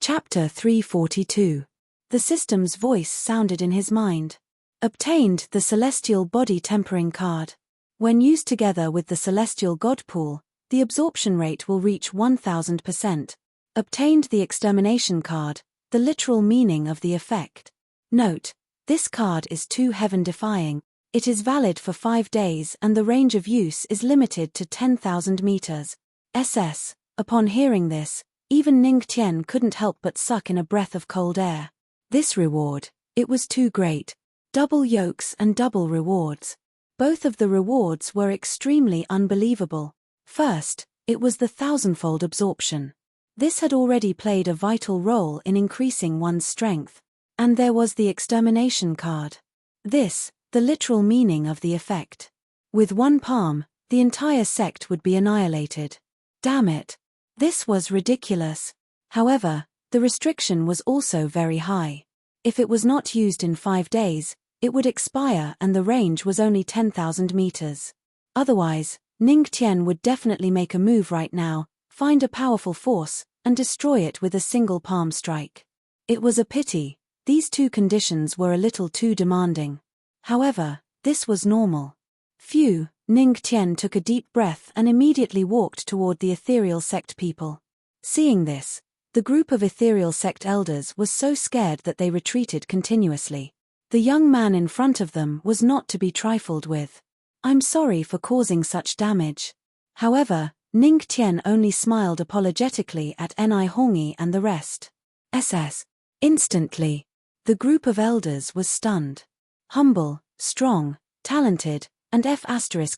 Chapter 342. The system's voice sounded in his mind. Obtained the Celestial Body Tempering card. When used together with the Celestial God Pool, the absorption rate will reach 1000%. Obtained the Extermination card, the literal meaning of the effect. Note: this card is too heaven-defying. It is valid for 5 days and the range of use is limited to 10,000 meters. Upon hearing this, even Ning Tian couldn't help but suck in a breath of cold air. This reward, it was too great. Double yokes and double rewards. Both of the rewards were extremely unbelievable. First, it was the thousandfold absorption. This had already played a vital role in increasing one's strength. And there was the Extermination card. This, the literal meaning of the effect. With one palm, the entire sect would be annihilated. Damn it. This was ridiculous. However, the restriction was also very high. If it was not used in 5 days, it would expire and the range was only 10,000 meters. Otherwise, Ning Tian would definitely make a move right now, find a powerful force, and destroy it with a single palm strike. It was a pity. These two conditions were a little too demanding. However, this was normal. Phew, Ning Tian took a deep breath and immediately walked toward the ethereal sect people. Seeing this, the group of ethereal sect elders was so scared that they retreated continuously. The young man in front of them was not to be trifled with. I'm sorry for causing such damage. However, Ning Tian only smiled apologetically at Ni Hongi and the rest. Instantly, the group of elders was stunned. Humble, strong, talented, and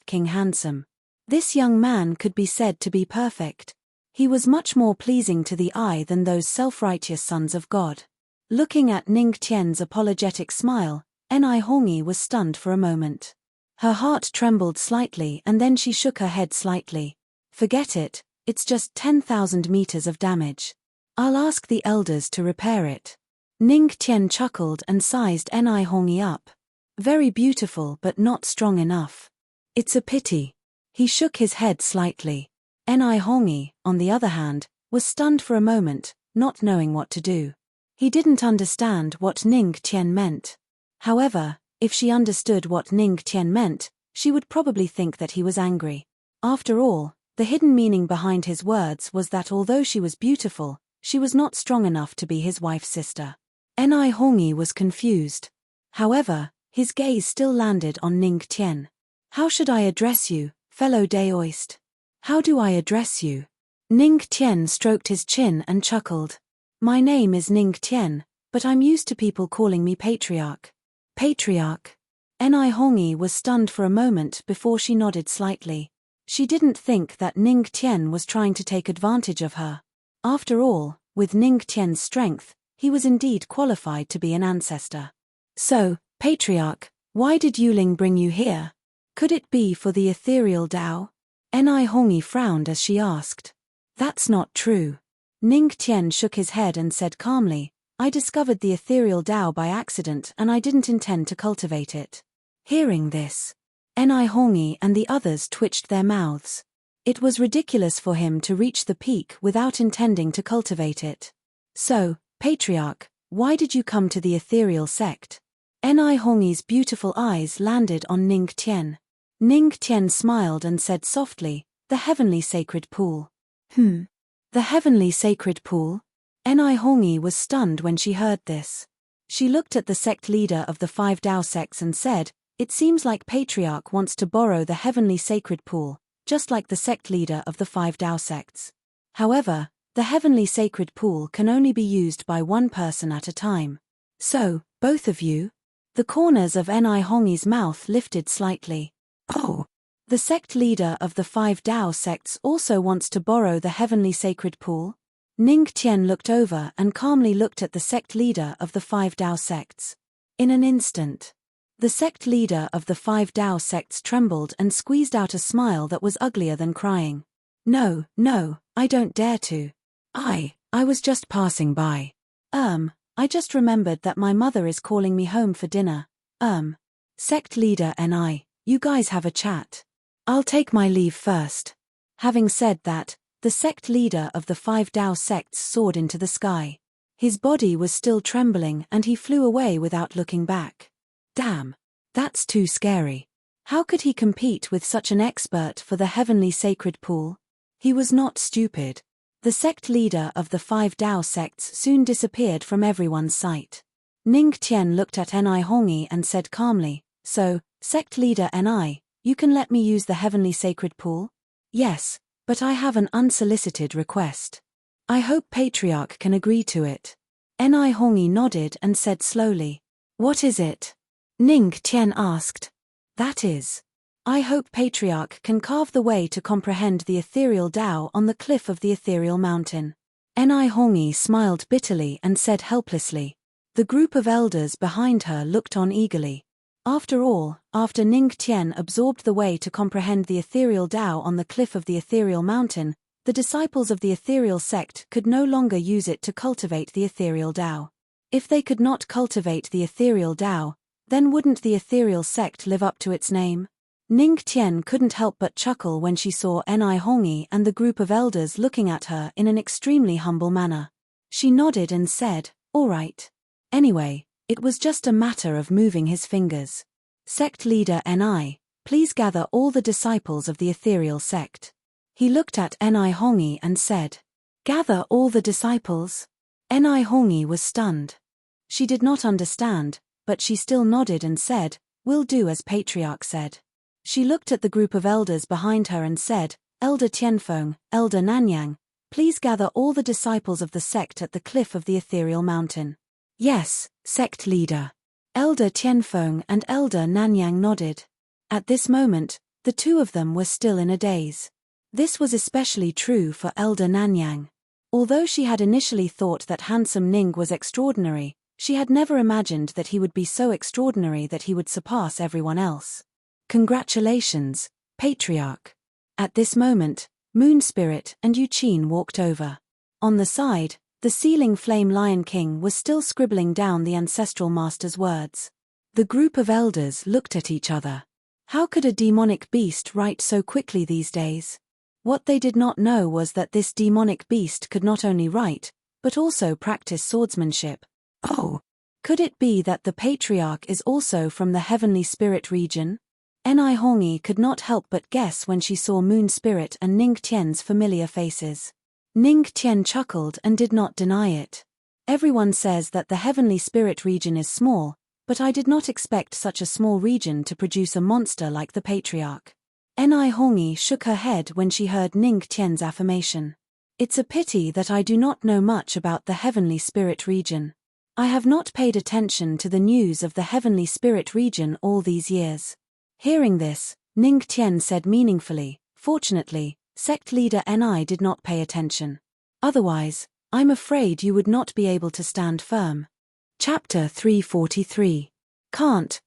King handsome. This young man could be said to be perfect. He was much more pleasing to the eye than those self-righteous sons of God. Looking at Ning Tian's apologetic smile, Ni Hongi was stunned for a moment. Her heart trembled slightly and then she shook her head slightly. Forget it, it's just 10,000 meters of damage. I'll ask the elders to repair it. Ning Tian chuckled and sized Ni Hongi up. Very beautiful but not strong enough. It's a pity. He shook his head slightly. Ni Hongi, on the other hand, was stunned for a moment, not knowing what to do. He didn't understand what Ning Tian meant. However, if she understood what Ning Tian meant, she would probably think that he was angry. After all, the hidden meaning behind his words was that although she was beautiful, she was not strong enough to be his wife's sister. Ni Hongi was confused. However, his gaze still landed on Ning Tian. How should I address you, fellow Daoist? How do I address you? Ning Tian stroked his chin and chuckled. My name is Ning Tian, but I'm used to people calling me Patriarch. Patriarch. Ni Hongi was stunned for a moment before she nodded slightly. She didn't think that Ning Tian was trying to take advantage of her. After all, with Ning Tian's strength, he was indeed qualified to be an ancestor. So, Patriarch, why did Yuling bring you here? Could it be for the ethereal Dao? Ni Hongi frowned as she asked. That's not true. Ning Tian shook his head and said calmly, I discovered the ethereal Dao by accident and I didn't intend to cultivate it. Hearing this, Ni Hongi and the others twitched their mouths. It was ridiculous for him to reach the peak without intending to cultivate it. So, Patriarch, why did you come to the ethereal sect? Ni Hongi's beautiful eyes landed on Ning Tian. Ning Tian smiled and said softly, the heavenly sacred pool. The heavenly sacred pool? Ni Hongi was stunned when she heard this. She looked at the sect leader of the 5 Dao sects and said, it seems like Patriarch wants to borrow the heavenly sacred pool, just like the sect leader of the 5 Dao sects. However, the heavenly sacred pool can only be used by one person at a time. So, both of you? The corners of Ni Hongi's mouth lifted slightly. Oh. The sect leader of the 5 Dao sects also wants to borrow the heavenly sacred pool? Ning Tian looked over and calmly looked at the sect leader of the 5 Dao sects. In an instant, the sect leader of the 5 Dao sects trembled and squeezed out a smile that was uglier than crying. No, I don't dare to. I was just passing by. I just remembered that my mother is calling me home for dinner. Sect leader Ni, you guys have a chat. I'll take my leave first. Having said that, the sect leader of the 5 Dao sects soared into the sky. His body was still trembling and he flew away without looking back. Damn. That's too scary. How could he compete with such an expert for the heavenly sacred pool? He was not stupid. The sect leader of the 5 Dao sects soon disappeared from everyone's sight. Ning Tian looked at Ni Hongi and said calmly, "So, sect leader Ni, you can let me use the heavenly sacred pool?" "Yes, but I have an unsolicited request. I hope Patriarch can agree to it." Ni Hongi nodded and said slowly, "What is it?" Ning Tian asked. "That is, I hope Patriarch can carve the way to comprehend the ethereal Tao on the cliff of the ethereal mountain." Ni Hongi smiled bitterly and said helplessly. The group of elders behind her looked on eagerly. After all, after Ning Tian absorbed the way to comprehend the ethereal Tao on the cliff of the ethereal mountain, the disciples of the ethereal sect could no longer use it to cultivate the ethereal Tao. If they could not cultivate the ethereal Tao, then wouldn't the ethereal sect live up to its name? Ning Tian couldn't help but chuckle when she saw Ni Hongi and the group of elders looking at her in an extremely humble manner. She nodded and said, "All right. Anyway, it was just a matter of moving his fingers. Sect leader Ni, please gather all the disciples of the ethereal sect." He looked at Ni Hongi and said, "Gather all the disciples?" Ni Hongi was stunned. She did not understand, but she still nodded and said, "We'll do as Patriarch said." She looked at the group of elders behind her and said, "Elder Tianfeng, Elder Nanyang, please gather all the disciples of the sect at the cliff of the ethereal mountain." "Yes, sect leader." Elder Tianfeng and Elder Nanyang nodded. At this moment, the two of them were still in a daze. This was especially true for Elder Nanyang. Although she had initially thought that handsome Ning was extraordinary, she had never imagined that he would be so extraordinary that he would surpass everyone else. "Congratulations, Patriarch." At this moment, Moon Spirit and Yuqin walked over. On the side, the ceiling flame Lion King was still scribbling down the ancestral master's words. The group of elders looked at each other. How could a demonic beast write so quickly these days? What they did not know was that this demonic beast could not only write, but also practice swordsmanship. Oh! Could it be that the Patriarch is also from the heavenly spirit region? Ni Hongi could not help but guess when she saw Moon Spirit and Ning Tian's familiar faces. Ning Tian chuckled and did not deny it. "Everyone says that the heavenly spirit region is small, but I did not expect such a small region to produce a monster like the Patriarch." Ni Hongi shook her head when she heard Ning Tian's affirmation. "It's a pity that I do not know much about the heavenly spirit region. I have not paid attention to the news of the heavenly spirit region all these years." Hearing this, Ning Tian said meaningfully, "Fortunately, sect leader Ni did not pay attention. Otherwise, I'm afraid you would not be able to stand firm." Chapter 343. Can't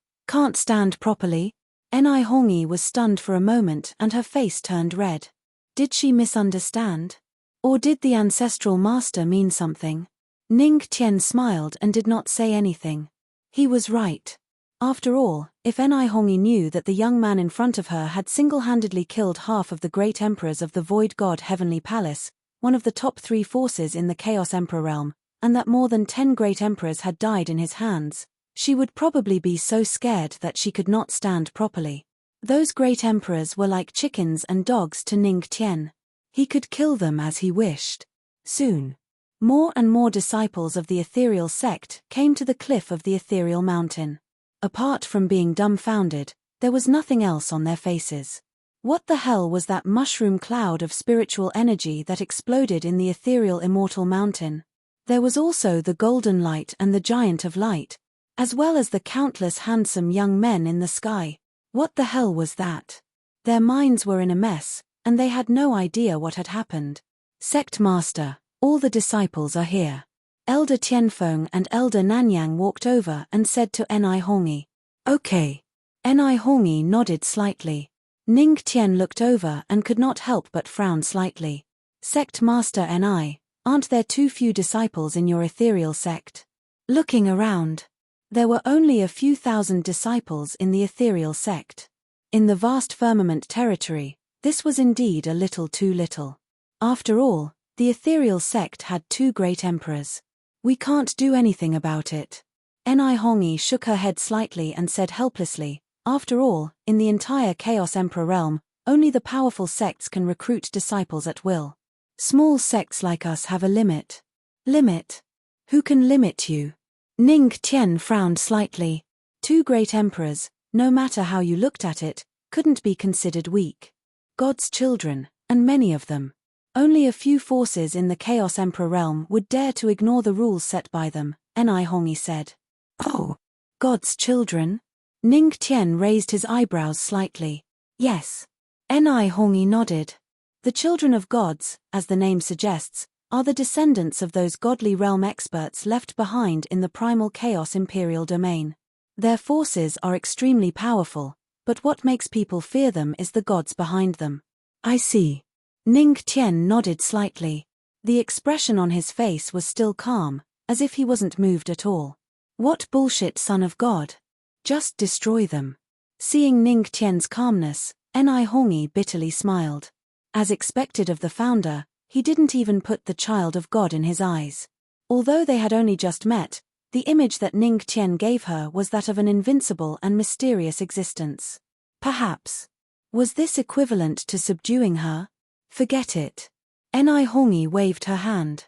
stand properly? Ni Hongi was stunned for a moment and her face turned red. Did she misunderstand? Or did the ancestral master mean something? Ning Tian smiled and did not say anything. He was right. After all, if Ni Hongi knew that the young man in front of her had single-handedly killed half of the great emperors of the Void God Heavenly Palace, one of the top 3 forces in the Chaos Emperor realm, and that more than 10 great emperors had died in his hands, she would probably be so scared that she could not stand properly. Those great emperors were like chickens and dogs to Ning Tian. He could kill them as he wished. Soon, more and more disciples of the ethereal sect came to the cliff of the ethereal mountain. Apart from being dumbfounded, there was nothing else on their faces. What the hell was that mushroom cloud of spiritual energy that exploded in the ethereal immortal mountain? There was also the golden light and the giant of light, as well as the countless handsome young men in the sky. What the hell was that? Their minds were in a mess, and they had no idea what had happened. "Sect Master, all the disciples are here." Elder Tianfeng and Elder Nanyang walked over and said to Ni Hongi, "Okay." Ni Hongi nodded slightly. Ning Tian looked over and could not help but frown slightly. "Sect Master Ni, aren't there too few disciples in your ethereal sect?" Looking around, there were only a few thousand disciples in the ethereal sect. In the vast firmament territory, this was indeed a little too little. After all, the ethereal sect had 2 great emperors. We can't do anything about it. Hongi shook her head slightly and said helplessly, after all, in the entire Chaos Emperor realm, only the powerful sects can recruit disciples at will. Small sects like us have a limit. Limit? Who can limit you? Ning Tian frowned slightly. 2 great emperors, no matter how you looked at it, couldn't be considered weak. God's children, and many of them. Only a few forces in the Chaos Emperor realm would dare to ignore the rules set by them, Hongi said. Oh, God's children? Ning Tian raised his eyebrows slightly. Yes. Hongi nodded. The children of gods, as the name suggests, are the descendants of those godly realm experts left behind in the primal chaos imperial domain. Their forces are extremely powerful, but what makes people fear them is the gods behind them. I see. Ning Tian nodded slightly. The expression on his face was still calm, as if he wasn't moved at all. What bullshit, son of God. Just destroy them. Seeing Ning Tian's calmness, Hongi bitterly smiled. As expected of the founder, he didn't even put the child of God in his eyes. Although they had only just met, the image that Ning Tian gave her was that of an invincible and mysterious existence. Perhaps. Was this equivalent to subduing her? Forget it. Hongi waved her hand.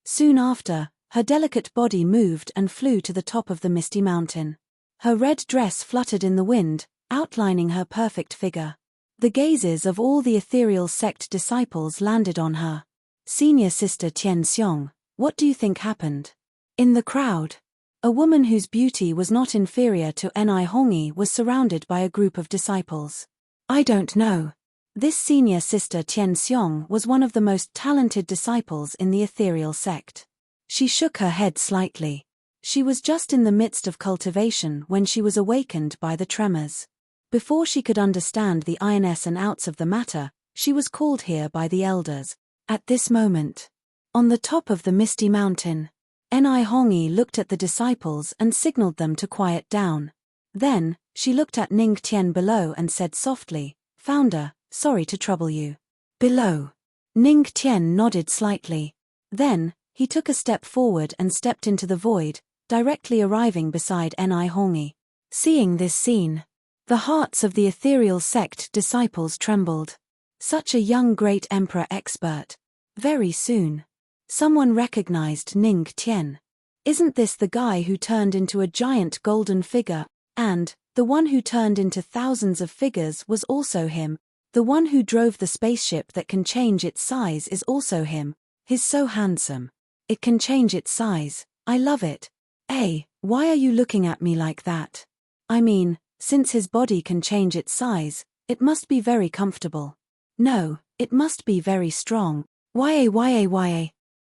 Soon after, her delicate body moved and flew to the top of the misty mountain. Her red dress fluttered in the wind, outlining her perfect figure. The gazes of all the ethereal sect disciples landed on her. Senior Sister Tian Xiong, what do you think happened? In the crowd, a woman whose beauty was not inferior to Hongi was surrounded by a group of disciples. I don't know. This senior sister Tian Xiong was one of the most talented disciples in the ethereal sect. She shook her head slightly. She was just in the midst of cultivation when she was awakened by the tremors. Before she could understand the ins and outs of the matter, she was called here by the elders. At this moment, on the top of the misty mountain, Hongi looked at the disciples and signaled them to quiet down. Then, she looked at Ning Tian below and said softly, Founder, sorry to trouble you. Below. Ning Tian nodded slightly. Then, he took a step forward and stepped into the void, directly arriving beside Hongi. Seeing this scene, the hearts of the ethereal sect disciples trembled. Such a young great emperor expert. Very soon, someone recognized Ning Tian. Isn't this the guy who turned into a giant golden figure? And, the one who turned into thousands of figures was also him. The one who drove the spaceship that can change its size is also him. He's so handsome. It can change its size. I love it. Hey, why are you looking at me like that? I mean, since his body can change its size, it must be very comfortable. No, it must be very strong. Why?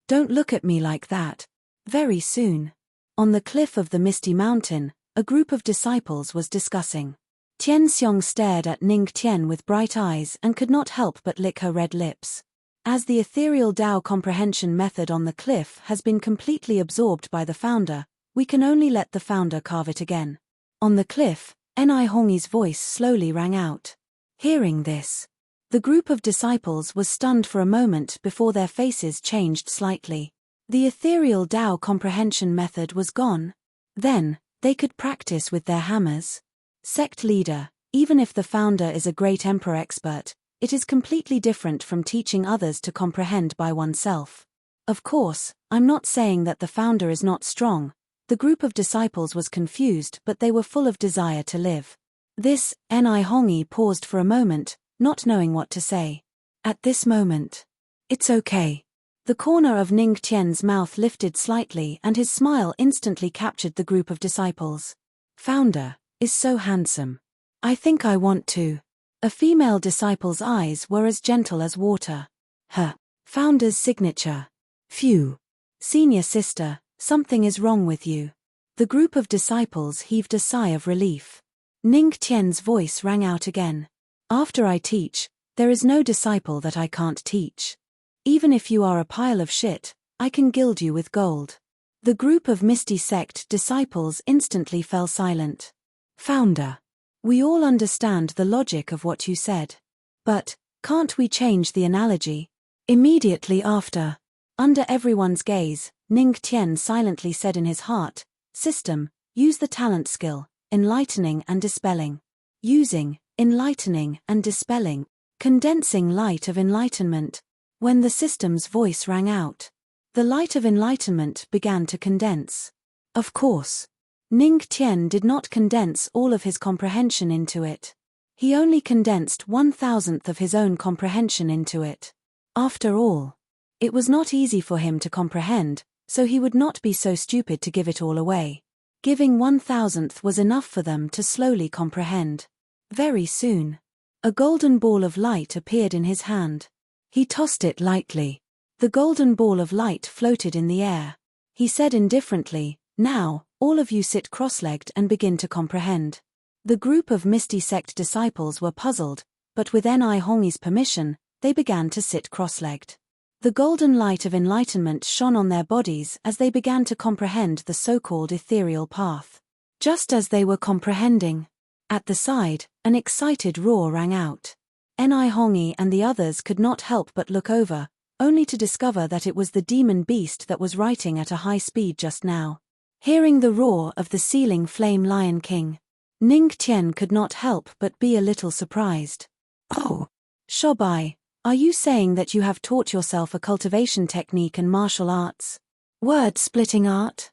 Don't look at me like that. Very soon. On the cliff of the misty mountain, a group of disciples was discussing. Tian Xiong stared at Ning Tian with bright eyes and could not help but lick her red lips. As the ethereal Tao comprehension method on the cliff has been completely absorbed by the founder, we can only let the founder carve it again. On the cliff, Hongi's voice slowly rang out. Hearing this, the group of disciples was stunned for a moment before their faces changed slightly. The ethereal Tao comprehension method was gone. Then, they could practice with their hammers. Sect leader, even if the founder is a great emperor expert, it is completely different from teaching others to comprehend by oneself. Of course, I'm not saying that the founder is not strong. The group of disciples was confused, but they were full of desire to live. This, Hongi paused for a moment, not knowing what to say. At this moment, it's okay. The corner of Ning Tian's mouth lifted slightly and his smile instantly captured the group of disciples. Founder is so handsome. I think I want to. A female disciple's eyes were as gentle as water. Her founder's signature. Phew. Senior sister, something is wrong with you. The group of disciples heaved a sigh of relief. Ning Tian's voice rang out again. After I teach, there is no disciple that I can't teach. Even if you are a pile of shit, I can gild you with gold. The group of misty sect disciples instantly fell silent. Founder. We all understand the logic of what you said. But, can't we change the analogy? Immediately after, under everyone's gaze, Ning Tian silently said in his heart, "System, use the talent skill, enlightening and dispelling." Using, enlightening and dispelling, condensing light of enlightenment. When the system's voice rang out, the light of enlightenment began to condense. Of course, Ning Tian did not condense all of his comprehension into it. He only condensed 1,000th of his own comprehension into it. After all, it was not easy for him to comprehend, so he would not be so stupid to give it all away. Giving 1,000th was enough for them to slowly comprehend. Very soon, a golden ball of light appeared in his hand. He tossed it lightly. The golden ball of light floated in the air. He said indifferently, "Now, all of you sit cross-legged and begin to comprehend." The group of Misty sect disciples were puzzled, but with Ni Hongyi's permission, they began to sit cross-legged. The golden light of enlightenment shone on their bodies as they began to comprehend the so-called ethereal path. Just as they were comprehending, at the side, an excited roar rang out. Ni Hongyi and the others could not help but look over, only to discover that it was the demon beast that was riding at a high speed just now. Hearing the roar of the sealing flame Lion King, Ning Tian could not help but be a little surprised. "Oh, Shobai, are you saying that you have taught yourself a cultivation technique and martial arts? Word-splitting art?"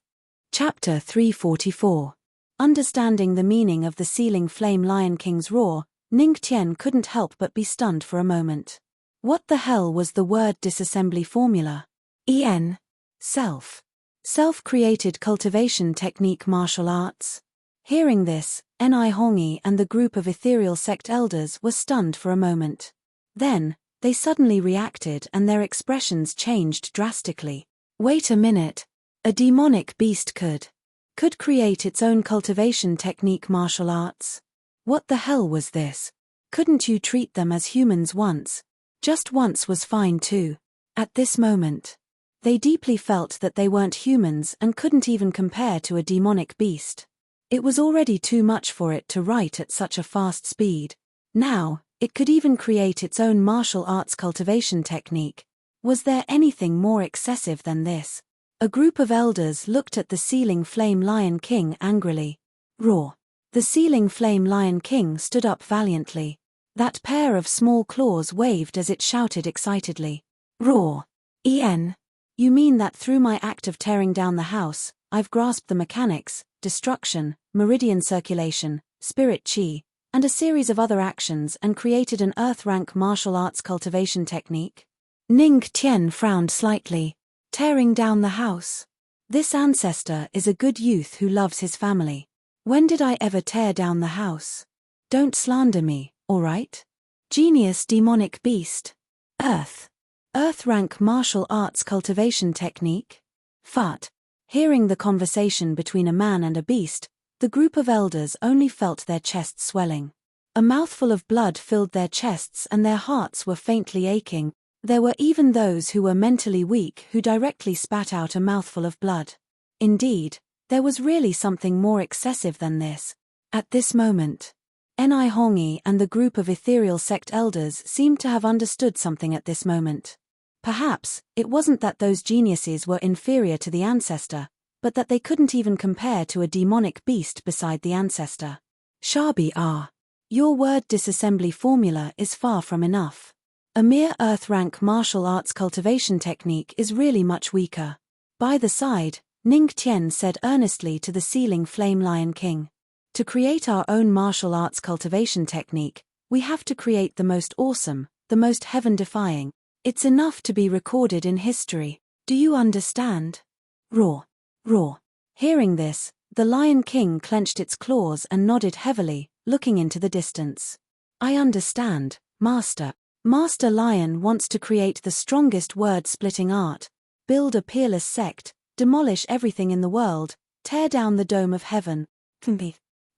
Chapter 344. Understanding the meaning of the sealing flame Lion King's roar, Ning Tian couldn't help but be stunned for a moment. What the hell was the word disassembly formula? Self. Self-created cultivation technique martial arts. Hearing this, Ni Hongyi and the group of ethereal sect elders were stunned for a moment. Then, they suddenly reacted and their expressions changed drastically. Wait a minute. A demonic beast could create its own cultivation technique martial arts? What the hell was this? Couldn't you treat them as humans once? Just once was fine too. At this moment, they deeply felt that they weren't humans and couldn't even compare to a demonic beast. It was already too much for it to write at such a fast speed. Now, it could even create its own martial arts cultivation technique. Was there anything more excessive than this? A group of elders looked at the sealing flame Lion King angrily. Roar. The sealing flame Lion King stood up valiantly. That pair of small claws waved as it shouted excitedly. Roar. You mean that through my act of tearing down the house, I've grasped the mechanics, destruction, meridian circulation, spirit chi, and a series of other actions and created an earth-rank martial arts cultivation technique? Ning Tian frowned slightly. Tearing down the house. This ancestor is a good youth who loves his family. When did I ever tear down the house? Don't slander me, alright? Genius demonic beast. Earth-rank martial arts cultivation technique? Fart. Hearing the conversation between a man and a beast, the group of elders only felt their chests swelling. A mouthful of blood filled their chests and their hearts were faintly aching. There were even those who were mentally weak who directly spat out a mouthful of blood. Indeed, there was really something more excessive than this. At this moment, Ni Hongyi and the group of ethereal sect elders seemed to have understood something at this moment. Perhaps, it wasn't that those geniuses were inferior to the ancestor, but that they couldn't even compare to a demonic beast beside the ancestor. Shabi your word disassembly formula is far from enough. A mere earth-rank martial arts cultivation technique is really much weaker. By the side, Ning Tian said earnestly to the sealing flame Lion King. To create our own martial arts cultivation technique, we have to create the most awesome, the most heaven-defying. It's enough to be recorded in history. Do you understand? Roar. Roar. Hearing this, the Lion King clenched its claws and nodded heavily, looking into the distance. I understand, Master. Master Lion wants to create the strongest word-splitting art, build a peerless sect, demolish everything in the world, tear down the dome of heaven.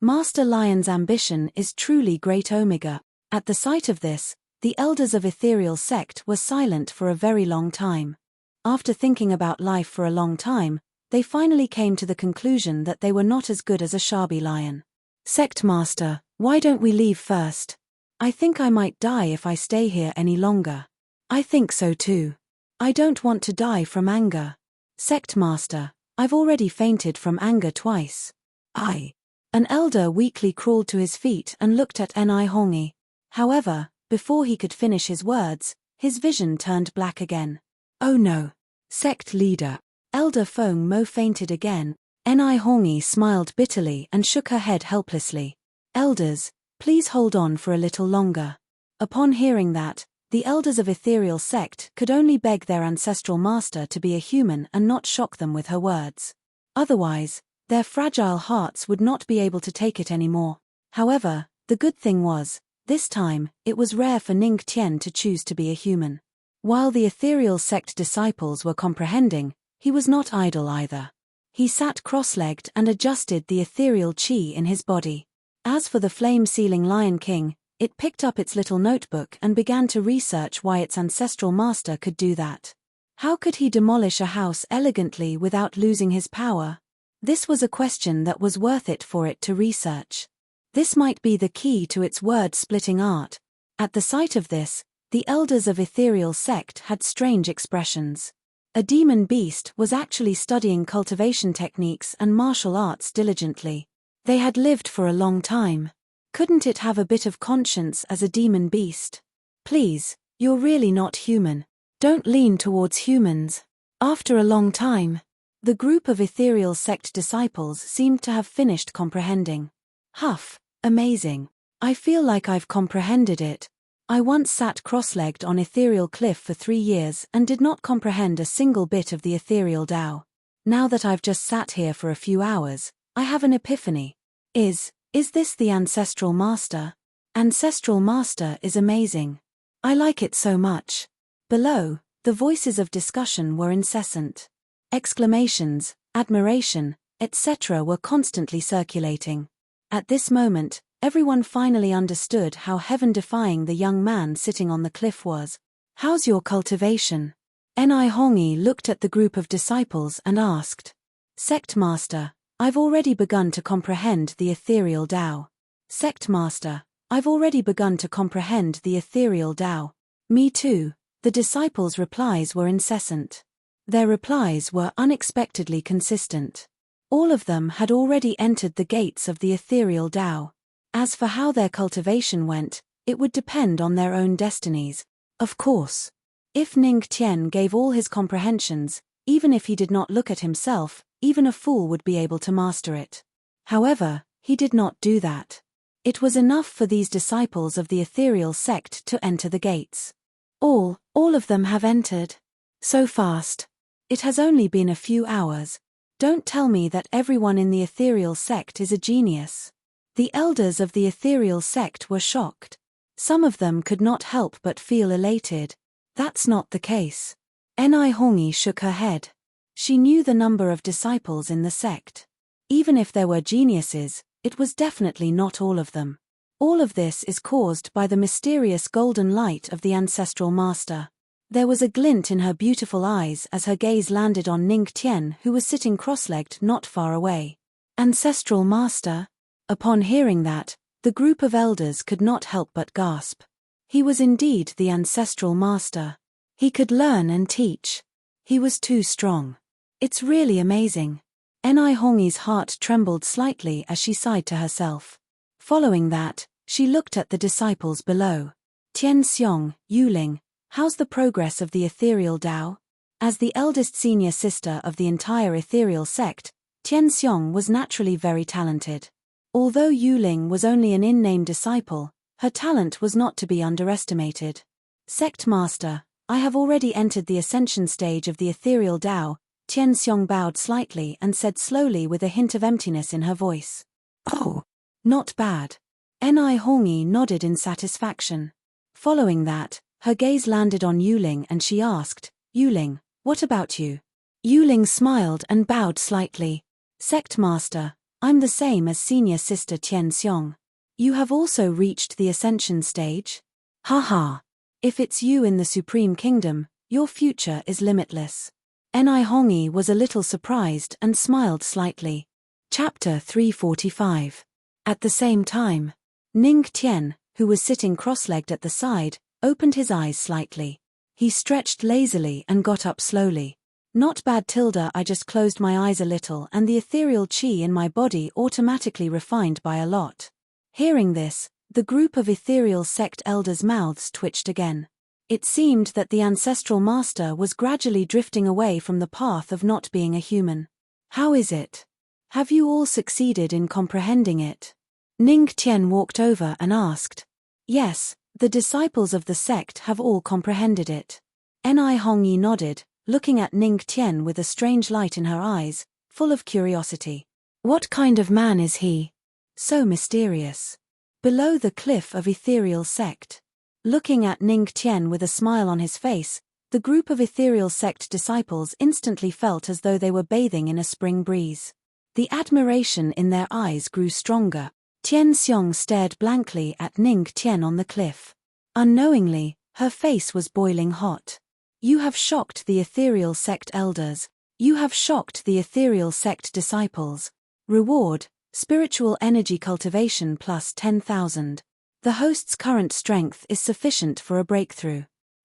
Master Lion's ambition is truly great Omega. At the sight of this, the elders of ethereal sect were silent for a very long time. After thinking about life for a long time, they finally came to the conclusion that they were not as good as a Shabi lion. Sect Master, why don't we leave first? I think I might die if I stay here any longer. I think so too. I don't want to die from anger. Sect Master, I've already fainted from anger twice. An elder weakly crawled to his feet and looked at Ni Hongi. However, before he could finish his words, his vision turned black again. Oh no. Sect Leader. Elder Feng Mo fainted again. Ni Hongi smiled bitterly and shook her head helplessly. Elders, please hold on for a little longer. Upon hearing that, the elders of Ethereal Sect could only beg their ancestral master to be a human and not shock them with her words. Otherwise, their fragile hearts would not be able to take it anymore. However, the good thing was, this time, it was rare for Ning Tian to choose to be a human. While the Ethereal Sect disciples were comprehending, he was not idle either. He sat cross-legged and adjusted the ethereal chi in his body. As for the flame-sealing Lion King, it picked up its little notebook and began to research why its ancestral master could do that. How could he demolish a house elegantly without losing his power? This was a question that was worth it for it to research. This might be the key to its word-splitting art. At the sight of this, the elders of Ethereal Sect had strange expressions. A demon beast was actually studying cultivation techniques and martial arts diligently. They had lived for a long time. Couldn't it have a bit of conscience as a demon beast? Please, you're really not human. Don't lean towards humans. After a long time, the group of Ethereal Sect disciples seemed to have finished comprehending. Huff, amazing. I feel like I've comprehended it. I once sat cross-legged on Ethereal Cliff for 3 years and did not comprehend a single bit of the Ethereal Tao. Now that I've just sat here for a few hours, I have an epiphany. Is this the Ancestral Master? Ancestral Master is amazing. I like it so much. Below, the voices of discussion were incessant. Exclamations, admiration, etc. were constantly circulating. At this moment, everyone finally understood how heaven-defying the young man sitting on the cliff was. How's your cultivation? Ni Hongi looked at the group of disciples and asked. Sect Master, I've already begun to comprehend the ethereal Tao. Sect Master, I've already begun to comprehend the ethereal Tao. Me too. The disciples' replies were incessant. Their replies were unexpectedly consistent. All of them had already entered the gates of the ethereal Tao. As for how their cultivation went, it would depend on their own destinies. Of course. If Ning Tian gave all his comprehensions, even if he did not look at himself, even a fool would be able to master it. However, he did not do that. It was enough for these disciples of the Ethereal Sect to enter the gates. All of them have entered. So fast. It has only been a few hours. Don't tell me that everyone in the Ethereal Sect is a genius. The elders of the Ethereal Sect were shocked. Some of them could not help but feel elated. That's not the case. Ni Hongi shook her head. She knew the number of disciples in the sect. Even if there were geniuses, it was definitely not all of them. All of this is caused by the mysterious golden light of the Ancestral Master. There was a glint in her beautiful eyes as her gaze landed on Ning Tian, who was sitting cross-legged not far away. Ancestral Master? Upon hearing that, the group of elders could not help but gasp. He was indeed the Ancestral Master. He could learn and teach. He was too strong. It's really amazing. Ni Hongi's heart trembled slightly as she sighed to herself. Following that, she looked at the disciples below. Tian Xiong, Yuling, how's the progress of the ethereal Tao? As the eldest senior sister of the entire ethereal sect, Tian Xiong was naturally very talented. Although Yuling was only an in-name disciple, her talent was not to be underestimated. Sect Master, I have already entered the ascension stage of the ethereal Tao. Tian Xiong bowed slightly and said slowly with a hint of emptiness in her voice. Oh, not bad. Ni Hongi nodded in satisfaction. Following that, her gaze landed on Yuling and she asked, Yuling, what about you? Yuling smiled and bowed slightly. Sect Master, I'm the same as senior sister Tian Xiong. You have also reached the ascension stage? Haha. If it's you in the Supreme Kingdom, your future is limitless. Ni Hongi was a little surprised and smiled slightly. Chapter 345. At the same time, Ning Tian, who was sitting cross-legged at the side, opened his eyes slightly. He stretched lazily and got up slowly. Not bad tilde. I just closed my eyes a little and the ethereal chi in my body automatically refined by a lot. Hearing this, the group of ethereal sect elders' mouths twitched again. It seemed that the ancestral master was gradually drifting away from the path of not being a human. How is it? Have you all succeeded in comprehending it? Ning Tian walked over and asked. Yes, the disciples of the sect have all comprehended it. Ni Hongyi nodded, looking at Ning Tian with a strange light in her eyes, full of curiosity. What kind of man is he? So mysterious. Below the cliff of ethereal sect. Looking at Ning Tian with a smile on his face, the group of ethereal sect disciples instantly felt as though they were bathing in a spring breeze. The admiration in their eyes grew stronger. Tian Xiong stared blankly at Ning Tian on the cliff. Unknowingly, her face was boiling hot. You have shocked the ethereal sect elders. You have shocked the ethereal sect disciples. Reward, spiritual energy cultivation plus 10,000. The host's current strength is sufficient for a breakthrough.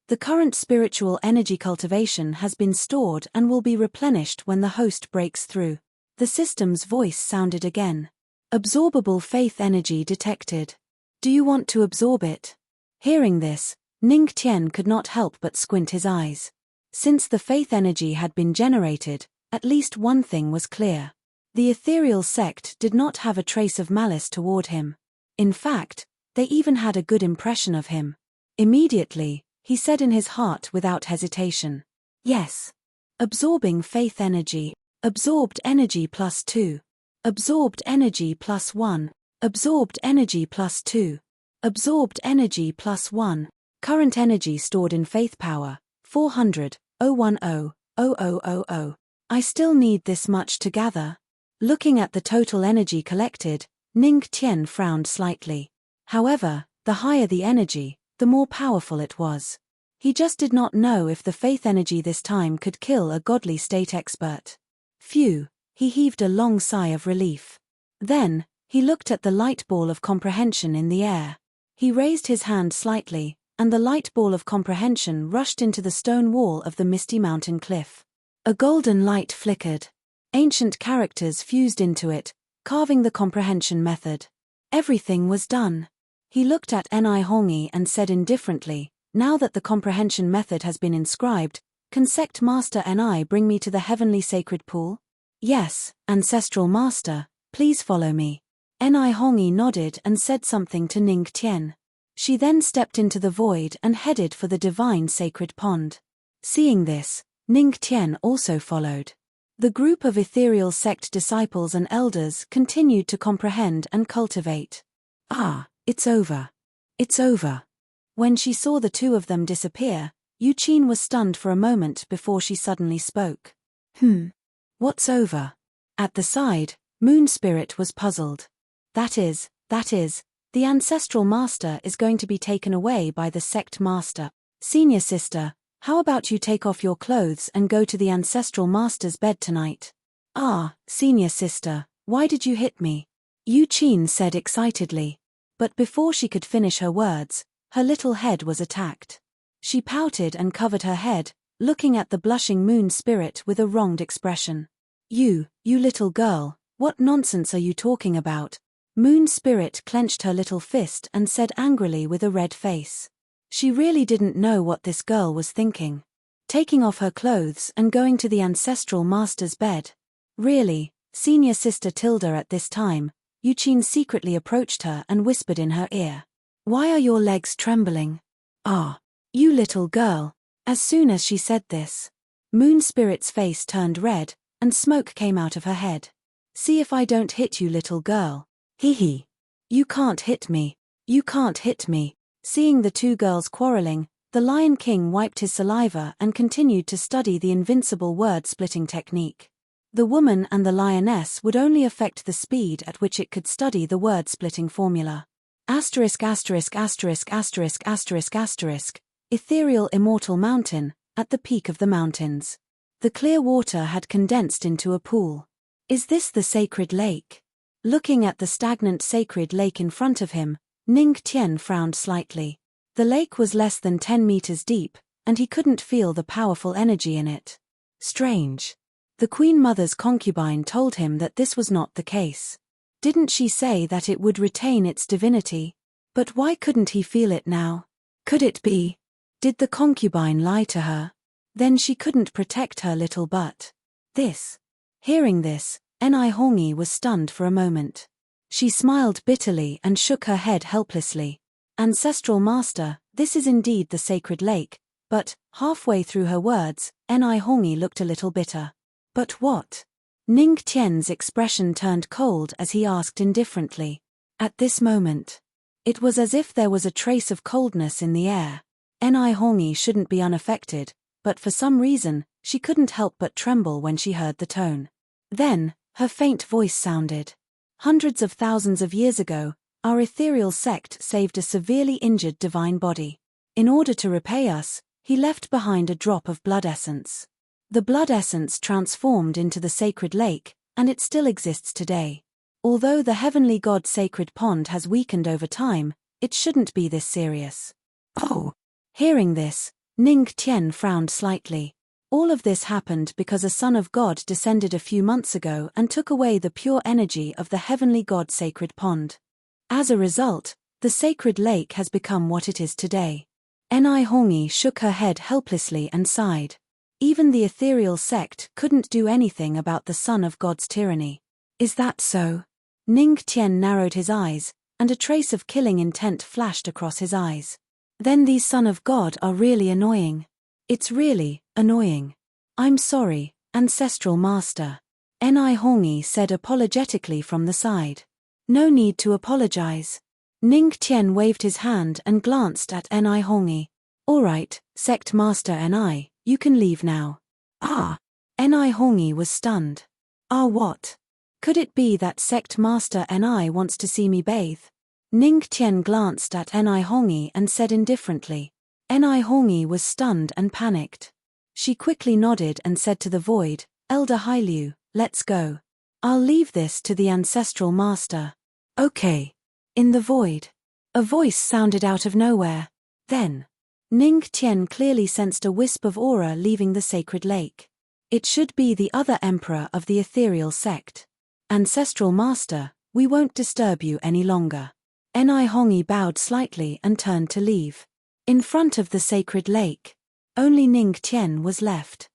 The current spiritual energy cultivation has been stored and will be replenished when the host breaks through. The system's voice sounded again. Absorbable faith energy detected. Do you want to absorb it? Hearing this, Ning Tian could not help but squint his eyes. Since the faith energy had been generated, at least one thing was clear. The ethereal sect did not have a trace of malice toward him. In fact, they even had a good impression of him. Immediately, he said in his heart without hesitation. Yes. Absorbing faith energy. Absorbed energy plus 2. Absorbed energy plus 1. Absorbed energy plus 2. Absorbed energy plus 1. Current energy stored in faith power, 400, 010, 0000. I still need this much to gather. Looking at the total energy collected, Ning Tian frowned slightly. However, the higher the energy, the more powerful it was. He just did not know if the faith energy this time could kill a godly state expert. Phew, he heaved a long sigh of relief. Then, he looked at the light ball of comprehension in the air. He raised his hand slightly, and the light ball of comprehension rushed into the stone wall of the misty mountain cliff. A golden light flickered. Ancient characters fused into it, carving the comprehension method. Everything was done. He looked at Ni Hongyi and said indifferently, now that the comprehension method has been inscribed, can Sect Master Ni bring me to the heavenly sacred pool? Yes, Ancestral Master, please follow me. Ni Hongyi nodded and said something to Ning Tian. She then stepped into the void and headed for the divine sacred pond. Seeing this, Ning Tian also followed. The group of ethereal sect disciples and elders continued to comprehend and cultivate. Ah, it's over. It's over. When she saw the two of them disappear, Yu Qin was stunned for a moment before she suddenly spoke. What's over? At the side, Moon Spirit was puzzled. That is, the ancestral master is going to be taken away by the sect master. Senior sister, how about you take off your clothes and go to the ancestral master's bed tonight? Ah, senior sister, why did you hit me? Yu Qin said excitedly. But before she could finish her words, her little head was attacked. She pouted and covered her head, looking at the blushing Moon Spirit with a wronged expression. You little girl, what nonsense are you talking about? Moon Spirit clenched her little fist and said angrily with a red face. She really didn't know what this girl was thinking. Taking off her clothes and going to the ancestral master's bed. Really, senior sister Tilda at this time, Yu Qin secretly approached her and whispered in her ear. Why are your legs trembling? Ah, you little girl. As soon as she said this, Moon Spirit's face turned red, and smoke came out of her head. See if I don't hit you, little girl. Hee. You can't hit me. You can't hit me. Seeing the two girls quarreling, the Lion King wiped his saliva and continued to study the invincible word-splitting technique. The woman and the lioness would only affect the speed at which it could study the word-splitting formula. Asterisk asterisk asterisk asterisk asterisk asterisk, ethereal immortal mountain, at the peak of the mountains. The clear water had condensed into a pool. Is this the sacred lake? Looking at the stagnant sacred lake in front of him, Ning Tian frowned slightly. The lake was less than 10 meters deep, and he couldn't feel the powerful energy in it. Strange. The Queen Mother's concubine told him that this was not the case. Didn't she say that it would retain its divinity? But why couldn't he feel it now? Could it be? Did the concubine lie to her? Then she couldn't protect her little butt. Hearing this, Hongi was stunned for a moment. She smiled bitterly and shook her head helplessly. Ancestral Master, this is indeed the sacred lake, but, halfway through her words, Hongi looked a little bitter. But what? Ning Tian's expression turned cold as he asked indifferently. At this moment, it was as if there was a trace of coldness in the air. Hongi shouldn't be unaffected, but for some reason, she couldn't help but tremble when she heard the tone. Then, her faint voice sounded. Hundreds of thousands of years ago, our ethereal sect saved a severely injured divine body. In order to repay us, he left behind a drop of blood essence. The blood essence transformed into the sacred lake, and it still exists today. Although the heavenly god sacred pond has weakened over time, it shouldn't be this serious. Oh! Hearing this, Ning Tian frowned slightly. All of this happened because a son of God descended a few months ago and took away the pure energy of the heavenly god sacred pond. As a result, the sacred lake has become what it is today. Hongi shook her head helplessly and sighed. Even the ethereal sect couldn't do anything about the son of God's tyranny. Is that so? Ning Tian narrowed his eyes, and a trace of killing intent flashed across his eyes. Then these Son of God are really annoying. It's really annoying. I'm sorry, Ancestral Master. Hongi said apologetically from the side. No need to apologize. Ning Tian waved his hand and glanced at Hongi. All right, Sect Master you can leave now. Ah! Hongi was stunned. Ah, what? Could it be that Sect Master wants to see me bathe? Ning Tian glanced at Hongi and said indifferently. Hongi was stunned and panicked. She quickly nodded and said to the void, Elder Hailu, let's go. I'll leave this to the Ancestral Master. Okay. In the void. A voice sounded out of nowhere. Then, Ning Tian clearly sensed a wisp of aura leaving the sacred lake. It should be the other emperor of the ethereal sect. Ancestral Master, we won't disturb you any longer. Hongi bowed slightly and turned to leave. In front of the sacred lake, only Ning Tian was left.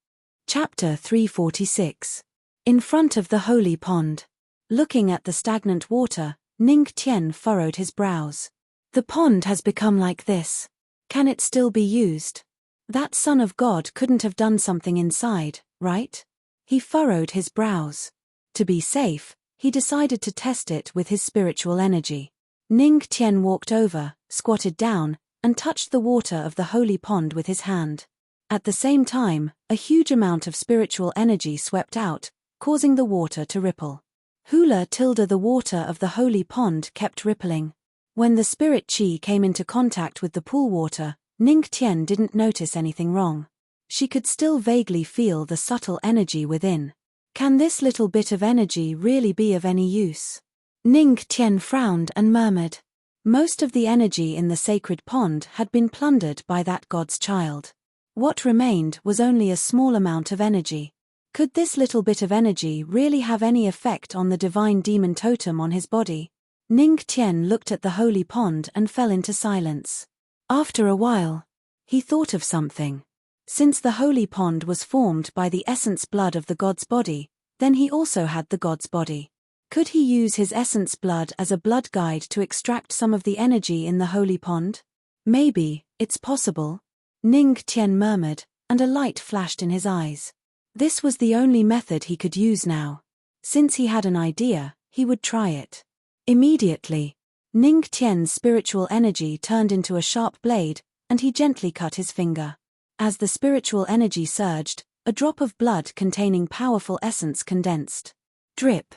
Chapter 346. In front of the holy pond. Looking at the stagnant water, Ning Tian furrowed his brows. The pond has become like this. Can it still be used? That Son of God couldn't have done something inside, right? He furrowed his brows. To be safe, he decided to test it with his spiritual energy. Ning Tian walked over, squatted down, and touched the water of the holy pond with his hand. At the same time, a huge amount of spiritual energy swept out, causing the water to ripple. The water of the holy pond kept rippling. When the spirit chi came into contact with the pool water, Ning Tian didn't notice anything wrong. She could still vaguely feel the subtle energy within. Can this little bit of energy really be of any use? Ning Tian frowned and murmured. Most of the energy in the sacred pond had been plundered by that god's child. What remained was only a small amount of energy. Could this little bit of energy really have any effect on the divine demon totem on his body? Ning Tian looked at the holy pond and fell into silence. After a while, he thought of something. Since the holy pond was formed by the essence blood of the god's body, then he also had the god's body. Could he use his essence blood as a blood guide to extract some of the energy in the holy pond? Maybe, it's possible. Ning Tian murmured, and a light flashed in his eyes. This was the only method he could use now. Since he had an idea, he would try it. Immediately, Ning Tian's spiritual energy turned into a sharp blade, and he gently cut his finger. As the spiritual energy surged, a drop of blood containing powerful essence condensed. Drip.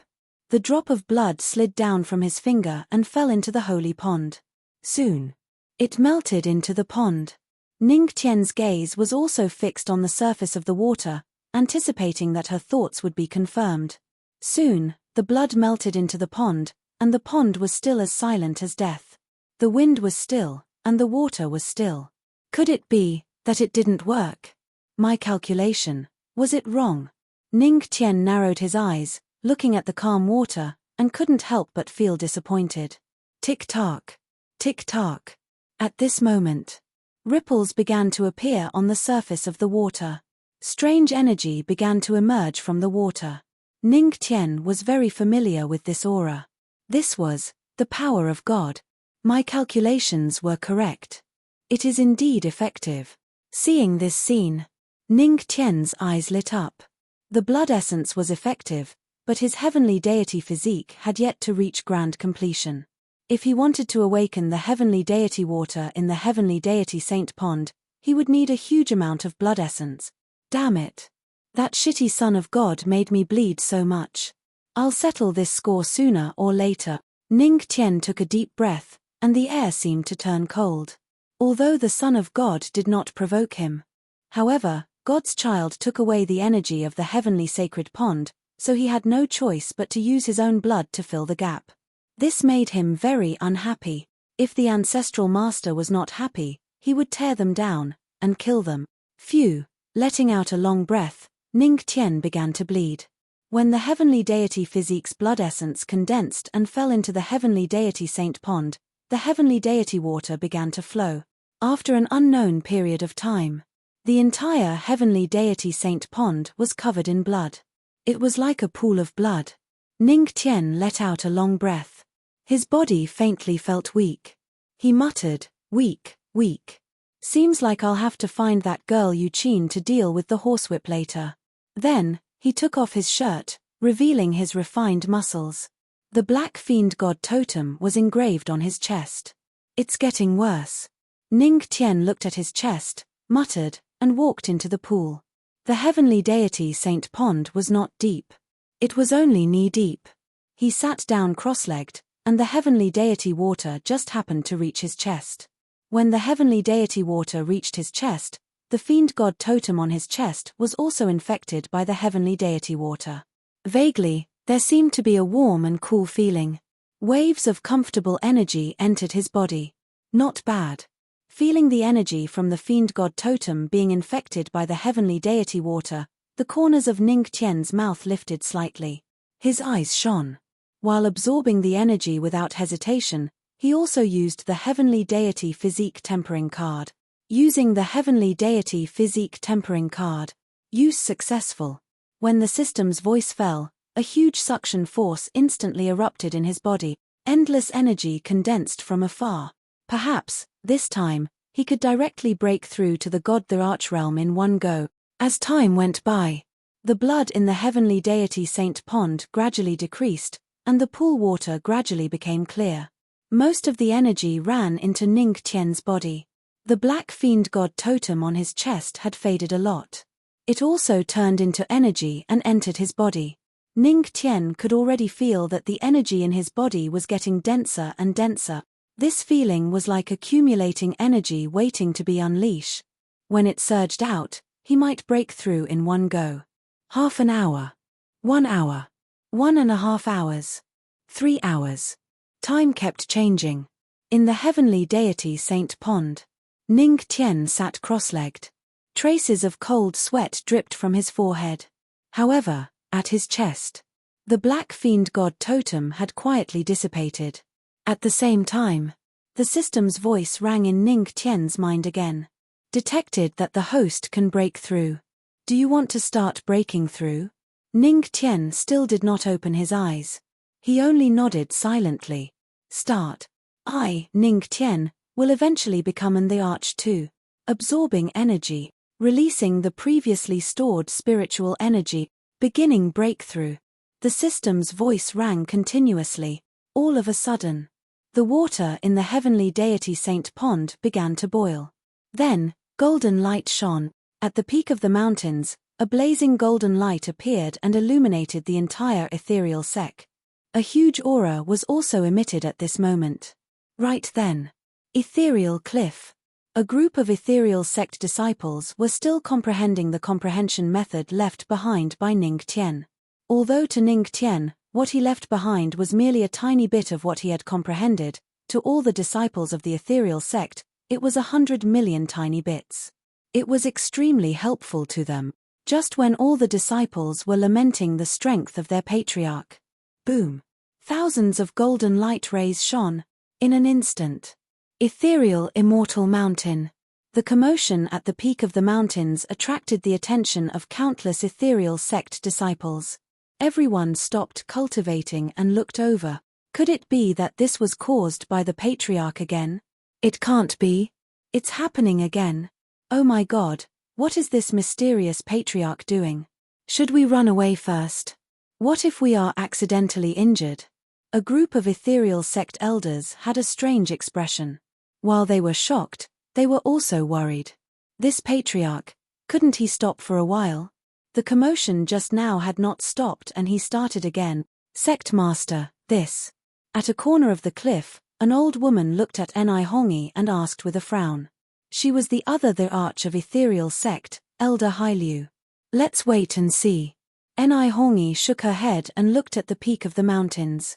The drop of blood slid down from his finger and fell into the holy pond. Soon, it melted into the pond. Ning Tian's gaze was also fixed on the surface of the water, anticipating that her thoughts would be confirmed. Soon, the blood melted into the pond, and the pond was still as silent as death. The wind was still, and the water was still. Could it be that it didn't work? My calculation Was it wrong? Ning Tian narrowed his eyes, looking at the calm water, and couldn't help but feel disappointed. Tick-tock. Tick-tock. At this moment, ripples began to appear on the surface of the water. Strange energy began to emerge from the water. Ning Tian was very familiar with this aura. This was the power of God. My calculations were correct. It is indeed effective. Seeing this scene, Ning Tian's eyes lit up. The blood essence was effective, but his heavenly deity physique had yet to reach grand completion. If he wanted to awaken the heavenly deity water in the heavenly deity saint pond, he would need a huge amount of blood essence. Damn it. That shitty son of God made me bleed so much. I'll settle this score sooner or later. Ning Tian took a deep breath, and the air seemed to turn cold. Although the Son of God did not provoke him. However, God's child took away the energy of the heavenly sacred pond, so he had no choice but to use his own blood to fill the gap. This made him very unhappy. If the ancestral master was not happy, he would tear them down and kill them. Phew. Letting out a long breath, Ning Tian began to bleed. When the heavenly deity physique's blood essence condensed and fell into the heavenly deity saint pond, the heavenly deity water began to flow. After an unknown period of time, the entire heavenly deity saint pond was covered in blood. It was like a pool of blood. Ning Tian let out a long breath. His body faintly felt weak. He muttered, "Weak, weak. Seems like I'll have to find that girl Yuqin to deal with the horsewhip later." Then, he took off his shirt, revealing his refined muscles. The black fiend god totem was engraved on his chest. It's getting worse. Ning Tian looked at his chest, muttered, and walked into the pool. The heavenly deity saint pond was not deep. It was only knee-deep. He sat down cross-legged, and the heavenly deity water just happened to reach his chest. When the heavenly deity water reached his chest, the fiend god totem on his chest was also infected by the heavenly deity water. Vaguely, there seemed to be a warm and cool feeling. Waves of comfortable energy entered his body. Not bad. Feeling the energy from the fiend god totem being infected by the heavenly deity water, the corners of Ning Tian's mouth lifted slightly. His eyes shone. While absorbing the energy without hesitation, he also used the heavenly deity physique tempering card. Using the heavenly deity physique tempering card. Use successful. When the system's voice fell, a huge suction force instantly erupted in his body. Endless energy condensed from afar. Perhaps, this time, he could directly break through to the god the Archrealm in one go. As time went by, the blood in the heavenly deity saint pond gradually decreased, and the pool water gradually became clear. Most of the energy ran into Ning Tian's body. The black fiend god totem on his chest had faded a lot. It also turned into energy and entered his body. Ning Tian could already feel that the energy in his body was getting denser and denser. This feeling was like accumulating energy waiting to be unleashed. When it surged out, he might break through in one go. Half an hour. 1 hour. 1.5 hours. 3 hours. Time kept changing. In the heavenly deity saint pond, Ning Tian sat cross-legged. Traces of cold sweat dripped from his forehead. However, at his chest, the black fiend god totem had quietly dissipated. At the same time, the system's voice rang in Ning Tian's mind again. Detected that the host can break through. Do you want to start breaking through? Ning Tian still did not open his eyes. He only nodded silently. Start. I, Ning Tian, will eventually become in the arch too. Absorbing energy, releasing the previously stored spiritual energy, beginning breakthrough. The system's voice rang continuously. All of a sudden, the water in the heavenly deity saint pond began to boil. Then, golden light shone. At the peak of the mountains, a blazing golden light appeared and illuminated the entire ethereal sect. A huge aura was also emitted at this moment. Right then. Ethereal cliff. A group of ethereal sect disciples were still comprehending the comprehension method left behind by Ning Tian. Although to Ning Tian, what he left behind was merely a tiny bit of what he had comprehended, to all the disciples of the ethereal sect, it was 100 million tiny bits. It was extremely helpful to them. just when all the disciples were lamenting the strength of their patriarch. Boom! Thousands of golden light rays shone. In an instant. Ethereal immortal mountain. The commotion at the peak of the mountains attracted the attention of countless ethereal sect disciples. Everyone stopped cultivating and looked over. Could it be that this was caused by the patriarch again? It can't be. It's happening again. Oh my God, what is this mysterious patriarch doing? Should we run away first? What if we are accidentally injured? A group of ethereal sect elders had a strange expression. While they were shocked, they were also worried. This patriarch, couldn't he stop for a while? The commotion just now had not stopped and he started again. Sect master, this. At a corner of the cliff, an old woman looked at Hongi and asked with a frown. She was the arch of ethereal sect, Elder Hailu. Let's wait and see. Hongi shook her head and looked at the peak of the mountains.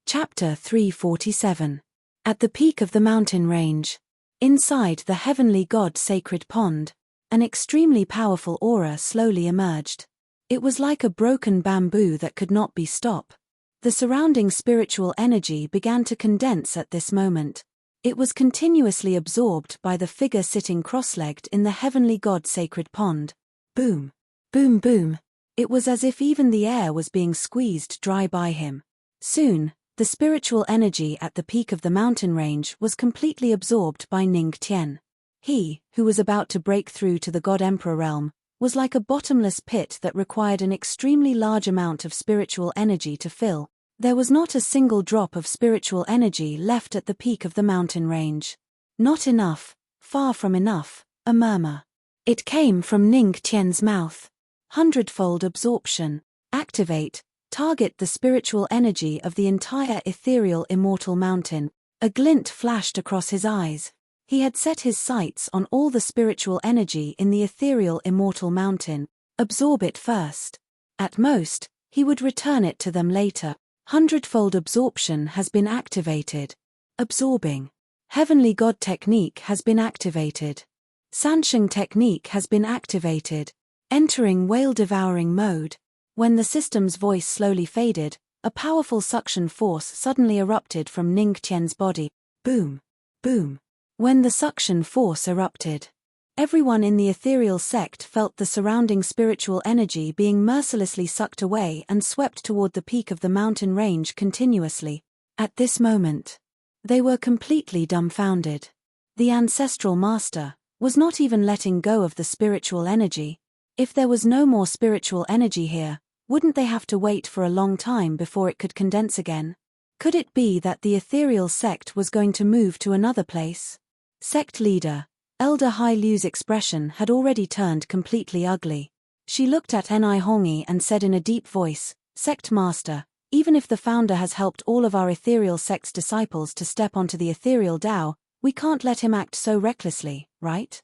Chapter 347. At the peak of the mountain range. Inside the heavenly god sacred pond, an extremely powerful aura slowly emerged. It was like a broken bamboo that could not be stopped. The surrounding spiritual energy began to condense at this moment. It was continuously absorbed by the figure sitting cross-legged in the heavenly god sacred pond. Boom! Boom boom! It was as if even the air was being squeezed dry by him. Soon, the spiritual energy at the peak of the mountain range was completely absorbed by Ning Tian. He, who was about to break through to the God Emperor realm, was like a bottomless pit that required an extremely large amount of spiritual energy to fill. There was not a single drop of spiritual energy left at the peak of the mountain range. Not enough, far from enough, a murmur. It came from Ning Tian's mouth. Hundredfold absorption. Activate. Target the spiritual energy of the entire ethereal immortal mountain. A glint flashed across his eyes. He had set his sights on all the spiritual energy in the ethereal immortal mountain. Absorb it first. At most, he would return it to them later. Hundredfold absorption has been activated. Absorbing. Heavenly God technique has been activated. Sansheng technique has been activated. Entering whale-devouring mode. When the system's voice slowly faded, a powerful suction force suddenly erupted from Ning Tian's body. Boom! Boom! When the suction force erupted, everyone in the ethereal sect felt the surrounding spiritual energy being mercilessly sucked away and swept toward the peak of the mountain range continuously. At this moment, they were completely dumbfounded. The ancestral master was not even letting go of the spiritual energy. If there was no more spiritual energy here, wouldn't they have to wait for a long time before it could condense again? Could it be that the ethereal sect was going to move to another place? Sect leader, Elder Hailu's expression had already turned completely ugly. She looked at Hongi and said in a deep voice, Sect master, even if the founder has helped all of our ethereal sect's disciples to step onto the ethereal Tao, we can't let him act so recklessly, right?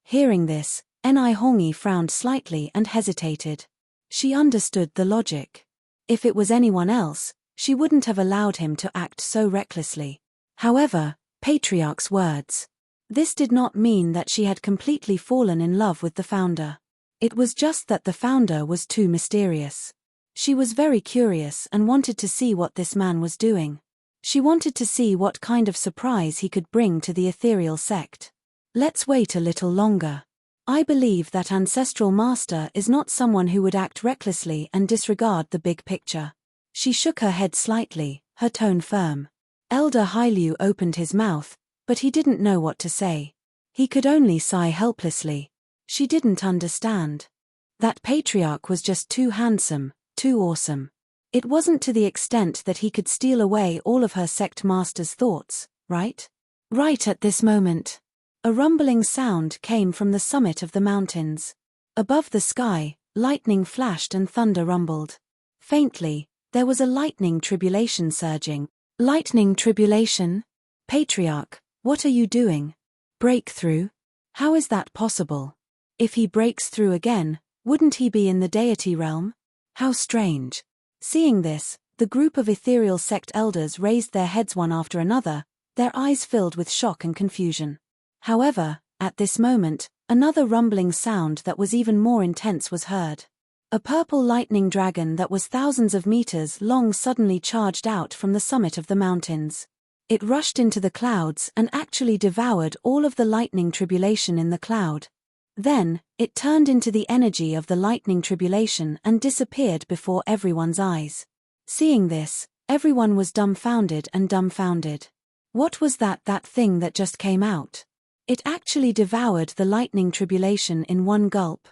Hearing this, Hongi frowned slightly and hesitated. She understood the logic. If it was anyone else, she wouldn't have allowed him to act so recklessly. However, Patriarch's words. This did not mean that she had completely fallen in love with the founder. It was just that the founder was too mysterious. She was very curious and wanted to see what this man was doing. She wanted to see what kind of surprise he could bring to the ethereal sect. Let's wait a little longer. I believe that ancestral master is not someone who would act recklessly and disregard the big picture. She shook her head slightly, her tone firm. Elder Hailu opened his mouth, but he didn't know what to say. He could only sigh helplessly. She didn't understand. That patriarch was just too handsome, too awesome. It wasn't to the extent that he could steal away all of her sect master's thoughts, right? Right at this moment. A rumbling sound came from the summit of the mountains. Above the sky, lightning flashed and thunder rumbled. Faintly, there was a lightning tribulation surging. Lightning tribulation? Patriarch, what are you doing? Breakthrough? How is that possible? If he breaks through again, wouldn't he be in the deity realm? How strange. Seeing this, the group of ethereal sect elders raised their heads one after another, their eyes filled with shock and confusion. However, At this moment, another rumbling sound that was even more intense was heard. A purple lightning dragon that was thousands of meters long suddenly charged out from the summit of the mountains. It rushed into the clouds and actually devoured all of the lightning tribulation in the cloud. Then, it turned into the energy of the lightning tribulation and disappeared before everyone's eyes. Seeing this, everyone was dumbfounded and dumbfounded. What was that thing that just came out? It actually devoured the lightning tribulation in one gulp.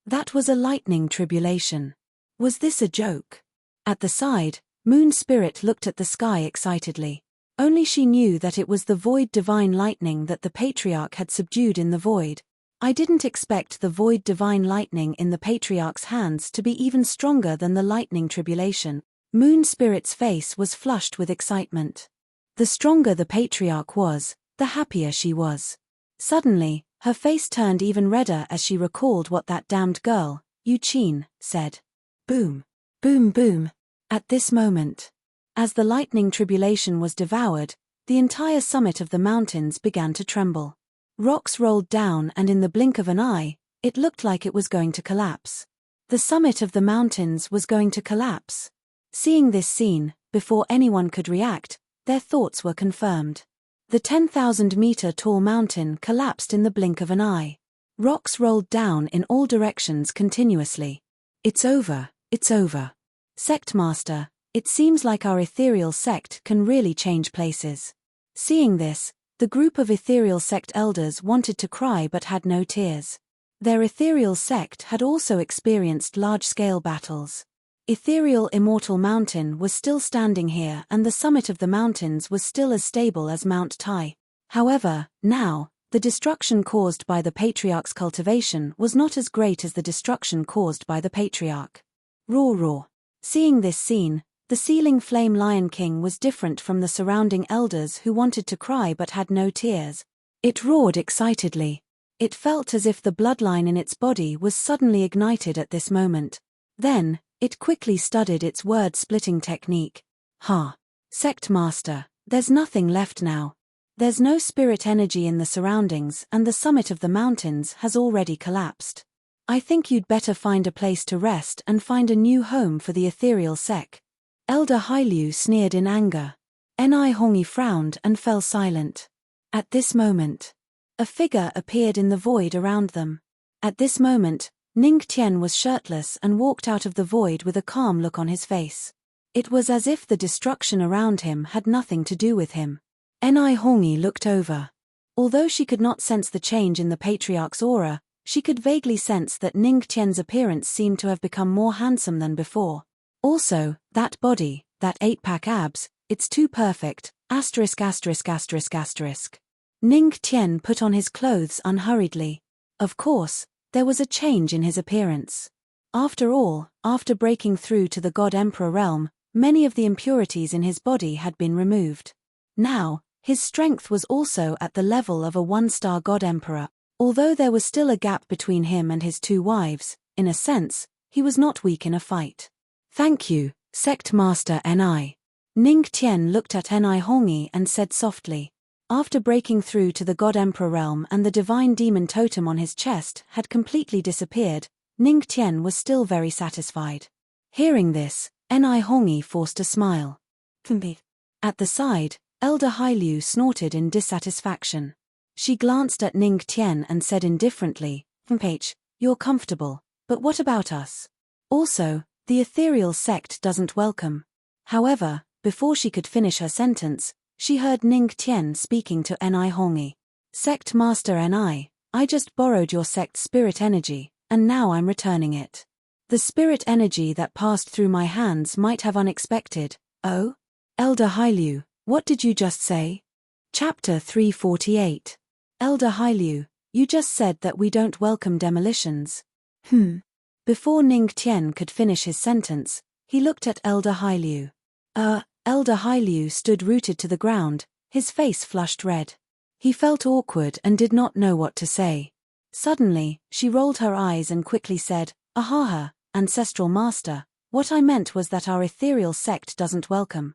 That was a lightning tribulation. Was this a joke? At the side, Moon Spirit looked at the sky excitedly. Only she knew that it was the void divine lightning that the Patriarch had subdued in the void. I didn't expect the void divine lightning in the Patriarch's hands to be even stronger than the lightning tribulation. Moon Spirit's face was flushed with excitement. The stronger the Patriarch was, the happier she was. Suddenly, her face turned even redder as she recalled what that damned girl, Yuqin, said. Boom. Boom boom. At this moment, as the lightning tribulation was devoured, the entire summit of the mountains began to tremble. Rocks rolled down and in the blink of an eye, it looked like it was going to collapse. The summit of the mountains was going to collapse. Seeing this scene, before anyone could react, their thoughts were confirmed. The 10,000-meter tall mountain collapsed in the blink of an eye. Rocks rolled down in all directions continuously. It's over, it's over. Sect Master, it seems like our ethereal sect can really change places. Seeing this, the group of ethereal sect elders wanted to cry but had no tears. Their ethereal sect had also experienced large-scale battles. Ethereal Immortal Mountain was still standing here and the summit of the mountains was still as stable as Mount Tai. However, now, the destruction caused by the Patriarch's cultivation was not as great as the destruction caused by the Patriarch. Roar roar. Seeing this scene, the Sealing Flame Lion King was different from the surrounding elders who wanted to cry but had no tears. It roared excitedly. It felt as if the bloodline in its body was suddenly ignited at this moment. Then, it quickly studied its word-splitting technique. Ha! Sect Master, there's nothing left now. There's no spirit energy in the surroundings and the summit of the mountains has already collapsed. I think you'd better find a place to rest and find a new home for the ethereal sect. Elder Hailu sneered in anger. Ni Hongi frowned and fell silent. At this moment, a figure appeared in the void around them. At this moment, Ning Tian was shirtless and walked out of the void with a calm look on his face. It was as if the destruction around him had nothing to do with him. Ni Hongi looked over. Although she could not sense the change in the Patriarch's aura, she could vaguely sense that Ning Tian's appearance seemed to have become more handsome than before. Also, that body, that 8-pack abs, it's too perfect, asterisk asterisk asterisk asterisk. Ning Tian put on his clothes unhurriedly. Of course, there was a change in his appearance. After all, after breaking through to the God Emperor realm, many of the impurities in his body had been removed. Now, his strength was also at the level of a 1-star God Emperor. Although there was still a gap between him and his 2 wives, in a sense, he was not weak in a fight. Thank you, Sect Master Ni. Ning Tian looked at Ni Hongi and said softly. After breaking through to the God Emperor realm and the divine demon totem on his chest had completely disappeared, Ning Tian was still very satisfied. Hearing this, Ni Hongi forced a smile. At the side, Elder Hailu snorted in dissatisfaction. She glanced at Ning Tian and said indifferently, You're comfortable, but what about us? Also, the ethereal sect doesn't welcome. However, before she could finish her sentence, she heard Ning Tian speaking to Ni Hongi. Sect Master Ni, I just borrowed your sect's spirit energy, and now I'm returning it. The spirit energy that passed through my hands might have unexpected. Oh? Elder Hailu, what did you just say? Chapter 348. Elder Hailu, you just said that we don't welcome demolitions. Before Ning Tian could finish his sentence, he looked at Elder Hailu. Elder Hailu stood rooted to the ground, his face flushed red. He felt awkward and did not know what to say. Suddenly, she rolled her eyes and quickly said, Ahaha, Ancestral Master, what I meant was that our ethereal sect doesn't welcome.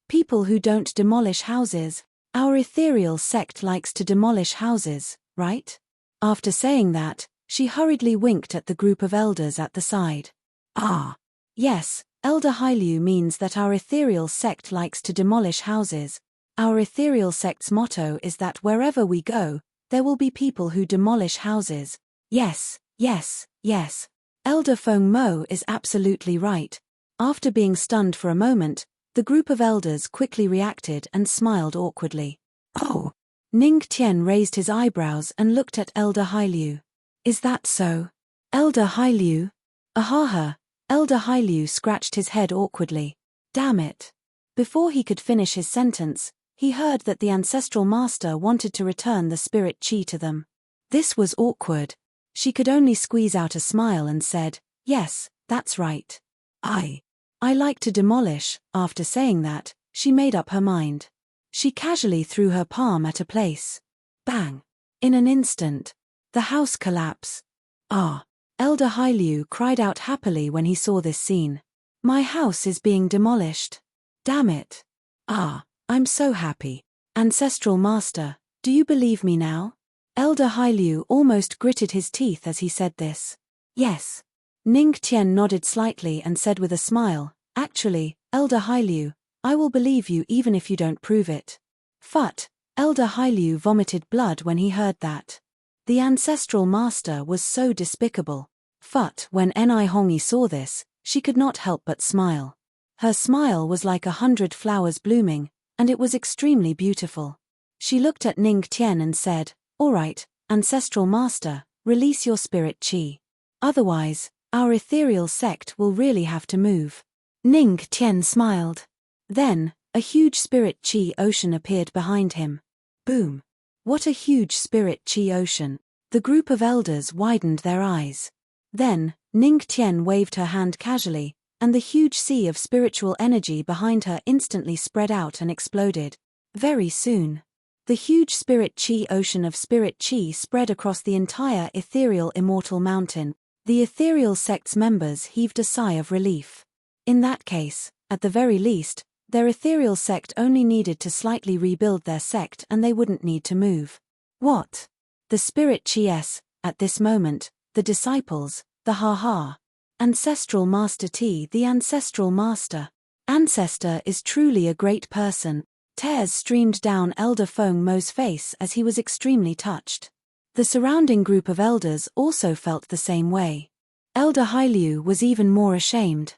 People who don't demolish houses. Our ethereal sect likes to demolish houses, right? After saying that, she hurriedly winked at the group of elders at the side. Ah. Yes, Elder Hailu means that our ethereal sect likes to demolish houses. Our ethereal sect's motto is that wherever we go, there will be people who demolish houses. Yes, yes, yes. Elder Feng Mo is absolutely right. After being stunned for a moment, the group of elders quickly reacted and smiled awkwardly. Oh. Ning Tian raised his eyebrows and looked at Elder Hailu. Is that so? Elder Hailu? Ahaha. Elder Hailu scratched his head awkwardly. Damn it. Before he could finish his sentence, he heard that the ancestral master wanted to return the spirit chi to them. This was awkward. She could only squeeze out a smile and said, yes, that's right. I like to demolish. After saying that, she made up her mind. She casually threw her palm at a place. Bang! In an instant, the house collapsed. Ah! Elder Hailu cried out happily when he saw this scene. My house is being demolished. Damn it! Ah! I'm so happy. Ancestral Master, do you believe me now? Elder Hailu almost gritted his teeth as he said this. Yes. Ning Tian nodded slightly and said with a smile, actually, Elder Hailu, I will believe you even if you don't prove it. Phut! Elder Hailu vomited blood when he heard that. The ancestral master was so despicable. Phut! When Ni Hongi saw this, she could not help but smile. Her smile was like 100 flowers blooming, and it was extremely beautiful. She looked at Ning Tian and said, all right, ancestral master, release your spirit chi. Otherwise, our ethereal sect will really have to move. Ning Tian smiled. Then, a huge spirit chi ocean appeared behind him. Boom! What a huge spirit chi ocean. The group of elders widened their eyes. Then, Ning Tian waved her hand casually, and the huge sea of spiritual energy behind her instantly spread out and exploded. Very soon, the huge spirit chi ocean of spirit chi spread across the entire ethereal immortal mountain. The ethereal sect's members heaved a sigh of relief. In that case, at the very least, their ethereal sect only needed to slightly rebuild their sect and they wouldn't need to move. What? The spirit chi-s, at this moment, the disciples, the ha-ha. Ancestral Master T. The ancestral master. Ancestor is truly a great person. Tears streamed down Elder Feng Mo's face as he was extremely touched. The surrounding group of elders also felt the same way. Elder Hailu was even more ashamed.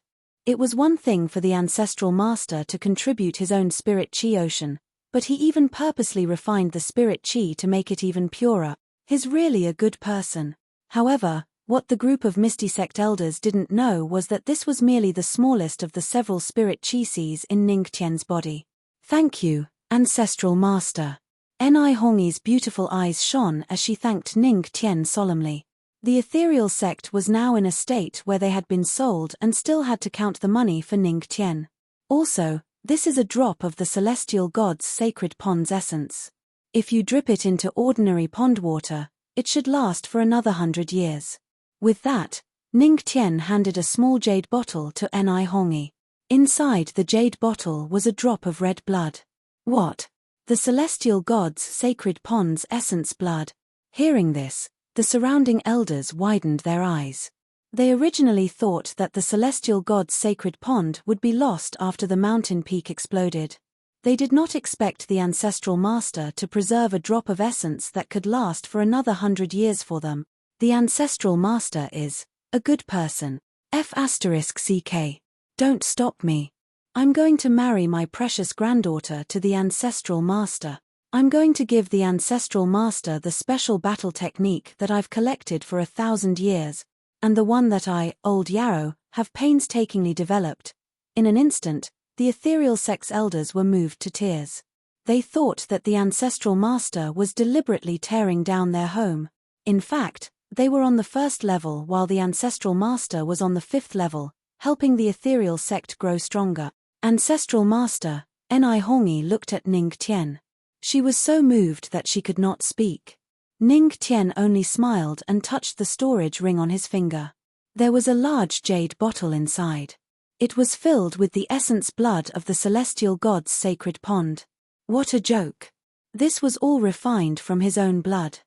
It was one thing for the ancestral master to contribute his own spirit chi ocean, but he even purposely refined the spirit chi to make it even purer. He's really a good person. However, what the group of Misty sect elders didn't know was that this was merely the smallest of the several spirit chi seas in Ning Tian's body. Thank you, ancestral master. Ni Hongi's beautiful eyes shone as she thanked Ning Tian solemnly. The ethereal sect was now in a state where they had been sold and still had to count the money for Ning Tian. Also, this is a drop of the celestial god's sacred pond's essence. If you drip it into ordinary pond water, it should last for another 100 years. With that, Ning Tian handed a small jade bottle to Ni Hongi. Inside the jade bottle was a drop of red blood. What? The celestial god's sacred pond's essence blood. Hearing this, the surrounding elders widened their eyes. They originally thought that the celestial god's sacred pond would be lost after the mountain peak exploded. They did not expect the ancestral master to preserve a drop of essence that could last for another 100 years for them. The ancestral master is a good person. F***ck. Don't stop me. I'm going to marry my precious granddaughter to the ancestral master. I'm going to give the ancestral master the special battle technique that I've collected for 1,000 years, and the one that I, old Yarrow, have painstakingly developed. In an instant, the ethereal sect's elders were moved to tears. They thought that the ancestral master was deliberately tearing down their home. In fact, they were on the 1st level while the ancestral master was on the 5th level, helping the ethereal sect grow stronger. Ancestral master, Ni Hongi looked at Ning Tian. She was so moved that she could not speak. Ning Tian only smiled and touched the storage ring on his finger. There was a large jade bottle inside. It was filled with the essence blood of the celestial god's sacred pond. What a joke! This was all refined from his own blood.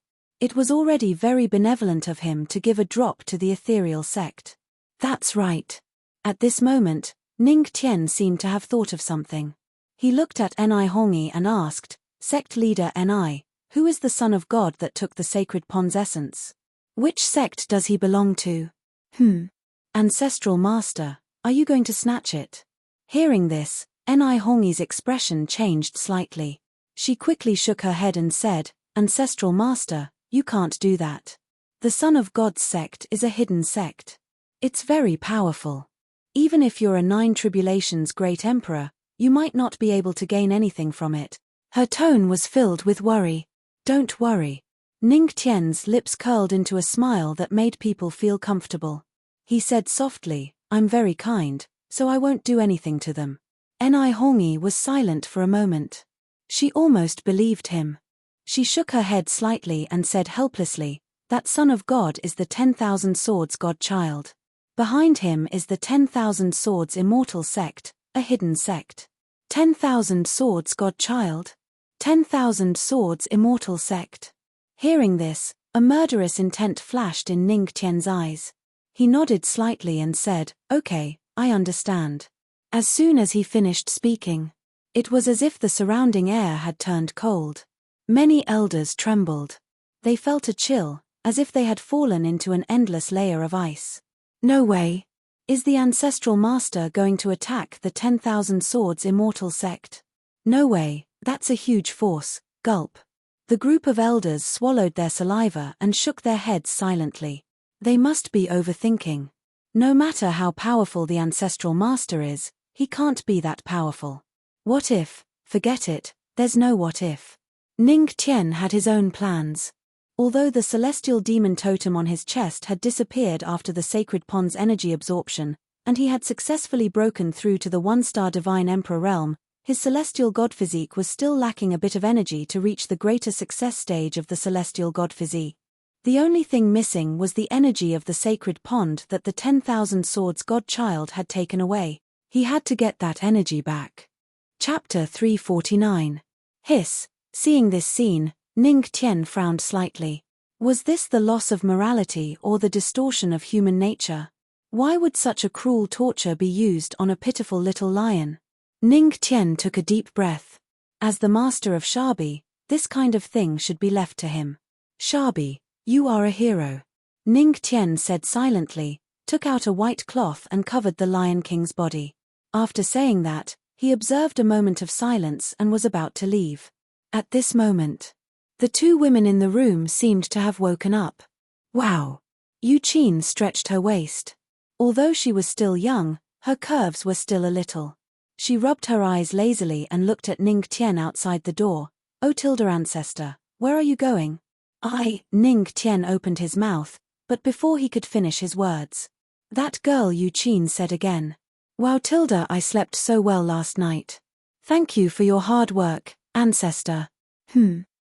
It was already very benevolent of him to give a drop to the ethereal sect. That's right. At this moment, Ning Tian seemed to have thought of something. He looked at Ni Hongi and asked, Sect leader Ni, who is the son of God that took the sacred pond's essence? Which sect does he belong to? Ancestral master, are you going to snatch it? Hearing this, Ni Hongi's expression changed slightly. She quickly shook her head and said, Ancestral master, you can't do that. The Son of God's sect is a hidden sect. It's very powerful. Even if you're a 9 tribulations great emperor, you might not be able to gain anything from it. Her tone was filled with worry. Don't worry. Ning Tian's lips curled into a smile that made people feel comfortable. He said softly, I'm very kind, so I won't do anything to them. Ni Hongi was silent for a moment. She almost believed him. She shook her head slightly and said helplessly, that Son of God is the 10,000 Swords God-child. Behind him is the 10,000 Swords Immortal sect, a hidden sect. 10,000 Swords God-child? 10,000 Swords Immortal sect. Hearing this, a murderous intent flashed in Ning Tian's eyes. He nodded slightly and said, Okay, I understand. As soon as he finished speaking, it was as if the surrounding air had turned cold. Many elders trembled. They felt a chill, as if they had fallen into an endless layer of ice. No way. Is the ancestral master going to attack the 10,000 Swords Immortal sect? No way, that's a huge force. Gulp. The group of elders swallowed their saliva and shook their heads silently. They must be overthinking. No matter how powerful the ancestral master is, he can't be that powerful. What if? Forget it, there's no what if. Ning Tian had his own plans. Although the celestial demon totem on his chest had disappeared after the sacred pond's energy absorption, and he had successfully broken through to the 1-star divine emperor realm, his celestial god physique was still lacking a bit of energy to reach the greater success stage of the celestial god physique. The only thing missing was the energy of the sacred pond that the 10,000 Swords God-child had taken away. He had to get that energy back. Chapter 349. Hiss. Seeing this scene, Ning Tian frowned slightly. Was this the loss of morality or the distortion of human nature? Why would such a cruel torture be used on a pitiful little lion? Ning Tian took a deep breath. As the master of Shabi, this kind of thing should be left to him. Shabi, you are a hero. Ning Tian said silently, took out a white cloth and covered the Lion King's body. After saying that, he observed a moment of silence and was about to leave. At this moment, the 2 women in the room seemed to have woken up. Wow! Yu Qin stretched her waist. Although she was still young, her curves were still a little. She rubbed her eyes lazily and looked at Ning Tian outside the door. Oh Tilda ancestor, where are you going? Ning Tian opened his mouth, but before he could finish his words. That girl Yu Qin said again. Wow Tilda, I slept so well last night. Thank you for your hard work, ancestor.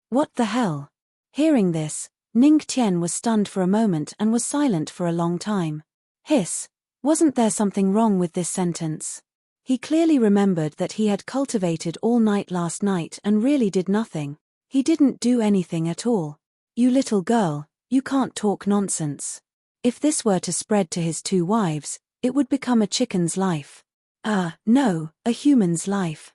What the hell? Hearing this, Ning Tian was stunned for a moment and was silent for a long time. Hiss. Wasn't there something wrong with this sentence? He clearly remembered that he had cultivated all night last night and really did nothing. He didn't do anything at all. You little girl, you can't talk nonsense. If this were to spread to his 2 wives, it would become a chicken's life. No, a human's life.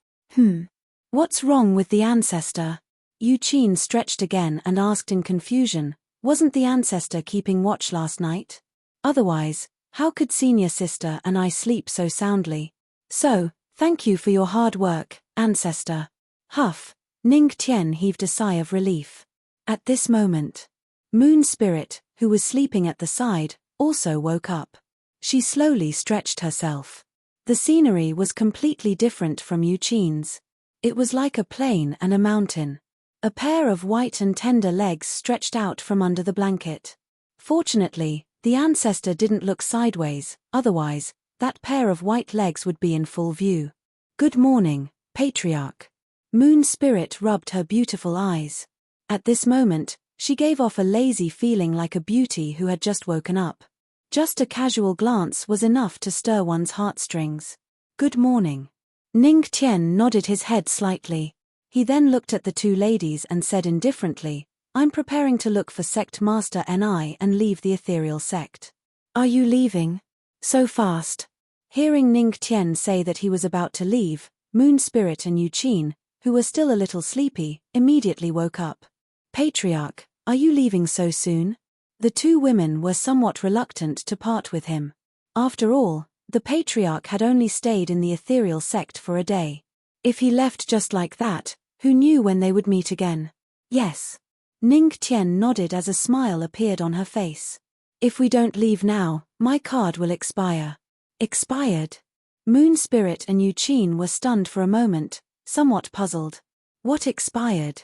What's wrong with the ancestor? Yu Qin stretched again and asked in confusion, wasn't the ancestor keeping watch last night? Otherwise, how could senior sister and I sleep so soundly? So, thank you for your hard work, ancestor. Huff. Ning Tian heaved a sigh of relief. At this moment, Moon Spirit, who was sleeping at the side, also woke up. She slowly stretched herself. The scenery was completely different from Yu Qin's. It was like a plain and a mountain. A pair of white and tender legs stretched out from under the blanket. Fortunately, the ancestor didn't look sideways, otherwise, that pair of white legs would be in full view. Good morning, Patriarch. Moon Spirit rubbed her beautiful eyes. At this moment, she gave off a lazy feeling like a beauty who had just woken up. Just a casual glance was enough to stir one's heartstrings. Good morning. Ning Tian nodded his head slightly. He then looked at the 2 ladies and said indifferently, I'm preparing to look for Sect Master Ni and leave the ethereal sect. Are you leaving? So fast? Hearing Ning Tian say that he was about to leave, Moon Spirit and Yu Qin, who were still a little sleepy, immediately woke up. Patriarch, are you leaving so soon? The two women were somewhat reluctant to part with him. After all, the Patriarch had only stayed in the ethereal sect for a day. If he left just like that, who knew when they would meet again? Yes. Ning Tian nodded as a smile appeared on her face. If we don't leave now, my card will expire. Expired? Moon Spirit and Yu Qin were stunned for a moment, somewhat puzzled. What expired?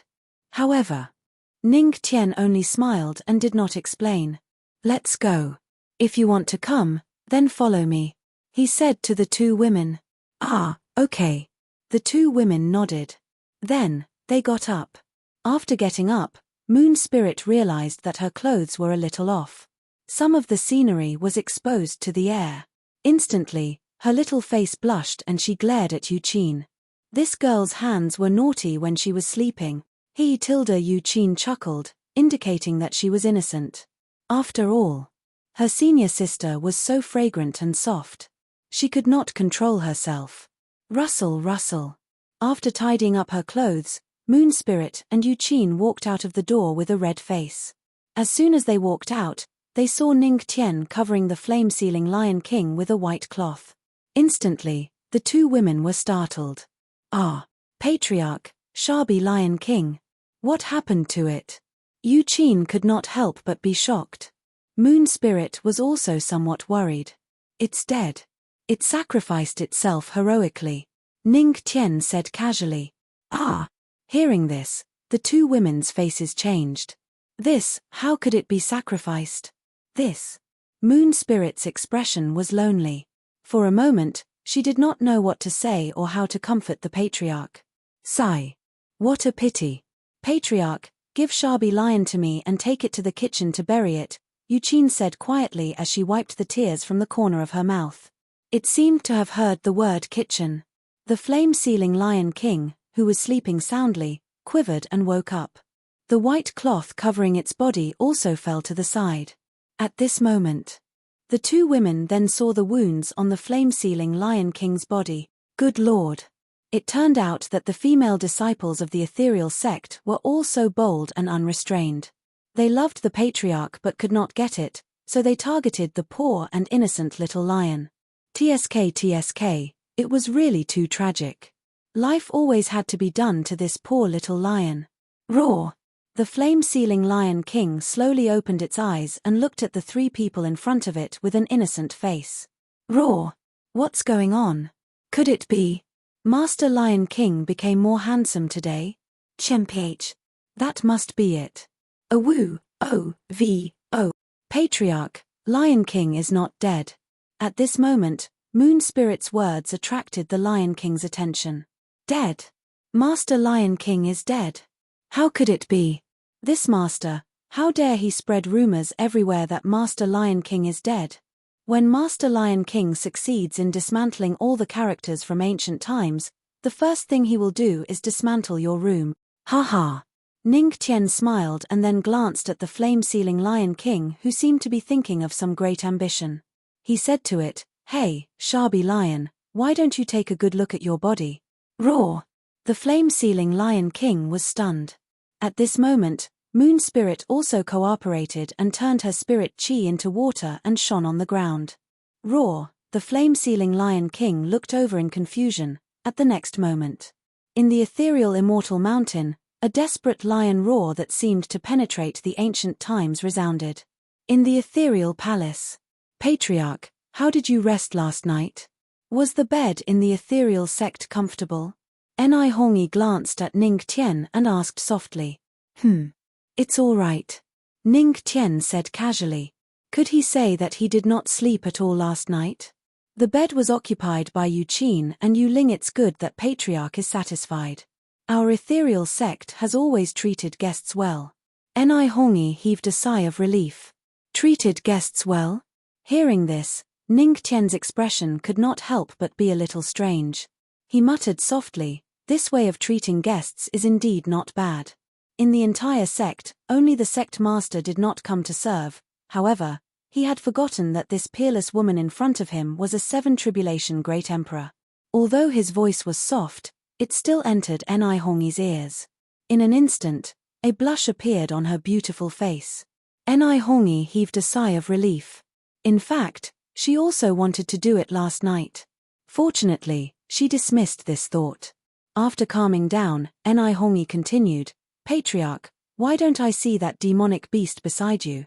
However, Ning Tian only smiled and did not explain. Let's go. If you want to come, then follow me, he said to the two women. Ah, okay. The two women nodded. Then, they got up. After getting up, Moon Spirit realized that her clothes were a little off. Some of the scenery was exposed to the air. Instantly, her little face blushed and she glared at Yu Qin. This girl's hands were naughty when she was sleeping. Yu Qin chuckled, indicating that she was innocent. After all, her senior sister was so fragrant and soft. She could not control herself. Rustle, rustle. After tidying up her clothes, Moon Spirit and Yu Qin walked out of the door with a red face. As soon as they walked out, they saw Ning Tian covering the flame-sealing Lion King with a white cloth. Instantly, the two women were startled. Ah, Patriarch, Shabi Lion King. What happened to it? Yu Qin could not help but be shocked. Moon Spirit was also somewhat worried. It's dead. It sacrificed itself heroically, Ning Tian said casually. Ah! Hearing this, the two women's faces changed. This, how could it be sacrificed? This. Moon Spirit's expression was lonely. For a moment, she did not know what to say or how to comfort the Patriarch. Sigh. What a pity. Patriarch, give Shabi Lion to me and take it to the kitchen to bury it, Yu Qin said quietly as she wiped the tears from the corner of her mouth. It seemed to have heard the word kitchen. The flame-sealing Lion King, who was sleeping soundly, quivered and woke up. The white cloth covering its body also fell to the side. At this moment, the two women then saw the wounds on the flame-sealing Lion King's body. Good Lord! It turned out that the female disciples of the ethereal sect were all so bold and unrestrained. They loved the Patriarch but could not get it, so they targeted the poor and innocent little lion. TSK, it was really too tragic. Life always had to be done to this poor little lion. Roar! The flame-sealing Lion King slowly opened its eyes and looked at the three people in front of it with an innocent face. Roar! What's going on? Could it be? Master Lion King became more handsome today? Chmph. That must be it. Awoo, O. Patriarch, Lion King is not dead. At this moment, Moon Spirit's words attracted the Lion King's attention. Dead? Master Lion King is dead. How could it be? This master, how dare he spread rumors everywhere that Master Lion King is dead? When Master Lion King succeeds in dismantling all the characters from ancient times, the first thing he will do is dismantle your room. Ha ha. Ning Tian smiled and then glanced at the flame-sealing Lion King who seemed to be thinking of some great ambition. He said to it, Hey, Shabi Lion, why don't you take a good look at your body? Roar! The flame-sealing Lion King was stunned. At this moment, Moon Spirit also cooperated and turned her spirit chi into water and shone on the ground. Roar! The flame-sealing Lion King looked over in confusion. At the next moment, in the ethereal immortal mountain, a desperate lion roar that seemed to penetrate the ancient times resounded. In the ethereal palace. Patriarch, how did you rest last night? Was the bed in the ethereal sect comfortable? Ni Hongi glanced at Ning Tian and asked softly. It's all right. Ning Tian said casually. Could he say that he did not sleep at all last night? The bed was occupied by Yu Qin and Yu Ling. It's good that Patriarch is satisfied. Our ethereal sect has always treated guests well. Ni Hongi heaved a sigh of relief. Treated guests well? Hearing this, Ning Tian's expression could not help but be a little strange. He muttered softly, this way of treating guests is indeed not bad. In the entire sect, only the sect master did not come to serve. However, he had forgotten that this peerless woman in front of him was a seven-tribulation great emperor. Although his voice was soft, it still entered Hongi's ears. In an instant, a blush appeared on her beautiful face. Hongi heaved a sigh of relief. In fact, she also wanted to do it last night. Fortunately, she dismissed this thought. After calming down, Hongi continued, "Patriarch, why don't I see that demonic beast beside you?"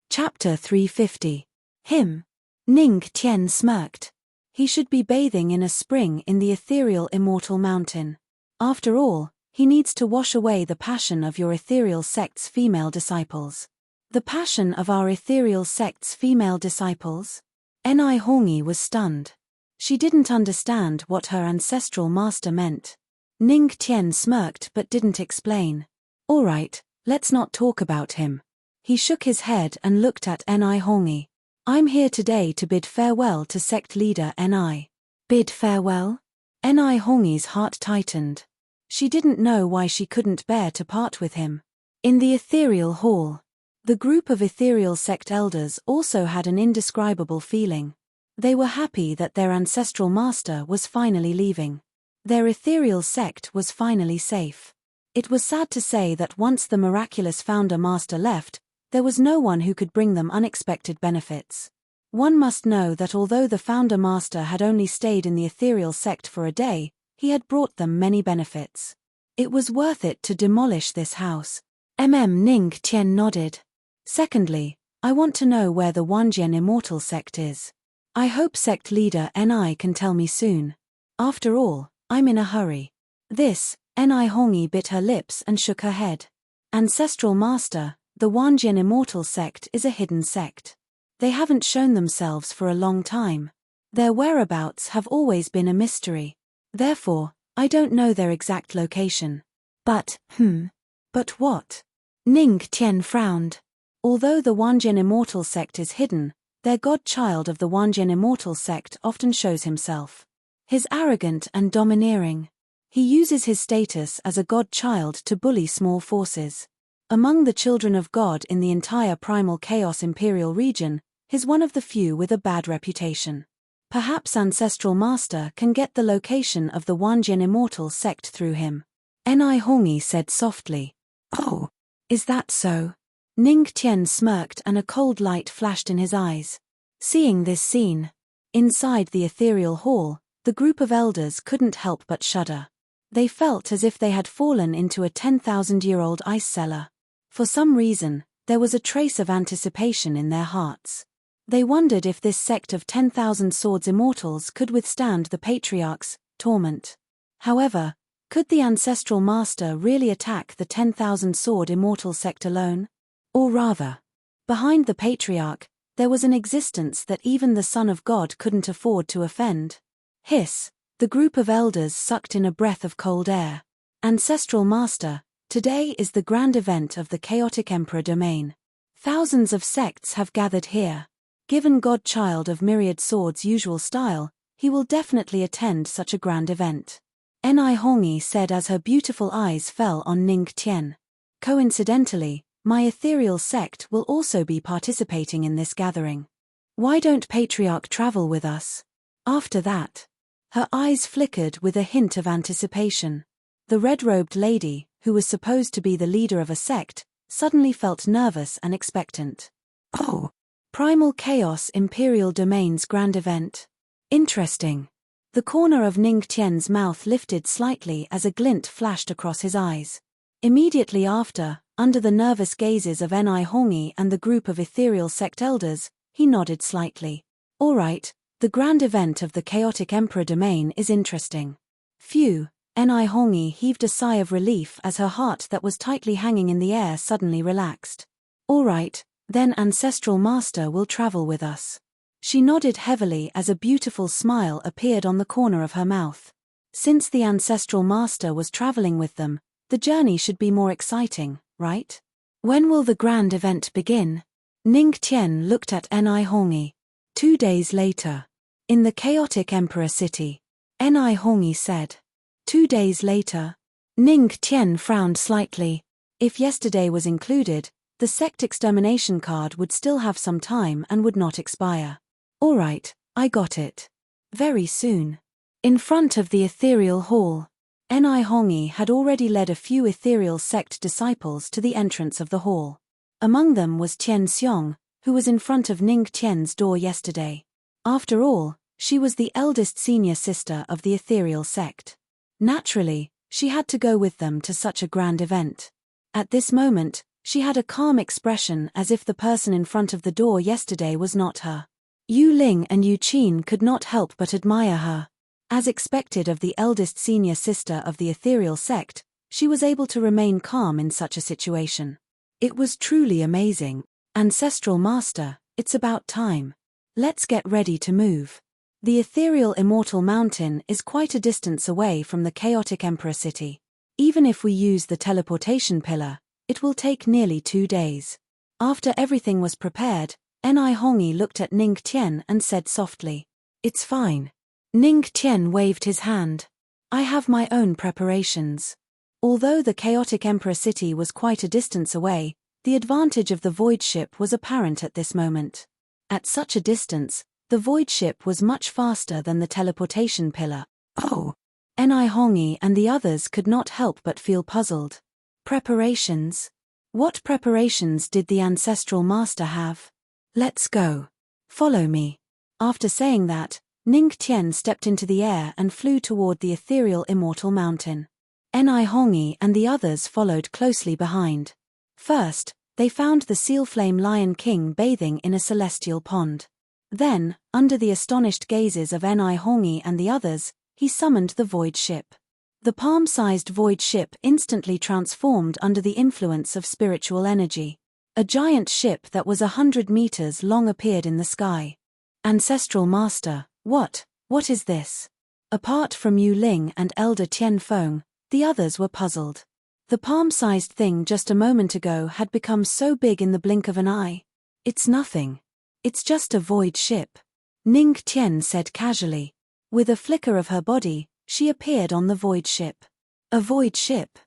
Chapter 350. Him. Ning Tian smirked. He should be bathing in a spring in the ethereal immortal mountain. After all, he needs to wash away the passion of your ethereal sect's female disciples. The passion of our ethereal sect's female disciples? Hongi was stunned. She didn't understand what her ancestral master meant. Ning Tian smirked but didn't explain. "All right, let's not talk about him." He shook his head and looked at Hongi. "I'm here today to bid farewell to sect leader Ni." Bid farewell? Hongi's heart tightened. She didn't know why she couldn't bear to part with him. In the ethereal hall, the group of ethereal sect elders also had an indescribable feeling. They were happy that their ancestral master was finally leaving. Their ethereal sect was finally safe. It was sad to say that once the miraculous founder master left, there was no one who could bring them unexpected benefits. One must know that although the founder master had only stayed in the ethereal sect for a day, he had brought them many benefits. It was worth it to demolish this house. Ning Tian nodded. "Secondly, I want to know where the Wanjian immortal sect is. I hope sect leader Ni can tell me soon. After all, I'm in a hurry." This, Hongi bit her lips and shook her head. "Ancestral master, the Wanjian immortal sect is a hidden sect. They haven't shown themselves for a long time. Their whereabouts have always been a mystery. Therefore, I don't know their exact location." But what? Ning Tian frowned. Although the Wanjian immortal sect is hidden, their godchild of the Wanjian immortal sect often shows himself. He's arrogant and domineering. He uses his status as a godchild to bully small forces. Among the children of God in the entire primal chaos imperial region, he's one of the few with a bad reputation. Perhaps ancestral master can get the location of the Wanjian immortal sect through him. Hongi said softly. "Oh, is that so?" Ning Tian smirked and a cold light flashed in his eyes. Seeing this scene, inside the ethereal hall, the group of elders couldn't help but shudder. They felt as if they had fallen into a 10,000-year-old ice cellar. For some reason, there was a trace of anticipation in their hearts. They wondered if this sect of 10,000 swords immortals could withstand the Patriarch's torment. However, could the ancestral master really attack the 10,000 sword immortal sect alone? Or rather, behind the Patriarch, there was an existence that even the Son of God couldn't afford to offend. Hiss, the group of elders sucked in a breath of cold air. "Ancestral master, today is the grand event of the chaotic emperor domain. Thousands of sects have gathered here. Given godchild of myriad swords' usual style, he will definitely attend such a grand event." Hongi said as her beautiful eyes fell on Ning Tian. "Coincidentally, my ethereal sect will also be participating in this gathering. Why don't Patriarch travel with us?" After that, her eyes flickered with a hint of anticipation. The red-robed lady, who was supposed to be the leader of a sect, suddenly felt nervous and expectant. "Oh, Primal Chaos Imperial Domain's grand event. Interesting." The corner of Ning Tian's mouth lifted slightly as a glint flashed across his eyes. Immediately after, under the nervous gazes of Hongi and the group of ethereal sect elders, he nodded slightly. "All right, the grand event of the chaotic emperor domain is interesting." Phew, Hongi heaved a sigh of relief as her heart that was tightly hanging in the air suddenly relaxed. "All right, then ancestral master will travel with us." She nodded heavily as a beautiful smile appeared on the corner of her mouth. Since the ancestral master was traveling with them, the journey should be more exciting, right? "When will the grand event begin?" Ning Tian looked at Hongi. 2 days later. In the chaotic emperor city. Hongi said. 2 days later. Ning Tian frowned slightly. If yesterday was included, the sect extermination card would still have some time and would not expire. Alright, I got it. Very soon. In front of the ethereal hall, Ni Hongi had already led a few ethereal sect disciples to the entrance of the hall. Among them was Tian Xiong, who was in front of Ning Tian's door yesterday. After all, she was the eldest senior sister of the ethereal sect. Naturally, she had to go with them to such a grand event. At this moment, she had a calm expression as if the person in front of the door yesterday was not her. Yu Ling and Yu Qin could not help but admire her. As expected of the eldest senior sister of the ethereal sect, she was able to remain calm in such a situation. It was truly amazing. Ancestral Master, it's about time. Let's get ready to move. The ethereal immortal mountain is quite a distance away from the chaotic Emperor city. Even if we use the teleportation pillar, it will take nearly 2 days. After everything was prepared, Ni Hongi looked at Ning Tian and said softly, "It's fine." Ning Tian waved his hand. "I have my own preparations." Although the chaotic Emperor city was quite a distance away, the advantage of the void ship was apparent at this moment. At such a distance, the void ship was much faster than the teleportation pillar. Oh! Ni Hongi and the others could not help but feel puzzled. Preparations? What preparations did the ancestral master have? Let's go. Follow me. After saying that, Ning Tian stepped into the air and flew toward the ethereal immortal mountain. Ni Hongi and the others followed closely behind. First, they found the seal-flame Lion King bathing in a celestial pond. Then, under the astonished gazes of Ni Hongi and the others, he summoned the void ship. The palm-sized void ship instantly transformed under the influence of spiritual energy. A giant ship that was 100 meters long appeared in the sky. Ancestral Master, what is this? Apart from Yu Ling and Elder Tian Feng, the others were puzzled. The palm-sized thing just a moment ago had become so big in the blink of an eye. It's nothing. It's just a void ship. Ning Tian said casually. With a flicker of her body, she appeared on the void ship. A void ship?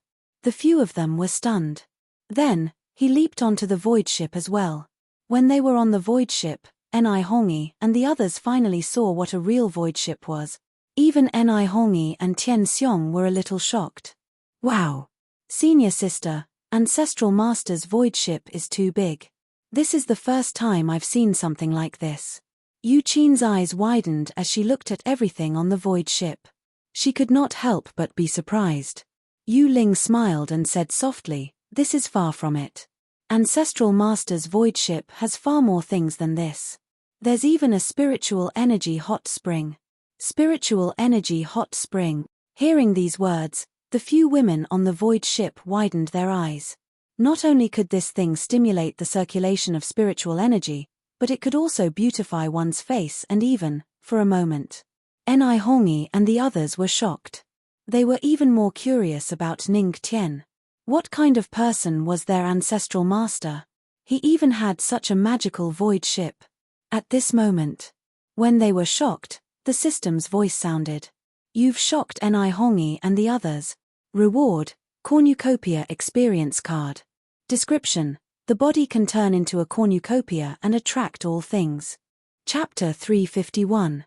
The few of them were stunned. Then, he leaped onto the void ship as well. When they were on the void ship, Ni Hongi and the others finally saw what a real void ship was. Even Ni Hongi and Tian Xiong were a little shocked. Wow! Senior sister, Ancestral Master's void ship is too big. This is the first time I've seen something like this. Yu Qin's eyes widened as she looked at everything on the void ship. She could not help but be surprised. Yu Ling smiled and said softly, "This is far from it. Ancestral Master's void ship has far more things than this. There's even a spiritual energy hot spring." Spiritual energy hot spring. Hearing these words, the few women on the void ship widened their eyes. Not only could this thing stimulate the circulation of spiritual energy, but it could also beautify one's face and even, for a moment. Ni Hongi and the others were shocked. They were even more curious about Ning Tian. What kind of person was their ancestral master? He even had such a magical void ship. At this moment, when they were shocked, the system's voice sounded. "You've shocked Ni Hongi and the others. Reward, Cornucopia experience card." Description: the body can turn into a cornucopia and attract all things. Chapter 351.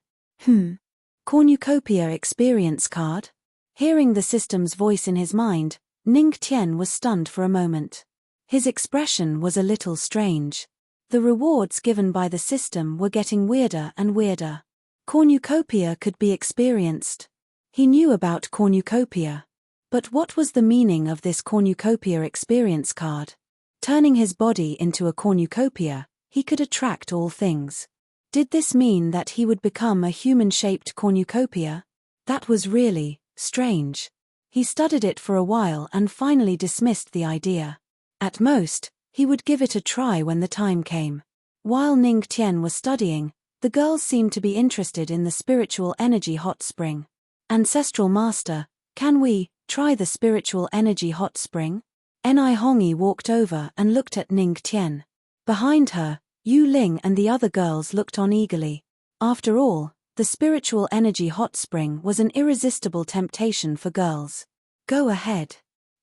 Cornucopia experience card? Hearing the system's voice in his mind, Ning Tian was stunned for a moment. His expression was a little strange. The rewards given by the system were getting weirder and weirder. Cornucopia could be experienced. He knew about cornucopia. But what was the meaning of this cornucopia experience card? Turning his body into a cornucopia, he could attract all things. Did this mean that he would become a human-shaped cornucopia? That was really strange. He studied it for a while and finally dismissed the idea. At most, he would give it a try when the time came. While Ning Tian was studying, the girls seemed to be interested in the spiritual energy hot spring. Ancestral Master, can we try the spiritual energy hot spring? Ni Hongi walked over and looked at Ning Tian. Behind her, Yu Ling and the other girls looked on eagerly. After all, the spiritual energy hot spring was an irresistible temptation for girls. Go ahead.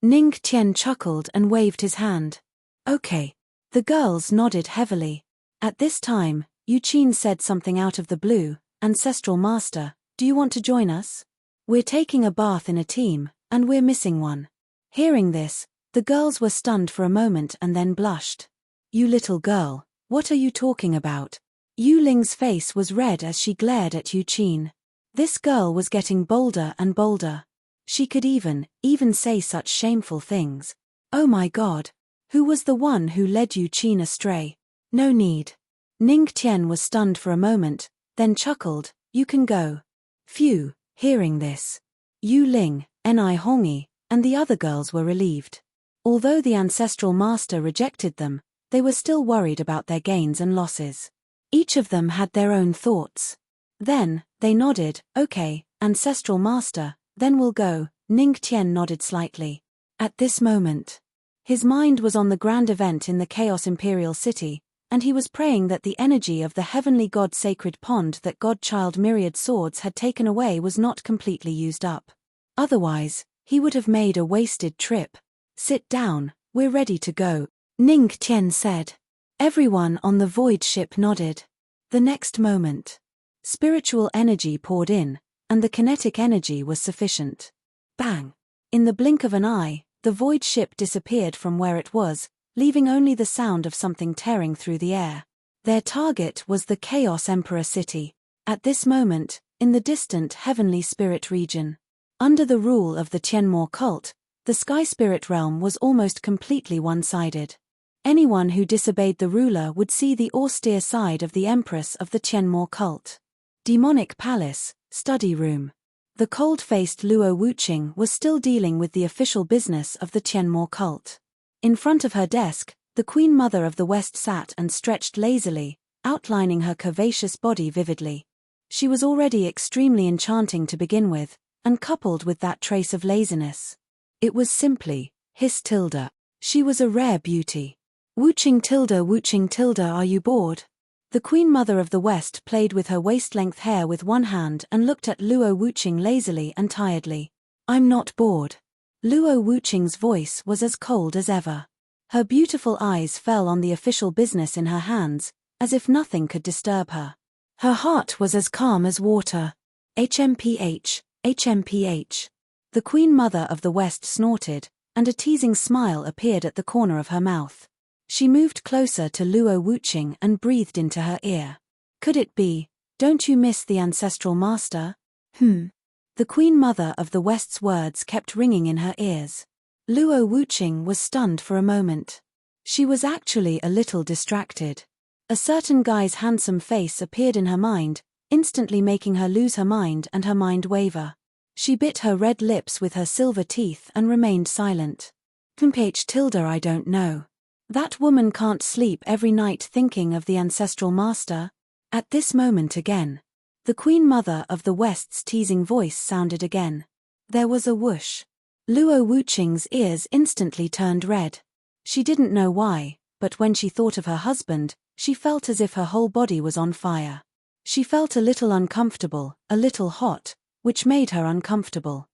Ning Qian chuckled and waved his hand. Okay. The girls nodded heavily. At this time, Yu Qin said something out of the blue. Ancestral Master, do you want to join us? We're taking a bath in a team, and we're missing one. Hearing this, the girls were stunned for a moment and then blushed. You little girl, what are you talking about? Yu Ling's face was red as she glared at Yu Qin. This girl was getting bolder and bolder. She could even say such shameful things. Oh my God. Who was the one who led Yu Qin astray? No need. Ning Tian was stunned for a moment, then chuckled, you can go. Phew, hearing this. Yu Ling, Ni Hongi, and the other girls were relieved. Although the Ancestral Master rejected them, they were still worried about their gains and losses. Each of them had their own thoughts. Then, they nodded, okay, Ancestral Master, then we'll go. Ning Tian nodded slightly. At this moment, his mind was on the grand event in the Chaos Imperial City, and he was praying that the energy of the heavenly god sacred pond that Godchild Myriad Swords had taken away was not completely used up. Otherwise, he would have made a wasted trip. Sit down, we're ready to go, Ning Tian said. Everyone on the void ship nodded. The next moment, spiritual energy poured in, and the kinetic energy was sufficient. Bang! In the blink of an eye, the void ship disappeared from where it was, leaving only the sound of something tearing through the air. Their target was the Chaos Emperor city. At this moment, in the distant heavenly spirit region, under the rule of the Tianmo cult, the sky spirit realm was almost completely one-sided. Anyone who disobeyed the ruler would see the austere side of the Empress of the Tianmo cult. Demonic Palace, Study Room. The cold-faced Luo Wuqing was still dealing with the official business of the Tianmo cult. In front of her desk, the Queen Mother of the West sat and stretched lazily, outlining her curvaceous body vividly. She was already extremely enchanting to begin with, and coupled with that trace of laziness, it was simply, his tilde. She was a rare beauty. Wuqing tilde, are you bored? The Queen Mother of the West played with her waist-length hair with one hand and looked at Luo Wuqing lazily and tiredly. I'm not bored. Luo Wuqing's voice was as cold as ever. Her beautiful eyes fell on the official business in her hands, as if nothing could disturb her. Her heart was as calm as water. HMPH. The Queen Mother of the West snorted, and a teasing smile appeared at the corner of her mouth. She moved closer to Luo Wuqing and breathed into her ear. Could it be, don't you miss the Ancestral Master? The Queen Mother of the West's words kept ringing in her ears. Luo Wuqing was stunned for a moment. She was actually a little distracted. A certain guy's handsome face appeared in her mind, instantly making her lose her mind and her mind waver. She bit her red lips with her silver teeth and remained silent. I don't know. That woman can't sleep every night thinking of the Ancestral Master. At this moment again, the Queen Mother of the West's teasing voice sounded again. There was a whoosh. Luo Wuqing's ears instantly turned red. She didn't know why, but when she thought of her husband, she felt as if her whole body was on fire. She felt a little uncomfortable, a little hot, which made her uncomfortable.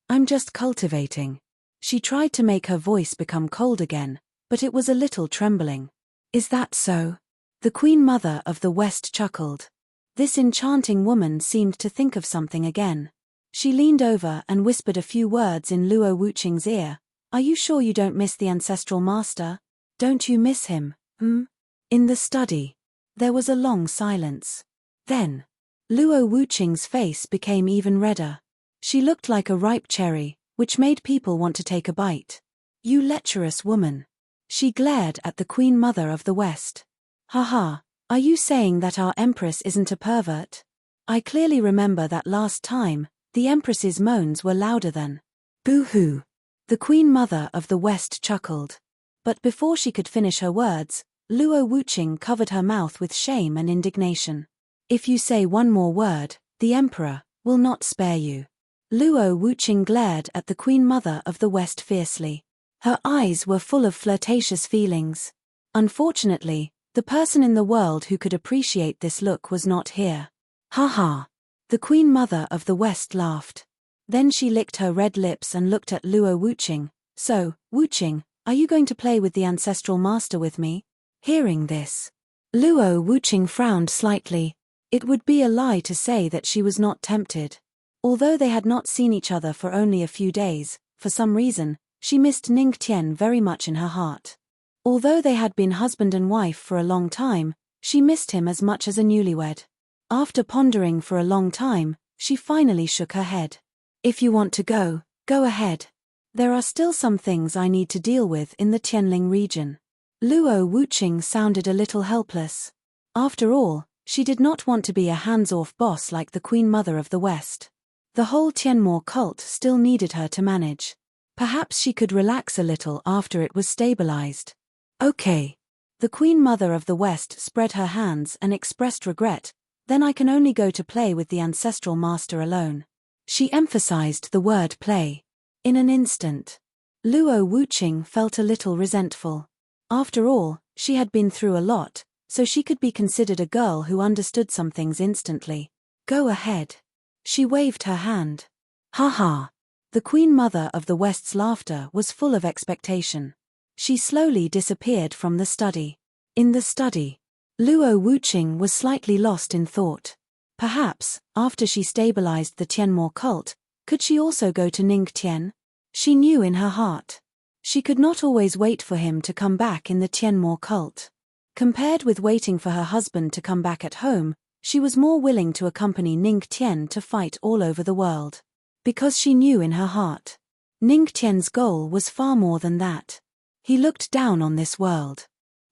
I'm just cultivating. She tried to make her voice become cold again, but it was a little trembling. Is that so? The Queen Mother of the West chuckled. This enchanting woman seemed to think of something again. She leaned over and whispered a few words in Luo Wuqing's ear. Are you sure you don't miss the Ancestral Master? Don't you miss him, In the study, there was a long silence. Then, Luo Wuqing's face became even redder. She looked like a ripe cherry, which made people want to take a bite. You lecherous woman. She glared at the Queen Mother of the West. Haha, are you saying that our Empress isn't a pervert? I clearly remember that last time, the Empress's moans were louder than. Boo-hoo. The Queen Mother of the West chuckled. But before she could finish her words, Luo Wuqing covered her mouth with shame and indignation. If you say one more word, the Emperor will not spare you. Luo Wuqing glared at the Queen Mother of the West fiercely. Her eyes were full of flirtatious feelings. Unfortunately, the person in the world who could appreciate this look was not here. Ha ha. The Queen Mother of the West laughed. Then she licked her red lips and looked at Luo Wuqing. So, Wuqing, are you going to play with the ancestral master with me? Hearing this, Luo Wuqing frowned slightly. It would be a lie to say that she was not tempted. Although they had not seen each other for only a few days, for some reason, she missed Ning Tian very much in her heart. Although they had been husband and wife for a long time, she missed him as much as a newlywed. After pondering for a long time, she finally shook her head. If you want to go, go ahead. There are still some things I need to deal with in the Tianling region. Luo Wuqing sounded a little helpless. After all, she did not want to be a hands-off boss like the Queen Mother of the West. The whole Tianmore cult still needed her to manage. Perhaps she could relax a little after it was stabilized. Okay. The Queen Mother of the West spread her hands and expressed regret. Then I can only go to play with the ancestral master alone. She emphasized the word play. In an instant, Luo Wuqing felt a little resentful. After all, she had been through a lot, so she could be considered a girl who understood some things instantly. Go ahead. She waved her hand. Ha ha. The Queen Mother of the West's laughter was full of expectation. She slowly disappeared from the study. In the study, Luo Wuqing was slightly lost in thought. Perhaps, after she stabilized the Tianmore cult, could she also go to Ning Tian? She knew in her heart. She could not always wait for him to come back in the Tianmore cult. Compared with waiting for her husband to come back at home, she was more willing to accompany Ning Tian to fight all over the world. Because she knew in her heart, Ning Tian's goal was far more than that. He looked down on this world.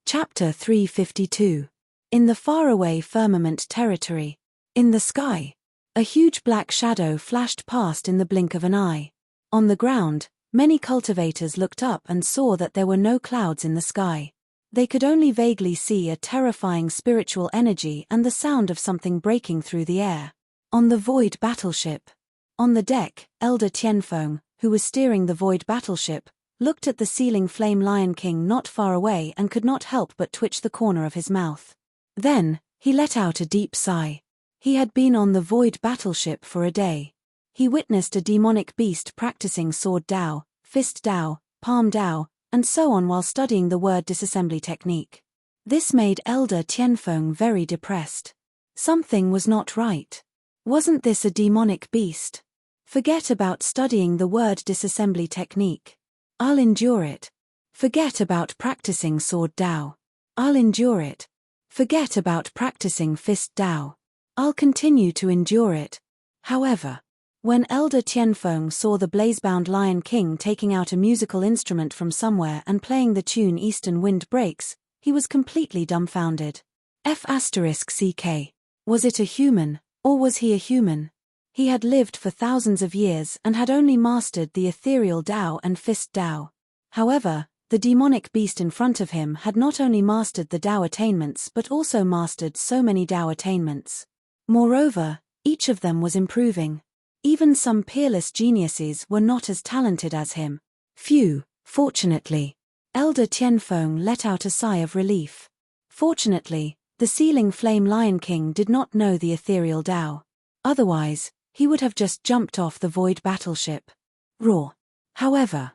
Chapter 352. In the faraway firmament territory. In the sky, a huge black shadow flashed past in the blink of an eye. On the ground, many cultivators looked up and saw that there were no clouds in the sky. They could only vaguely see a terrifying spiritual energy and the sound of something breaking through the air. On the Void battleship. On the deck, Elder Tianfeng, who was steering the Void battleship, looked at the ceiling flame Lion King not far away and could not help but twitch the corner of his mouth. Then, he let out a deep sigh. He had been on the Void battleship for a day. He witnessed a demonic beast practicing sword Dao, fist Dao, palm Dao, and so on while studying the word disassembly technique. This made Elder Tianfeng very depressed. Something was not right. Wasn't this a demonic beast? Forget about studying the word disassembly technique. I'll endure it. Forget about practicing sword Dao. I'll endure it. Forget about practicing fist Dao. I'll continue to endure it. However, when Elder Tianfeng saw the blazebound Lion King taking out a musical instrument from somewhere and playing the tune Eastern Wind Breaks, he was completely dumbfounded. F***CK. Was it a human, or was he a human? He had lived for thousands of years and had only mastered the ethereal Dao and fist Dao. However, the demonic beast in front of him had not only mastered the Dao attainments but also mastered so many Dao attainments. Moreover, each of them was improving. Even some peerless geniuses were not as talented as him. Phew, fortunately. Elder Tianfeng let out a sigh of relief. Fortunately, the ceiling flame Lion King did not know the ethereal Dao. Otherwise, he would have just jumped off the Void battleship. Roar. However,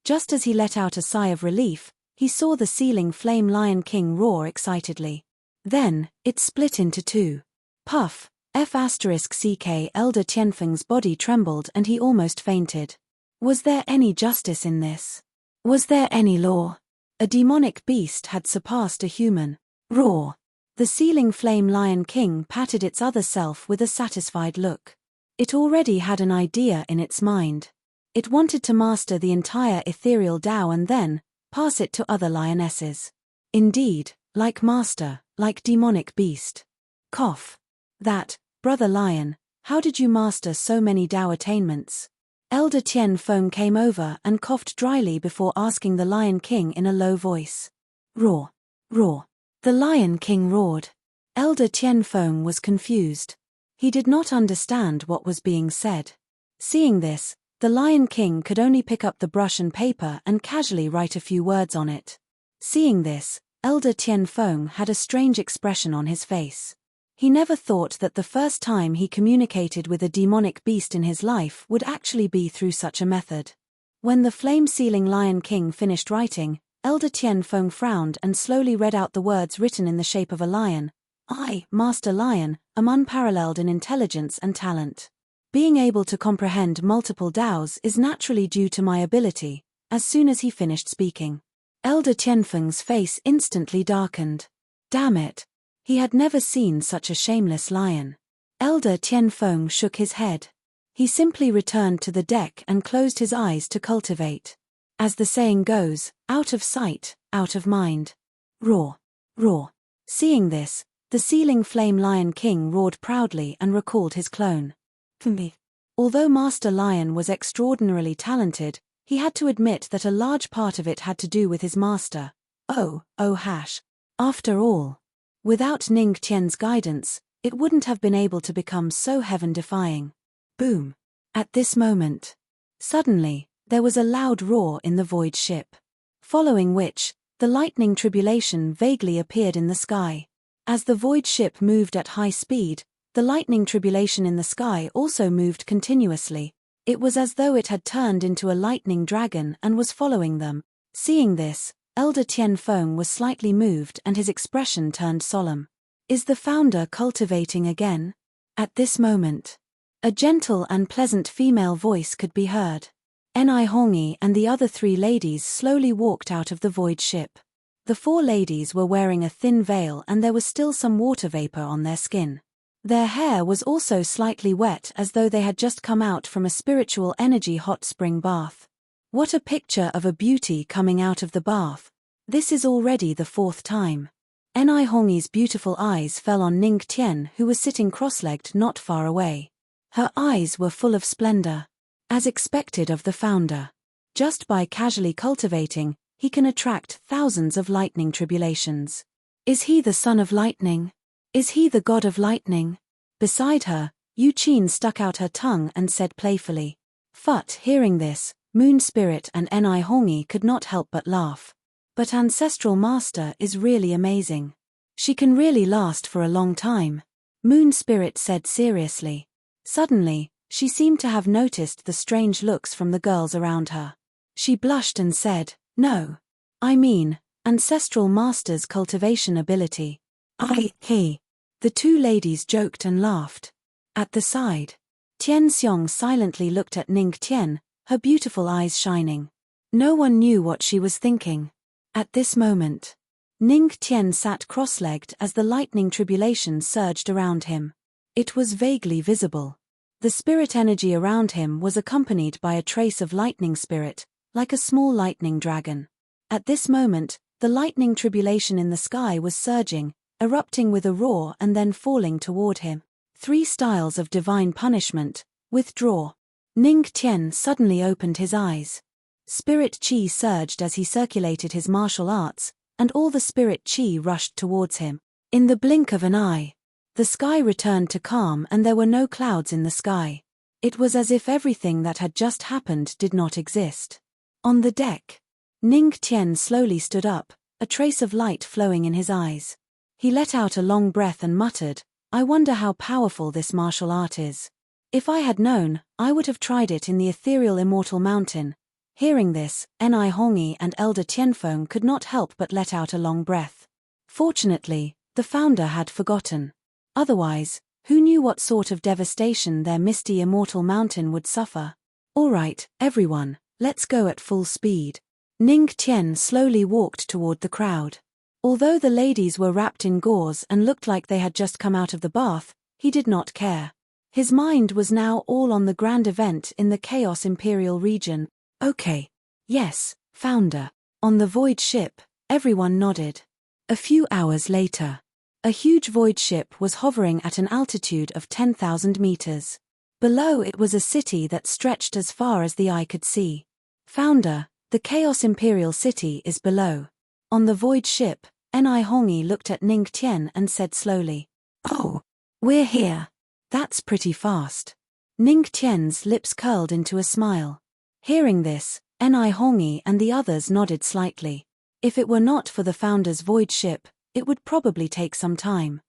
just as he let out a sigh of relief, he saw the ceiling flame Lion King roar excitedly. Then, it split into two. Puff. F***CK. Elder Tianfeng's body trembled and he almost fainted. Was there any justice in this? Was there any law? A demonic beast had surpassed a human. Roar. The ceiling flame Lion King patted its other self with a satisfied look. It already had an idea in its mind. It wanted to master the entire ethereal Dao and then pass it to other lionesses. Indeed, like master, like demonic beast. Cough. That, Brother Lion, how did you master so many Dao attainments? Elder Tianfeng came over and coughed dryly before asking the Lion King in a low voice. Roar. Roar. The Lion King roared. Elder Tianfeng was confused. He did not understand what was being said. Seeing this, the Lion King could only pick up the brush and paper and casually write a few words on it. Seeing this, Elder Tianfeng had a strange expression on his face. He never thought that the first time he communicated with a demonic beast in his life would actually be through such a method. When the flame-sealing Lion King finished writing, Elder Tianfeng frowned and slowly read out the words written in the shape of a lion. I, Master Lion, am unparalleled in intelligence and talent. Being able to comprehend multiple Daos is naturally due to my ability. As soon as he finished speaking, Elder Tianfeng's face instantly darkened. Damn it! He had never seen such a shameless lion. Elder Tianfeng shook his head. He simply returned to the deck and closed his eyes to cultivate. As the saying goes, out of sight, out of mind. Roar! Roar! Seeing this, the sealing flame Lion King roared proudly and recalled his clone. Although Master Lion was extraordinarily talented, he had to admit that a large part of it had to do with his master. After all, without Ning Tian's guidance, it wouldn't have been able to become so heaven-defying. Boom! At this moment, suddenly, there was a loud roar in the void ship. Following which, the lightning tribulation vaguely appeared in the sky. As the void ship moved at high speed, the lightning tribulation in the sky also moved continuously. It was as though it had turned into a lightning dragon and was following them. Seeing this, Elder Tianfeng was slightly moved and his expression turned solemn. Is the founder cultivating again? At this moment, a gentle and pleasant female voice could be heard. Enai Hongi and the other 3 ladies slowly walked out of the void ship. The 4 ladies were wearing a thin veil and there was still some water vapor on their skin. Their hair was also slightly wet as though they had just come out from a spiritual energy hot spring bath. What a picture of a beauty coming out of the bath. This is already the 4th time. Enai Hongi's beautiful eyes fell on Ning Tian, who was sitting cross-legged not far away. Her eyes were full of splendor. As expected of the founder. Just by casually cultivating, he can attract thousands of lightning tribulations. Is he the son of lightning? Is he the god of lightning? Beside her, Yu Qin stuck out her tongue and said playfully. Phut, hearing this, Moon Spirit and Enai Hongi could not help but laugh. But Ancestral Master is really amazing. She can really last for a long time. Moon Spirit said seriously. Suddenly, she seemed to have noticed the strange looks from the girls around her. She blushed and said, no. I mean, Ancestral Master's cultivation ability. He. The 2 ladies joked and laughed. At the side, Tian Xiong silently looked at Ning Tian, her beautiful eyes shining. No one knew what she was thinking. At this moment, Ning Tian sat cross-legged as the lightning tribulation surged around him. It was vaguely visible. The spirit energy around him was accompanied by a trace of lightning spirit, like a small lightning dragon. At this moment, the lightning tribulation in the sky was surging, erupting with a roar and then falling toward him. 3 styles of divine punishment. Withdraw. Ning Tian suddenly opened his eyes. Spirit chi surged as he circulated his martial arts, and all the spirit chi rushed towards him. In the blink of an eye, the sky returned to calm and there were no clouds in the sky. It was as if everything that had just happened did not exist. On the deck, Ning Tian slowly stood up, a trace of light flowing in his eyes. He let out a long breath and muttered, I wonder how powerful this martial art is. If I had known, I would have tried it in the ethereal immortal mountain. Hearing this, Enai Hongi and Elder Tianfeng could not help but let out a long breath. Fortunately, the founder had forgotten. Otherwise, who knew what sort of devastation their misty immortal mountain would suffer? All right, everyone, let's go at full speed. Ning Tian slowly walked toward the crowd. Although the ladies were wrapped in gauze and looked like they had just come out of the bath, he did not care. His mind was now all on the grand event in the Chaos Imperial region. Okay. Yes, founder. On the void ship, everyone nodded. A few hours later, a huge void ship was hovering at an altitude of 10,000 meters. Below it was a city that stretched as far as the eye could see. Founder, the Chaos Imperial City is below. On the void ship, Enai Hongi looked at Ning Tian and said slowly. Oh, we're here. That's pretty fast. Ning Tian's lips curled into a smile. Hearing this, Enai Hongi and the others nodded slightly. If it were not for the founder's void ship, it would probably take some time.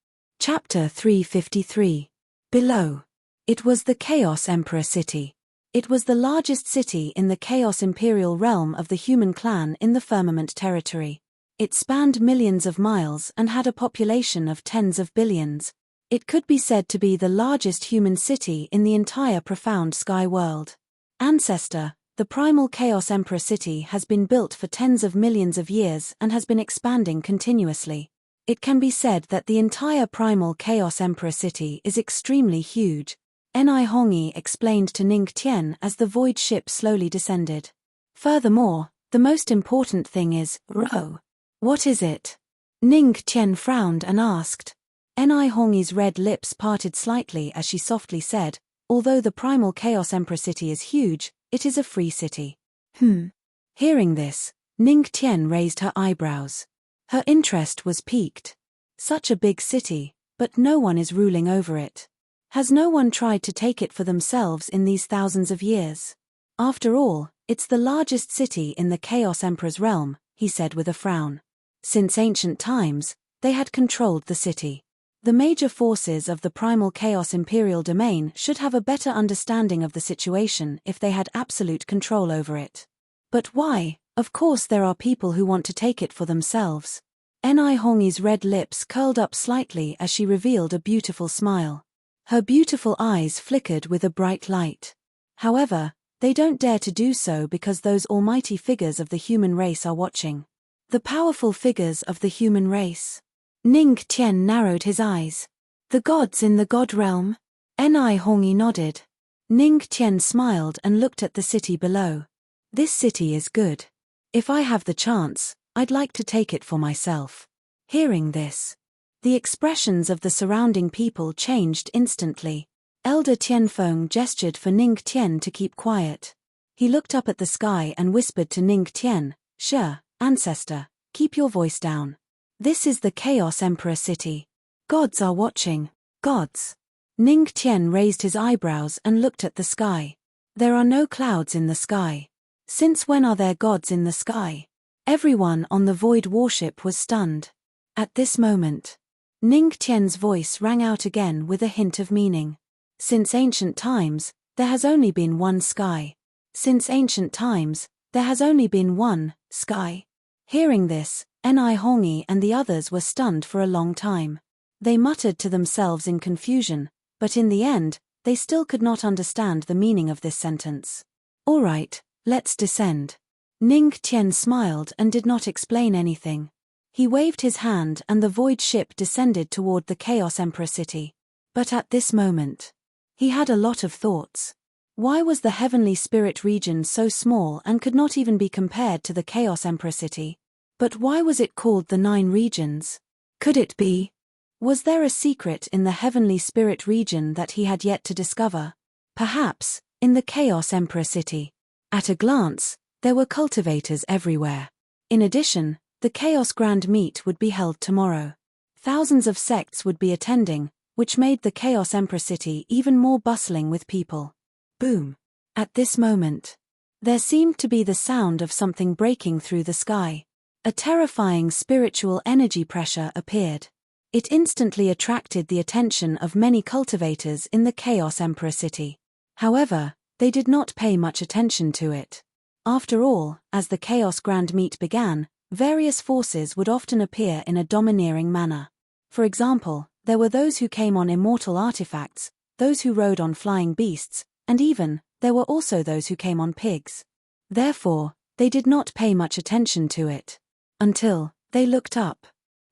Chapter 353. Below. It was the Chaos Emperor City. It was the largest city in the Chaos Imperial realm of the human clan in the Firmament territory. It spanned millions of miles and had a population of tens of billions. It could be said to be the largest human city in the entire profound sky world. Ancestor, the primal Chaos Emperor City has been built for tens of millions of years and has been expanding continuously. It can be said that the entire primal Chaos Emperor City is extremely huge. Ni Hongi explained to Ning Tian as the void ship slowly descended. Furthermore, the most important thing is, Ro. What is it? Ning Tian frowned and asked. Ni Hongi's red lips parted slightly as she softly said, although the primal Chaos Emperor City is huge, it is a free city. Hearing this, Ning Tian raised her eyebrows. Her interest was piqued. Such a big city, but no one is ruling over it. Has no one tried to take it for themselves in these thousands of years? After all, it's the largest city in the Chaos Emperor's realm, he said with a frown. Since ancient times, they had controlled the city. The major forces of the primal Chaos Imperial domain should have a better understanding of the situation if they had absolute control over it. But why? Of course there are people who want to take it for themselves. Ni Hongi's red lips curled up slightly as she revealed a beautiful smile. Her beautiful eyes flickered with a bright light. However, they don't dare to do so because those almighty figures of the human race are watching. The powerful figures of the human race. Ning Tian narrowed his eyes. The gods in the god realm? Ni Hongi nodded. Ning Tian smiled and looked at the city below. This city is good. If I have the chance, I'd like to take it for myself. Hearing this, the expressions of the surrounding people changed instantly. Elder Tianfeng gestured for Ning Tian to keep quiet. He looked up at the sky and whispered to Ning Tian, "Sure, ancestor, keep your voice down. This is the Chaos Emperor City. Gods are watching." Gods? Ning Tian raised his eyebrows and looked at the sky. There are no clouds in the sky. Since when are there gods in the sky? Everyone on the Void warship was stunned. At this moment, Ning Tian's voice rang out again with a hint of meaning. Since ancient times, there has only been one sky. Since ancient times, there has only been one sky. Hearing this, Ni Hongi and the others were stunned for a long time. They muttered to themselves in confusion, but in the end, they still could not understand the meaning of this sentence. All right. Let's descend. Ning Tian smiled and did not explain anything. He waved his hand and the void ship descended toward the Chaos Emperor City. But at this moment, he had a lot of thoughts. Why was the Heavenly Spirit region so small and could not even be compared to the Chaos Emperor City? But why was it called the 9 regions? Could it be? Was there a secret in the Heavenly Spirit region that he had yet to discover? Perhaps, in the Chaos Emperor City. At a glance, there were cultivators everywhere. In addition, the Chaos Grand Meet would be held tomorrow. Thousands of sects would be attending, which made the Chaos Emperor City even more bustling with people. Boom. At this moment, there seemed to be the sound of something breaking through the sky. A terrifying spiritual energy pressure appeared. It instantly attracted the attention of many cultivators in the Chaos Emperor City. However, they did not pay much attention to it. After all, as the Chaos Grand Meet began, various forces would often appear in a domineering manner. For example, there were those who came on immortal artifacts, those who rode on flying beasts, and even, there were also those who came on pigs. Therefore, they did not pay much attention to it. Until, they looked up.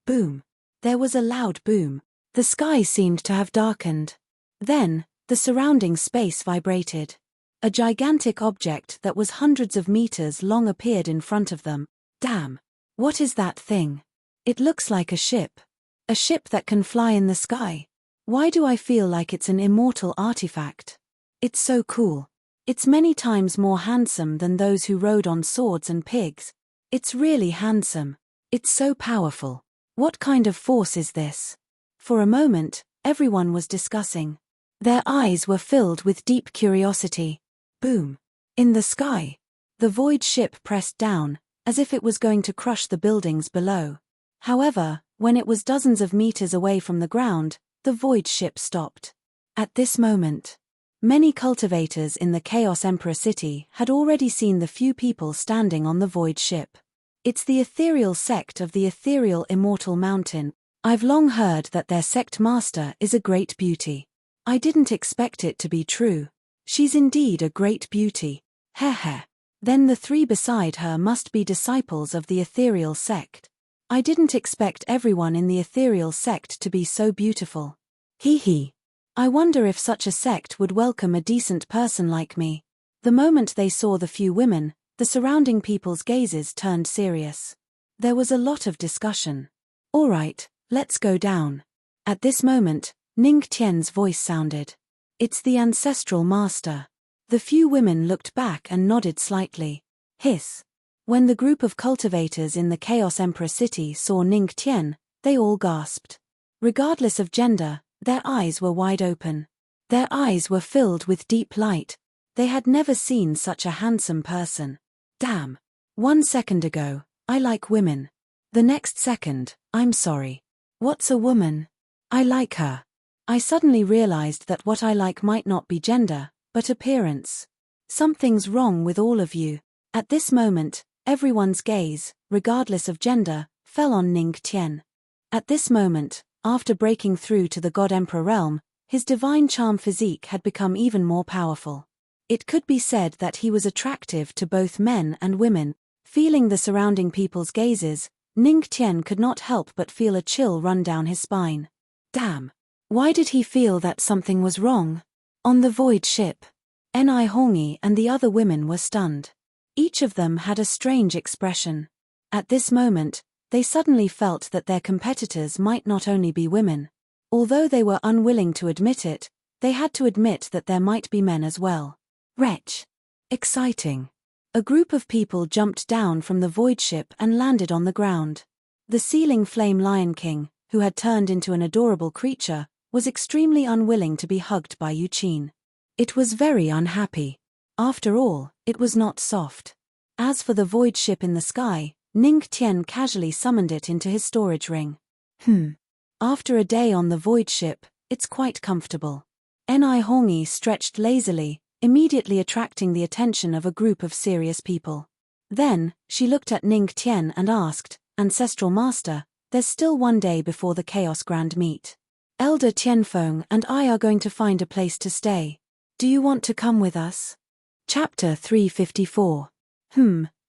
Boom. There was a loud boom. The sky seemed to have darkened. Then, the surrounding space vibrated. A gigantic object that was hundreds of meters long appeared in front of them. Damn! What is that thing? It looks like a ship. A ship that can fly in the sky. Why do I feel like it's an immortal artifact? It's so cool. It's many times more handsome than those who rode on swords and pigs. It's really handsome. It's so powerful. What kind of force is this? For a moment, everyone was discussing. Their eyes were filled with deep curiosity. Boom. In the sky. The void ship pressed down, as if it was going to crush the buildings below. However, When it was dozens of meters away from the ground, the void ship stopped. At this moment, many cultivators in the Chaos Emperor city had already seen the few people standing on the void ship. It's the ethereal sect of the ethereal immortal mountain. I've long heard that their sect master is a great beauty. I didn't expect it to be true. She's indeed a great beauty. Heh. Then the three beside her must be disciples of the ethereal sect. I didn't expect everyone in the ethereal sect to be so beautiful. Hee. I wonder if such a sect would welcome a decent person like me. The moment they saw the few women, the surrounding people's gazes turned serious. There was a lot of discussion. All right, let's go down. At this moment, Ning Tian's voice sounded. It's the ancestral master. The few women looked back and nodded slightly. Hiss. When the group of cultivators in the Chaos Emperor city saw Ning Tian, they all gasped. Regardless of gender, their eyes were wide open. Their eyes were filled with deep light. They had never seen such a handsome person. Damn. 1 second ago, I like women. The next second, I'm sorry. What's a woman? I like her. I suddenly realized that what I like might not be gender, but appearance. Something's wrong with all of you. At this moment, everyone's gaze, regardless of gender, fell on Ning Tian. At this moment, after breaking through to the God Emperor realm, his divine charm physique had become even more powerful. It could be said that he was attractive to both men and women. Feeling the surrounding people's gazes, Ning Tian could not help but feel a chill run down his spine. Damn. Why did he feel that something was wrong? On the void ship, Ni Hongi and the other women were stunned. Each of them had a strange expression. At this moment, they suddenly felt that their competitors might not only be women. Although they were unwilling to admit it, they had to admit that there might be men as well. Wretch. Exciting. A group of people jumped down from the void ship and landed on the ground. The ceiling flame Lion King, who had turned into an adorable creature, was extremely unwilling to be hugged by Yuqin. It was very unhappy. After all, it was not soft. As for the void ship in the sky, Ning Tian casually summoned it into his storage ring. After a day on the void ship, it's quite comfortable. Ni Hongi stretched lazily, immediately attracting the attention of a group of serious people. Then, she looked at Ning Tian and asked, Ancestral Master, there's still 1 day before the Chaos Grand Meet. Elder Tianfeng and I are going to find a place to stay. Do you want to come with us? Chapter 354.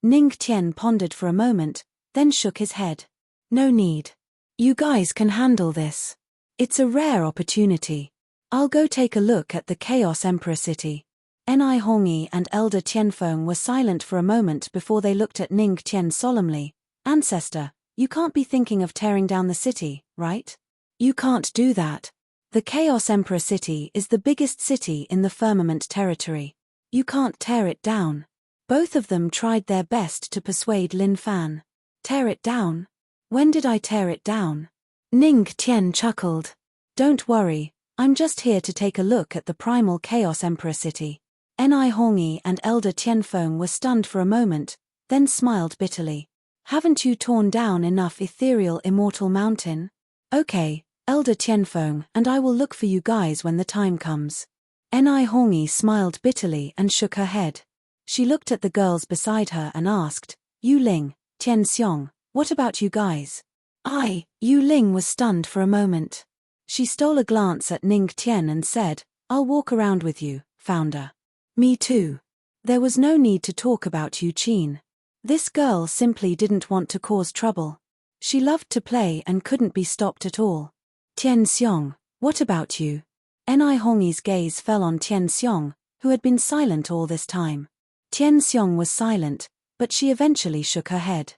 Ning Tian pondered for a moment, then shook his head. No need. You guys can handle this. It's a rare opportunity. I'll go take a look at the Chaos Emperor city. Ni Hongi and Elder Tianfeng were silent for a moment before they looked at Ning Tian solemnly. Ancestor, you can't be thinking of tearing down the city, right? You can't do that. The Chaos Emperor city is the biggest city in the Firmament territory. You can't tear it down. Both of them tried their best to persuade Lin Fan. Tear it down? When did I tear it down? Ning Tian chuckled. Don't worry, I'm just here to take a look at the primal Chaos Emperor city. Ni Hongi and Elder Tianfeng were stunned for a moment, then smiled bitterly. Haven't you torn down enough ethereal immortal mountain? Okay, Elder Tianfeng and I will look for you guys when the time comes. Ni Hongi smiled bitterly and shook her head. She looked at the girls beside her and asked, Yu Ling, Tian Xiong, what about you guys? Yu Ling was stunned for a moment. She stole a glance at Ning Tian and said, I'll walk around with you, founder. Me too. There was no need to talk about Yuqin. This girl simply didn't want to cause trouble. She loved to play and couldn't be stopped at all. Tian Xiong, what about you? Ni Hongi's gaze fell on Tian Xiong, who had been silent all this time. Tian Xiong was silent, but she eventually shook her head.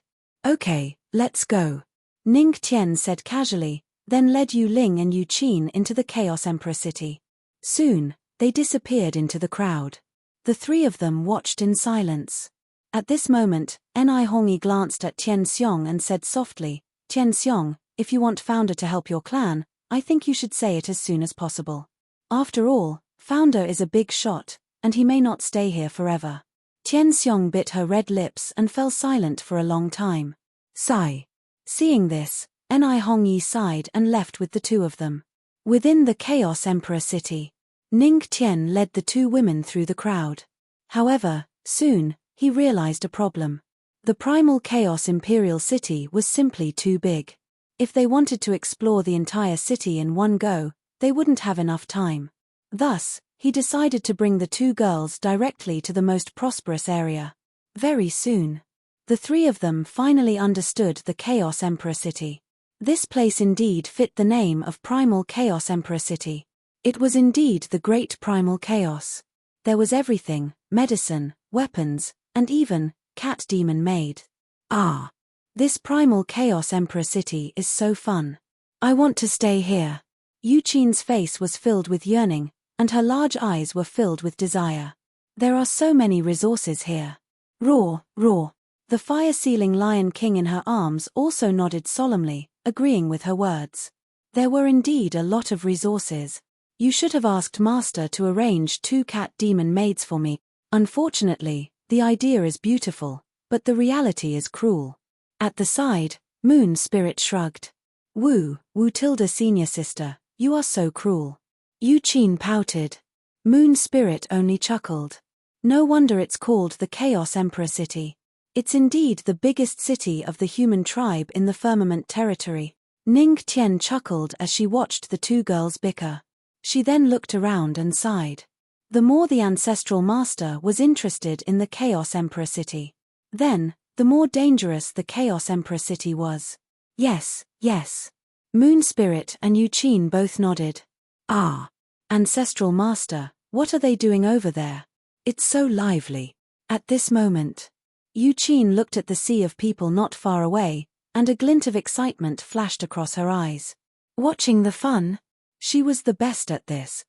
Okay, let's go. Ning Tian said casually, then led Yu Ling and Yuqin into the Chaos Emperor city. Soon, they disappeared into the crowd. The three of them watched in silence. At this moment, Ni Hongi glanced at Tian Xiong and said softly, Tian Xiong, if you want founder to help your clan, I think you should say it as soon as possible. After all, founder is a big shot, and he may not stay here forever. Tian Xiong bit her red lips and fell silent for a long time. Sigh. Seeing this, Ni Hongyi sighed and left with the two of them. Within the Chaos Emperor city, Ning Tian led the two women through the crowd. However, soon, he realized a problem. The primal Chaos Imperial City was simply too big. If they wanted to explore the entire city in one go, they wouldn't have enough time. Thus, he decided to bring the two girls directly to the most prosperous area. Very soon, the three of them finally understood the Chaos Emperor City. This place indeed fit the name of Primal Chaos Emperor City. It was indeed the great primal chaos. There was everything: medicine, weapons, and even cat demon maid. Ah! This Primal Chaos Emperor City is so fun. I want to stay here. Yu Qin's face was filled with yearning, and her large eyes were filled with desire. There are so many resources here. Roar, roar. The fire-sealing Lion King in her arms also nodded solemnly, agreeing with her words. There were indeed a lot of resources. You should have asked Master to arrange 2 cat demon maids for me. Unfortunately, the idea is beautiful, but the reality is cruel. At the side, Moon Spirit shrugged. Wu Tilda senior sister, you are so cruel. Yu Qin pouted. Moon Spirit only chuckled. No wonder it's called the Chaos Emperor City. It's indeed the biggest city of the human tribe in the Firmament territory. Ning Tian chuckled as she watched the two girls bicker. She then looked around and sighed. The more the ancestral master was interested in the Chaos Emperor City, then, the more dangerous the Chaos Emperor City was. Yes, yes. Moon Spirit and Yu Qin both nodded. Ah! Ancestral Master, what are they doing over there? It's so lively. At this moment, Yu Qin looked at the sea of people not far away, and a glint of excitement flashed across her eyes. Watching the fun? She was the best at this.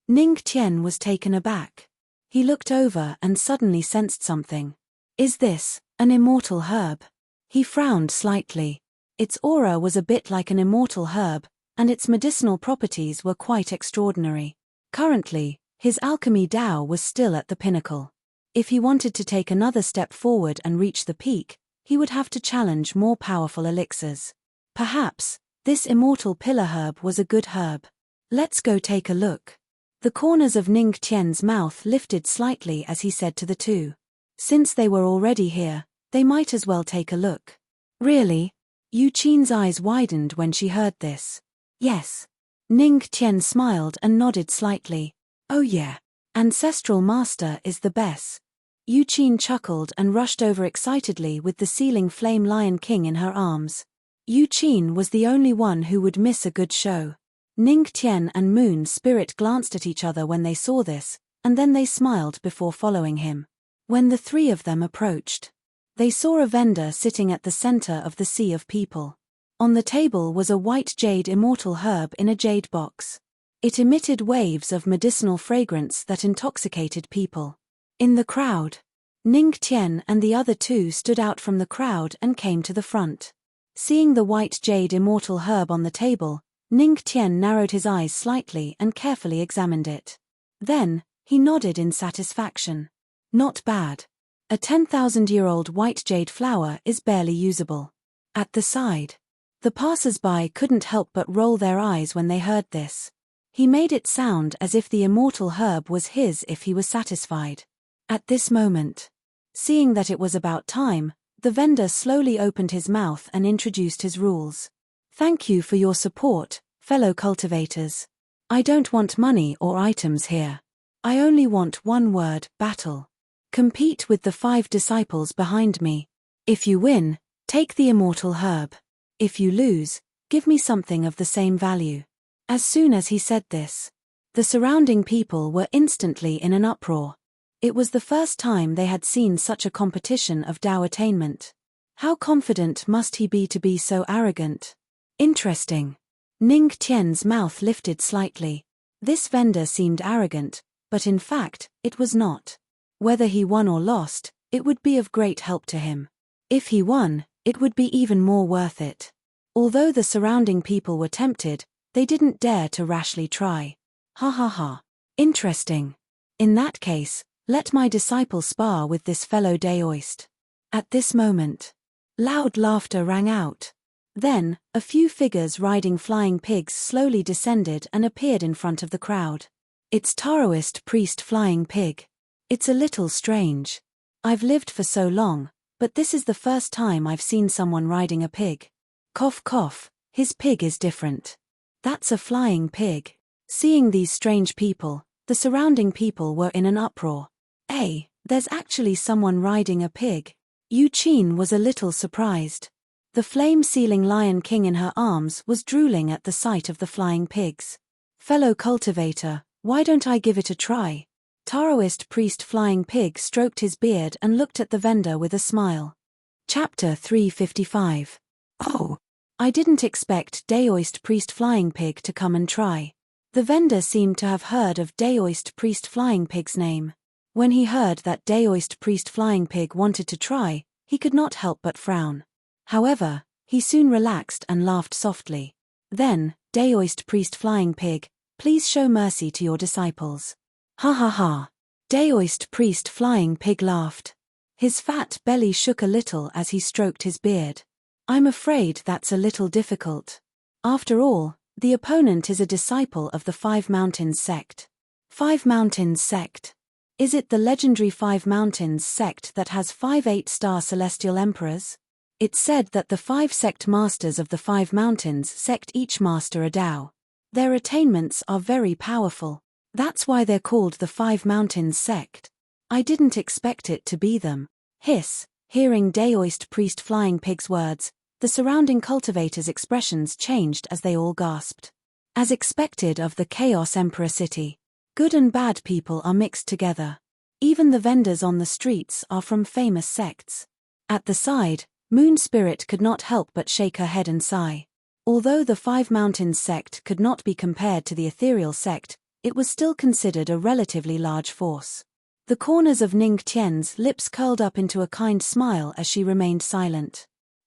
Ning Tian was taken aback. He looked over and suddenly sensed something. Is this an immortal herb? He frowned slightly. Its aura was a bit like an immortal herb, and its medicinal properties were quite extraordinary. Currently, his alchemy Dao was still at the pinnacle. If he wanted to take another step forward and reach the peak, he would have to challenge more powerful elixirs. Perhaps, this immortal pillar herb was a good herb. Let's go take a look. The corners of Ning Tian's mouth lifted slightly as he said to the two. Since they were already here, they might as well take a look. Really? Yu Qin's eyes widened when she heard this. Yes. Ning Tian smiled and nodded slightly. Oh yeah. Ancestral Master is the best. Yu Qin chuckled and rushed over excitedly with the sealing flame Lion King in her arms. Yu Qin was the only one who would miss a good show. Ning Tian and Moon Spirit glanced at each other when they saw this, and then they smiled before following him. When the three of them approached, they saw a vendor sitting at the center of the sea of people. On the table was a white jade immortal herb in a jade box. It emitted waves of medicinal fragrance that intoxicated people. In the crowd, Ning Tian and the other two stood out from the crowd and came to the front. Seeing the white jade immortal herb on the table, Ning Tian narrowed his eyes slightly and carefully examined it. Then, he nodded in satisfaction. Not bad. A 10,000-year-old white jade flower is barely usable. At the side, the passers-by couldn't help but roll their eyes when they heard this. He made it sound as if the immortal herb was his if he was satisfied. At this moment, seeing that it was about time, the vendor slowly opened his mouth and introduced his rules. Thank you for your support, fellow cultivators. I don't want money or items here. I only want one word: battle. Compete with the 5 disciples behind me. If you win, take the immortal herb. If you lose, give me something of the same value. As soon as he said this, the surrounding people were instantly in an uproar. It was the first time they had seen such a competition of Dao attainment. How confident must he be to be so arrogant? Interesting. Ning Tian's mouth lifted slightly. This vendor seemed arrogant, but in fact, it was not. Whether he won or lost, it would be of great help to him. If he won, it would be even more worth it. Although the surrounding people were tempted, they didn't dare to rashly try. Ha ha ha. Interesting. In that case, let my disciple spar with this fellow Daoist. At this moment, loud laughter rang out. Then, a few figures riding flying pigs slowly descended and appeared in front of the crowd. It's Taoist priest flying pig. It's a little strange. I've lived for so long, but this is the first time I've seen someone riding a pig. Cough cough, his pig is different. That's a flying pig. Seeing these strange people, the surrounding people were in an uproar. Hey, there's actually someone riding a pig. Yuqin was a little surprised. The flame-sealing Lion King in her arms was drooling at the sight of the flying pigs. Fellow cultivator, why don't I give it a try? Taoist priest flying pig stroked his beard and looked at the vendor with a smile. Chapter 355. Oh, I didn't expect Daoist priest flying pig to come and try. The vendor seemed to have heard of Daoist priest flying pig's name. When he heard that Daoist priest flying pig wanted to try, he could not help but frown. However, he soon relaxed and laughed softly. Then, Daoist priest flying pig, please show mercy to your disciples. Ha ha ha. Daoist priest flying pig laughed. His fat belly shook a little as he stroked his beard. I'm afraid that's a little difficult. After all, the opponent is a disciple of the Five Mountains sect. Five Mountains sect. Is it the legendary Five Mountains sect that has 5 8-star celestial emperors? It's said that the 5 sect masters of the Five Mountains sect each master a Dao. Their attainments are very powerful. That's why they're called the Five Mountains sect. I didn't expect it to be them. Hiss. Hearing Daoist priest flying pig's words, the surrounding cultivators' expressions changed as they all gasped. As expected of the Chaos Emperor city, good and bad people are mixed together. Even the vendors on the streets are from famous sects. At the side, Moon Spirit could not help but shake her head and sigh. Although the Five Mountains sect could not be compared to the Ethereal sect, it was still considered a relatively large force. The corners of Ning Tian's lips curled up into a kind smile as she remained silent.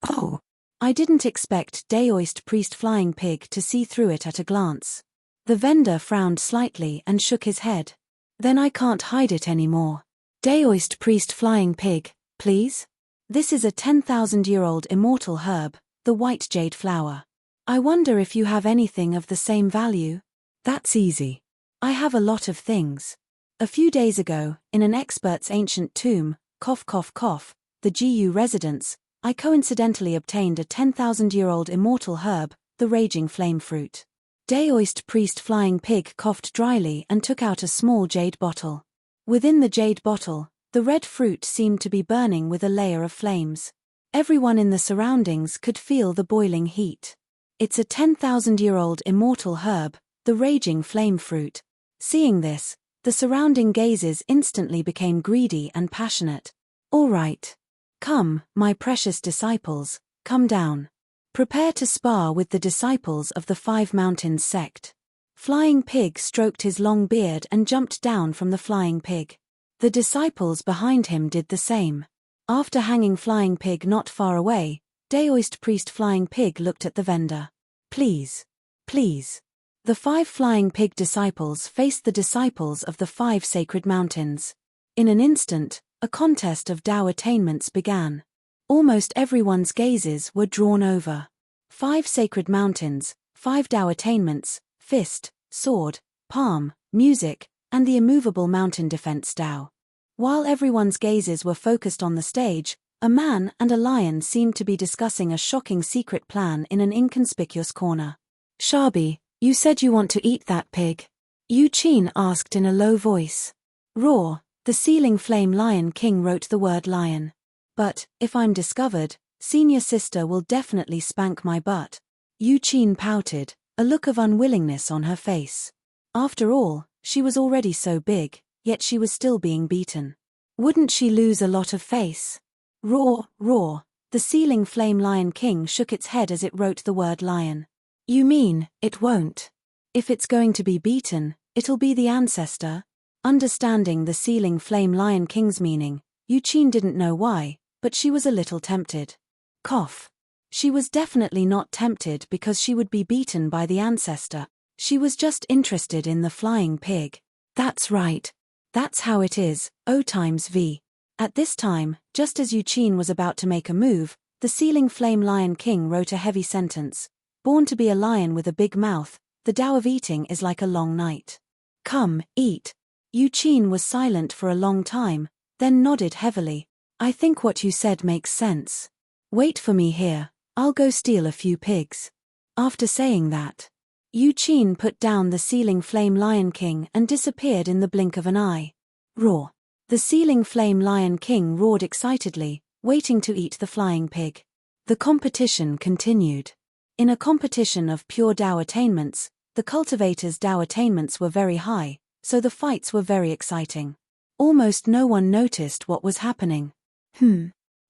Oh, I didn't expect Daoist priest flying pig to see through it at a glance. The vendor frowned slightly and shook his head. Then I can't hide it anymore. Daoist priest flying pig, please? This is a 10,000-year-old immortal herb, the white jade flower. I wonder if you have anything of the same value? That's easy. I have a lot of things. A few days ago, in an expert's ancient tomb, cough cough cough, the GU residence, I coincidentally obtained a 10,000-year-old immortal herb, the raging flame fruit. Daoist priest flying pig coughed dryly and took out a small jade bottle. Within the jade bottle, the red fruit seemed to be burning with a layer of flames. Everyone in the surroundings could feel the boiling heat. It's a 10,000-year-old immortal herb, the raging flame fruit. Seeing this, the surrounding gazes instantly became greedy and passionate. All right. Come, my precious disciples, come down. Prepare to spar with the disciples of the Five Mountains sect. Flying Pig stroked his long beard and jumped down from the Flying Pig. The disciples behind him did the same. After hanging Flying Pig not far away, Daoist priest Flying Pig looked at the vendor. Please. Please. The 5 Flying Pig disciples faced the disciples of the 5 sacred mountains. In an instant, a contest of Dao attainments began. Almost everyone's gazes were drawn over. 5 sacred mountains, 5 Dao attainments, fist, sword, palm, music, and the immovable mountain defense Dao. While everyone's gazes were focused on the stage, a man and a lion seemed to be discussing a shocking secret plan in an inconspicuous corner. Shabi, you said you want to eat that pig? Yuqin asked in a low voice. Roar, the ceiling flame Lion King wrote the word lion. But, if I'm discovered, senior sister will definitely spank my butt. Yuqin pouted, a look of unwillingness on her face. After all, she was already so big, yet she was still being beaten. Wouldn't she lose a lot of face? Roar, roar, the ceiling flame Lion King shook its head as it wrote the word lion. You mean, it won't? If it's going to be beaten, it'll be the ancestor? Understanding the ceiling flame Lion King's meaning, Yuqin didn't know why, but she was a little tempted. Cough. She was definitely not tempted because she would be beaten by the ancestor. She was just interested in the flying pig. That's right. That's how it is, O times V. At this time, just as Yuqin was about to make a move, The ceiling flame lion king wrote a heavy sentence. Born to be a lion with a big mouth, the Tao of eating is like a long night. Come, eat. Yu Qin was silent for a long time, then nodded heavily. I think what you said makes sense. Wait for me here, I'll go steal a few pigs. After saying that, Yu Qin put down the ceiling flame lion king and disappeared in the blink of an eye. Roar. The ceiling flame lion king roared excitedly, waiting to eat the flying pig. The competition continued. In a competition of pure Tao attainments, the cultivators' Tao attainments were very high, so the fights were very exciting. Almost no one noticed what was happening.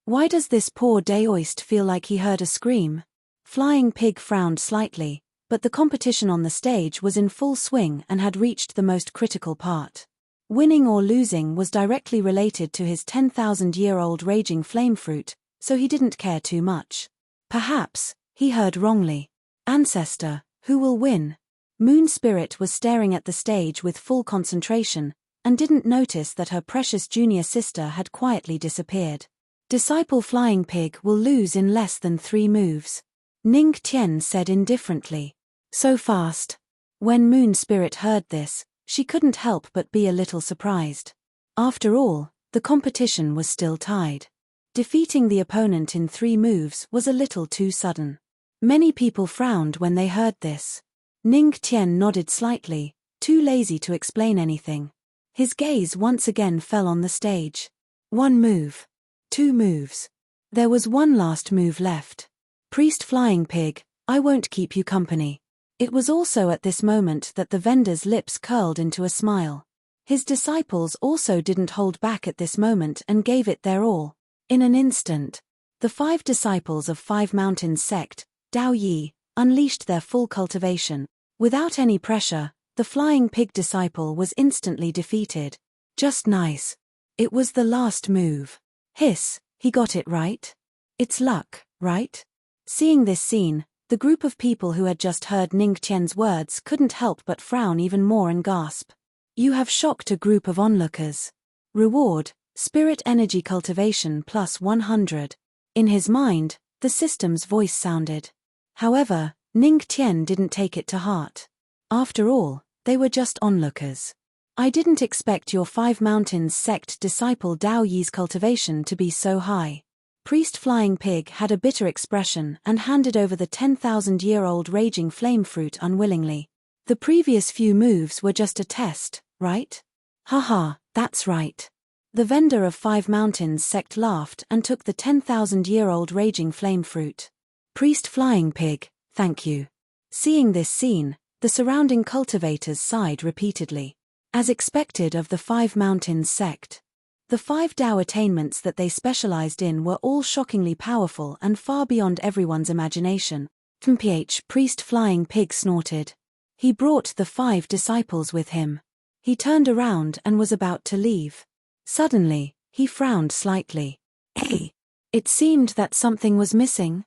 Why does this poor Daoist feel like he heard a scream? Flying Pig frowned slightly, but the competition on the stage was in full swing and had reached the most critical part. Winning or losing was directly related to his 10,000-year-old raging flame fruit, so he didn't care too much. Perhaps he heard wrongly. Ancestor, who will win? Moon Spirit was staring at the stage with full concentration, and didn't notice that her precious junior sister had quietly disappeared. Disciple Flying Pig will lose in less than 3 moves. Ning Tian said indifferently. So fast. When Moon Spirit heard this, she couldn't help but be a little surprised. After all, the competition was still tied. Defeating the opponent in 3 moves was a little too sudden. Many people frowned when they heard this. Ning Tian nodded slightly, too lazy to explain anything. His gaze once again fell on the stage. 1 move. 2 moves. There was 1 last move left. Priest Flying Pig, I won't keep you company. It was also at this moment that the vendor's lips curled into a smile. His disciples also didn't hold back at this moment and gave it their all. In an instant, the 5 disciples of 5 Mountains sect, Dao Yi, unleashed their full cultivation. Without any pressure, the Flying Pig disciple was instantly defeated. Just nice. It was the last move. Hiss, he got it right? It's luck, right? Seeing this scene, the group of people who had just heard Ning Tian's words couldn't help but frown even more and gasp. You have shocked a group of onlookers. Reward, Spirit Energy Cultivation plus 100. In his mind, the system's voice sounded. However, Ning Tian didn't take it to heart. After all, they were just onlookers. I didn't expect your 5 Mountains sect disciple Dao Yi's cultivation to be so high. Priest Flying Pig had a bitter expression and handed over the 10,000-year-old raging flame fruit unwillingly. The previous few moves were just a test, right? Haha, that's right. The vendor of 5 Mountains sect laughed and took the 10,000-year-old raging flame fruit. Priest Flying Pig, thank you. Seeing this scene, the surrounding cultivators sighed repeatedly. As expected of the 5 Mountains sect, the 5 Tao attainments that they specialized in were all shockingly powerful and far beyond everyone's imagination. Priest Flying Pig snorted. He brought the 5 disciples with him. He turned around and was about to leave. Suddenly, he frowned slightly. Hey! It seemed that something was missing.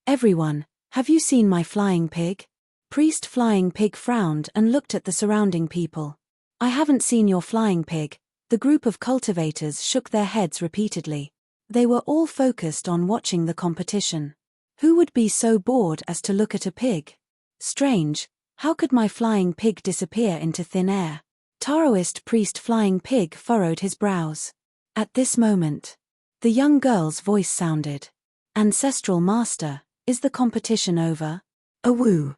Everyone, have you seen my flying pig? Priest Flying Pig frowned and looked at the surrounding people. I haven't seen your flying pig. The group of cultivators shook their heads repeatedly. They were all focused on watching the competition. Who would be so bored as to look at a pig? Strange, how could my flying pig disappear into thin air? Taoist Priest Flying Pig furrowed his brows. At this moment, the young girl's voice sounded. Ancestral Master, is the competition over? Awoo.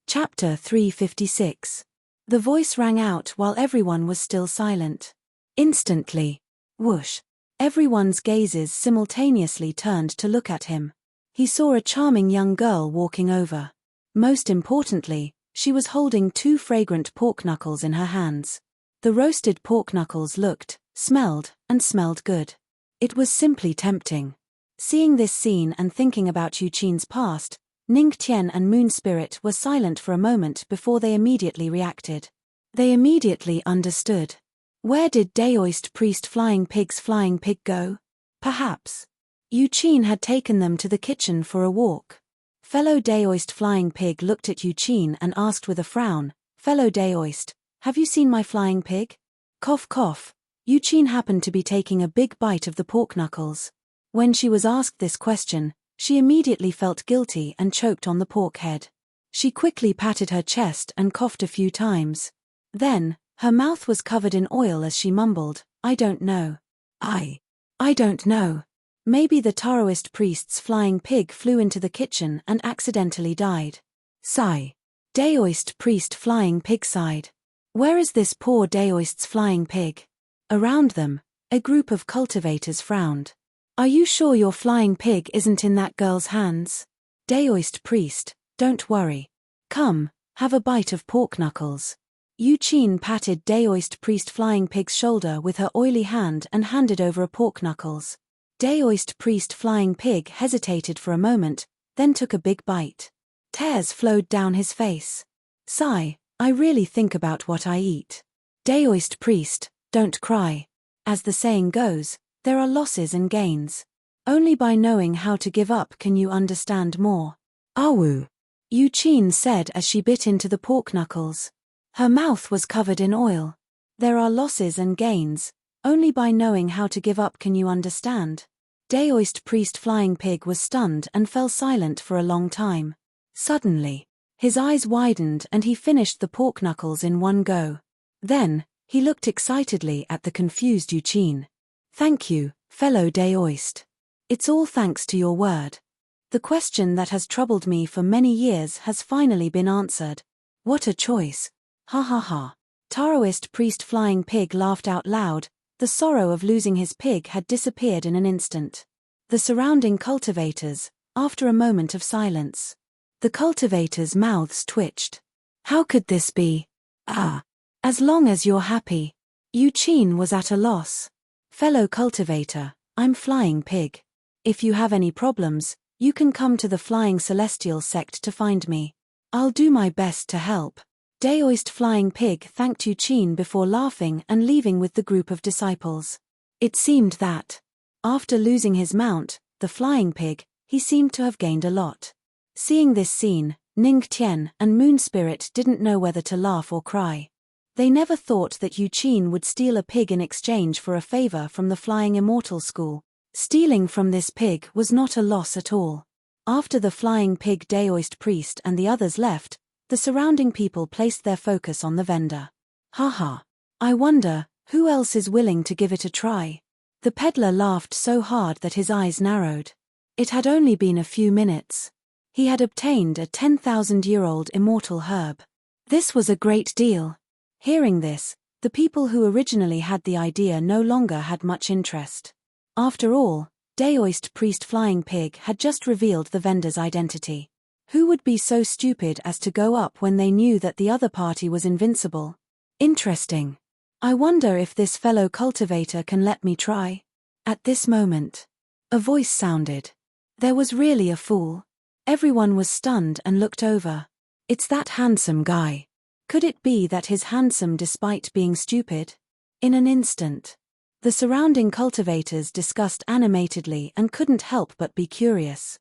Chapter 356. The voice rang out while everyone was still silent. Instantly, whoosh, everyone's gazes simultaneously turned to look at him. He saw a charming young girl walking over. Most importantly, she was holding 2 fragrant pork knuckles in her hands. The roasted pork knuckles looked, smelled good. It was simply tempting. Seeing this scene and thinking about Yu Qin's past, Ning Tian and Moon Spirit were silent for a moment before they immediately reacted. They immediately understood. Where did Daoist Priest Flying Pig's flying pig go? Perhaps Yu Qin had taken them to the kitchen for a walk. Fellow Daoist Flying Pig looked at Yu Qin and asked with a frown, Fellow Daoist, have you seen my flying pig? Cough cough. Yu Qin happened to be taking a big bite of the pork knuckles. When she was asked this question, she immediately felt guilty and choked on the pork head. She quickly patted her chest and coughed a few times. Then, her mouth was covered in oil as she mumbled, "I don't know. I don't know. Maybe the Taoist priest's flying pig flew into the kitchen and accidentally died." Sigh. Taoist priest flying pig sighed. "Where is this poor Taoist's flying pig?" Around them, a group of cultivators frowned. "Are you sure your flying pig isn't in that girl's hands?" Taoist priest, "Don't worry. Come, have a bite of pork knuckles." Yuqin patted Taoist priest flying pig's shoulder with her oily hand and handed over a pork knuckles. Taoist priest flying pig hesitated for a moment, then took a big bite. Tears flowed down his face. Sigh, "I really think about what I eat." Taoist priest, "Don't cry. As the saying goes, there are losses and gains. Only by knowing how to give up can you understand more." "Awu," Yuqin said as she bit into the pork knuckles. Her mouth was covered in oil. "There are losses and gains. Only by knowing how to give up can you understand." Taoist priest flying pig was stunned and fell silent for a long time. Suddenly, his eyes widened and he finished the pork knuckles in one go. Then, he looked excitedly at the confused Yuqin. "Thank you, fellow Taoist. It's all thanks to your word. The question that has troubled me for many years has finally been answered. What a choice. Ha ha ha." Taoist priest flying pig laughed out loud. The sorrow of losing his pig had disappeared in an instant. The surrounding cultivators, after a moment of silence. The cultivators' mouths twitched. "How could this be? As long as you're happy." Yuqin was at a loss. "Fellow cultivator, I'm flying pig. If you have any problems, you can come to the Flying Celestial sect to find me. I'll do my best to help." Taoist flying pig thanked Yuqin before laughing and leaving with the group of disciples. It seemed that, after losing his mount, the flying pig, he seemed to have gained a lot. Seeing this scene, Ning Tian and Moon Spirit didn't know whether to laugh or cry. They never thought that Yuqin would steal a pig in exchange for a favor from the Flying Immortal School. Stealing from this pig was not a loss at all. After the flying pig Taoist priest and the others left, the surrounding people placed their focus on the vendor. "Haha. I wonder, who else is willing to give it a try?" The peddler laughed so hard that his eyes narrowed. It had only been a few minutes. He had obtained a 10,000-year-old immortal herb. This was a great deal. Hearing this, the people who originally had the idea no longer had much interest. After all, Taoist priest flying pig had just revealed the vendor's identity. Who would be so stupid as to go up when they knew that the other party was invincible? Interesting. I wonder if this fellow cultivator can let me try. At this moment, a voice sounded. There was really a fool. Everyone was stunned and looked over. It's that handsome guy. Could it be that he's handsome despite being stupid? In an instant, the surrounding cultivators discussed animatedly and couldn't help but be curious.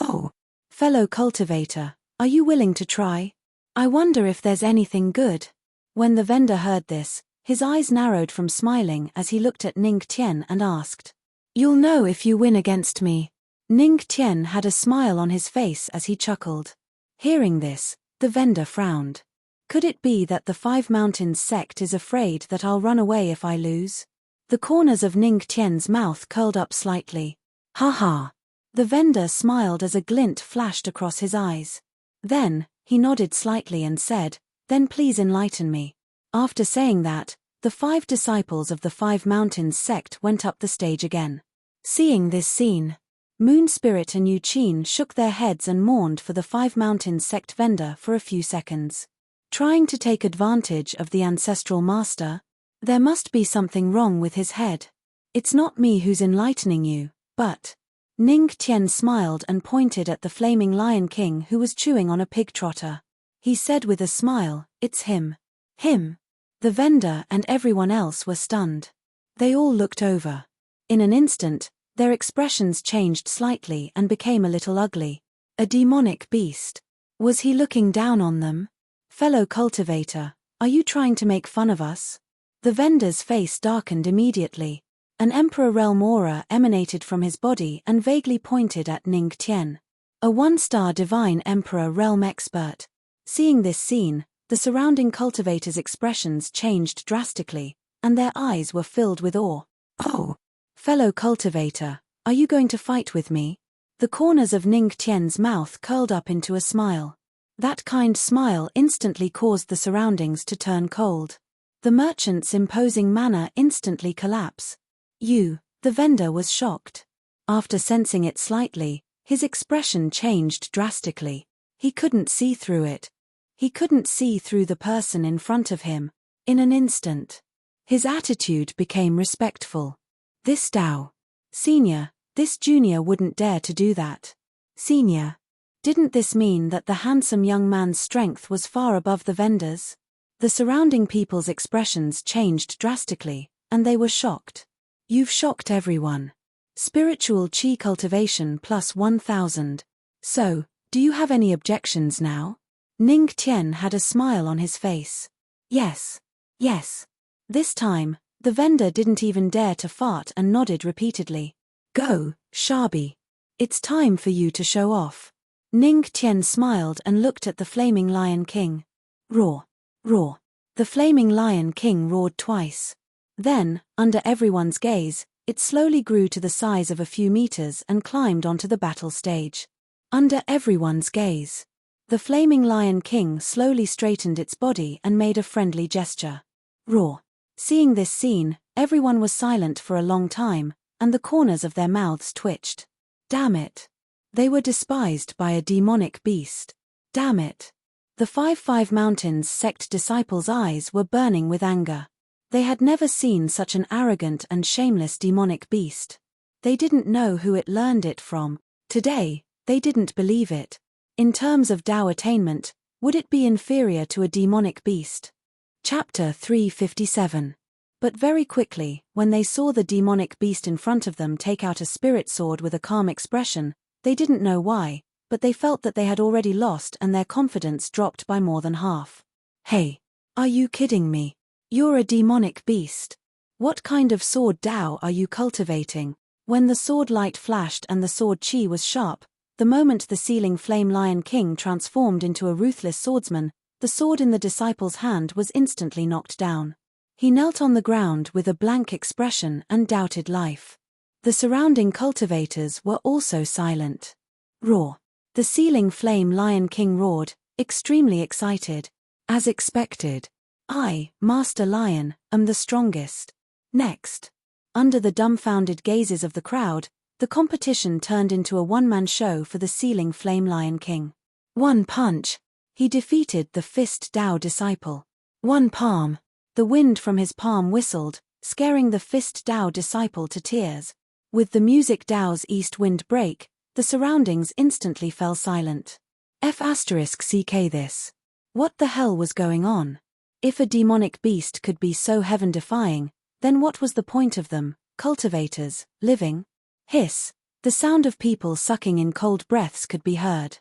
"Oh, fellow cultivator, are you willing to try? I wonder if there's anything good." When the vendor heard this, his eyes narrowed from smiling as he looked at Ning Tian and asked, "You'll know if you win against me." Ning Tian had a smile on his face as he chuckled. Hearing this, the vendor frowned. Could it be that the Five Mountains sect is afraid that I'll run away if I lose? The corners of Ning Tian's mouth curled up slightly. "Ha ha." The vendor smiled as a glint flashed across his eyes. Then, he nodded slightly and said, "Then please enlighten me." After saying that, the 5 disciples of the Five Mountains sect went up the stage again. Seeing this scene, Moon Spirit and Yuqin shook their heads and mourned for the Five Mountains sect vendor for a few seconds. Trying to take advantage of the ancestral master? There must be something wrong with his head. It's not me who's enlightening you, but... Ning Tian smiled and pointed at the flaming Lion King who was chewing on a pig trotter. He said with a smile, "It's him." Him. The vendor and everyone else were stunned. They all looked over. In an instant, their expressions changed slightly and became a little ugly. A demonic beast. Was he looking down on them? "Fellow cultivator, are you trying to make fun of us?" The vendor's face darkened immediately. An Emperor realm aura emanated from his body and vaguely pointed at Ning Tian. A one-star divine Emperor realm expert. Seeing this scene, the surrounding cultivators' expressions changed drastically, and their eyes were filled with awe. Oh! Fellow cultivator, are you going to fight with me? The corners of Ning Tian's mouth curled up into a smile. That kind smile instantly caused the surroundings to turn cold. The merchant's imposing manner instantly collapsed. The vendor was shocked. After sensing it slightly, his expression changed drastically. He couldn't see through it. He couldn't see through the person in front of him. In an instant, his attitude became respectful. This Dao. Senior, this junior wouldn't dare to do that. Senior. Didn't this mean that the handsome young man's strength was far above the vendor's? The surrounding people's expressions changed drastically, and they were shocked. You've shocked everyone. Spiritual chi cultivation plus 1000. So, do you have any objections now? Ning Tian had a smile on his face. Yes. Yes. This time, the vendor didn't even dare to fart and nodded repeatedly. Go, Shabi. It's time for you to show off. Ning Tian smiled and looked at the Flaming Lion King. Roar. Roar. The Flaming Lion King roared twice. Then, under everyone's gaze, it slowly grew to the size of a few meters and climbed onto the battle stage. Under everyone's gaze, the Flaming Lion King slowly straightened its body and made a friendly gesture. Roar. Seeing this scene, everyone was silent for a long time, and the corners of their mouths twitched. Damn it. They were despised by a demonic beast. Damn it. The 5 Mountains sect disciples' eyes were burning with anger. They had never seen such an arrogant and shameless demonic beast. They didn't know who it learned it from. Today, they didn't believe it. In terms of Dao attainment, would it be inferior to a demonic beast? Chapter 357. But very quickly, when they saw the demonic beast in front of them take out a spirit sword with a calm expression, they didn't know why, but they felt that they had already lost and their confidence dropped by more than half. Hey! Are you kidding me? You're a demonic beast. What kind of sword Dao are you cultivating? When the sword light flashed and the sword chi was sharp, the moment the Sealing Flame Lion King transformed into a ruthless swordsman, the sword in the disciple's hand was instantly knocked down. He knelt on the ground with a blank expression and doubted life. The surrounding cultivators were also silent. Roar. The Sealing Flame Lion King roared, extremely excited. As expected. I, Master Lion, am the strongest. Next. Under the dumbfounded gazes of the crowd, the competition turned into a one-man show for the Sealing Flame Lion King. One punch. He defeated the Fist Dao disciple. One palm. The wind from his palm whistled, scaring the Fist Dao disciple to tears. With the music Dao's east wind break, the surroundings instantly fell silent. *CK this. What the hell was going on? If a demonic beast could be so heaven-defying, then what was the point of them, cultivators, living? Hiss. The sound of people sucking in cold breaths could be heard.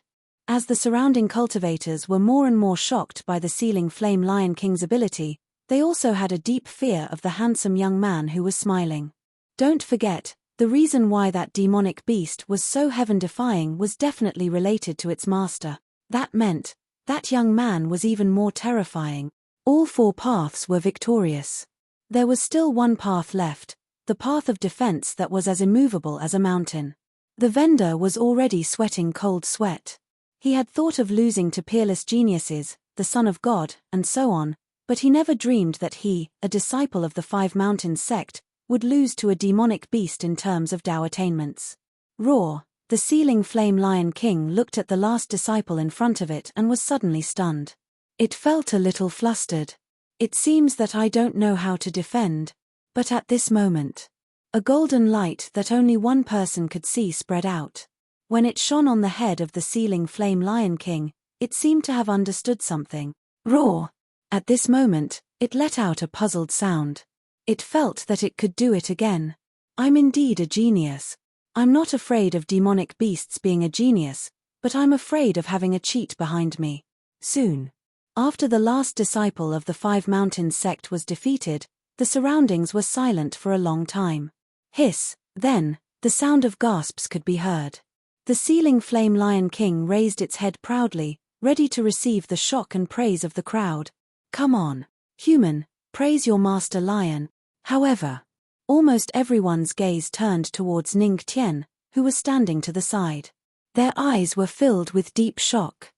As the surrounding cultivators were more and more shocked by the Sealing Flame Lion King's ability, they also had a deep fear of the handsome young man who was smiling. Don't forget, the reason why that demonic beast was so heaven-defying was definitely related to its master. That meant, that young man was even more terrifying. All 4 paths were victorious. There was still one path left, the path of defense that was as immovable as a mountain. The vendor was already sweating cold sweat. He had thought of losing to peerless geniuses, the Son of God, and so on, but he never dreamed that he, a disciple of the 5 Mountains sect, would lose to a demonic beast in terms of Dao attainments. Roar. The Sealing Flame Lion King looked at the last disciple in front of it and was suddenly stunned. It felt a little flustered. It seems that I don't know how to defend. But at this moment, a golden light that only one person could see spread out. When it shone on the head of the Sealing Flame Lion King, it seemed to have understood something. Roar! At this moment, it let out a puzzled sound. It felt that it could do it again. I'm indeed a genius. I'm not afraid of demonic beasts being a genius, but I'm afraid of having a cheat behind me. Soon. After the last disciple of the 5 Mountains sect was defeated, the surroundings were silent for a long time. Hiss, then, the sound of gasps could be heard. The ceiling flame Lion King raised its head proudly, ready to receive the shock and praise of the crowd. Come on, human, praise your master lion. However, almost everyone's gaze turned towards Ning Tian, who was standing to the side. Their eyes were filled with deep shock.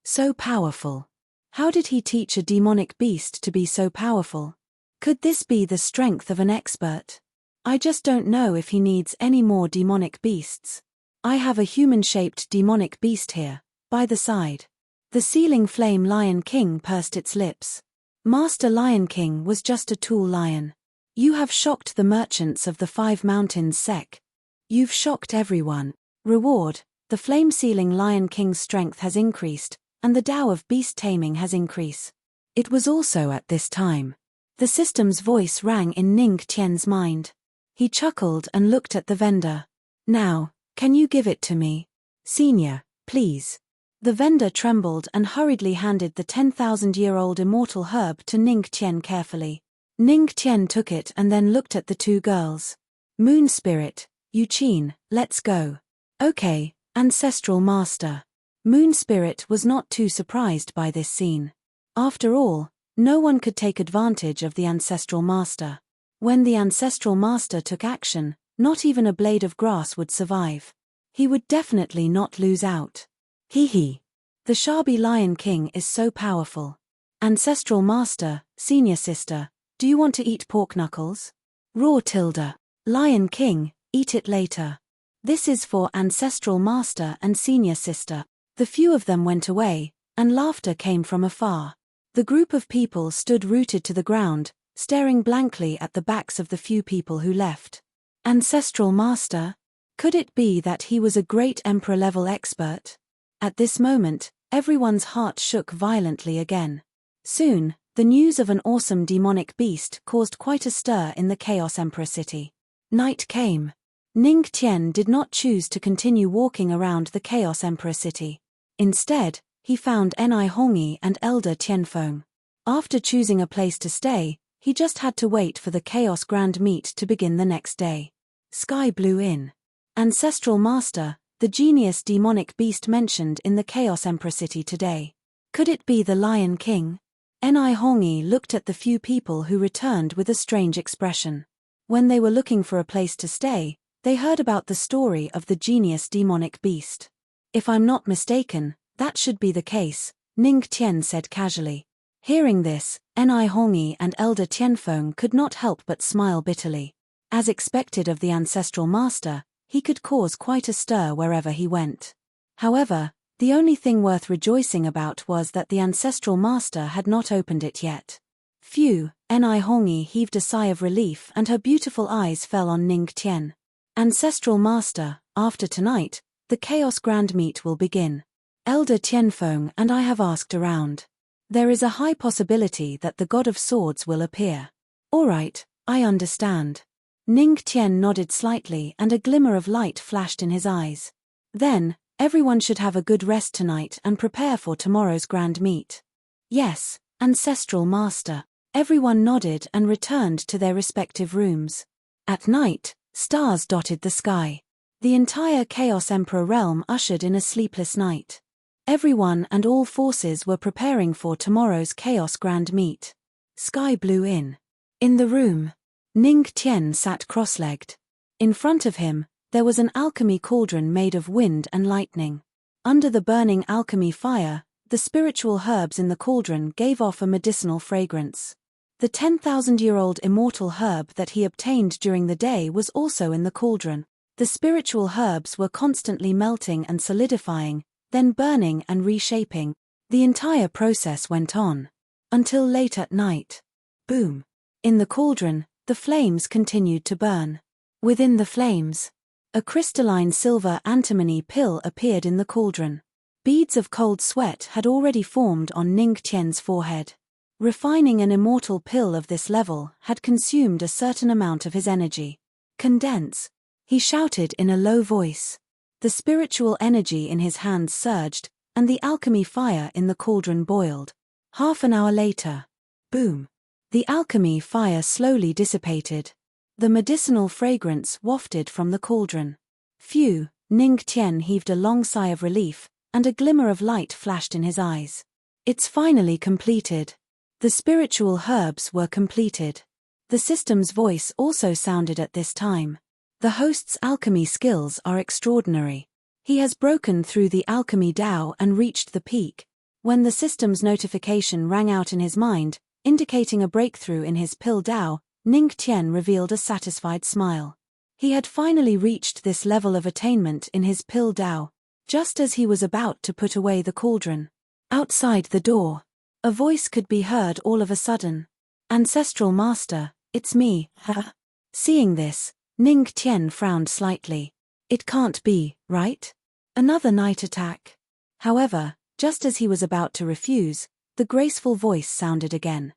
So powerful. How did he teach a demonic beast to be so powerful? Could this be the strength of an expert? I just don't know if he needs any more demonic beasts. I have a human-shaped demonic beast here, by the side. The ceiling flame Lion King pursed its lips. Master Lion King was just a tool lion. You have shocked the merchants of the 5 mountains sec. You've shocked everyone. Reward, the flame ceiling Lion King's strength has increased, and the Tao of beast taming has increased. It was also at this time. The system's voice rang in Ning Tian's mind. He chuckled and looked at the vendor. Now, can you give it to me? Senior, please. The vendor trembled and hurriedly handed the 10,000-year-old immortal herb to Ning Tian carefully. Ning Tian took it and then looked at the 2 girls. Moon Spirit, Yuqin, let's go. Okay, Ancestral Master. Moon Spirit was not too surprised by this scene. After all, no one could take advantage of the Ancestral Master. When the Ancestral Master took action, not even a blade of grass would survive. He would definitely not lose out. Hee. The Shabby Lion King is so powerful. Ancestral Master, Senior Sister, do you want to eat pork knuckles? Raw Tilda. Lion King, eat it later. This is for Ancestral Master and Senior Sister. The few of them went away, and laughter came from afar. The group of people stood rooted to the ground, staring blankly at the backs of the few people who left. Ancestral Master? Could it be that he was a great Emperor-level expert? At this moment, everyone's heart shook violently again. Soon, the news of an awesome demonic beast caused quite a stir in the Chaos Emperor city. Night came. Ning Tian did not choose to continue walking around the Chaos Emperor city. Instead, he found Ni Hongyi and Elder Tianfeng. After choosing a place to stay, he just had to wait for the Chaos Grand Meet to begin the next day. Sky blew in. Ancestral Master, the genius demonic beast mentioned in the Chaos Emperor city today. Could it be the Lion King? Ni Hongyi looked at the few people who returned with a strange expression. When they were looking for a place to stay, they heard about the story of the genius demonic beast. If I'm not mistaken, that should be the case, Ning Tian said casually. Hearing this, Ni Hongyi and Elder Tianfeng could not help but smile bitterly. As expected of the Ancestral Master, he could cause quite a stir wherever he went. However, the only thing worth rejoicing about was that the Ancestral Master had not opened it yet. Phew, Ni Hongyi heaved a sigh of relief and her beautiful eyes fell on Ning Tian. Ancestral Master, after tonight, the Chaos Grand Meet will begin. Elder Tianfeng and I have asked around. There is a high possibility that the God of Swords will appear. All right, I understand. Ning Tian nodded slightly and a glimmer of light flashed in his eyes. Then, everyone should have a good rest tonight and prepare for tomorrow's Grand Meet. Yes, Ancestral Master. Everyone nodded and returned to their respective rooms. At night, stars dotted the sky. The entire Chaos Emperor realm ushered in a sleepless night. Everyone and all forces were preparing for tomorrow's Chaos Grand Meet. Sky blew in. In the room, Ning Tian sat cross-legged. In front of him, there was an alchemy cauldron made of wind and lightning. Under the burning alchemy fire, the spiritual herbs in the cauldron gave off a medicinal fragrance. The 10,000-year-old immortal herb that he obtained during the day was also in the cauldron. The spiritual herbs were constantly melting and solidifying, then burning and reshaping. The entire process went on. Until late at night. Boom. In the cauldron, the flames continued to burn. Within the flames, a crystalline silver antimony pill appeared in the cauldron. Beads of cold sweat had already formed on Ning Tian's forehead. Refining an immortal pill of this level had consumed a certain amount of his energy. Condense. He shouted in a low voice. The spiritual energy in his hands surged, and the alchemy fire in the cauldron boiled. Half an hour later. Boom. The alchemy fire slowly dissipated. The medicinal fragrance wafted from the cauldron. Phew, Ning Tian heaved a long sigh of relief, and a glimmer of light flashed in his eyes. It's finally completed. The spiritual herbs were completed. The system's voice also sounded at this time. The host's alchemy skills are extraordinary. He has broken through the alchemy Dao and reached the peak. When the system's notification rang out in his mind, indicating a breakthrough in his pill Dao, Ning Tian revealed a satisfied smile. He had finally reached this level of attainment in his pill Dao, just as he was about to put away the cauldron. Outside the door, a voice could be heard all of a sudden. Ancestral Master, it's me, huh? Seeing this, Ning Tian frowned slightly. It can't be, right? Another night attack. However, just as he was about to refuse, the graceful voice sounded again.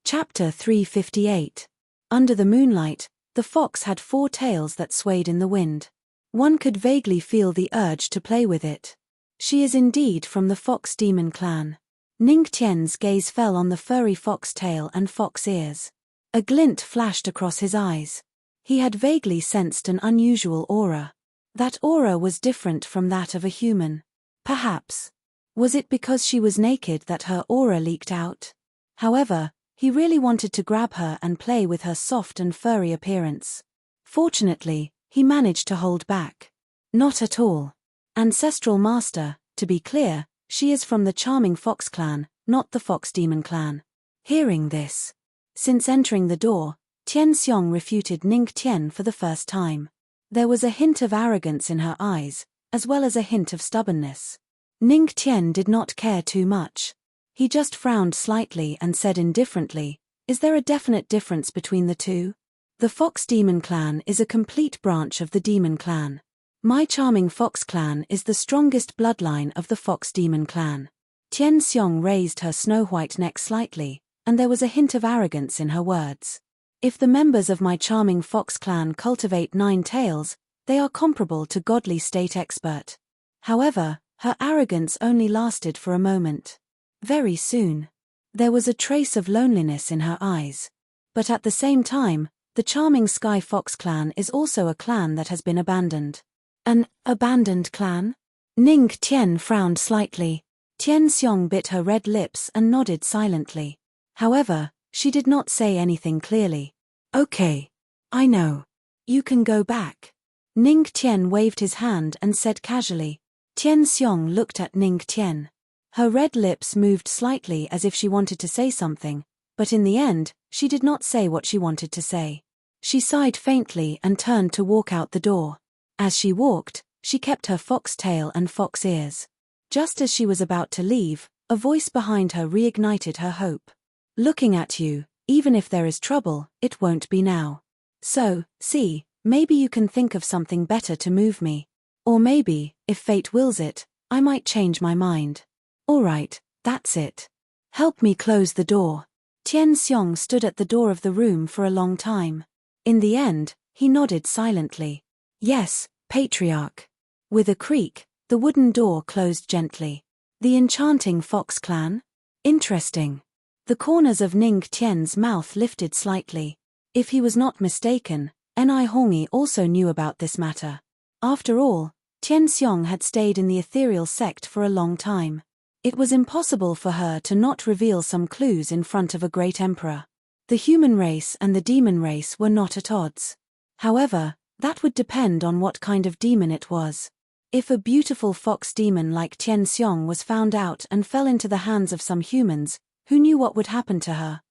Chapter 358. Under the moonlight, the fox had 4 tails that swayed in the wind. One could vaguely feel the urge to play with it. She is indeed from the fox demon clan. Ning Tian's gaze fell on the furry fox tail and fox ears. A glint flashed across his eyes. He had vaguely sensed an unusual aura. That aura was different from that of a human. Perhaps. Was it because she was naked that her aura leaked out? However, he really wanted to grab her and play with her soft and furry appearance. Fortunately, he managed to hold back. Not at all. Ancestral Master, to be clear, she is from the charming fox clan, not the fox demon clan. Hearing this, since entering the door, Tian Xiong refuted Ning Tian for the first time. There was a hint of arrogance in her eyes, as well as a hint of stubbornness. Ning Tian did not care too much. He just frowned slightly and said indifferently, "Is there a definite difference between the two? The Fox Demon Clan is a complete branch of the Demon Clan. My charming Fox Clan is the strongest bloodline of the Fox Demon Clan." Tian Xiong raised her snow-white neck slightly, and there was a hint of arrogance in her words. "If the members of my charming Fox Clan cultivate 9 tails, they are comparable to godly state expert." However, her arrogance only lasted for a moment. Very soon, there was a trace of loneliness in her eyes. But at the same time, the charming Sky Fox Clan is also a clan that has been abandoned. An abandoned clan? Ning Tian frowned slightly. Tian Xiong bit her red lips and nodded silently. However, she did not say anything clearly. "Okay. I know. You can go back." Ning Tian waved his hand and said casually. Tian Xiong looked at Ning Tian. Her red lips moved slightly as if she wanted to say something, but in the end, she did not say what she wanted to say. She sighed faintly and turned to walk out the door. As she walked, she kept her fox tail and fox ears. Just as she was about to leave, a voice behind her reignited her hope. "Looking at you, even if there is trouble, it won't be now. So, see, maybe you can think of something better to move me. Or maybe, if fate wills it, I might change my mind. Alright, that's it. Help me close the door." Tian Xiong stood at the door of the room for a long time. In the end, he nodded silently. "Yes, Patriarch." With a creak, the wooden door closed gently. The enchanting Fox Clan? Interesting. The corners of Ning Tian's mouth lifted slightly. If he was not mistaken, Ni Hongi also knew about this matter. After all, Tian Xiong had stayed in the ethereal sect for a long time. It was impossible for her to not reveal some clues in front of a great emperor. The human race and the demon race were not at odds. However, that would depend on what kind of demon it was. If a beautiful fox demon like Tian Xiong was found out and fell into the hands of some humans, who knew what would happen to her?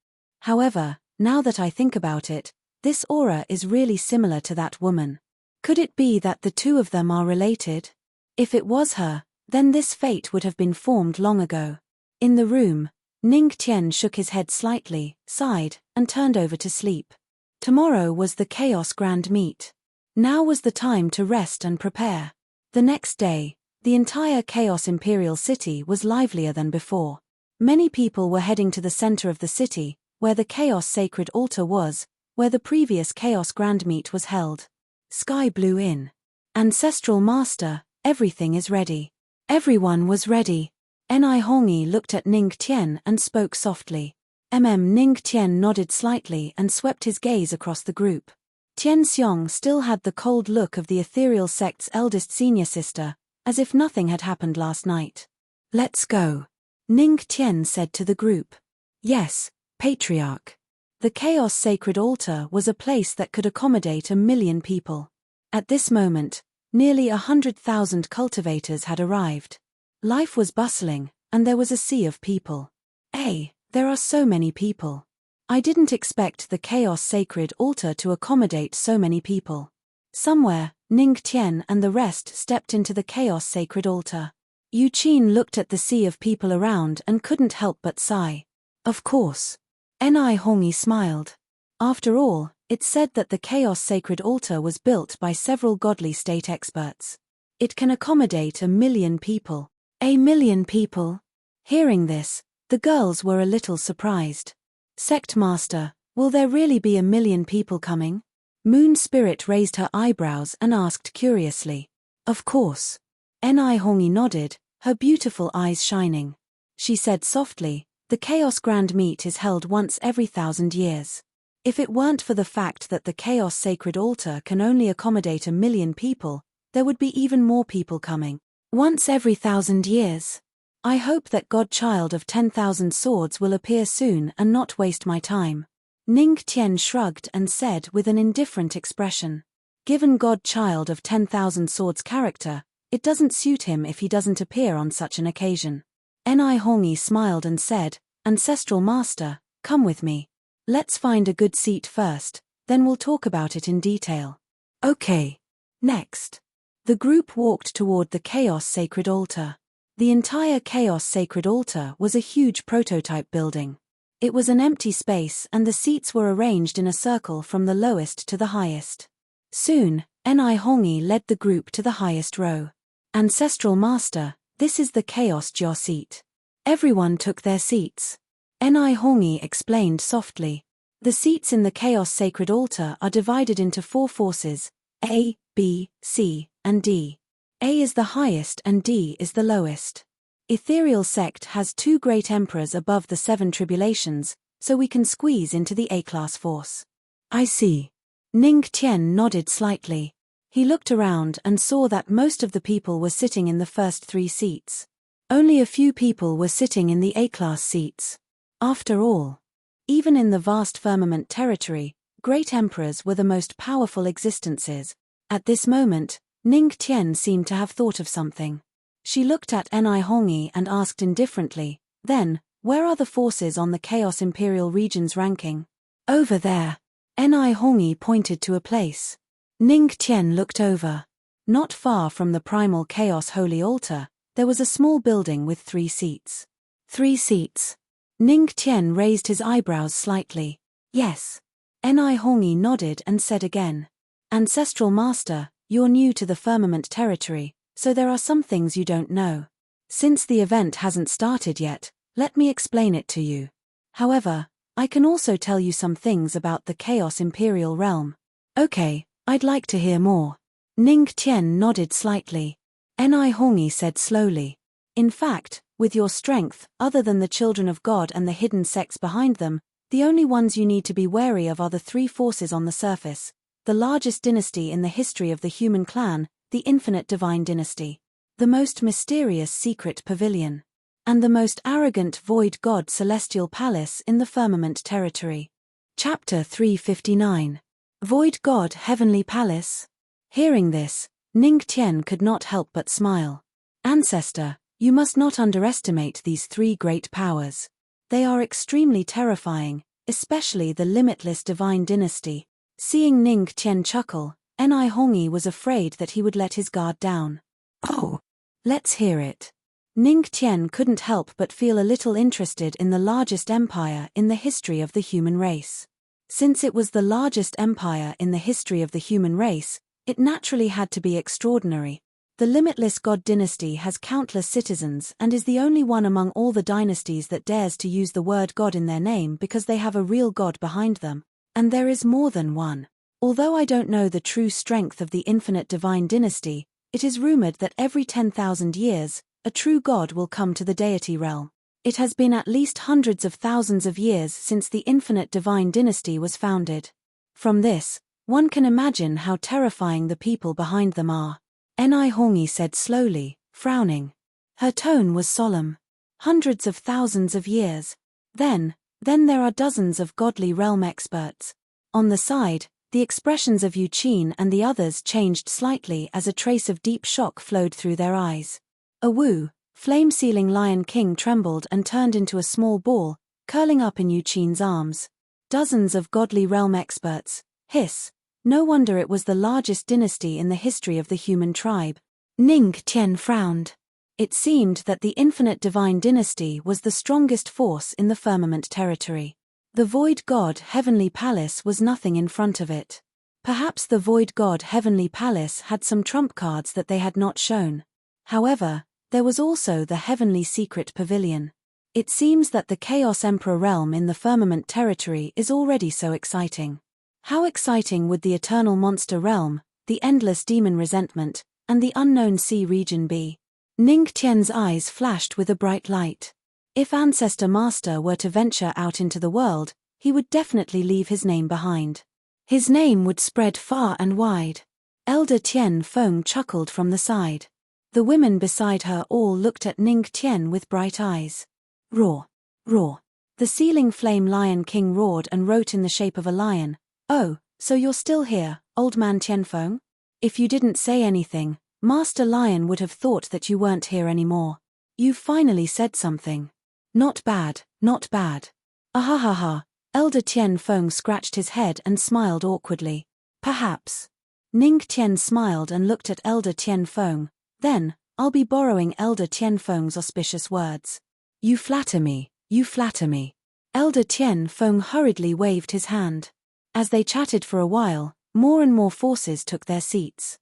However, now that I think about it, this aura is really similar to that woman. Could it be that the two of them are related? If it was her, then this fate would have been formed long ago. In the room, Ning Tian shook his head slightly, sighed, and turned over to sleep. Tomorrow was the Chaos Grand Meet. Now was the time to rest and prepare. The next day, the entire Chaos Imperial City was livelier than before. Many people were heading to the center of the city, where the Chaos Sacred Altar was, where the previous Chaos Grand Meet was held. Sky blew in. "Ancestral Master, everything is ready." Everyone was ready. Ni Hongi looked at Ning Tian and spoke softly. Ning Tian nodded slightly and swept his gaze across the group. Tian Xiong still had the cold look of the ethereal sect's eldest senior sister, as if nothing had happened last night. "Let's go," Ning Tian said to the group. "Yes, Patriarch." The Chaos Sacred Altar was a place that could accommodate 1,000,000 people. At this moment, nearly 100,000 cultivators had arrived. Life was bustling, and there was a sea of people. There are so many people. I didn't expect the Chaos Sacred Altar to accommodate so many people. Somewhere, Ning Tian and the rest stepped into the Chaos Sacred Altar. Yu Qin looked at the sea of people around and couldn't help but sigh. Of course. Ni Hongyi smiled. After all, it's said that the Chaos Sacred Altar was built by several godly state experts. It can accommodate 1,000,000 people. 1,000,000 people? Hearing this, the girls were a little surprised. Sect Master, will there really be 1,000,000 people coming? Moon Spirit raised her eyebrows and asked curiously. Of course. Ni Hongyi nodded, her beautiful eyes shining. She said softly, the Chaos Grand Meet is held once every 1,000 years. If it weren't for the fact that the Chaos Sacred Altar can only accommodate 1,000,000 people, there would be even more people coming. Once every 1,000 years. I hope that Godchild of 10,000 Swords will appear soon and not waste my time. Ning Tian shrugged and said with an indifferent expression. Given Godchild of 10,000 Swords' character, it doesn't suit him if he doesn't appear on such an occasion. Ni Hongyi smiled and said, Ancestral Master, come with me. Let's find a good seat first, then we'll talk about it in detail. Okay. Next. The group walked toward the Chaos Sacred Altar. The entire Chaos Sacred Altar was a huge prototype building. It was an empty space and the seats were arranged in a circle from the lowest to the highest. Soon, Ni Hongyi led the group to the highest row. Ancestral Master, this is the Chaos Jia seat. Everyone took their seats. Ni Hongyi explained softly. The seats in the Chaos Sacred Altar are divided into 4 forces, A, B, C, and D. A is the highest and D is the lowest. Ethereal Sect has 2 great emperors above the 7 tribulations, so we can squeeze into the A-class force. I see. Ning Tian nodded slightly. He looked around and saw that most of the people were sitting in the first 3 seats. Only a few people were sitting in the A-class seats. After all, even in the vast firmament territory, great emperors were the most powerful existences. At this moment, Ning Tian seemed to have thought of something. She looked at Ni Hongyi and asked indifferently, then, where are the forces on the Chaos Imperial Region's ranking? Over there. Ni Hongyi pointed to a place. Ning Tian looked over. Not far from the primal Chaos Holy Altar, there was a small building with 3 seats. 3 seats. Ning Tian raised his eyebrows slightly. Yes. Ni Hongyi nodded and said again. Ancestral Master, you're new to the firmament territory, so there are some things you don't know. Since the event hasn't started yet, let me explain it to you. However, I can also tell you some things about the Chaos Imperial Realm. Okay, I'd like to hear more. Ning Tian nodded slightly. Ni Hongyi said slowly. In fact, with your strength, other than the children of God and the hidden sects behind them, the only ones you need to be wary of are the 3 forces on the surface. The largest dynasty in the history of the human clan, the Infinite Divine Dynasty. The most mysterious secret pavilion. And the most arrogant void god celestial palace in the firmament territory. Chapter 359. Void God Heavenly Palace. Hearing this, Ning Tian could not help but smile. Ancestor, you must not underestimate these 3 great powers. They are extremely terrifying, especially the limitless Divine Dynasty. Seeing Ning Tian chuckle, Ni Hongyi was afraid that he would let his guard down. Oh, let's hear it. Ning Tian couldn't help but feel a little interested in the largest empire in the history of the human race. Since it was the largest empire in the history of the human race, it naturally had to be extraordinary. The Limitless God Dynasty has countless citizens and is the only one among all the dynasties that dares to use the word God in their name because they have a real God behind them. And there is more than one. Although I don't know the true strength of the Infinite Divine Dynasty, it is rumored that every 10,000 years, a true God will come to the deity realm. It has been at least hundreds of thousands of years since the Infinite Divine Dynasty was founded. From this, One can imagine how terrifying the people behind them are. Ni Hongi said slowly, frowning. Her tone was solemn. Hundreds of thousands of years. Then there are dozens of godly realm experts. On the side, the expressions of Yuqin and the others changed slightly as a trace of deep shock flowed through their eyes. A Wu, flame-sealing Lion King trembled and turned into a small ball, curling up in Yuqin's arms. Dozens of godly realm experts. Hiss. No wonder it was the largest dynasty in the history of the human tribe. Ning Tian frowned. It seemed that the infinite divine dynasty was the strongest force in the firmament territory. The void god Heavenly Palace was nothing in front of it. Perhaps the void god Heavenly Palace had some trump cards that they had not shown. However, there was also the Heavenly Secret Pavilion. It seems that the Chaos Emperor realm in the firmament territory is already so exciting. How exciting would the Eternal Monster realm, the Endless Demon Resentment, and the Unknown Sea region be? Ning Tian's eyes flashed with a bright light. If Ancestor Master were to venture out into the world, he would definitely leave his name behind. His name would spread far and wide. Elder Tian Feng chuckled from the side. The women beside her all looked at Ning Tian with bright eyes. Roar! Roar! The ceiling flame Lion King roared and wrote in the shape of a lion. Oh, so you're still here, old man Tianfeng? If you didn't say anything, Master Lion would have thought that you weren't here anymore. You've finally said something. Not bad, not bad. Ahahaha. Elder Tianfeng scratched his head and smiled awkwardly. Perhaps. Ning Tian smiled and looked at Elder Tianfeng. Then, I'll be borrowing Elder Tianfeng's auspicious words. You flatter me, you flatter me. Elder Tianfeng hurriedly waved his hand. As they chatted for a while, more and more forces took their seats.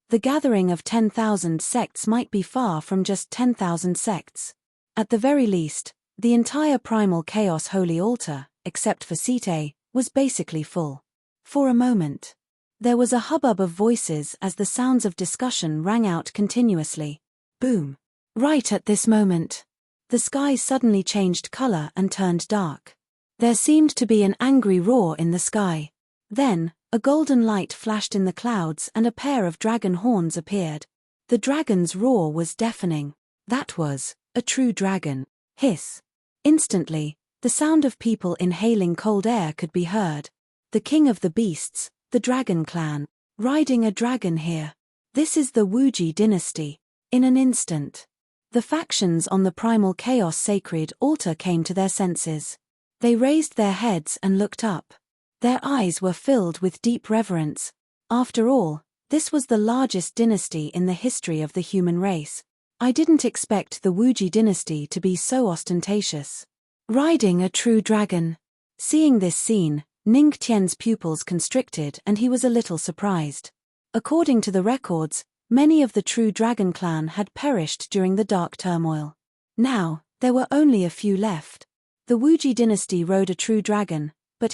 The gathering of 10,000 sects might be far from just 10,000 sects. At the very least, the entire primal chaos holy altar, except for seat A, was basically full. For a moment, there was a hubbub of voices as the sounds of discussion rang out continuously. Boom. Right at this moment, the sky suddenly changed color and turned dark. There seemed to be an angry roar in the sky. Then, a golden light flashed in the clouds and a pair of dragon horns appeared. The dragon's roar was deafening. That was a true dragon. Hiss. Instantly, the sound of people inhaling cold air could be heard. The king of the beasts, the dragon clan, riding a dragon here. This is the Wuji dynasty. In an instant, the factions on the primal chaos sacred altar came to their senses. They raised their heads and looked up. Their eyes were filled with deep reverence. After all, this was the largest dynasty in the history of the human race. I didn't expect the Wuji dynasty to be so ostentatious. Riding a true dragon. Seeing this scene, Ning Tian's pupils constricted and he was a little surprised. According to the records, many of the true dragon clan had perished during the dark turmoil. Now, there were only a few left. The Wuji dynasty rode a true dragon, but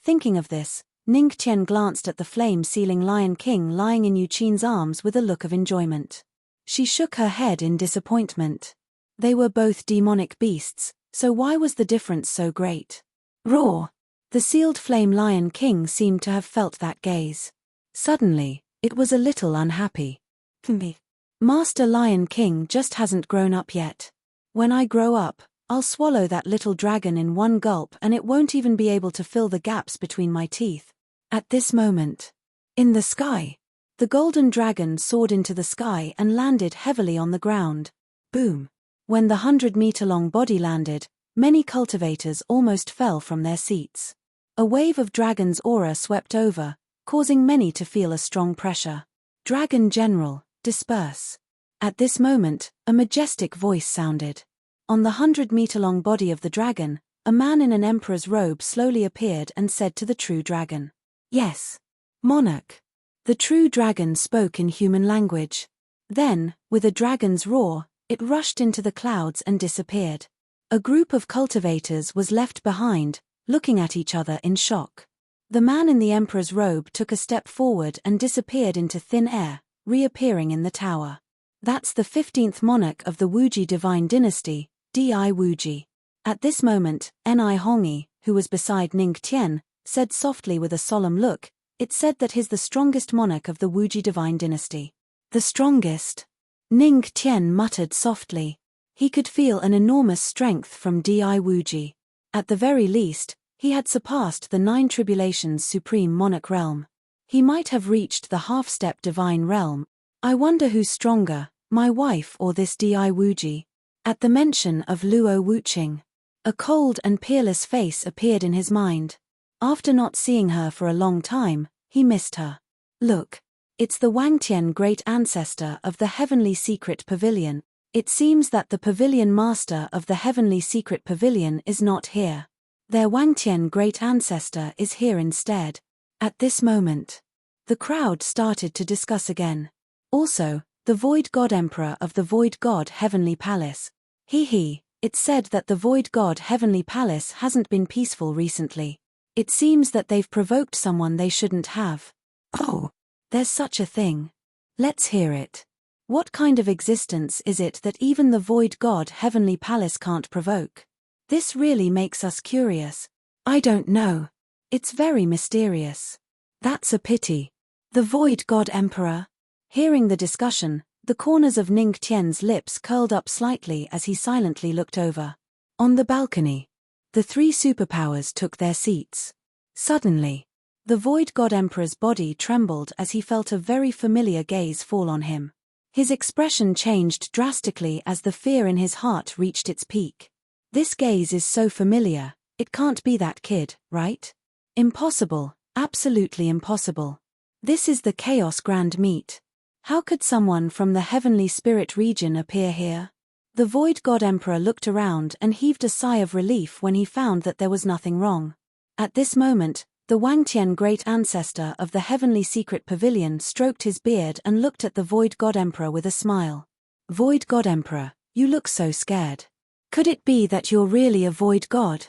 thinking of this, Ning Tian glanced at the flame-sealing Lion King lying in Yuqin's arms with a look of enjoyment. She shook her head in disappointment. They were both demonic beasts, so why was the difference so great? Roar! The sealed flame Lion King seemed to have felt that gaze. Suddenly, it was a little unhappy. Master Lion King just hasn't grown up yet. When I grow up, I'll swallow that little dragon in one gulp and it won't even be able to fill the gaps between my teeth. At this moment, in the sky, the golden dragon soared into the sky and landed heavily on the ground. Boom! When the 100-meter-long body landed, many cultivators almost fell from their seats. A wave of dragon's aura swept over, causing many to feel a strong pressure. Dragon General, disperse. At this moment, a majestic voice sounded. On the 100-meter-long body of the dragon, a man in an emperor's robe slowly appeared and said to the true dragon, "Yes, monarch." The true dragon spoke in human language. Then, with a dragon's roar, it rushed into the clouds and disappeared. A group of cultivators was left behind, looking at each other in shock. The man in the emperor's robe took a step forward and disappeared into thin air, reappearing in the tower. That's the 15th monarch of the Wuji divine dynasty, Di Wuji. At this moment, Ni Hongi, who was beside Ning Tian, said softly with a solemn look, It said that he's the strongest monarch of the Wuji divine dynasty. The strongest? Ning Tian muttered softly. He could feel an enormous strength from Di Wuji. At the very least, he had surpassed the 9 tribulations supreme monarch realm. He might have reached the half-step divine realm. I wonder who's stronger, my wife or this Di Wuji? At the mention of Luo Wuqing, a cold and peerless face appeared in his mind. After not seeing her for a long time, he missed her. Look. It's the Wangtian great ancestor of the heavenly secret pavilion. It seems that the pavilion master of the heavenly secret pavilion is not here. Their Wangtian great ancestor is here instead. At this moment, the crowd started to discuss again. Also, the Void God Emperor of the Void God Heavenly Palace. It's said that the Void God Heavenly Palace hasn't been peaceful recently. It seems that they've provoked someone they shouldn't have. Oh, there's such a thing. Let's hear it. What kind of existence is it that even the Void God Heavenly Palace can't provoke? This really makes us curious. I don't know. It's very mysterious. That's a pity. The Void God Emperor? Hearing the discussion, the corners of Ning Tian's lips curled up slightly as he silently looked over. On the balcony, the 3 superpowers took their seats. Suddenly, the Void God Emperor's body trembled as he felt a very familiar gaze fall on him. His expression changed drastically as the fear in his heart reached its peak. This gaze is so familiar, it can't be that kid, right? Impossible, absolutely impossible. This is the Chaos Grand Meet. How could someone from the Heavenly Spirit region appear here? The Void God Emperor looked around and heaved a sigh of relief when he found that there was nothing wrong. At this moment, the Wangtian great ancestor of the Heavenly Secret Pavilion stroked his beard and looked at the Void God Emperor with a smile. Void God Emperor, you look so scared. Could it be that you're really a Void God?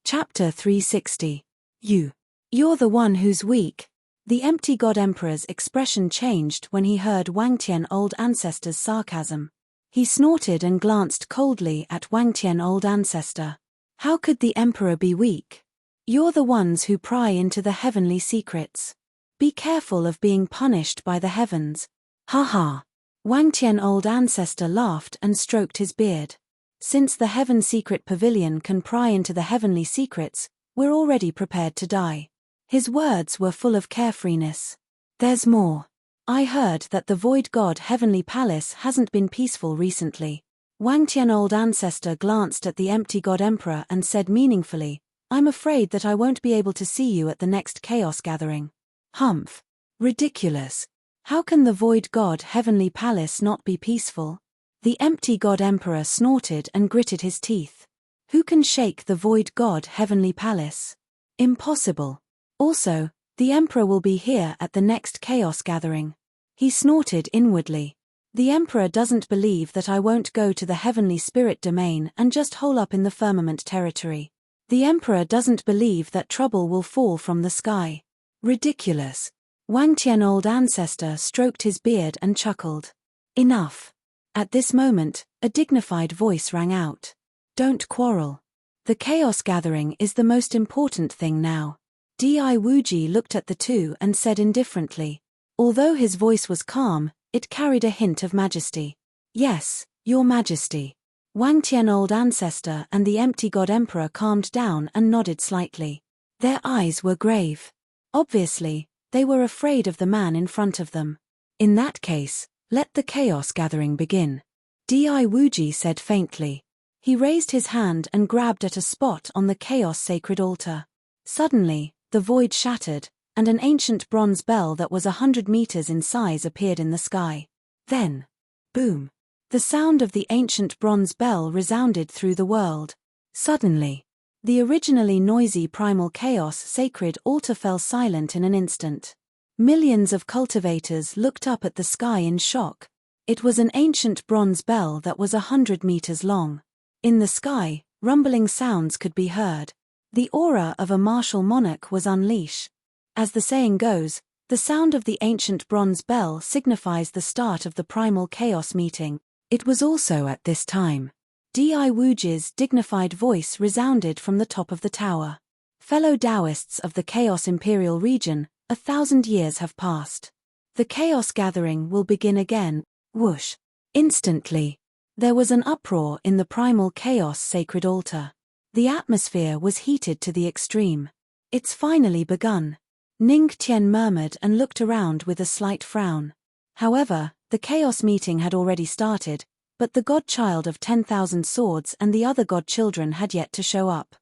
Chapter 360. You're the one who's weak. The Empty God Emperor's expression changed when he heard Wangtian Old Ancestor's sarcasm. He snorted and glanced coldly at Wangtian Old Ancestor. How could the Emperor be weak? You're the ones who pry into the heavenly secrets. Be careful of being punished by the heavens. Ha ha. Wangtian Old Ancestor laughed and stroked his beard. Since the Heaven Secret Pavilion can pry into the heavenly secrets, we're already prepared to die. His words were full of carefreeness. There's more. I heard that the Void God Heavenly Palace hasn't been peaceful recently. Wangtian Old Ancestor glanced at the Empty God Emperor and said meaningfully, I'm afraid that I won't be able to see you at the next Chaos Gathering. Humph. Ridiculous. How can the Void God Heavenly Palace not be peaceful? The Empty God Emperor snorted and gritted his teeth. Who can shake the Void God Heavenly Palace? Impossible. Also, the Emperor will be here at the next Chaos Gathering. He snorted inwardly. The Emperor doesn't believe that I won't go to the Heavenly Spirit Domain and just hole up in the firmament territory. The Emperor doesn't believe that trouble will fall from the sky. Ridiculous. Wangtian Old Ancestor stroked his beard and chuckled. Enough. At this moment, a dignified voice rang out. Don't quarrel. The Chaos Gathering is the most important thing now. Di Wuji looked at the two and said indifferently. Although his voice was calm, it carried a hint of majesty. Yes, Your Majesty. Wangtian Old Ancestor and the Empty God Emperor calmed down and nodded slightly. Their eyes were grave. Obviously, they were afraid of the man in front of them. In that case, let the Chaos Gathering begin. Di Wuji said faintly. He raised his hand and grabbed at a spot on the Chaos Sacred Altar. Suddenly, the void shattered, and an ancient bronze bell that was 100 meters in size appeared in the sky. Then, boom! The sound of the ancient bronze bell resounded through the world. Suddenly, the originally noisy primal chaos sacred altar fell silent in an instant. Millions of cultivators looked up at the sky in shock. It was an ancient bronze bell that was 100 meters long. In the sky, rumbling sounds could be heard. The aura of a martial monarch was unleashed. As the saying goes, the sound of the ancient bronze bell signifies the start of the primal chaos meeting. It was also at this time. Di Wuji's dignified voice resounded from the top of the tower. Fellow Taoists of the Chaos Imperial region, 1,000 years have passed. The chaos gathering will begin again. Whoosh. Instantly, there was an uproar in the primal chaos sacred altar. The atmosphere was heated to the extreme. It's finally begun. Ning Tian murmured and looked around with a slight frown. However, the chaos meeting had already started, but the godchild of 10,000 swords and the other godchildren had yet to show up.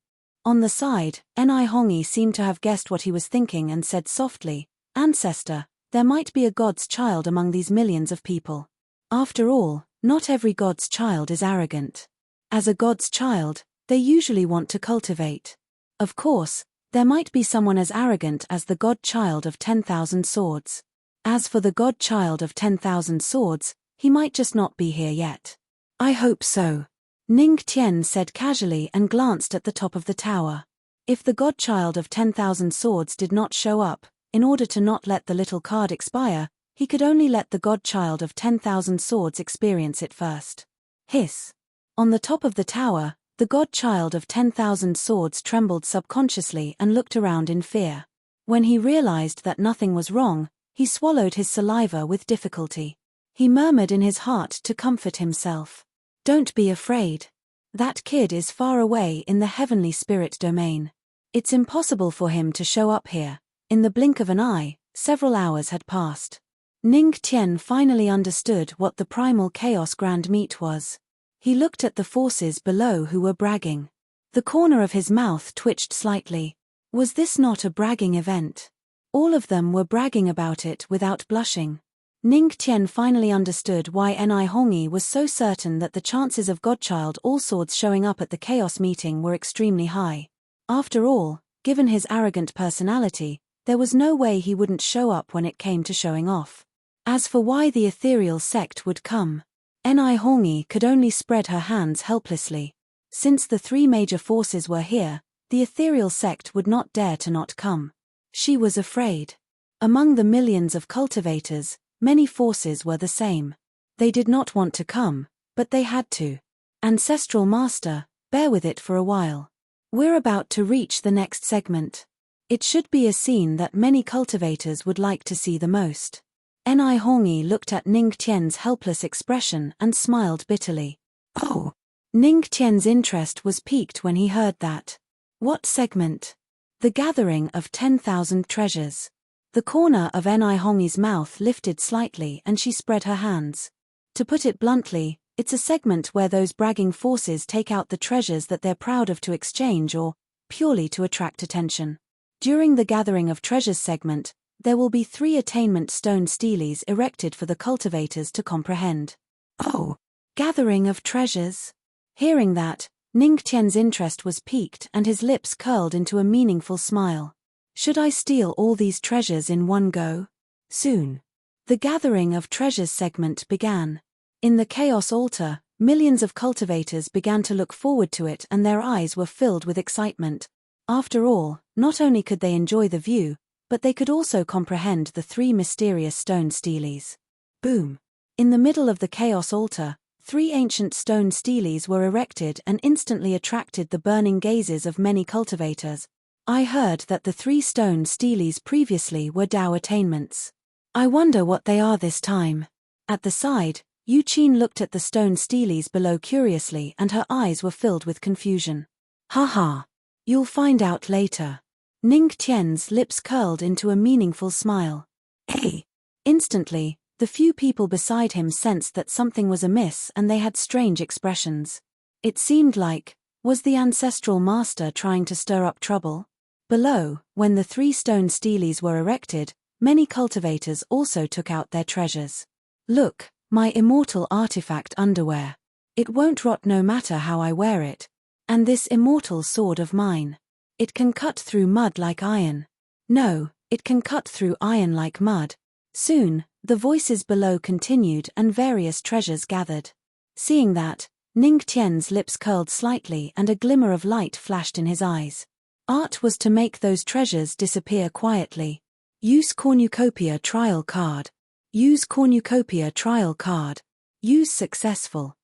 On the side, Ni Hongi seemed to have guessed what he was thinking and said softly, "Ancestor, there might be a god's child among these millions of people. After all, not every god's child is arrogant. As a god's child, they usually want to cultivate. Of course, there might be someone as arrogant as the godchild of 10,000 swords. As for the godchild of 10,000 swords, he might just not be here yet." "I hope so," Ning Tian said casually and glanced at the top of the tower. If the godchild of 10,000 swords did not show up, in order to not let the little card expire, he could only let the godchild of 10,000 swords experience it first. Hiss. On the top of the tower, the godchild of 10,000 swords trembled subconsciously and looked around in fear. When he realized that nothing was wrong, he swallowed his saliva with difficulty. He murmured in his heart to comfort himself. "Don't be afraid. That kid is far away in the heavenly spirit domain. It's impossible for him to show up here." In the blink of an eye, several hours had passed. Ning Tian finally understood what the primal chaos grand meet was. He looked at the forces below who were bragging. The corner of his mouth twitched slightly. Was this not a bragging event? All of them were bragging about it without blushing. Ning Tian finally understood why Ni Hongi was so certain that the chances of Godchild Allswords showing up at the chaos meeting were extremely high. After all, given his arrogant personality, there was no way he wouldn't show up when it came to showing off. As for why the ethereal sect would come, Ni Hongi could only spread her hands helplessly. Since the three major forces were here, the ethereal sect would not dare to not come. She was afraid. Among the millions of cultivators, many forces were the same. They did not want to come, but they had to. Ancestral Master, bear with it for a while. We're about to reach the next segment. It should be a scene that many cultivators would like to see the most. Ni Hongi looked at Ning Tian's helpless expression and smiled bitterly. Oh! Ning Tian's interest was piqued when he heard that. What segment? The gathering of 10,000 treasures. The corner of Ni Hongi's mouth lifted slightly and she spread her hands. To put it bluntly, it's a segment where those bragging forces take out the treasures that they're proud of to exchange or, purely to attract attention. During the Gathering of Treasures segment, there will be 3 attainment stone steles erected for the cultivators to comprehend. Oh! Gathering of treasures? Hearing that, Ning Tian's interest was piqued and his lips curled into a meaningful smile. Should I steal all these treasures in one go? Soon. The Gathering of Treasures segment began. In the Chaos Altar, millions of cultivators began to look forward to it and their eyes were filled with excitement. After all, not only could they enjoy the view, but they could also comprehend the 3 mysterious stone steles. Boom! In the middle of the Chaos Altar, 3 ancient stone steles were erected and instantly attracted the burning gazes of many cultivators. I heard that the 3 stone steles previously were Dao attainments. I wonder what they are this time. At the side, Yu Qin looked at the stone steles below curiously and her eyes were filled with confusion. Haha. You'll find out later. Ning Tian's lips curled into a meaningful smile. Hey! Instantly, the few people beside him sensed that something was amiss and they had strange expressions. It seemed like, was the Ancestral Master trying to stir up trouble? Below, when the 3 stone steles were erected, many cultivators also took out their treasures. Look, my immortal artifact underwear. It won't rot no matter how I wear it. And this immortal sword of mine. It can cut through mud like iron. No, it can cut through iron like mud. Soon, the voices below continued and various treasures gathered. Seeing that, Ning Tian's lips curled slightly and a glimmer of light flashed in his eyes. Art was to make those treasures disappear quietly. Use Cornucopia trial card. Use Cornucopia trial card. Use successful.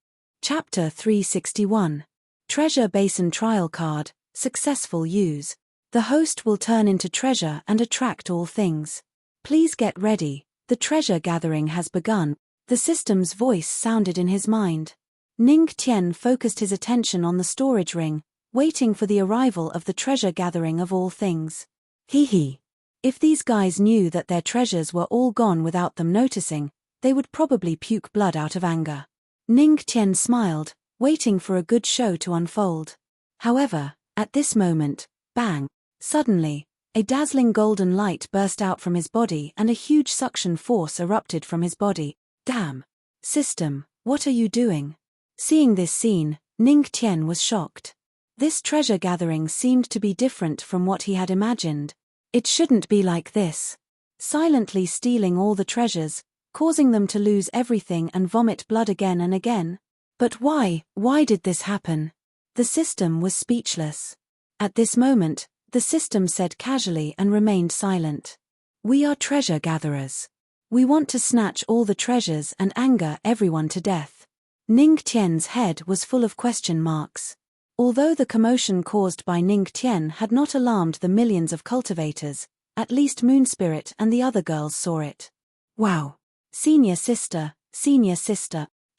Chapter 361. Treasure Basin trial card, successful use. The host will turn into treasure and attract all things. Please get ready, the treasure gathering has begun. The system's voice sounded in his mind. Ning Tian focused his attention on the storage ring, waiting for the arrival of the treasure gathering of all things. Hee. If these guys knew that their treasures were all gone without them noticing, they would probably puke blood out of anger. Ning Tian smiled, waiting for a good show to unfold. However, at this moment, bang! Suddenly, a dazzling golden light burst out from his body and a huge suction force erupted from his body. Damn! System, what are you doing? Seeing this scene, Ning Tian was shocked. This treasure gathering seemed to be different from what he had imagined. It shouldn't be like this. Silently stealing all the treasures, causing them to lose everything and vomit blood again and again. But why did this happen? The system was speechless. At this moment, the system said casually and remained silent. We are treasure gatherers. We want to snatch all the treasures and anger everyone to death. Ning Tian's head was full of question marks. Although the commotion caused by Ning Tian had not alarmed the millions of cultivators, at least Moon Spirit and the other girls saw it. Wow! Senior sister,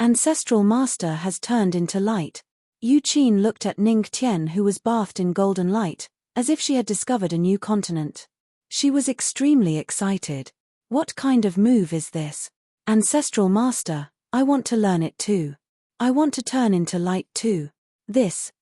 ancestral master has turned into light. Yu Qin looked at Ning Tian, who was bathed in golden light, as if she had discovered a new continent. She was extremely excited. What kind of move is this? Ancestral master, I want to learn it too. I want to turn into light too.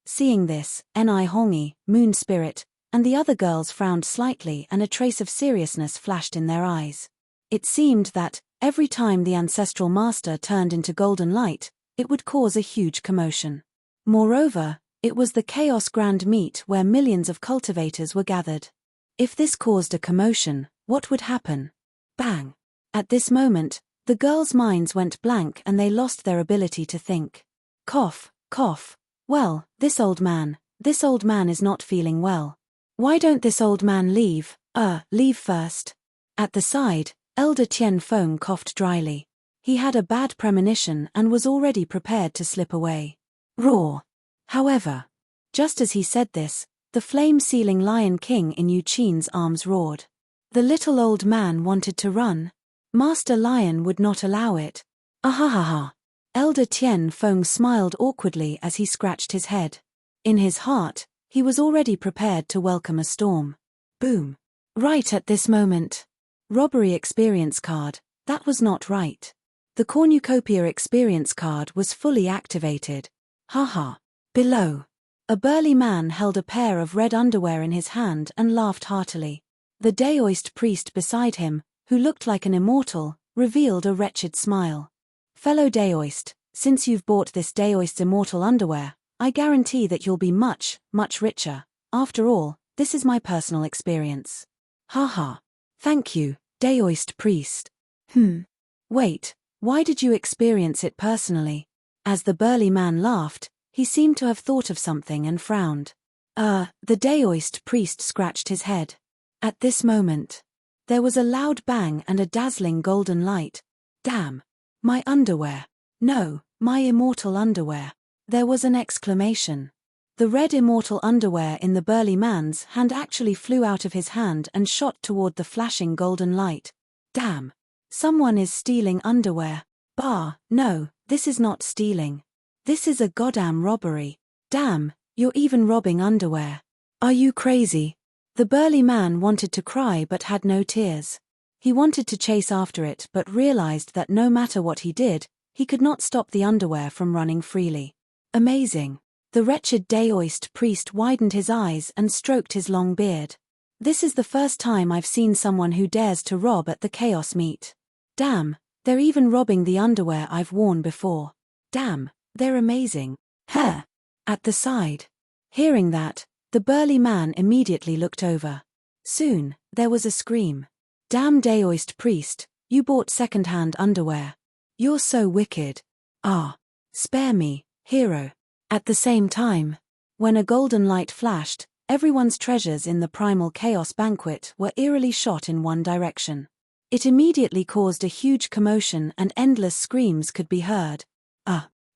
Seeing this, Ni Hongi, Moon Spirit, and the other girls frowned slightly and a trace of seriousness flashed in their eyes. It seemed that, every time the ancestral master turned into golden light, it would cause a huge commotion. Moreover, it was the Chaos Grand Meet where millions of cultivators were gathered. If this caused a commotion, what would happen? Bang! At this moment, the girls' minds went blank and they lost their ability to think. Cough. Well, this old man is not feeling well. Why don't this old man leave? Leave first. At the side, Elder Tian Feng coughed dryly. He had a bad premonition and was already prepared to slip away. Roar! However, just as he said this, the flame-sealing Lion King in Yu Qin's arms roared. The little old man wanted to run. Master Lion would not allow it. Ahahaha! Elder Tian Feng smiled awkwardly as he scratched his head. In his heart, he was already prepared to welcome a storm. Boom! Right at this moment. Robbery experience card, that was not right. The cornucopia experience card was fully activated. Haha. Below. A burly man held a pair of red underwear in his hand and laughed heartily. The Daoist priest beside him, who looked like an immortal, revealed a wretched smile. Fellow Daoist, since you've bought this Daoist's immortal underwear, I guarantee that you'll be much richer. After all, this is my personal experience. Haha. Thank you, Daoist priest. Wait, why did you experience it personally? As the burly man laughed, he seemed to have thought of something and frowned. The Daoist priest scratched his head. At this moment, there was a loud bang and a dazzling golden light. Damn! My underwear. No, my immortal underwear. There was an exclamation. The red immortal underwear in the burly man's hand actually flew out of his hand and shot toward the flashing golden light. Damn! Someone is stealing underwear. Bah, no, this is not stealing. This is a goddamn robbery. Damn, you're even robbing underwear. Are you crazy? The burly man wanted to cry but had no tears. He wanted to chase after it but realized that no matter what he did, he could not stop the underwear from running freely. Amazing. The wretched Daoist priest widened his eyes and stroked his long beard. This is the first time I've seen someone who dares to rob at the Chaos Meet. Damn, they're even robbing the underwear I've worn before. Damn, they're amazing. Heh! At the side. Hearing that, the burly man immediately looked over. Soon, there was a scream. Damn Daoist priest, you bought second-hand underwear. You're so wicked. Ah! Spare me, hero. At the same time, when a golden light flashed, everyone's treasures in the primal chaos banquet were eerily shot in one direction. It immediately caused a huge commotion and endless screams could be heard.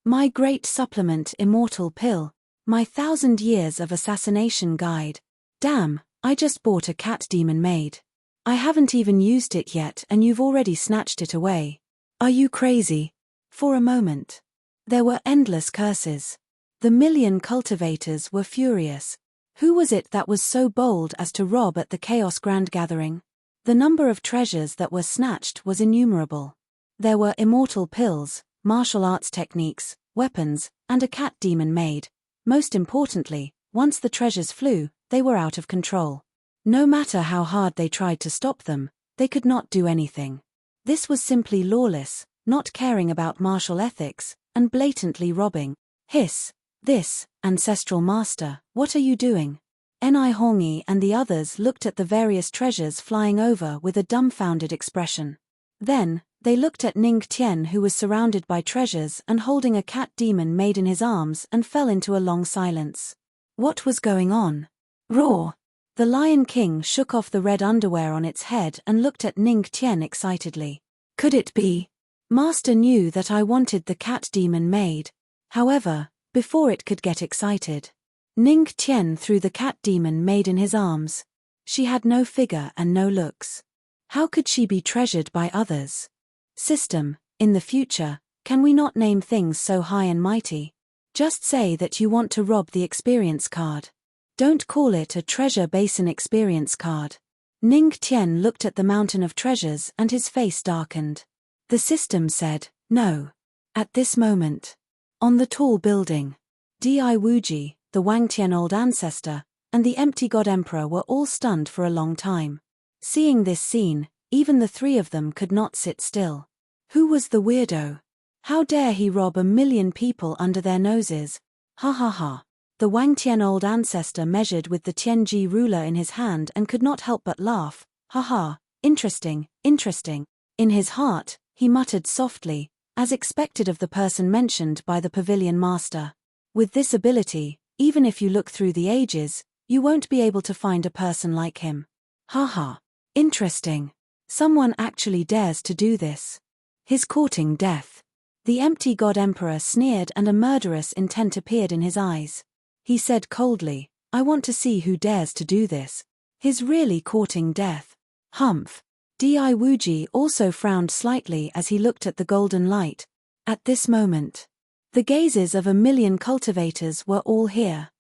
My great supplement immortal pill, my 1000 years of assassination guide. Damn, I just bought a cat demon maid. I haven't even used it yet and you've already snatched it away. Are you crazy? For a moment. There were endless curses. The million cultivators were furious. Who was it that was so bold as to rob at the Chaos Grand Gathering? The number of treasures that were snatched was innumerable. There were immortal pills, martial arts techniques, weapons, and a cat demon maid. Most importantly, once the treasures flew, they were out of control. No matter how hard they tried to stop them, they could not do anything. This was simply lawless, not caring about martial ethics, and blatantly robbing. Hiss! This, ancestral master, what are you doing? Hongi and the others looked at the various treasures flying over with a dumbfounded expression. Then, they looked at Ning Tian, who was surrounded by treasures and holding a cat demon maid in his arms, and fell into a long silence. What was going on? Roar! The Lion King shook off the red underwear on its head and looked at Ning Tian excitedly. Could it be? Master knew that I wanted the cat demon maid. However, before it could get excited, Ning Tian threw the cat demon maid in his arms. She had no figure and no looks. How could she be treasured by others? System, in the future, can we not name things so high and mighty? Just say that you want to rob the experience card. Don't call it a treasure basin experience card. Ning Tian looked at the mountain of treasures and his face darkened. The system said, no. At this moment, on the tall building, Di Wuji, the Wangtian old ancestor, and the empty god emperor were all stunned for a long time. Seeing this scene, even the three of them could not sit still. Who was the weirdo? How dare he rob 1,000,000 people under their noses? Ha ha ha. The Wangtian old ancestor measured with the Tianji ruler in his hand and could not help but laugh. Ha ha, interesting, interesting. In his heart, he muttered softly, as expected of the person mentioned by the pavilion master. With this ability, even if you look through the ages, you won't be able to find a person like him. Ha ha. Interesting. Someone actually dares to do this. His courting death. The empty god emperor sneered and a murderous intent appeared in his eyes. He said coldly, I want to see who dares to do this. His really courting death. Humph. Di Wuji also frowned slightly as he looked at the golden light. At this moment, the gazes of 1,000,000 cultivators were all here.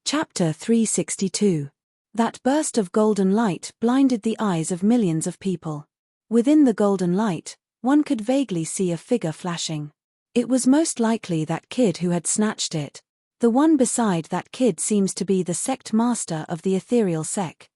Chapter 362. That burst of golden light blinded the eyes of millions of people. Within the golden light, one could vaguely see a figure flashing. It was most likely that kid who had snatched it. The one beside that kid seems to be the sect master of the ethereal sect.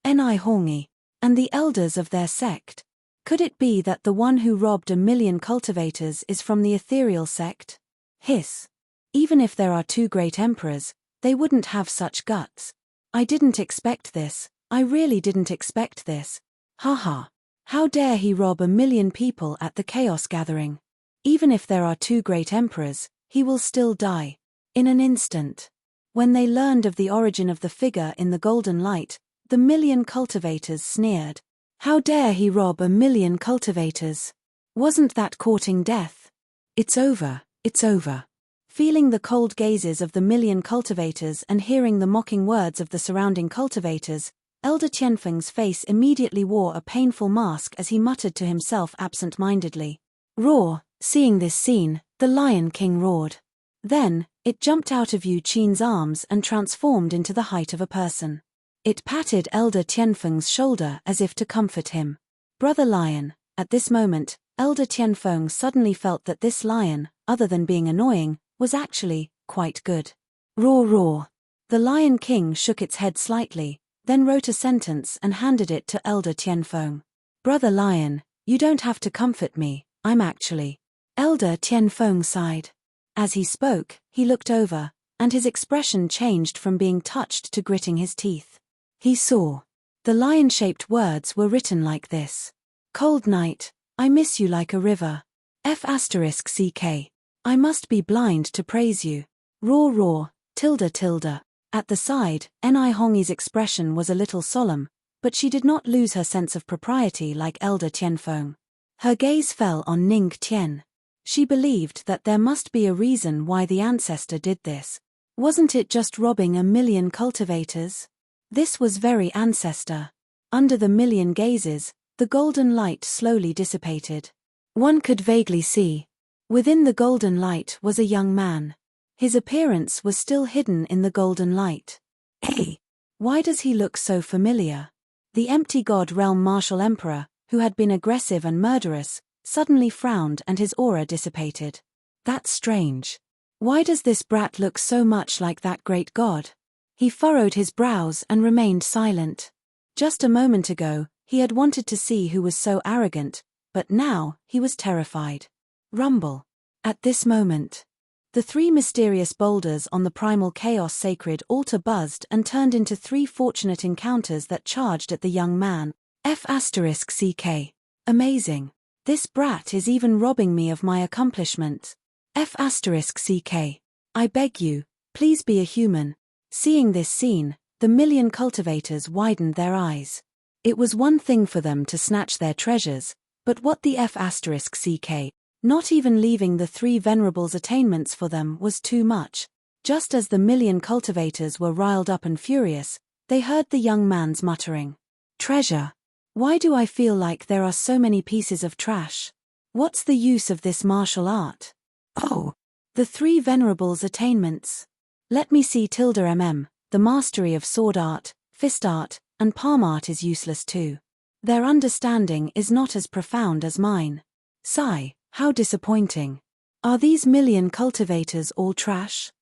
Hongi. And the elders of their sect. Could it be that the one who robbed 1,000,000 cultivators is from the ethereal sect? Hiss. Even if there are two great emperors, they wouldn't have such guts. I didn't expect this. I really didn't expect this. Haha. How dare he rob 1,000,000 people at the Chaos Gathering? Even if there are two great emperors, he will still die. In an instant. When they learned of the origin of the figure in the golden light, the 1,000,000 cultivators sneered. How dare he rob 1,000,000 cultivators? Wasn't that courting death? It's over, it's over. Feeling the cold gazes of the 1,000,000 cultivators and hearing the mocking words of the surrounding cultivators, Elder Tianfeng's face immediately wore a painful mask as he muttered to himself absent-mindedly. Roar! Seeing this scene, the Lion King roared. Then, it jumped out of Yu Qin's arms and transformed into the height of a person. It patted Elder Tianfeng's shoulder as if to comfort him. Brother Lion. At this moment, Elder Tianfeng suddenly felt that this lion, other than being annoying, was actually quite good. Roar roar. The Lion King shook its head slightly, then wrote a sentence and handed it to Elder Tianfeng. Brother Lion, you don't have to comfort me, I'm actually. Elder Tianfeng sighed. As he spoke, he looked over, and his expression changed from being touched to gritting his teeth. He saw. The lion-shaped words were written like this. Cold night, I miss you like a river. F***CK. I must be blind to praise you. Roar roar, tilde tilde. At the side, Hongi's expression was a little solemn, but she did not lose her sense of propriety like Elder Tianfeng. Her gaze fell on Ning Tian. She believed that there must be a reason why the ancestor did this. Wasn't it just robbing 1,000,000 cultivators? This was very ancestor. Under the million gazes, the golden light slowly dissipated. One could vaguely see. Within the golden light was a young man. His appearance was still hidden in the golden light. Hey! Why does he look so familiar? The empty god realm martial emperor, who had been aggressive and murderous, suddenly frowned and his aura dissipated. That's strange. Why does this brat look so much like that great god? He furrowed his brows and remained silent. Just a moment ago, he had wanted to see who was so arrogant, but now, he was terrified. Rumble. At this moment, the 3 mysterious boulders on the primal chaos sacred altar buzzed and turned into 3 fortunate encounters that charged at the young man. F***CK. Amazing. This brat is even robbing me of my accomplishment. F***CK. I beg you, please be a human. Seeing this scene, the million cultivators widened their eyes. It was one thing for them to snatch their treasures, but what the F***CK? Not even leaving the 3 venerables' attainments for them was too much. Just as the million cultivators were riled up and furious, they heard the young man's muttering. Treasure. Why do I feel like there are so many pieces of trash? What's the use of this martial art? Oh. The 3 venerables' attainments. Let me see the mastery of sword art, fist art, and palm art is useless too. Their understanding is not as profound as mine. Sigh, how disappointing. Are these million cultivators all trash?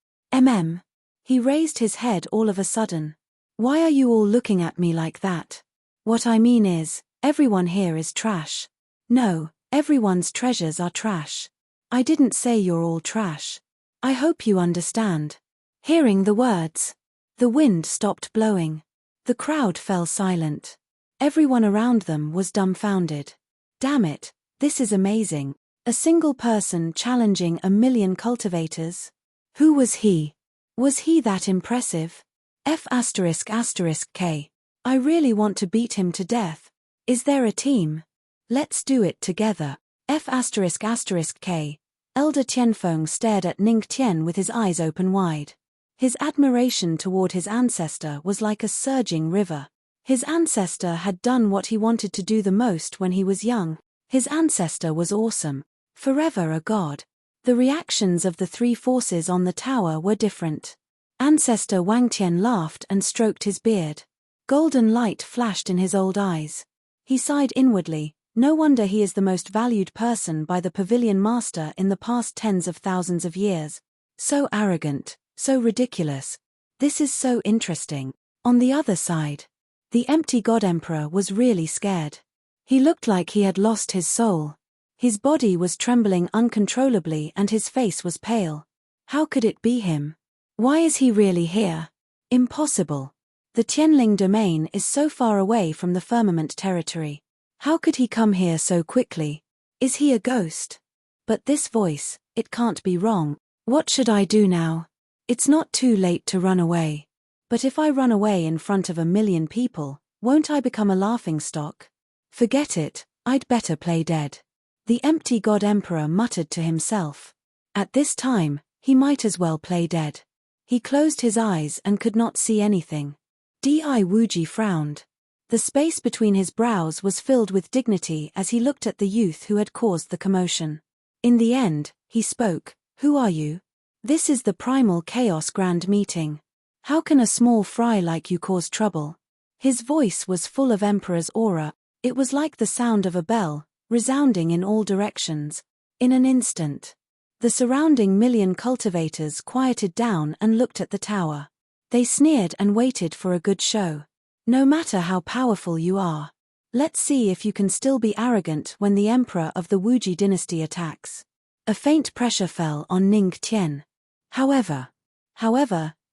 He raised his head all of a sudden. Why are you all looking at me like that? What I mean is, everyone here is trash. No, everyone's treasures are trash. I didn't say you're all trash. I hope you understand. Hearing the words, the wind stopped blowing. The crowd fell silent. Everyone around them was dumbfounded. Damn it, this is amazing. A single person challenging a million cultivators? Who was he? Was he that impressive? F***K. I really want to beat him to death. Is there a team? Let's do it together. F***K. Elder Tianfeng stared at Ning Tian with his eyes open wide. His admiration toward his ancestor was like a surging river. His ancestor had done what he wanted to do the most when he was young. His ancestor was awesome. Forever a god. The reactions of the 3 forces on the tower were different. Ancestor Wang Tian laughed and stroked his beard. Golden light flashed in his old eyes. He sighed inwardly. No wonder he is the most valued person by the pavilion master in the past tens of thousands of years. So arrogant, so ridiculous. This is so interesting. On the other side, the empty god emperor was really scared. He looked like he had lost his soul. His body was trembling uncontrollably and his face was pale. How could it be him? Why is he really here? Impossible. The Tianling domain is so far away from the firmament territory. How could he come here so quickly? Is he a ghost? But this voice, it can't be wrong. What should I do now? It's not too late to run away. But if I run away in front of a million people, won't I become a laughingstock? Forget it, I'd better play dead. The empty god emperor muttered to himself. At this time, he might as well play dead. He closed his eyes and could not see anything. Di Wuji frowned. The space between his brows was filled with dignity as he looked at the youth who had caused the commotion. In the end, he spoke. Who are you? This is the primal chaos grand meeting. How can a small fry like you cause trouble? His voice was full of emperor's aura. It was like the sound of a bell, resounding in all directions. In an instant, the surrounding million cultivators quieted down and looked at the tower. They sneered and waited for a good show. No matter how powerful you are, let's see if you can still be arrogant when the emperor of the Wuji dynasty attacks. A faint pressure fell on Ning Tian. However,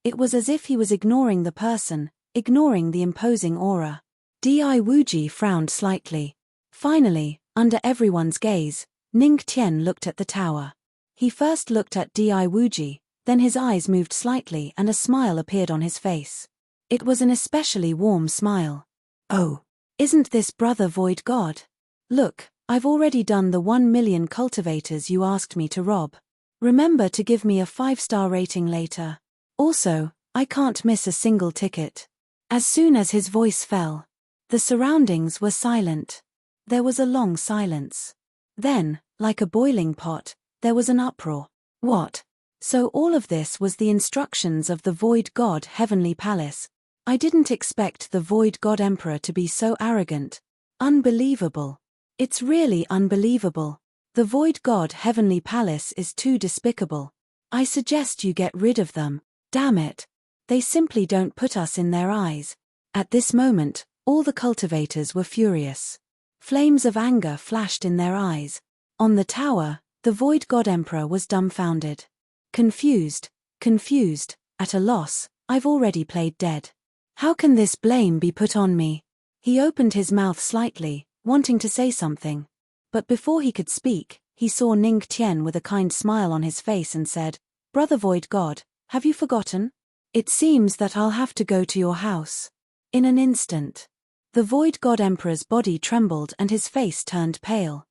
it was as if he was ignoring the person, ignoring the imposing aura. Di Wuji frowned slightly. Finally, under everyone's gaze, Ning Tian looked at the tower. He first looked at Di Wuji, then his eyes moved slightly and a smile appeared on his face. It was an especially warm smile. Oh, isn't this brother void god? Look, I've already done the 1 million cultivators you asked me to rob. Remember to give me a 5-star rating later. Also, I can't miss a single ticket. As soon as his voice fell, the surroundings were silent. There was a long silence. Then, like a boiling pot, there was an uproar. What? So all of this was the instructions of the Void God Heavenly Palace. I didn't expect the Void God Emperor to be so arrogant. Unbelievable. It's really unbelievable. The Void God Heavenly Palace is too despicable. I suggest you get rid of them. Damn it. They simply don't put us in their eyes. At this moment, all the cultivators were furious. Flames of anger flashed in their eyes. On the tower, the Void God Emperor was dumbfounded. Confused, at a loss. I've already played dead. How can this blame be put on me? He opened his mouth slightly, wanting to say something. But before he could speak, he saw Ning Tian with a kind smile on his face and said, "Brother Void God, have you forgotten? It seems that I'll have to go to your house." In an instant, the Void God Emperor's body trembled and his face turned pale.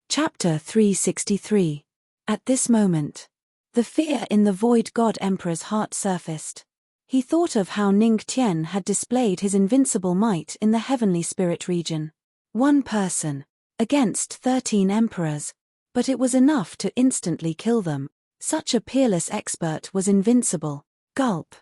Chapter 363. At this moment, the fear in the Void God Emperor's heart surfaced. He thought of how Ning Tian had displayed his invincible might in the heavenly spirit region. One person, against 13 emperors, but it was enough to instantly kill them. Such a peerless expert was invincible. Gulp.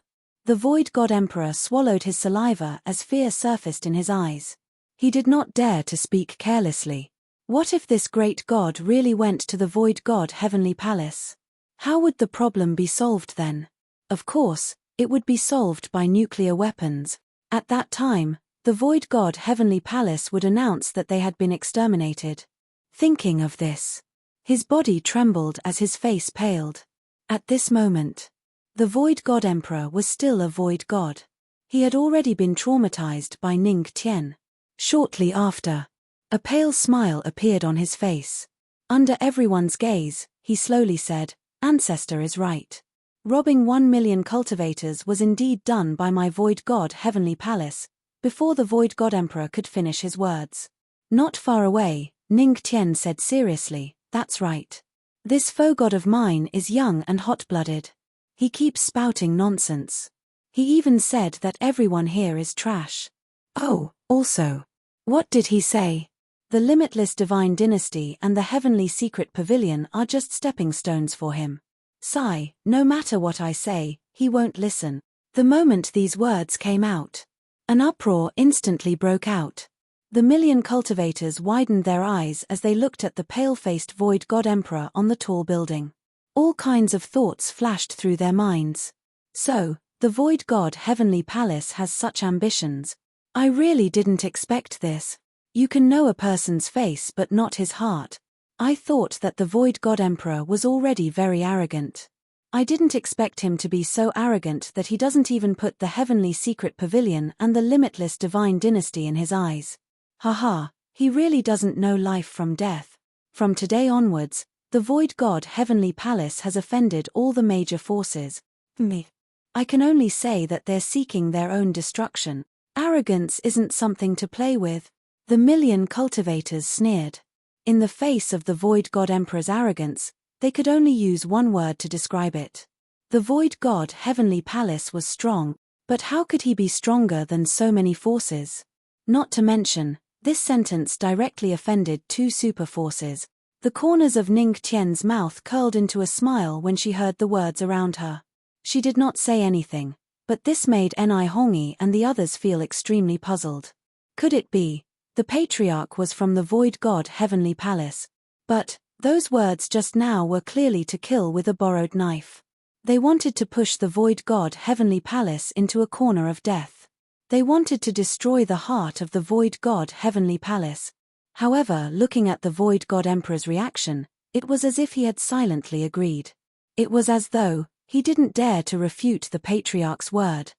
The Void God Emperor swallowed his saliva as fear surfaced in his eyes. He did not dare to speak carelessly. What if this great god really went to the Void God Heavenly Palace? How would the problem be solved then? Of course, it would be solved by nuclear weapons. At that time, the Void God Heavenly Palace would announce that they had been exterminated. Thinking of this, his body trembled as his face paled. At this moment, the Void God Emperor was still a Void God. He had already been traumatized by Ning Tian. Shortly after, a pale smile appeared on his face. Under everyone's gaze, he slowly said, "Ancestor is right. Robbing 1 million cultivators was indeed done by my Void God Heavenly Palace." Before the Void God Emperor could finish his words, not far away, Ning Tian said seriously, "That's right. This foe god of mine is young and hot-blooded. He keeps spouting nonsense. He even said that everyone here is trash." "Oh, also. What did he say?" "The limitless divine dynasty and the heavenly secret pavilion are just stepping stones for him. Sigh, no matter what I say, he won't listen." The moment these words came out, an uproar instantly broke out. The million cultivators widened their eyes as they looked at the pale-faced Void God Emperor on the tall building. All kinds of thoughts flashed through their minds. So, the Void God Heavenly Palace has such ambitions. I really didn't expect this. You can know a person's face but not his heart. I thought that the Void God Emperor was already very arrogant. I didn't expect him to be so arrogant that he doesn't even put the heavenly secret pavilion and the limitless divine dynasty in his eyes. Haha, he really doesn't know life from death. From today onwards, the Void God Heavenly Palace has offended all the major forces. Me. I can only say that they're seeking their own destruction. Arrogance isn't something to play with. The million cultivators sneered. In the face of the Void God Emperor's arrogance, they could only use one word to describe it. The Void God Heavenly Palace was strong, but how could he be stronger than so many forces? Not to mention, this sentence directly offended 2 super forces. The corners of Ning Tian's mouth curled into a smile when she heard the words around her. She did not say anything, but this made Ni Hongi and the others feel extremely puzzled. Could it be the patriarch was from the Void God Heavenly Palace? But those words just now were clearly to kill with a borrowed knife. They wanted to push the Void God Heavenly Palace into a corner of death. They wanted to destroy the heart of the Void God Heavenly Palace. However, looking at the Void God Emperor's reaction, it was as if he had silently agreed. It was as though he didn't dare to refute the patriarch's word.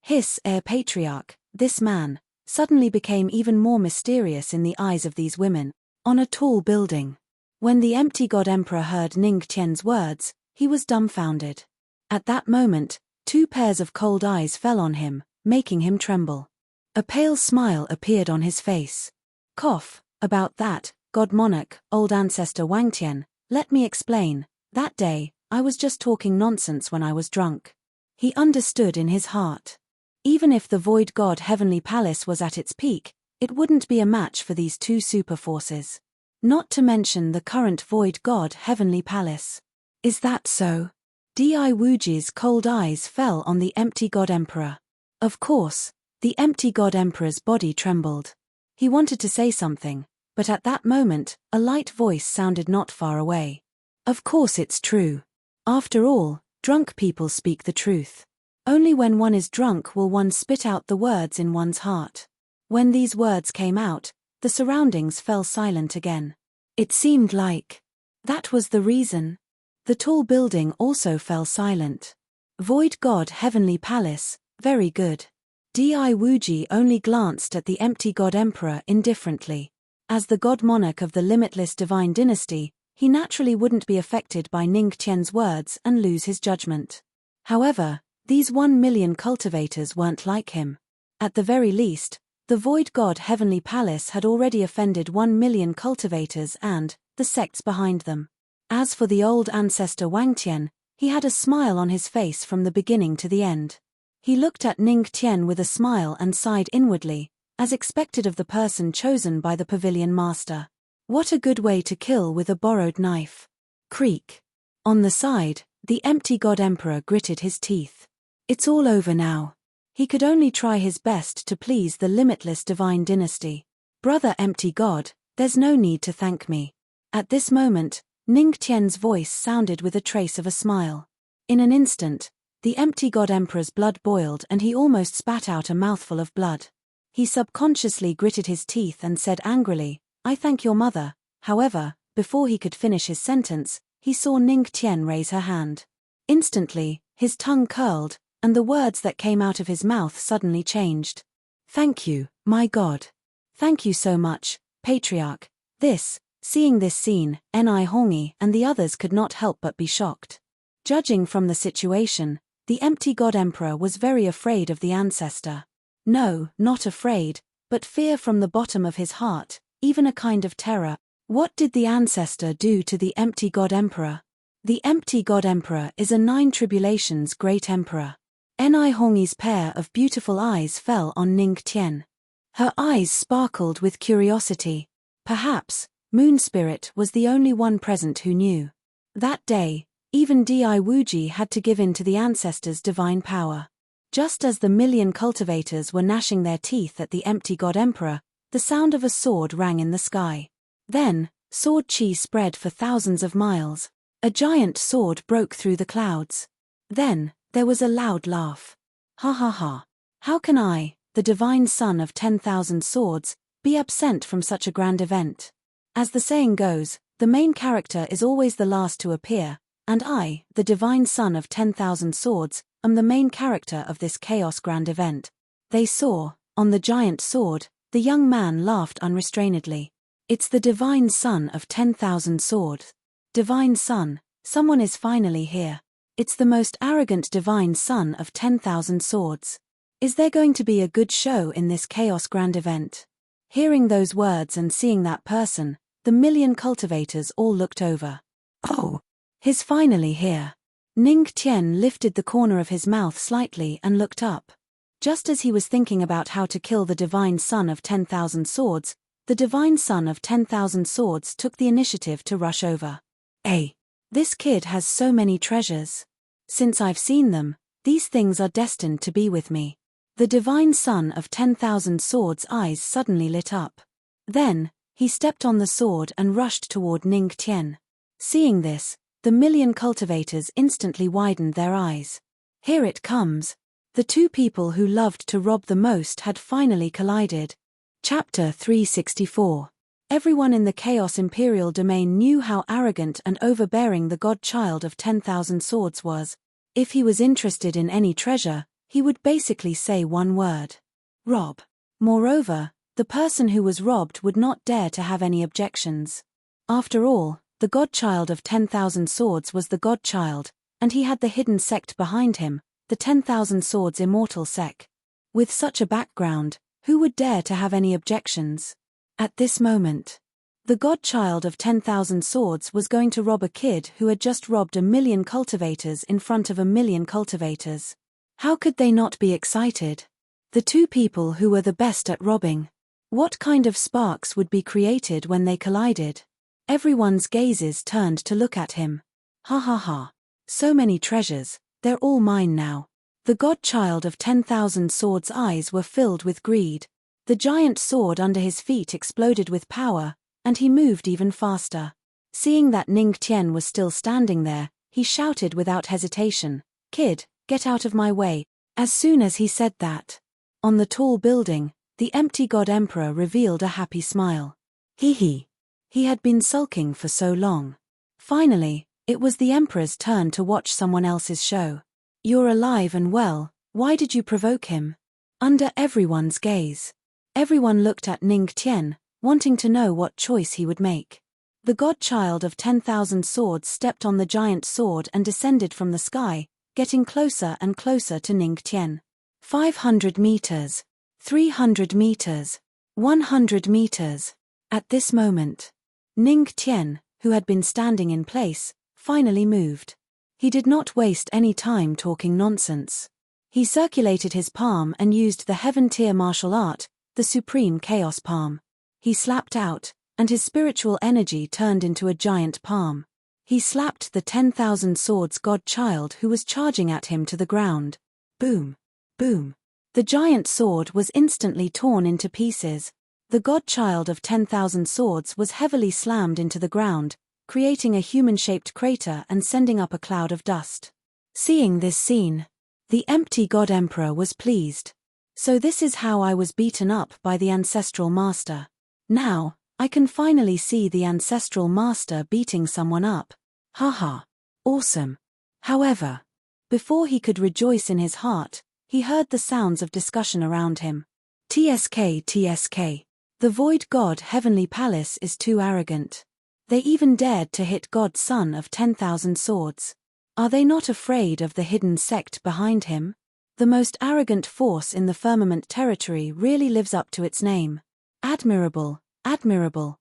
His heir patriarch, this man, suddenly became even more mysterious in the eyes of these women. On a tall building. When the empty God Emperor heard Ning Tian's words, he was dumbfounded. At that moment, 2 pairs of cold eyes fell on him, making him tremble. A pale smile appeared on his face. Cough, about that, God Monarch, old ancestor Wang Tian, let me explain. That day, I was just talking nonsense when I was drunk. He understood in his heart. Even if the Void God Heavenly Palace was at its peak, it wouldn't be a match for these two super forces. Not to mention the current Void God Heavenly Palace. Is that so? Di Wuji's cold eyes fell on the empty God Emperor. Of course, the empty God Emperor's body trembled. He wanted to say something, but at that moment, a light voice sounded not far away. Of course it's true. After all, drunk people speak the truth. Only when one is drunk will one spit out the words in one's heart. When these words came out, the surroundings fell silent again. It seemed like that was the reason. The tall building also fell silent. Void God Heavenly Palace, very good. Di Wuji only glanced at the empty God Emperor indifferently. As the God Monarch of the limitless divine dynasty, he naturally wouldn't be affected by Ning Qian's words and lose his judgment. However, these 1 million cultivators weren't like him. At the very least, the Void God Heavenly Palace had already offended 1 million cultivators and the sects behind them. As for the old ancestor Wang Tian, he had a smile on his face from the beginning to the end. He looked at Ning Tian with a smile and sighed inwardly, as expected of the person chosen by the pavilion master. What a good way to kill with a borrowed knife. Creak. On the side, the empty God Emperor gritted his teeth. It's all over now. He could only try his best to please the limitless divine dynasty. Brother Empty God, there's no need to thank me. At this moment, Ning Tian's voice sounded with a trace of a smile. In an instant, the empty God Emperor's blood boiled and he almost spat out a mouthful of blood. He subconsciously gritted his teeth and said angrily, I thank your mother. However, before he could finish his sentence, he saw Ning Tian raise her hand. Instantly, his tongue curled, and the words that came out of his mouth suddenly changed. Thank you, my God. Thank you so much, Patriarch. Seeing this scene, Ni Hongi and the others could not help but be shocked. Judging from the situation, the empty God Emperor was very afraid of the ancestor. No, not afraid, but fear from the bottom of his heart, even a kind of terror. What did the ancestor do to the empty God Emperor? The empty God Emperor is a 9 tribulations great emperor. Ni Hongi's pair of beautiful eyes fell on Ning Tian. Her eyes sparkled with curiosity. Perhaps, Moon Spirit was the only one present who knew. That day, even Di Wuji had to give in to the ancestor's divine power. Just as the million cultivators were gnashing their teeth at the empty God Emperor, the sound of a sword rang in the sky. Then, sword chi spread for thousands of miles. A giant sword broke through the clouds. Then, there was a loud laugh. Ha ha ha. How can I, the divine son of 10,000 swords, be absent from such a grand event? As the saying goes, the main character is always the last to appear, and I, the divine son of 10,000 swords, am the main character of this chaos grand event. They saw, on the giant sword, the young man laughed unrestrainedly. It's the divine son of 10,000 swords. Divine son, someone is finally here. It's the most arrogant divine son of 10,000 swords. Is there going to be a good show in this chaos grand event? Hearing those words and seeing that person, the million cultivators all looked over. Oh, he's finally here. Ning Tian lifted the corner of his mouth slightly and looked up. Just as he was thinking about how to kill the divine son of 10,000 swords, the divine son of 10,000 swords took the initiative to rush over. Hey, this kid has so many treasures. Since I've seen them, these things are destined to be with me. The divine son of 10,000 swords' eyes suddenly lit up. Then, he stepped on the sword and rushed toward Ning Tian. Seeing this, the million cultivators instantly widened their eyes. Here it comes. The two people who loved to rob the most had finally collided. Chapter 364. Everyone in the Chaos Imperial Domain knew how arrogant and overbearing the godchild of 10,000 swords was. If he was interested in any treasure, he would basically say one word. Rob. Moreover, the person who was robbed would not dare to have any objections. After all, the godchild of 10,000 swords was the godchild, and he had the hidden sect behind him, the 10,000 swords immortal sect. With such a background, who would dare to have any objections? At this moment, the godchild of 10,000 swords was going to rob a kid who had just robbed 1,000,000 cultivators in front of 1,000,000 cultivators. How could they not be excited? The two people who were the best at robbing. What kind of sparks would be created when they collided? Everyone's gazes turned to look at him. Ha ha ha. So many treasures, they're all mine now. The godchild of 10,000 swords' eyes were filled with greed. The giant sword under his feet exploded with power, and he moved even faster. Seeing that Ning Tian was still standing there, he shouted without hesitation, "Kid, get out of my way." As soon as he said that, on the tall building, the empty god emperor revealed a happy smile. He had been sulking for so long. Finally, it was the emperor's turn to watch someone else's show. You're alive and well, why did you provoke him? Under everyone's gaze, everyone looked at Ning Tian, wanting to know what choice he would make. The godchild of 10,000 swords stepped on the giant sword and descended from the sky, getting closer and closer to Ning Tian. 500 meters, 300 meters, 100 meters. At this moment, Ning Tian, who had been standing in place, finally moved. He did not waste any time talking nonsense. He circulated his palm and used the heaven-tier martial art, the supreme chaos palm. He slapped out, and his spiritual energy turned into a giant palm. He slapped the 10,000 swords godchild who was charging at him to the ground. Boom! Boom! The giant sword was instantly torn into pieces. The godchild of 10,000 swords was heavily slammed into the ground, creating a human-shaped crater and sending up a cloud of dust. Seeing this scene, the empty god emperor was pleased. So this is how I was beaten up by the ancestral master. Now, I can finally see the ancestral master beating someone up. Haha. Awesome. However, before he could rejoice in his heart, he heard the sounds of discussion around him. TSK. The Void God Heavenly Palace is too arrogant. They even dared to hit God's son of 10,000 swords. Are they not afraid of the hidden sect behind him? The most arrogant force in the firmament territory really lives up to its name. Admirable, admirable.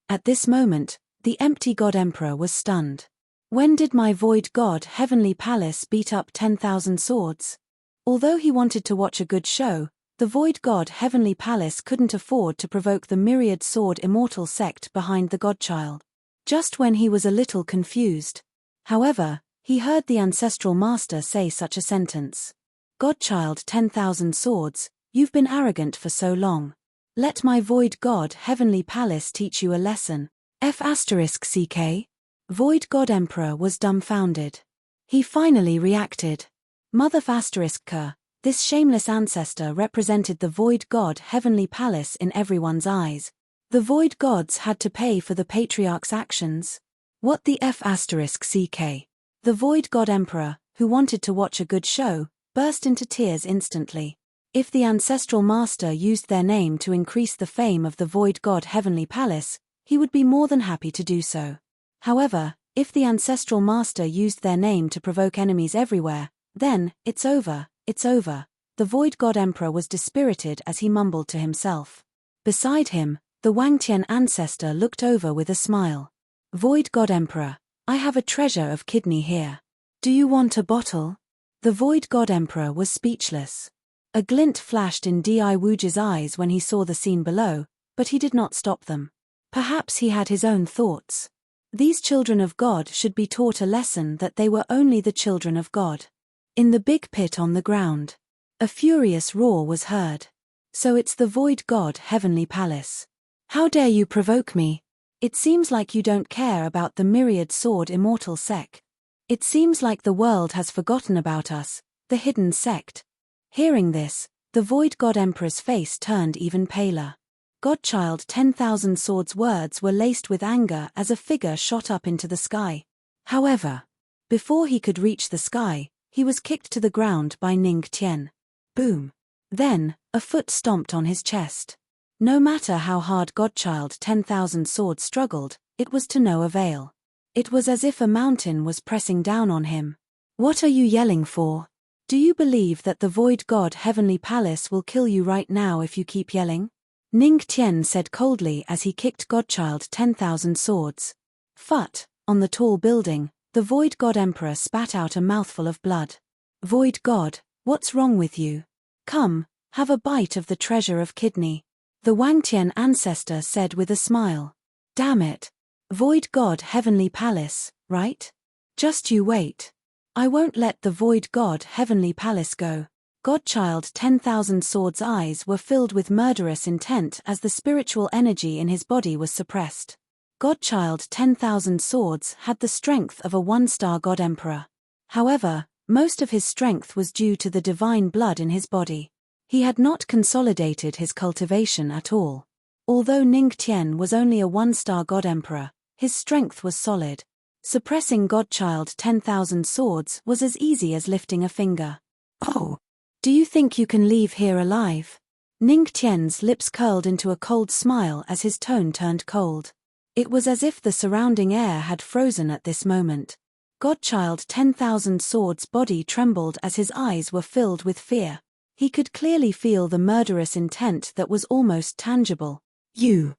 At this moment, the empty God Emperor was stunned. When did my Void God Heavenly Palace beat up 10,000 swords? Although he wanted to watch a good show, the Void God Heavenly Palace couldn't afford to provoke the myriad sword immortal sect behind the godchild. Just when he was a little confused, however, he heard the ancestral master say such a sentence. Godchild 10,000 swords, you've been arrogant for so long. Let my Void God Heavenly Palace teach you a lesson. F***CK? Void God Emperor was dumbfounded. He finally reacted. Mother **K. This shameless ancestor represented the Void God Heavenly Palace in everyone's eyes. The Void Gods had to pay for the Patriarch's actions. What the F***CK? The Void God Emperor, who wanted to watch a good show, burst into tears instantly. If the ancestral master used their name to increase the fame of the Void God Heavenly Palace, he would be more than happy to do so. However, if the ancestral master used their name to provoke enemies everywhere, then, it's over. It's over. The Void God Emperor was dispirited as he mumbled to himself. Beside him, the Wangtian ancestor looked over with a smile. Void God Emperor, I have a treasure of kidney here. Do you want a bottle? The Void God Emperor was speechless. A glint flashed in Di Wuji's eyes when he saw the scene below, but he did not stop them. Perhaps he had his own thoughts. These children of God should be taught a lesson that they were only the children of God. In the big pit on the ground, a furious roar was heard. So it's the Void God Heavenly Palace. How dare you provoke me? It seems like you don't care about the myriad sword immortal sect. It seems like the world has forgotten about us, the hidden sect. Hearing this, the Void God Emperor's face turned even paler. Godchild 10,000 swords words were laced with anger as a figure shot up into the sky. However, before he could reach the sky, he was kicked to the ground by Ning Tian. Boom. Then, a foot stomped on his chest. No matter how hard Godchild 10,000 swords struggled, it was to no avail. It was as if a mountain was pressing down on him. What are you yelling for? Do you believe that the Void God Heavenly Palace will kill you right now if you keep yelling? Ning Tian said coldly as he kicked Godchild 10,000 swords. Phut, on the tall building, the Void God Emperor spat out a mouthful of blood. Void God, what's wrong with you? Come, have a bite of the treasure of kidney. The Wangtian ancestor said with a smile. Damn it. Void God Heavenly Palace, right? Just you wait. I won't let the Void God Heavenly Palace go. Godchild 10,000 Swords' eyes were filled with murderous intent as the spiritual energy in his body was suppressed. Godchild 10,000 Swords had the strength of a one-star God Emperor. However, most of his strength was due to the divine blood in his body. He had not consolidated his cultivation at all. Although Ning Tian was only a one-star God Emperor, his strength was solid. Suppressing Godchild 10,000 Swords was as easy as lifting a finger. Oh! Do you think you can leave here alive? Ning Tian's lips curled into a cold smile as his tone turned cold. It was as if the surrounding air had frozen at this moment. Godchild 10,000 Swords' body trembled as his eyes were filled with fear. He could clearly feel the murderous intent that was almost tangible. You.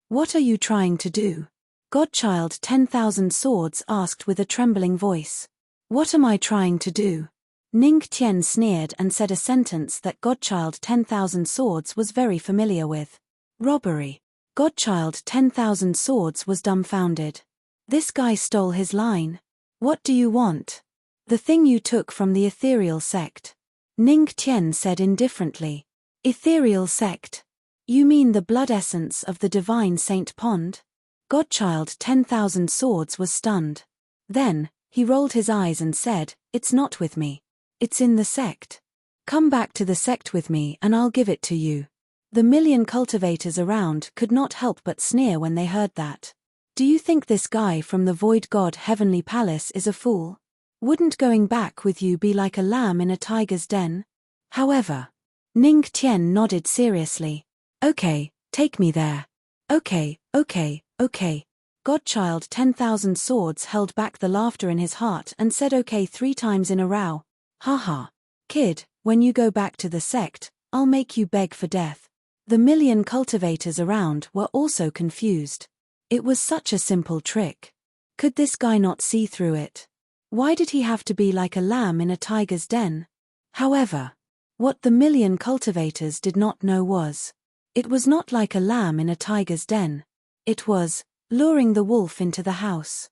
What are you trying to do? Godchild 10,000 Swords asked with a trembling voice. What am I trying to do? Ning Tian sneered and said a sentence that Godchild 10,000 Swords was very familiar with. Robbery. Godchild 10,000 Swords was dumbfounded. This guy stole his line. What do you want? The thing you took from the ethereal sect. Ning Tian said indifferently. Ethereal sect? You mean the blood essence of the divine Saint Pond? Godchild 10,000 Swords was stunned. Then, he rolled his eyes and said, It's not with me. It's in the sect. Come back to the sect with me and I'll give it to you. The million cultivators around could not help but sneer when they heard that. Do you think this guy from the Void God Heavenly Palace is a fool? Wouldn't going back with you be like a lamb in a tiger's den? However, Ning Tian nodded seriously. Okay, take me there. Okay. Godchild 10,000 Swords held back the laughter in his heart and said okay 3 times in a row. Haha. Kid, when you go back to the sect, I'll make you beg for death. The million cultivators around were also confused. It was such a simple trick. Could this guy not see through it? Why did he have to be like a lamb in a tiger's den? However, what the million cultivators did not know was, it was not like a lamb in a tiger's den. It was, luring the wolf into the house.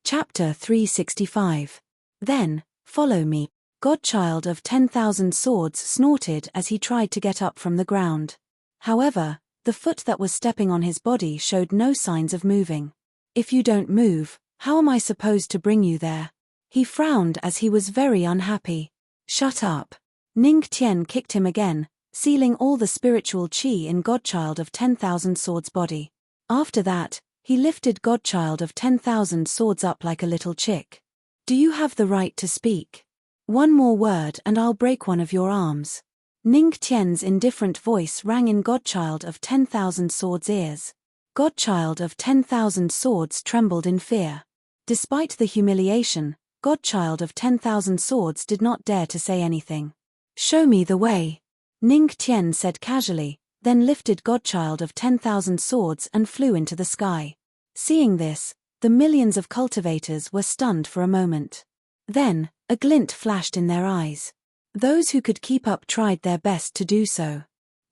Chapter 365. Then, follow me. Godchild of 10,000 Swords snorted as he tried to get up from the ground. However, the foot that was stepping on his body showed no signs of moving. If you don't move, how am I supposed to bring you there? He frowned as he was very unhappy. Shut up. Ning Tian kicked him again, sealing all the spiritual qi in Godchild of 10,000 Swords' body. After that, he lifted Godchild of 10,000 Swords up like a little chick. Do you have the right to speak? One more word and I'll break one of your arms. Ning Tian's indifferent voice rang in Godchild of 10,000 Swords' ears. Godchild of 10,000 Swords trembled in fear. Despite the humiliation, Godchild of 10,000 Swords did not dare to say anything. Show me the way. Ning Tian said casually, then lifted Godchild of 10,000 Swords and flew into the sky. Seeing this, the millions of cultivators were stunned for a moment. Then, a glint flashed in their eyes. Those who could keep up tried their best to do so.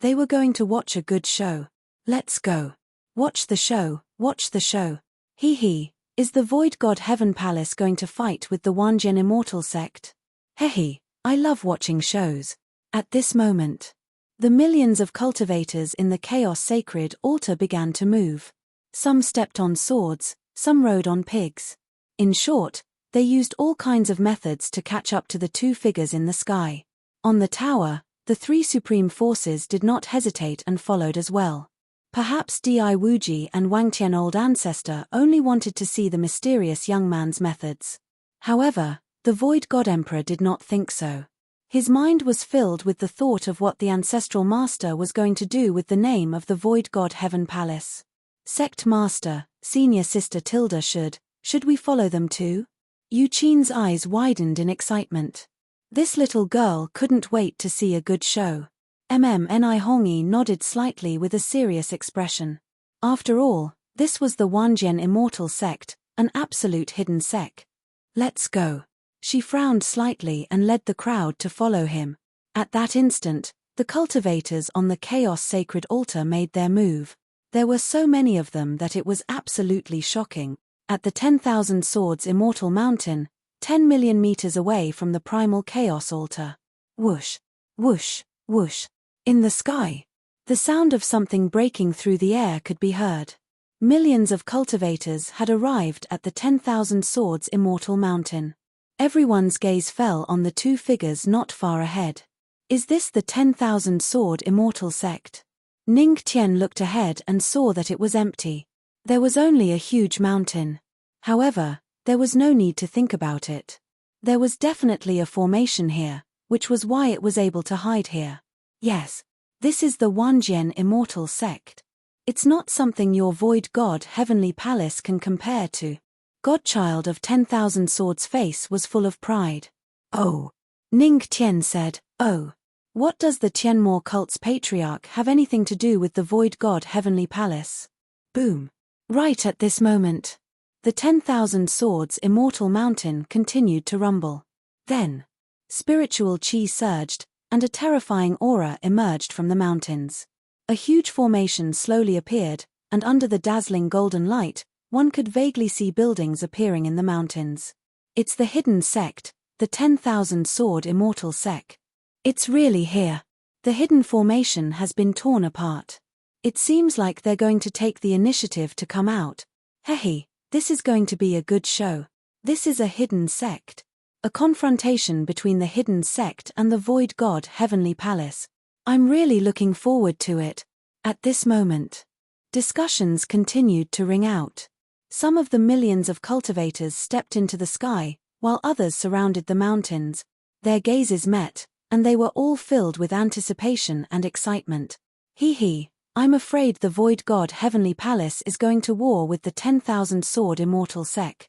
They were going to watch a good show. Let's go. Watch the show, watch the show. Hee. Is the Void God Heaven Palace going to fight with the Wanjian Immortal sect? Hee. I love watching shows. At this moment, the millions of cultivators in the Chaos Sacred Altar began to move. Some stepped on swords, some rode on pigs. In short, they used all kinds of methods to catch up to the 2 figures in the sky. On the tower, the 3 supreme forces did not hesitate and followed as well. Perhaps Di Wuji and Wangtian Old Ancestor only wanted to see the mysterious young man's methods. However, the Void God Emperor did not think so. His mind was filled with the thought of what the Ancestral Master was going to do with the name of the Void God Heaven Palace. Sect Master, Senior Sister Tilda should we follow them too? Yu Qin's eyes widened in excitement. This little girl couldn't wait to see a good show. Ni Hongi nodded slightly with a serious expression. After all, this was the Wanjian Immortal sect, an absolute hidden sect. Let's go. She frowned slightly and led the crowd to follow him. At that instant, the cultivators on the Chaos Sacred Altar made their move. There were so many of them that it was absolutely shocking. At the 10,000 Swords Immortal Mountain, 10 million meters away from the Primal Chaos Altar. Whoosh, whoosh, whoosh. In the sky, the sound of something breaking through the air could be heard. Millions of cultivators had arrived at the 10,000 Swords Immortal Mountain. Everyone's gaze fell on the two figures not far ahead. Is this the 10,000 Sword Immortal Sect? Ning Tian looked ahead and saw that it was empty. There was only a huge mountain. However, there was no need to think about it. There was definitely a formation here, which was why it was able to hide here. Yes, this is the Wanjian Immortal Sect. It's not something your Void God Heavenly Palace can compare to. Godchild of 10,000 Swords' face was full of pride. Oh. Ning Tian said, oh. What does the Tianmo cult's patriarch have anything to do with the Void God Heavenly Palace? Boom. Right at this moment, the 10,000 Swords Immortal Mountain continued to rumble. Then, spiritual chi surged, and a terrifying aura emerged from the mountains. A huge formation slowly appeared, and under the dazzling golden light, one could vaguely see buildings appearing in the mountains. It's the hidden sect, the 10,000 Sword Immortal Sect. It's really here. The hidden formation has been torn apart. It seems like they're going to take the initiative to come out. Hehe, this is going to be a good show. This is a hidden sect. A confrontation between the hidden sect and the Void God Heavenly Palace. I'm really looking forward to it. At this moment, discussions continued to ring out. Some of the millions of cultivators stepped into the sky, while others surrounded the mountains. Their gazes met, and they were all filled with anticipation and excitement. Hee, I'm afraid the Void God Heavenly Palace is going to war with the 10,000 Sword Immortal Sect.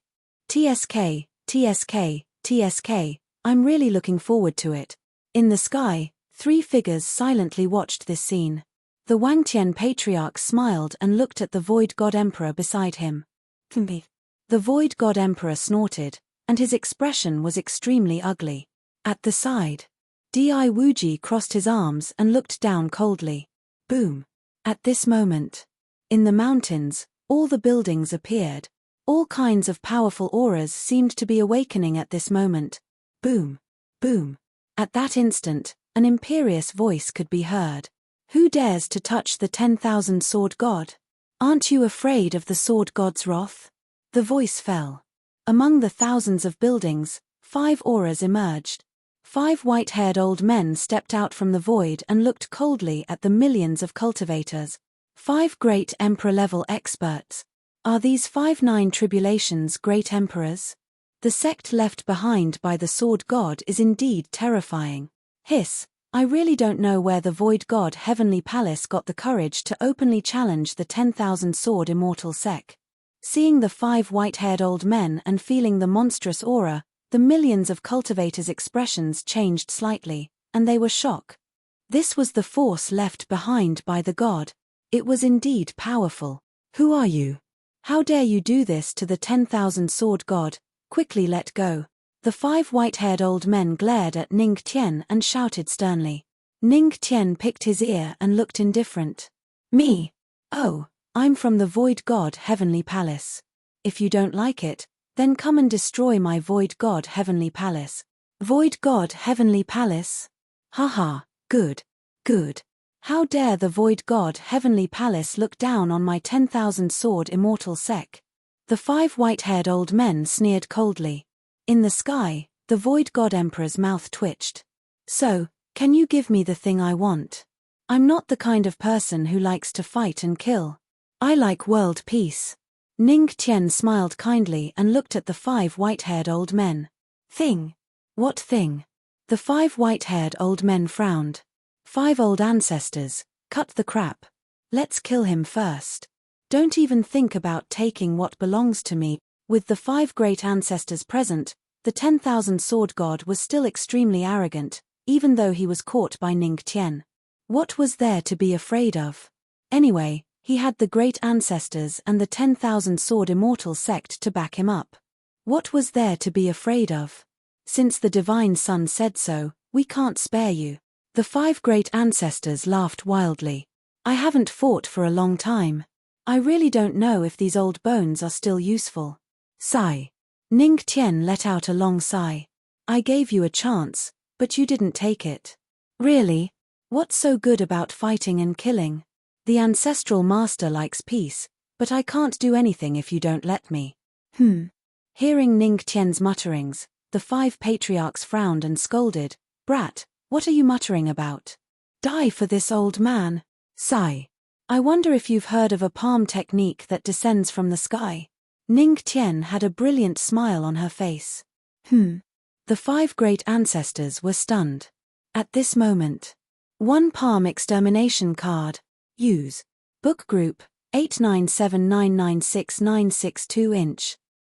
TSK, TSK, TSK, I'm really looking forward to it. In the sky, three figures silently watched this scene. The Wangtian Patriarch smiled and looked at the Void God Emperor beside him. The Void God Emperor snorted, and his expression was extremely ugly. At the side, Di Wuji crossed his arms and looked down coldly. Boom. At this moment, in the mountains, all the buildings appeared. All kinds of powerful auras seemed to be awakening at this moment. Boom. Boom. At that instant, an imperious voice could be heard. Who dares to touch the 10,000 Sword God? Aren't you afraid of the Sword God's wrath? The voice fell. Among the thousands of buildings, 5 auras emerged. 5 white-haired old men stepped out from the void and looked coldly at the millions of cultivators. 5 great emperor-level experts. Are these 5 9 tribulations great emperors? The sect left behind by the Sword God is indeed terrifying. Hiss, I really don't know where the Void God Heavenly Palace got the courage to openly challenge the 10,000 Sword Immortal Sect. Seeing the 5 white-haired old men and feeling the monstrous aura, the millions of cultivators' expressions changed slightly, and they were shocked. This was the force left behind by the god. It was indeed powerful. Who are you? How dare you do this to the 10,000 Sword God? Quickly let go. The 5 white-haired old men glared at Ning Tian and shouted sternly. Ning Tian picked his ear and looked indifferent. Me? Oh, I'm from the Void God Heavenly Palace. If you don't like it, then come and destroy my Void God Heavenly Palace. Void God Heavenly Palace? Haha, good. Good. How dare the Void God Heavenly Palace look down on my 10,000 Sword Immortal Sect? The 5 white-haired old men sneered coldly. In the sky, the Void God Emperor's mouth twitched. So, can you give me the thing I want? I'm not the kind of person who likes to fight and kill. I like world peace. Ning Tian smiled kindly and looked at the 5 white-haired old men. Thing? What thing? The 5 white-haired old men frowned. 5 old ancestors, cut the crap. Let's kill him first. Don't even think about taking what belongs to me. With the 5 great ancestors present, the 10,000 Sword God was still extremely arrogant, even though he was caught by Ning Tian. What was there to be afraid of? Anyway, he had the great ancestors and the 10,000 Sword Immortal Sect to back him up. What was there to be afraid of? Since the Divine Sun said so, we can't spare you. The 5 great ancestors laughed wildly. I haven't fought for a long time. I really don't know if these old bones are still useful. Sigh. Ning Tian let out a long sigh. I gave you a chance, but you didn't take it. Really? What's so good about fighting and killing? The ancestral master likes peace, but I can't do anything if you don't let me. Hearing Ning Tian's mutterings, the 5 patriarchs frowned and scolded. Brat, what are you muttering about? Die for this old man. Sigh. I wonder if you've heard of a palm technique that descends from the sky. Ning Tian had a brilliant smile on her face. The 5 great ancestors were stunned. At this moment. 1 palm extermination card. Use. Book group, 897996962 inch.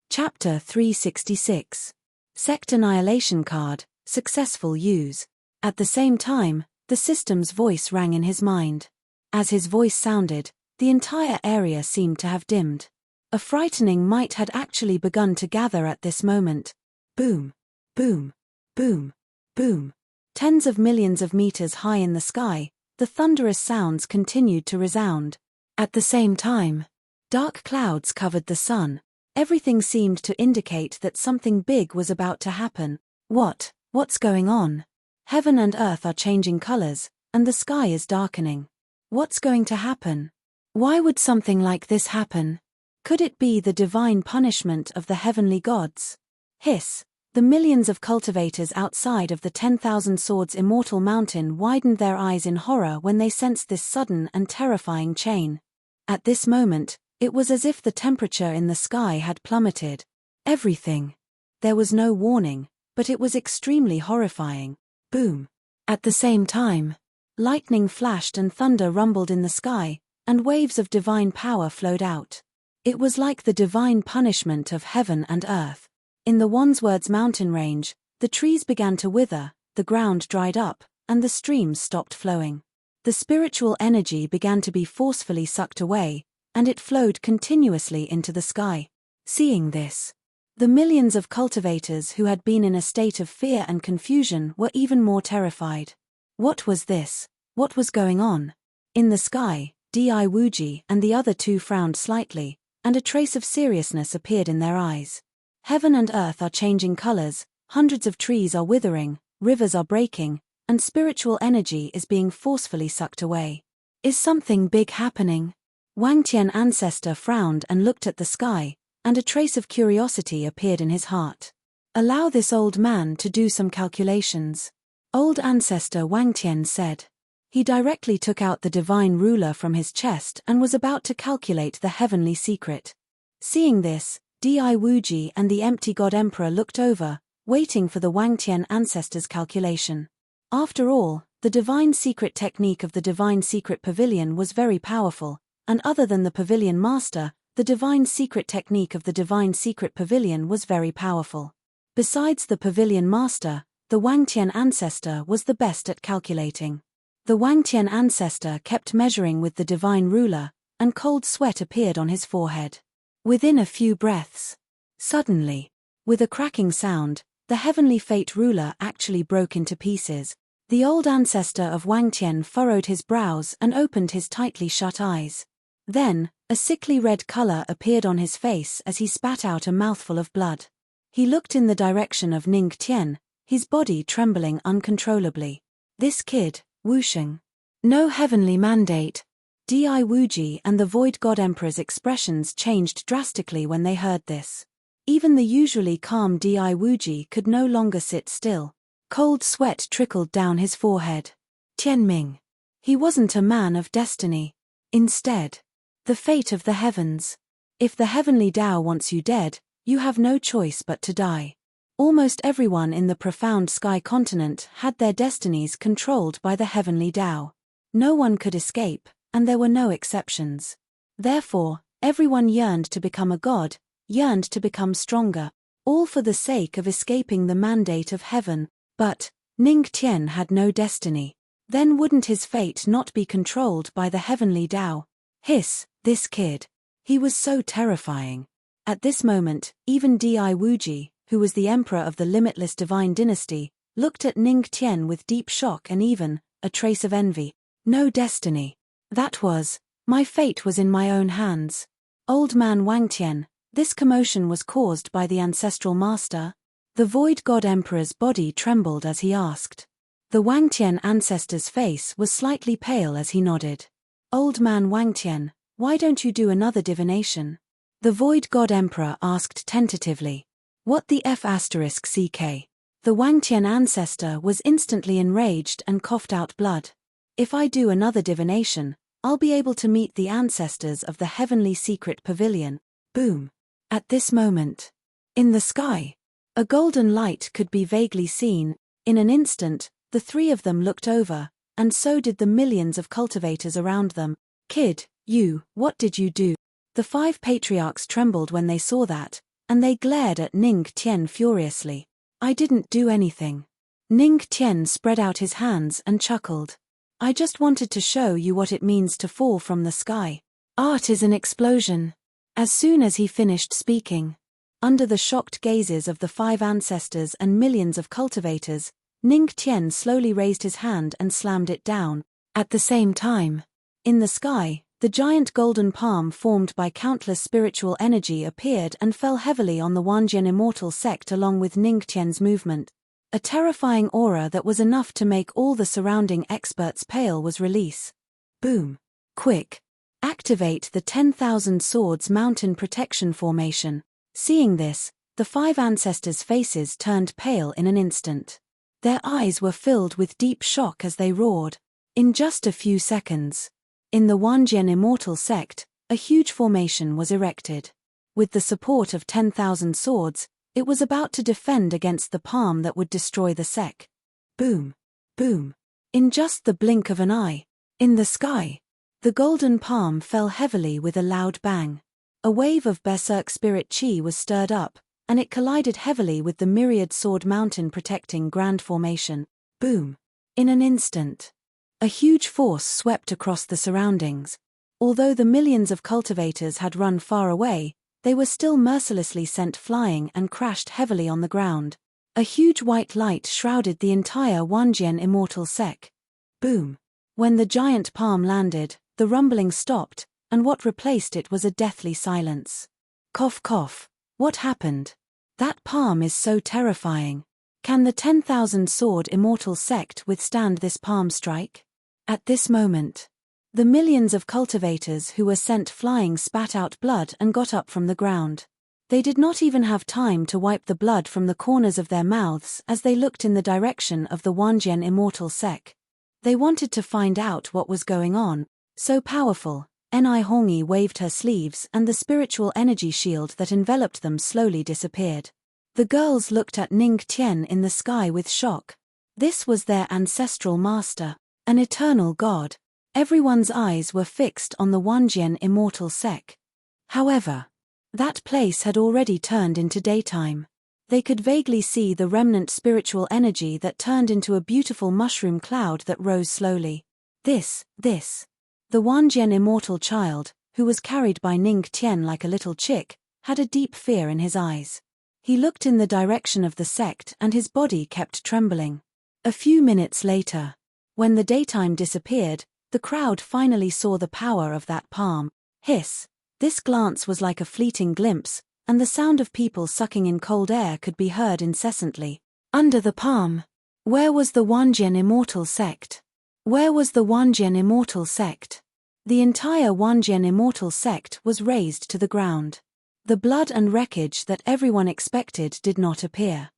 Chapter 366. Sect annihilation card, successful use. At the same time, the system's voice rang in his mind. As his voice sounded, the entire area seemed to have dimmed. A frightening might had actually begun to gather at this moment. Boom, boom, boom, boom. Tens of millions of meters high in the sky, the thunderous sounds continued to resound. At the same time, dark clouds covered the sun. Everything seemed to indicate that something big was about to happen. What's going on? Heaven and earth are changing colors, and the sky is darkening. What's going to happen? Why would something like this happen? Could it be the divine punishment of the heavenly gods? Hiss. The millions of cultivators outside of the 10,000 Swords Immortal Mountain widened their eyes in horror when they sensed this sudden and terrifying chain. At this moment, it was as if the temperature in the sky had plummeted. Everything. There was no warning, but it was extremely horrifying. Boom. At the same time, lightning flashed and thunder rumbled in the sky, and waves of divine power flowed out. It was like the divine punishment of heaven and earth. In the Wandswords mountain range, the trees began to wither, the ground dried up, and the streams stopped flowing. The spiritual energy began to be forcefully sucked away, and it flowed continuously into the sky. Seeing this, the millions of cultivators who had been in a state of fear and confusion were even more terrified. What was this? What was going on? In the sky, Di Wuji and the other 2 frowned slightly, and a trace of seriousness appeared in their eyes. Heaven and earth are changing colors, hundreds of trees are withering, rivers are breaking, and spiritual energy is being forcefully sucked away. Is something big happening? Wang Tian ancestor frowned and looked at the sky, and a trace of curiosity appeared in his heart. Allow this old man to do some calculations. Old ancestor Wang Tian said. He directly took out the divine ruler from his chest and was about to calculate the heavenly secret. Seeing this, Di Wuji and the empty god emperor looked over, waiting for the Wang Tian ancestor's calculation. After all, the divine secret technique of the divine secret pavilion was very powerful, and other than the pavilion master, the divine secret technique of the divine secret pavilion was very powerful. Besides the pavilion master, the Wang Tian ancestor was the best at calculating. The Wang Tian ancestor kept measuring with the divine ruler, and cold sweat appeared on his forehead. Within a few breaths, suddenly, with a cracking sound, the heavenly fate ruler actually broke into pieces. The old ancestor of Wang Tian furrowed his brows and opened his tightly shut eyes. Then, a sickly red color appeared on his face as he spat out a mouthful of blood. He looked in the direction of Ning Tian, his body trembling uncontrollably. This kid, Wusheng. No heavenly mandate. Di Wuji and the Void God Emperor's expressions changed drastically when they heard this. Even the usually calm Di Wuji could no longer sit still. Cold sweat trickled down his forehead. Tianming. He wasn't a man of destiny. Instead, the fate of the heavens. If the heavenly Tao wants you dead, you have no choice but to die. Almost everyone in the profound sky continent had their destinies controlled by the heavenly Tao. No one could escape, and there were no exceptions. Therefore, everyone yearned to become a god, yearned to become stronger, all for the sake of escaping the mandate of heaven. But Ning Tian had no destiny. Then wouldn't his fate not be controlled by the heavenly Tao? Hiss, this kid. He was so terrifying. At this moment, even Di Wuji, who was the emperor of the limitless divine dynasty, looked at Ning Tian with deep shock and even a trace of envy. No destiny. That was, my fate was in my own hands. Old man Wang Tian, this commotion was caused by the ancestral master? The void god emperor's body trembled as he asked. The Wang Tian ancestor's face was slightly pale as he nodded. Old man Wang Tian, why don't you do another divination? The void god emperor asked tentatively. What the F***ck? The Wang Tian ancestor was instantly enraged and coughed out blood. If I do another divination, I'll be able to meet the ancestors of the heavenly secret pavilion. Boom. At this moment, in the sky, a golden light could be vaguely seen. In an instant, the three of them looked over, and so did the millions of cultivators around them. Kid, what did you do? The 5 patriarchs trembled when they saw that, and they glared at Ning Tian furiously. I didn't do anything. Ning Tian spread out his hands and chuckled. I just wanted to show you what it means to fall from the sky. Art is an explosion. As soon as he finished speaking, under the shocked gazes of the 5 ancestors and millions of cultivators, Ning Tian slowly raised his hand and slammed it down. At the same time, in the sky, the giant golden palm formed by countless spiritual energy appeared and fell heavily on the Wanjian immortal sect along with Ning Tian's movement. A terrifying aura that was enough to make all the surrounding experts pale was released. Boom. Quick. Activate the 10,000 Swords Mountain Protection Formation. Seeing this, the 5 ancestors' faces turned pale in an instant. Their eyes were filled with deep shock as they roared. In just a few seconds, in the Wanjian immortal sect, a huge formation was erected. With the support of 10,000 swords, it was about to defend against the palm that would destroy the sect. Boom. Boom. In just the blink of an eye, in the sky, the golden palm fell heavily with a loud bang. A wave of berserk spirit chi was stirred up, and it collided heavily with the myriad sword mountain protecting grand formation. Boom. In an instant, a huge force swept across the surroundings. Although the millions of cultivators had run far away, they were still mercilessly sent flying and crashed heavily on the ground. A huge white light shrouded the entire Wanjian immortal sect. Boom. When the giant palm landed, the rumbling stopped, and what replaced it was a deathly silence. Cough cough. What happened? That palm is so terrifying. Can the 10,000 sword immortal sect withstand this palm strike? At this moment, the millions of cultivators who were sent flying spat out blood and got up from the ground. They did not even have time to wipe the blood from the corners of their mouths as they looked in the direction of the Wanjian immortal sect. They wanted to find out what was going on. So powerful, Ni Hongi waved her sleeves and the spiritual energy shield that enveloped them slowly disappeared. The girls looked at Ning Tian in the sky with shock. This was their ancestral master, an eternal god. Everyone's eyes were fixed on the Wanjian immortal sect. However, that place had already turned into daytime. They could vaguely see the remnant spiritual energy that turned into a beautiful mushroom cloud that rose slowly. This. The Wanjian immortal child, who was carried by Ning Tian like a little chick, had a deep fear in his eyes. He looked in the direction of the sect and his body kept trembling. A few minutes later, when the daytime disappeared, the crowd finally saw the power of that palm. Hiss. This glance was like a fleeting glimpse, and the sound of people sucking in cold air could be heard incessantly. Under the palm. Where was the Wanjian immortal sect? Where was the Wanjian immortal sect? The entire Wanjian immortal sect was razed to the ground. The blood and wreckage that everyone expected did not appear.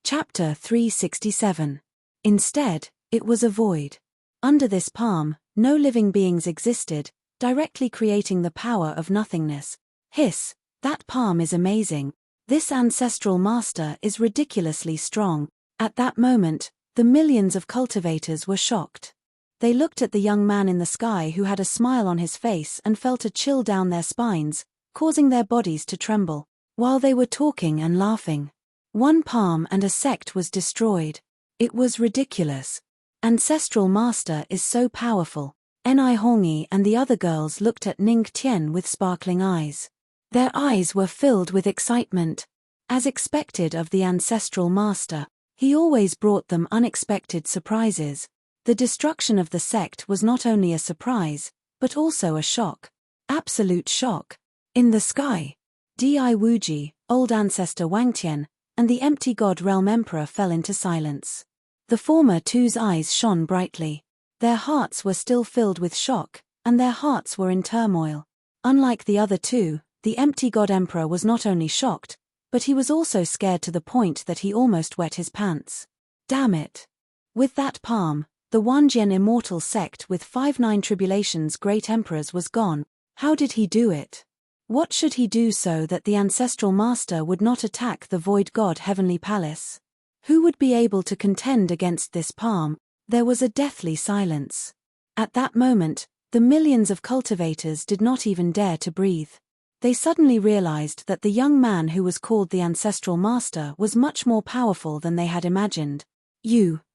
Chapter 367. Instead, it was a void. Under this palm, no living beings existed, directly creating the power of nothingness. Hiss, that palm is amazing. This ancestral master is ridiculously strong. At that moment, the millions of cultivators were shocked. They looked at the young man in the sky who had a smile on his face and felt a chill down their spines, causing their bodies to tremble. While they were talking and laughing, one palm and a sect was destroyed. It was ridiculous. Ancestral master is so powerful. Ni Hongi and the other girls looked at Ning Tian with sparkling eyes. Their eyes were filled with excitement. As expected of the ancestral master, He always brought them unexpected surprises. The destruction of the sect was not only a surprise, but also a shock. Absolute shock. In the sky, Di Wuji, old ancestor Wangtian, and the empty god realm emperor fell into silence. The former two's eyes shone brightly. Their hearts were still filled with shock, and their hearts were in turmoil. Unlike the other two, the empty god emperor was not only shocked, but he was also scared to the point that he almost wet his pants. Damn it. With that palm, the Wanjian immortal sect with 5-9 tribulations great emperors was gone. How did he do it? What should he do so that the ancestral master would not attack the void god heavenly palace? Who would be able to contend against this palm? There was a deathly silence. At that moment, the millions of cultivators did not even dare to breathe. They suddenly realized that the young man who was called the ancestral master was much more powerful than they had imagined.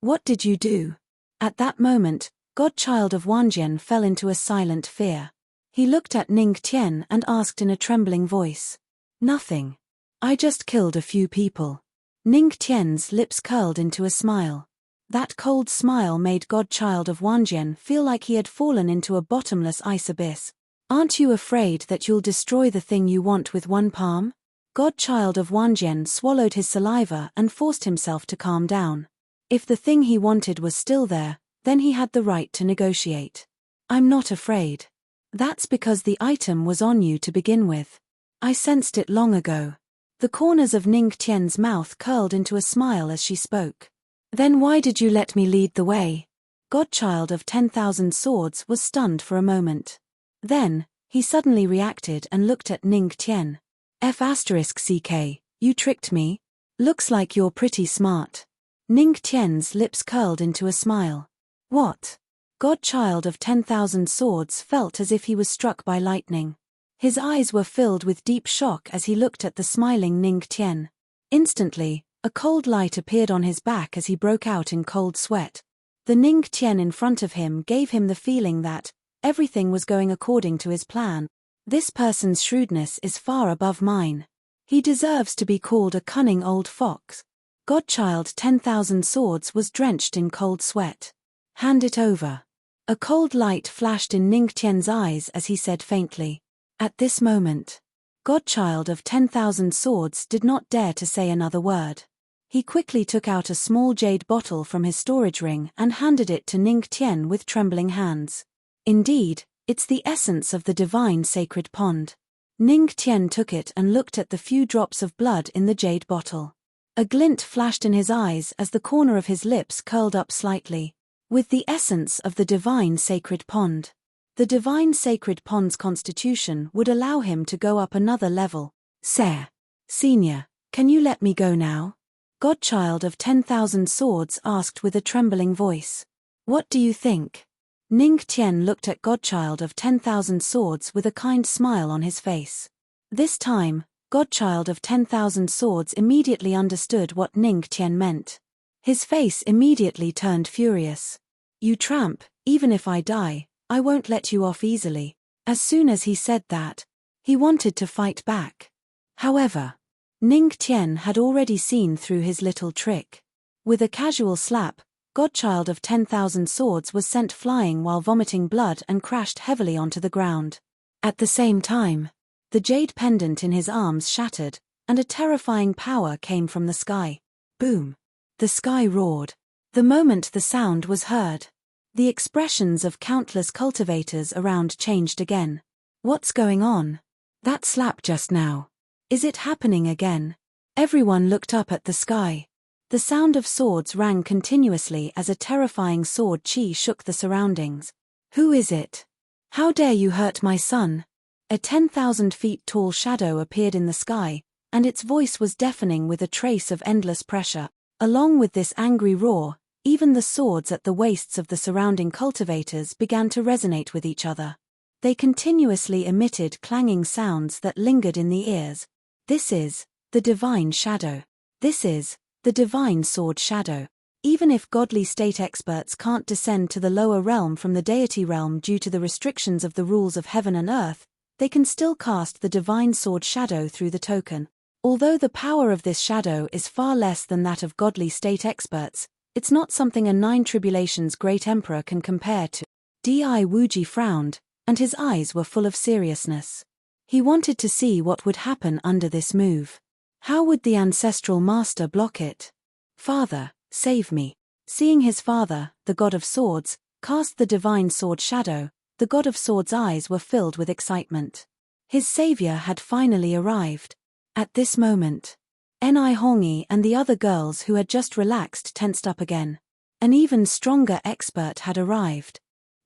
What did you do? At that moment, godchild of Wanjian fell into a silent fear. He looked at Ning Tian and asked in a trembling voice. Nothing. I just killed a few people. Ning Tian's lips curled into a smile. That cold smile made godchild of Wanjian feel like he had fallen into a bottomless ice abyss. Aren't you afraid that you'll destroy the thing you want with one palm? Godchild of Wanjian swallowed his saliva and forced himself to calm down. If the thing he wanted was still there, then he had the right to negotiate. I'm not afraid. That's because the item was on you to begin with. I sensed it long ago. The corners of Ning Tian's mouth curled into a smile as she spoke. Then why did you let me lead the way? Godchild of 10,000 swords was stunned for a moment. Then, he suddenly reacted and looked at Ning Tian. F***ck, you tricked me? Looks like you're pretty smart. Ning Tian's lips curled into a smile. What? Godchild of 10,000 swords felt as if he was struck by lightning. His eyes were filled with deep shock as he looked at the smiling Ning Tian. Instantly, a cold light appeared on his back as he broke out in cold sweat. The Ning Tian in front of him gave him the feeling that everything was going according to his plan. This person's shrewdness is far above mine. He deserves to be called a cunning old fox. Godchild 10,000 swords was drenched in cold sweat. Hand it over. A cold light flashed in Ning Tian's eyes as he said faintly. At this moment, Godchild of 10,000 swords did not dare to say another word. He quickly took out a small jade bottle from his storage ring and handed it to Ning Tian with trembling hands. Indeed, it's the essence of the divine sacred pond. Ning Tian took it and looked at the few drops of blood in the jade bottle. A glint flashed in his eyes as the corner of his lips curled up slightly. With the essence of the divine sacred pond. The divine sacred pond's constitution would allow him to go up another level. Sir, Senior, can you let me go now? Godchild of 10,000 swords asked with a trembling voice. What do you think? Ning Tian looked at Godchild of 10,000 swords with a kind smile on his face. This time, Godchild of 10,000 swords immediately understood what Ning Tian meant. His face immediately turned furious. You tramp, even if I die, I won't let you off easily. As soon as he said that, he wanted to fight back. However, Ning Tian had already seen through his little trick. With a casual slap, Godchild of 10,000 swords was sent flying while vomiting blood and crashed heavily onto the ground. At the same time, the jade pendant in his arms shattered, and a terrifying power came from the sky. Boom! The sky roared. The moment the sound was heard, the expressions of countless cultivators around changed again. What's going on? That slap just now. Is it happening again? Everyone looked up at the sky. The sound of swords rang continuously as a terrifying sword chi shook the surroundings. Who is it? How dare you hurt my son? A 10,000 feet tall shadow appeared in the sky, and its voice was deafening with a trace of endless pressure. Along with this angry roar, even the swords at the waists of the surrounding cultivators began to resonate with each other. They continuously emitted clanging sounds that lingered in the ears. This is the divine shadow. This is the divine sword shadow. Even if godly state experts can't descend to the lower realm from the deity realm due to the restrictions of the rules of heaven and earth, they can still cast the divine sword shadow through the token. Although the power of this shadow is far less than that of godly state experts, it's not something a Nine Tribulations great emperor can compare to. Di Wuji frowned, and his eyes were full of seriousness. He wanted to see what would happen under this move. How would the ancestral master block it? Father, save me. Seeing his father, the god of swords, cast the divine sword shadow, the god of swords' eyes were filled with excitement. His savior had finally arrived. At this moment, Ni Hongi and the other girls who had just relaxed tensed up again. An even stronger expert had arrived.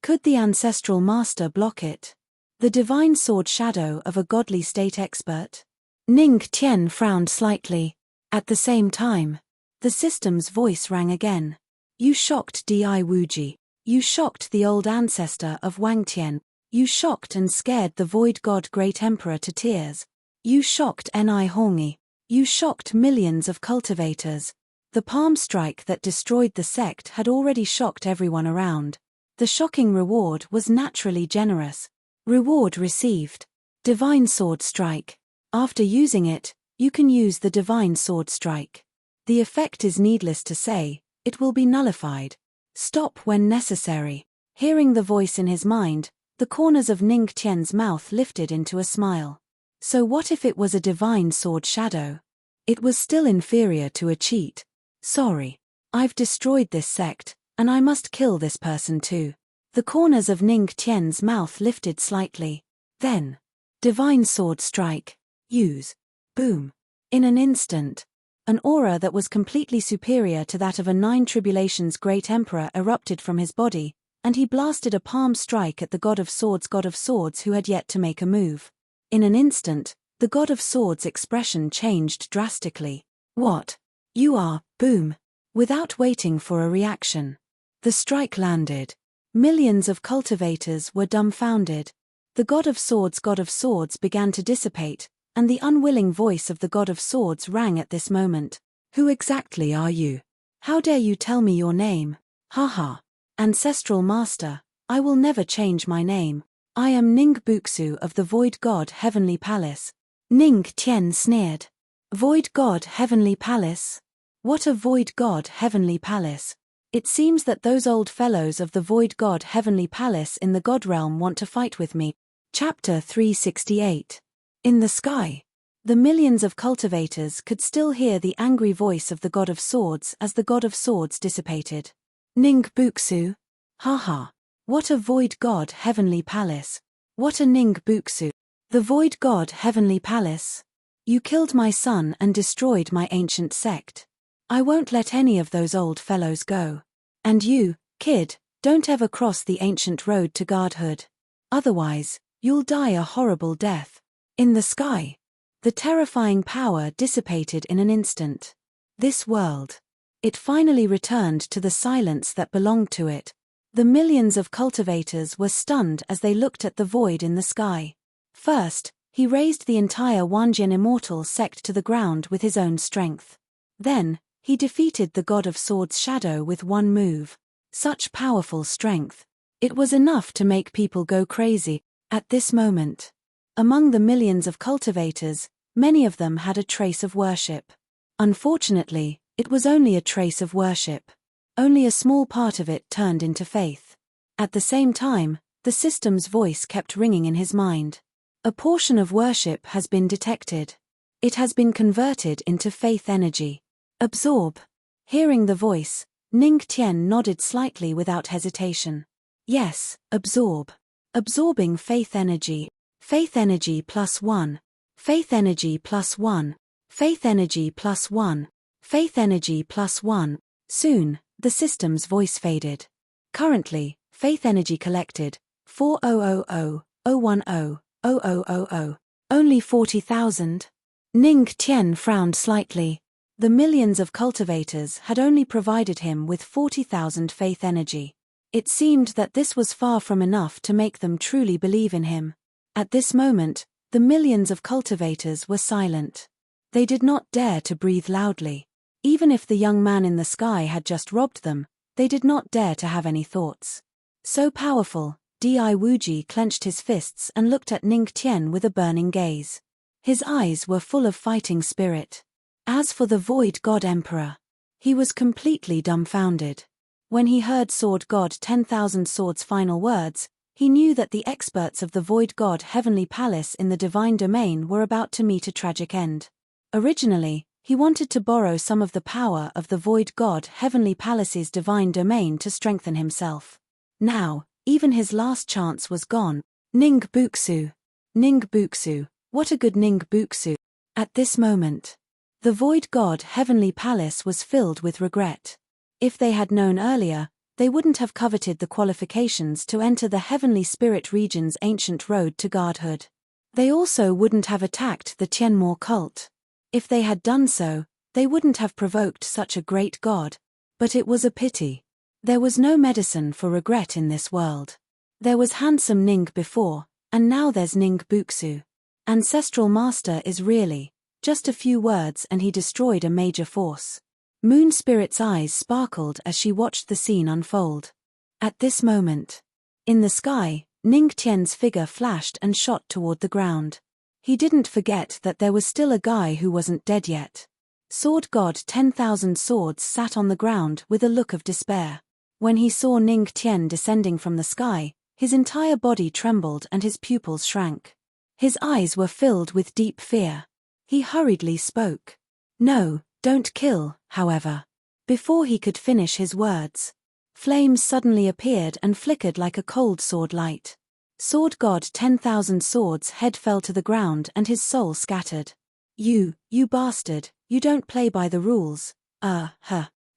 Could the ancestral master block it? The divine sword shadow of a godly state expert? Ning Tian frowned slightly. At the same time, the system's voice rang again. You shocked Di Wuji. You shocked the old ancestor of Wang Tian. You shocked and scared the void god great emperor to tears. You shocked Ni Hongi. You shocked millions of cultivators. The palm strike that destroyed the sect had already shocked everyone around. The shocking reward was naturally generous. Reward received. Divine Sword Strike. After using it, you can use the Divine Sword Strike. The effect is needless to say, it will be nullified. Stop when necessary. Hearing the voice in his mind, the corners of Ning Tian's mouth lifted into a smile. So what if it was a divine sword shadow? It was still inferior to a cheat. Sorry. I've destroyed this sect, and I must kill this person too. The corners of Ning Tian's mouth lifted slightly. Then, divine sword strike. Use. Boom. In an instant, an aura that was completely superior to that of a Nine Tribulations great emperor erupted from his body, and he blasted a palm strike at the god of swords who had yet to make a move. In an instant, the god of swords' expression changed drastically. What? You are, boom. Without waiting for a reaction. The strike landed. Millions of cultivators were dumbfounded. The god of swords began to dissipate, and the unwilling voice of the god of swords rang at this moment. Who exactly are you? How dare you tell me your name? Haha. Ancestral master, I will never change my name. I am Ning Buxu of the Void God Heavenly Palace. Ning Tian sneered. Void God Heavenly Palace? What a Void God Heavenly Palace? It seems that those old fellows of the Void God Heavenly Palace in the God Realm want to fight with me. Chapter 368. In the sky. The millions of cultivators could still hear the angry voice of the God of Swords as the God of Swords dissipated. Ning Buxu? Haha. What a Void God Heavenly Palace. What a Ning Buxu. The Void God Heavenly Palace. You killed my son and destroyed my ancient sect. I won't let any of those old fellows go. And you, kid, don't ever cross the ancient road to godhood. Otherwise, you'll die a horrible death. In the sky. The terrifying power dissipated in an instant. This world. It finally returned to the silence that belonged to it. The millions of cultivators were stunned as they looked at the void in the sky. First, he razed the entire Wanjian immortal sect to the ground with his own strength. Then, he defeated the God of Swords' shadow with one move. Such powerful strength. It was enough to make people go crazy. At this moment, among the millions of cultivators, many of them had a trace of worship. Unfortunately, it was only a trace of worship. Only a small part of it turned into faith. At the same time, the system's voice kept ringing in his mind. A portion of worship has been detected. It has been converted into faith energy. Absorb. Hearing the voice, Ning Tian nodded slightly without hesitation. Yes, absorb. Absorbing faith energy. Faith energy +1. Faith energy +1. Faith energy +1. Faith energy +1. Soon, the system's voice faded. Currently, faith energy collected, 4000,010,0000. Only 40,000? Ning Tian frowned slightly. The millions of cultivators had only provided him with 40,000 faith energy. It seemed that this was far from enough to make them truly believe in him. At this moment, the millions of cultivators were silent. They did not dare to breathe loudly. Even if the young man in the sky had just robbed them, they did not dare to have any thoughts. So powerful, Di Wuji clenched his fists and looked at Ning Tian with a burning gaze. His eyes were full of fighting spirit. As for the Void God Emperor, he was completely dumbfounded. When he heard Sword God 10,000 Swords' final words, he knew that the experts of the Void God Heavenly Palace in the Divine Domain were about to meet a tragic end. Originally, he wanted to borrow some of the power of the Void God Heavenly Palace's Divine Domain to strengthen himself. Now, even his last chance was gone. Ning Buxu. Ning Buxu. What a good Ning Buxu. At this moment, the Void God Heavenly Palace was filled with regret. If they had known earlier, they wouldn't have coveted the qualifications to enter the Heavenly Spirit Region's ancient road to godhood. They also wouldn't have attacked the Tianmo cult. If they had done so, they wouldn't have provoked such a great god. But it was a pity. There was no medicine for regret in this world. There was handsome Ning before, and now there's Ning Buxu. Ancestral Master is really just a few words, and he destroyed a major force. Moon Spirit's eyes sparkled as she watched the scene unfold. At this moment, in the sky, Ning Tian's figure flashed and shot toward the ground. He didn't forget that there was still a guy who wasn't dead yet. Sword God 10,000 Swords sat on the ground with a look of despair. When he saw Ning Tian descending from the sky, his entire body trembled and his pupils shrank. His eyes were filled with deep fear. He hurriedly spoke. "No, don't kill," however. Before he could finish his words, flames suddenly appeared and flickered like a cold sword light. Sword God 10,000 Swords' head fell to the ground and his soul scattered. You bastard, you don't play by the rules,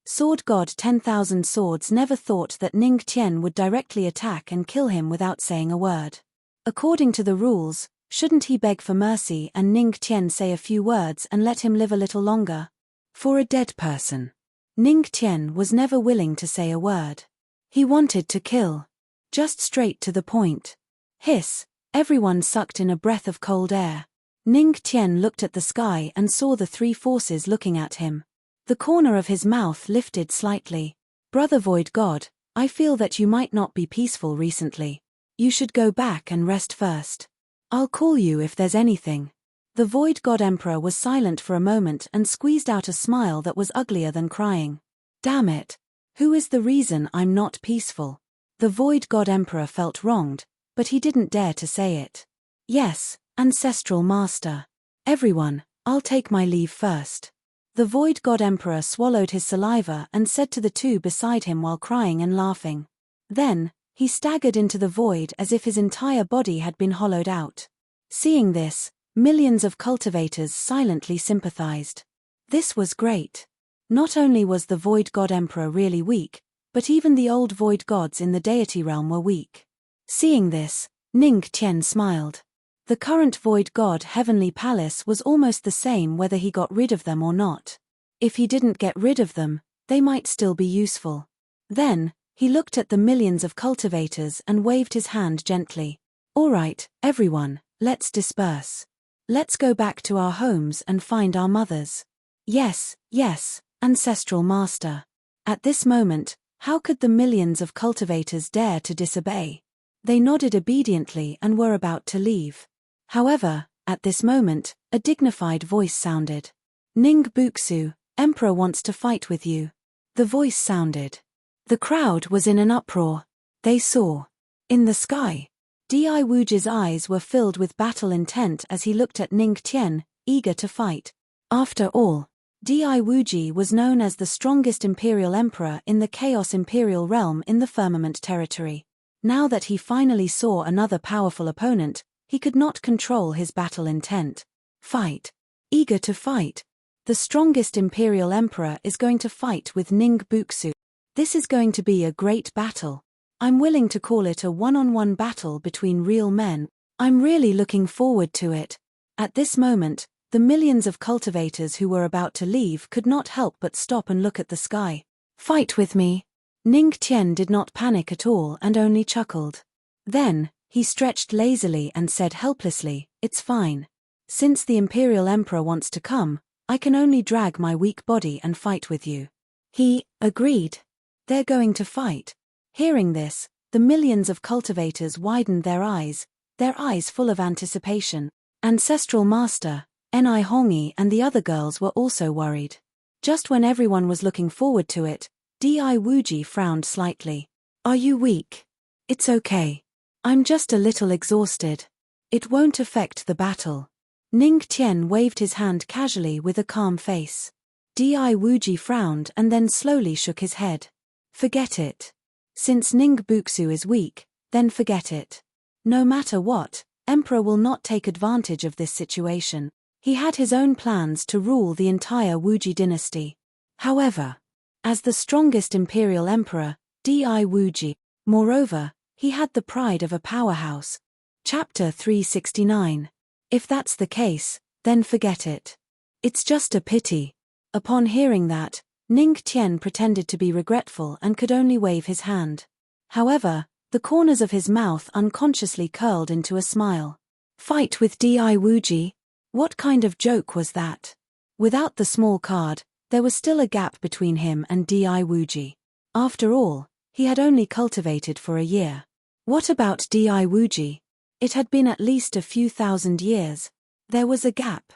Sword God 10,000 Swords never thought that Ning Tian would directly attack and kill him without saying a word. According to the rules, shouldn't he beg for mercy and Ning Tian say a few words and let him live a little longer? For a dead person, Ning Tian was never willing to say a word. He wanted to kill. Just straight to the point. Hiss, everyone sucked in a breath of cold air. Ning Tian looked at the sky and saw the three forces looking at him. The corner of his mouth lifted slightly. Brother Void God, I feel that you might not be peaceful recently. You should go back and rest first. I'll call you if there's anything. The Void God Emperor was silent for a moment and squeezed out a smile that was uglier than crying. Damn it. Who is the reason I'm not peaceful? The Void God Emperor felt wronged, but he didn't dare to say it. Yes, Ancestral Master. Everyone, I'll take my leave first. The Void God Emperor swallowed his saliva and said to the two beside him while crying and laughing. Then, he staggered into the void as if his entire body had been hollowed out. Seeing this, millions of cultivators silently sympathized. This was great. Not only was the Void God Emperor really weak, but even the old Void Gods in the deity realm were weak. Seeing this, Ning Tian smiled. The current Void God Heavenly Palace was almost the same whether he got rid of them or not. If he didn't get rid of them, they might still be useful. Then, he looked at the millions of cultivators and waved his hand gently. All right, everyone, let's disperse. Let's go back to our homes and find our mothers. Yes, Ancestral Master. At this moment, how could the millions of cultivators dare to disobey? They nodded obediently and were about to leave. However, at this moment, a dignified voice sounded. Ning Buxu, Emperor wants to fight with you. The voice sounded. The crowd was in an uproar. They saw. In the sky. Di Wuji's eyes were filled with battle intent as he looked at Ning Tian, eager to fight. After all, Di Wuji was known as the strongest imperial emperor in the Chaos Imperial realm in the Firmament territory. Now that he finally saw another powerful opponent, he could not control his battle intent. Fight. Eager to fight. The strongest imperial emperor is going to fight with Ning Buxu. This is going to be a great battle. I'm willing to call it a one-on-one battle between real men. I'm really looking forward to it. At this moment, the millions of cultivators who were about to leave could not help but stop and look at the sky. Fight with me. Ning Tian did not panic at all and only chuckled. Then, he stretched lazily and said helplessly, "It's fine. Since the Imperial Emperor wants to come, I can only drag my weak body and fight with you." He agreed. They're going to fight. Hearing this, the millions of cultivators widened their eyes full of anticipation. Ancestral Master, Ni Hongi and the other girls were also worried. Just when everyone was looking forward to it, Di Wuji frowned slightly. Are you weak? It's okay. I'm just a little exhausted. It won't affect the battle. Ning Tian waved his hand casually with a calm face. Di Wuji frowned and then slowly shook his head. Forget it. Since Ning Buxu is weak, then forget it. No matter what, Emperor will not take advantage of this situation. He had his own plans to rule the entire Wuji dynasty. However, as the strongest imperial emperor, Di Wuji, moreover, he had the pride of a powerhouse. Chapter 369. If that's the case, then forget it. It's just a pity. Upon hearing that, Ning Tian pretended to be regretful and could only wave his hand. However, the corners of his mouth unconsciously curled into a smile. Fight with Di Wuji? What kind of joke was that? Without the small card, there was still a gap between him and Di Wuji. After all, he had only cultivated for a year. What about Di Wuji? It had been at least a few thousand years. There was a gap.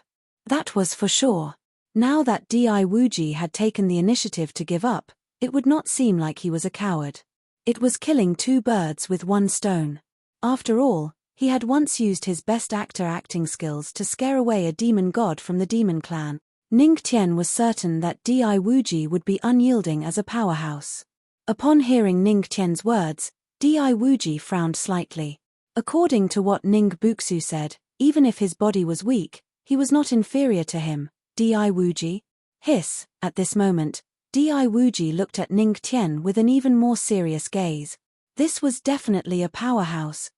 That was for sure. Now that Di Wuji had taken the initiative to give up, it would not seem like he was a coward. It was killing two birds with one stone. After all, he had once used his best actor acting skills to scare away a demon god from the demon clan. Ning Tian was certain that Di Wuji would be unyielding as a powerhouse. Upon hearing Ning Tian's words, Di Wuji frowned slightly. According to what Ning Buxu said, even if his body was weak, he was not inferior to him. Di Wuji? Hiss. At this moment, Di Wuji looked at Ning Tian with an even more serious gaze. This was definitely a powerhouse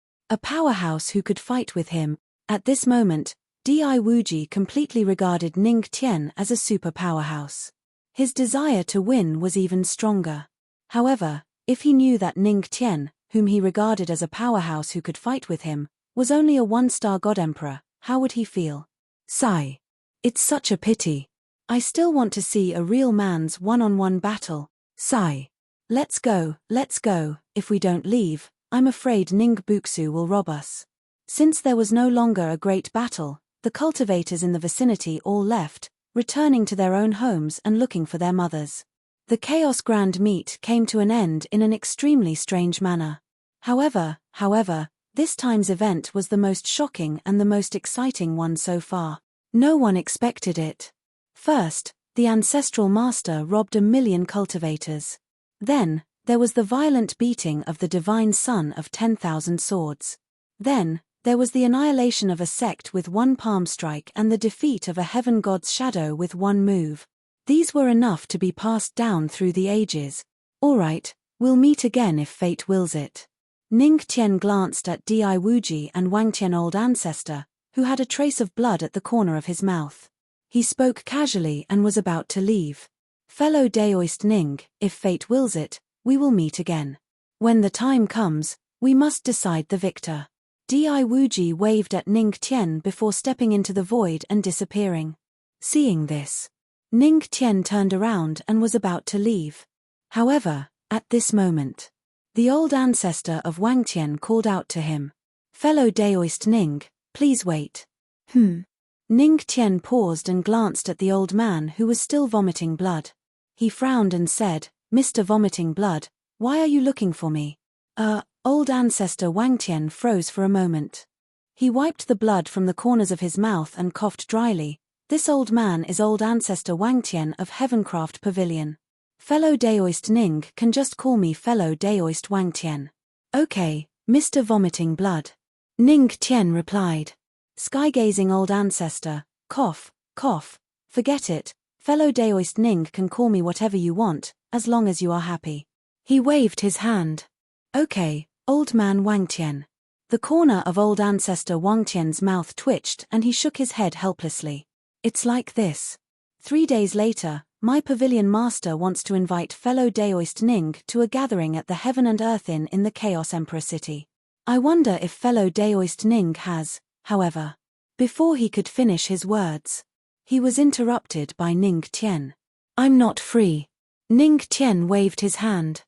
who could fight with him. At this moment, Di Wuji completely regarded Ning Tian as a super powerhouse. His desire to win was even stronger. However, if he knew that Ning Tian, whom he regarded as a powerhouse who could fight with him, was only a one-star god emperor, how would he feel? Sigh. It's such a pity. I still want to see a real man's one-on-one battle. Sigh. Let's go. If we don't leave, I'm afraid Ning Buxu will rob us. Since there was no longer a great battle, the cultivators in the vicinity all left, returning to their own homes and looking for their mothers. The Chaos Grand Meet came to an end in an extremely strange manner. However, this time's event was the most shocking and the most exciting one so far. No one expected it. First, the Ancestral Master robbed 1,000,000 cultivators. Then, there was the violent beating of the Divine Son of 10,000 swords. Then, there was the annihilation of a sect with one palm strike and the defeat of a heaven god's shadow with one move. These were enough to be passed down through the ages. Alright, we'll meet again if fate wills it. Ning Tian glanced at Di Wuji and Wang Tian Old Ancestor, who had a trace of blood at the corner of his mouth. He spoke casually and was about to leave. Fellow Daoist Ning, if fate wills it, we will meet again. When the time comes, we must decide the victor. Di Wuji waved at Ning Tian before stepping into the void and disappearing. Seeing this, Ning Tian turned around and was about to leave. However, at this moment, the old ancestor of Wang Tian called out to him. Fellow Daoist Ning, please wait. Ning Tian paused and glanced at the old man who was still vomiting blood. He frowned and said, Mr. Vomiting Blood, why are you looking for me? Old ancestor Wang Tian froze for a moment. He wiped the blood from the corners of his mouth and coughed dryly. This old man is old ancestor Wang Tian of Heavencraft Pavilion. Fellow Daoist Ning can just call me fellow Daoist Wang Tian. Okay, Mr. Vomiting Blood. Ning Tian replied. Sky-gazing old ancestor, cough, forget it, fellow Daoist Ning can call me whatever you want, as long as you are happy. He waved his hand. Okay, old man Wang Tian. The corner of old ancestor Wang Tian's mouth twitched and he shook his head helplessly. It's like this. 3 days later, my pavilion master wants to invite fellow Daoist Ning to a gathering at the Heaven and Earth Inn in the Chaos Emperor City. I wonder if fellow Daoist Ning has, however. Before he could finish his words, he was interrupted by Ning Tian. I'm not free. Ning Tian waved his hand.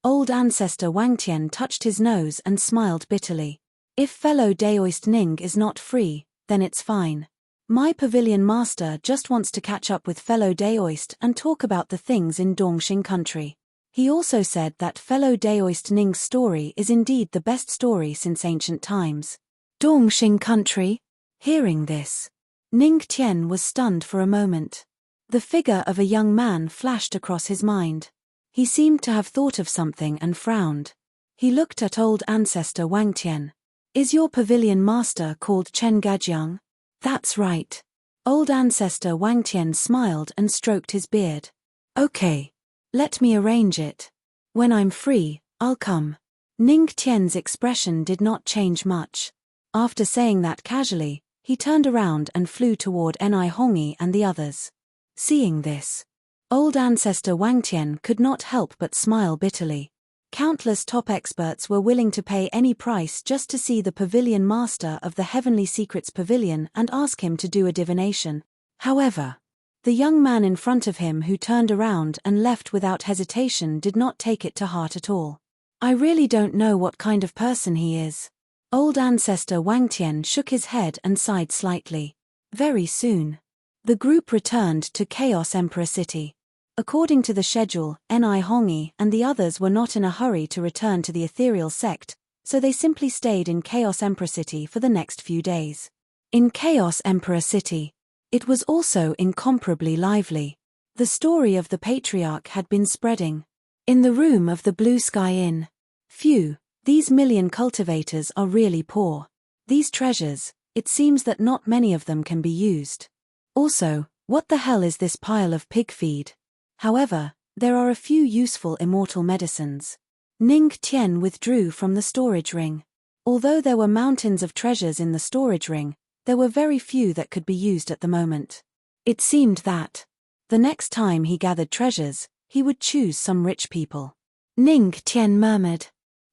Old ancestor Wang Tian touched his nose and smiled bitterly. If fellow Daoist Ning is not free, then it's fine. My pavilion master just wants to catch up with fellow Daoist and talk about the things in Dongxing country. He also said that fellow Daoist Ning's story is indeed the best story since ancient times. Dongxing country? Hearing this, Ning Tian was stunned for a moment. The figure of a young man flashed across his mind. He seemed to have thought of something and frowned. He looked at old ancestor Wang Tian. Is your pavilion master called Chen Gajiang? That's right. Old ancestor Wang Tian smiled and stroked his beard. Okay. Let me arrange it. When I'm free, I'll come. Ning Tian's expression did not change much. After saying that casually, he turned around and flew toward Ni Hongi and the others. Seeing this, old ancestor Wang Tian could not help but smile bitterly. Countless top experts were willing to pay any price just to see the pavilion master of the Heavenly Secrets Pavilion and ask him to do a divination. However, the young man in front of him who turned around and left without hesitation did not take it to heart at all. I really don't know what kind of person he is. Old ancestor Wang Tian shook his head and sighed slightly. Very soon, the group returned to Chaos Emperor City. According to the schedule, Ni Hongi and the others were not in a hurry to return to the ethereal sect, so they simply stayed in Chaos Emperor City for the next few days. In Chaos Emperor City, it was also incomparably lively. The story of the patriarch had been spreading. In the room of the Blue Sky Inn. Phew, these million cultivators are really poor. These treasures, it seems that not many of them can be used. Also, what the hell is this pile of pig feed? However, there are a few useful immortal medicines. Ning Tian withdrew from the storage ring. Although there were mountains of treasures in the storage ring, there were very few that could be used at the moment. It seemed that, the next time he gathered treasures, he would choose some rich people. Ning Tian murmured.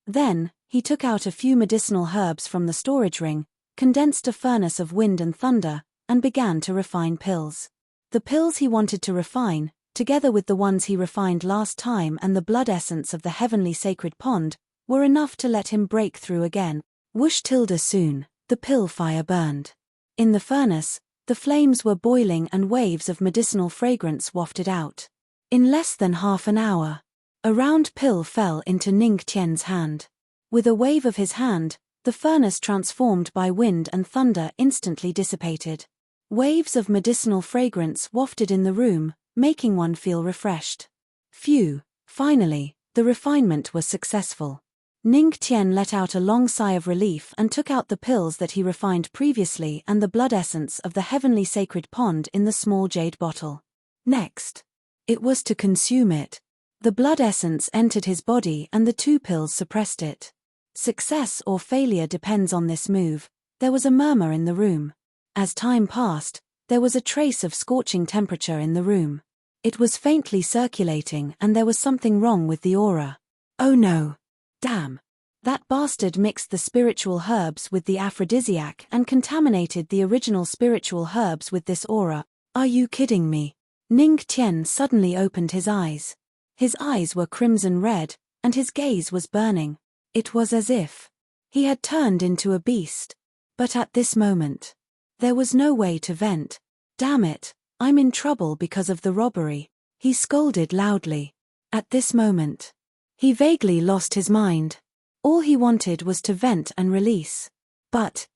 Then, he took out a few medicinal herbs from the storage ring, condensed a furnace of wind and thunder, and began to refine pills. The pills he wanted to refine, together with the ones he refined last time and the blood essence of the heavenly sacred pond, were enough to let him break through again. Whoosh tilde soon, the pill fire burned. In the furnace, the flames were boiling and waves of medicinal fragrance wafted out. In less than half an hour, a round pill fell into Ning Tian's hand. With a wave of his hand, the furnace transformed by wind and thunder instantly dissipated. Waves of medicinal fragrance wafted in the room, making one feel refreshed. Phew, finally, the refinement was successful. Ning Tian let out a long sigh of relief and took out the pills that he refined previously and the blood essence of the heavenly sacred pond in the small jade bottle. Next, it was to consume it. The blood essence entered his body and the two pills suppressed it. Success or failure depends on this move. There was a murmur in the room. As time passed, there was a trace of scorching temperature in the room. It was faintly circulating and there was something wrong with the aura. Oh no. Damn. That bastard mixed the spiritual herbs with the aphrodisiac and contaminated the original spiritual herbs with this aura. Are you kidding me? Ning Tian suddenly opened his eyes. His eyes were crimson red, and his gaze was burning. It was as if he had turned into a beast. But at this moment, there was no way to vent. Damn it, I'm in trouble because of the robbery. He scolded loudly. At this moment, he vaguely lost his mind. All he wanted was to vent and release. But,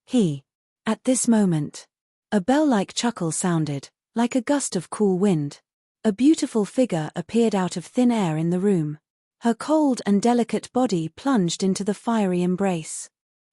at this moment, a bell-like chuckle sounded, like a gust of cool wind. A beautiful figure appeared out of thin air in the room. Her cold and delicate body plunged into the fiery embrace.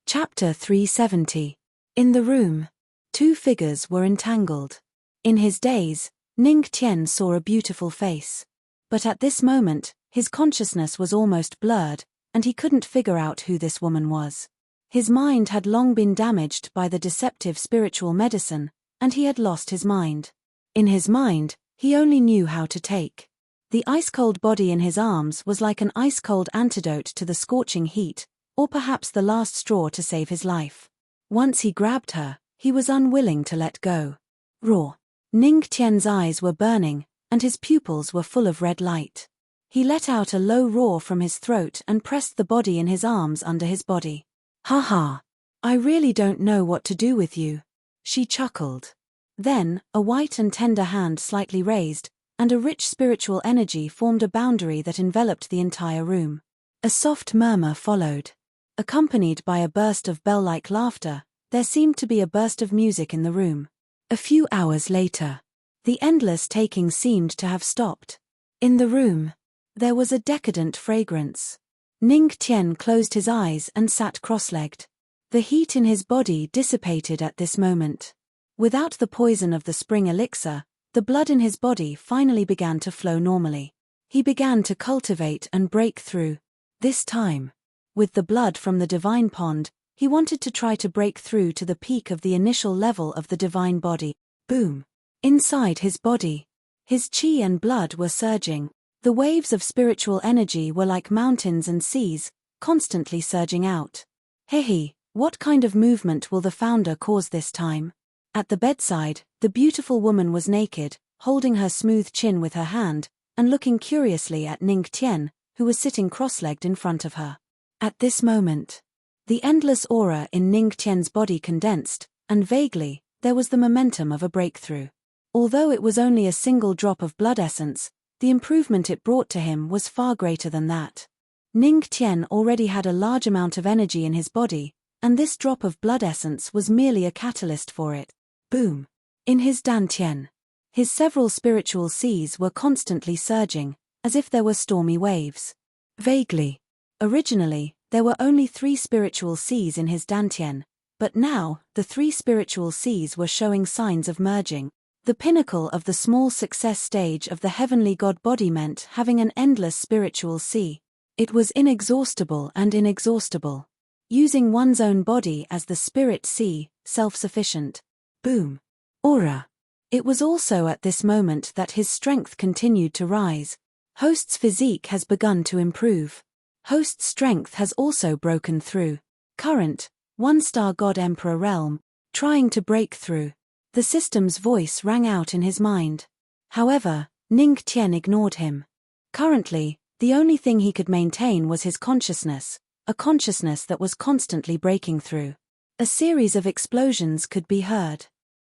Chapter 370. In the room, two figures were entangled. In his daze, Ning Tian saw a beautiful face. But at this moment, his consciousness was almost blurred, and he couldn't figure out who this woman was. His mind had long been damaged by the deceptive spiritual medicine, and he had lost his mind. In his mind, he only knew how to take. The ice-cold body in his arms was like an ice-cold antidote to the scorching heat, or perhaps the last straw to save his life. Once he grabbed her, he was unwilling to let go. Raw. Ning Tian's eyes were burning, and his pupils were full of red light. He let out a low roar from his throat and pressed the body in his arms under his body. Ha ha. I really don't know what to do with you. She chuckled. Then, a white and tender hand slightly raised, and a rich spiritual energy formed a boundary that enveloped the entire room. A soft murmur followed. Accompanied by a burst of bell-like laughter, there seemed to be a burst of music in the room. A few hours later, the endless taking seemed to have stopped. In the room, there was a decadent fragrance. Ning Tian closed his eyes and sat cross-legged. The heat in his body dissipated at this moment. Without the poison of the spring elixir, the blood in his body finally began to flow normally. He began to cultivate and break through. This time, with the blood from the divine pond, he wanted to try to break through to the peak of the initial level of the divine body. Boom! Inside his body, his chi and blood were surging. The waves of spiritual energy were like mountains and seas, constantly surging out. Hehe, what kind of movement will the founder cause this time? At the bedside, the beautiful woman was naked, holding her smooth chin with her hand, and looking curiously at Ning Tian, who was sitting cross-legged in front of her. At this moment, the endless aura in Ning Tian's body condensed, and vaguely, there was the momentum of a breakthrough. Although it was only a single drop of blood essence, the improvement it brought to him was far greater than that. Ning Tian already had a large amount of energy in his body, and this drop of blood essence was merely a catalyst for it. Boom! In his dantian, his several spiritual seas were constantly surging, as if there were stormy waves. Vaguely. Originally, there were only 3 spiritual seas in his dantian, but now, the 3 spiritual seas were showing signs of merging. The pinnacle of the small success stage of the heavenly god body meant having an endless spiritual sea. It was inexhaustible and inexhaustible. Using one's own body as the spirit sea, self-sufficient. Boom. Aura. It was also at this moment that his strength continued to rise. Host's physique has begun to improve. Host's strength has also broken through. Current, 1-star God Emperor realm, trying to break through. The system's voice rang out in his mind. However, Ning Tian ignored him. Currently, the only thing he could maintain was his consciousness, a consciousness that was constantly breaking through. A series of explosions could be heard.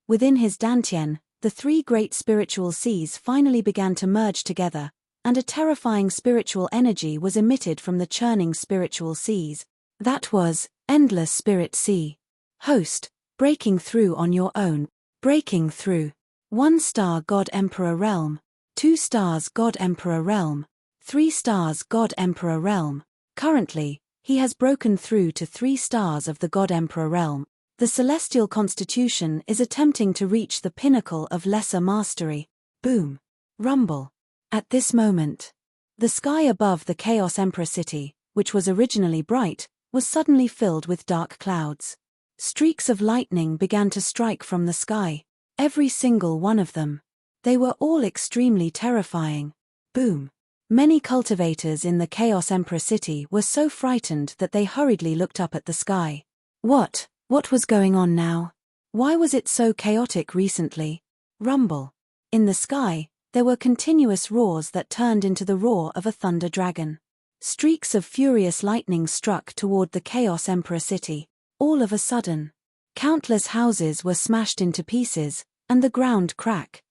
Within his dantian, the 3 great spiritual seas finally began to merge together, and a terrifying spiritual energy was emitted from the churning spiritual seas. That was, endless spirit sea. Host, breaking through on your own. Breaking through. 1-star God Emperor realm. 2 stars God Emperor realm. 3 stars God Emperor realm. Currently, he has broken through to 3 stars of the God Emperor realm. The celestial constitution is attempting to reach the pinnacle of lesser mastery. Boom. Rumble. At this moment, the sky above the Chaos Empress city, which was originally bright, was suddenly filled with dark clouds. Streaks of lightning began to strike from the sky. Every single one of them. They were all extremely terrifying. Boom. Many cultivators in the Chaos Empress city were so frightened that they hurriedly looked up at the sky. What was going on now? Why was it so chaotic recently? Rumble. In the sky, there were continuous roars that turned into the roar of a thunder dragon. Streaks of furious lightning struck toward the Chaos Emperor city. All of a sudden, countless houses were smashed into pieces, and the ground cracked.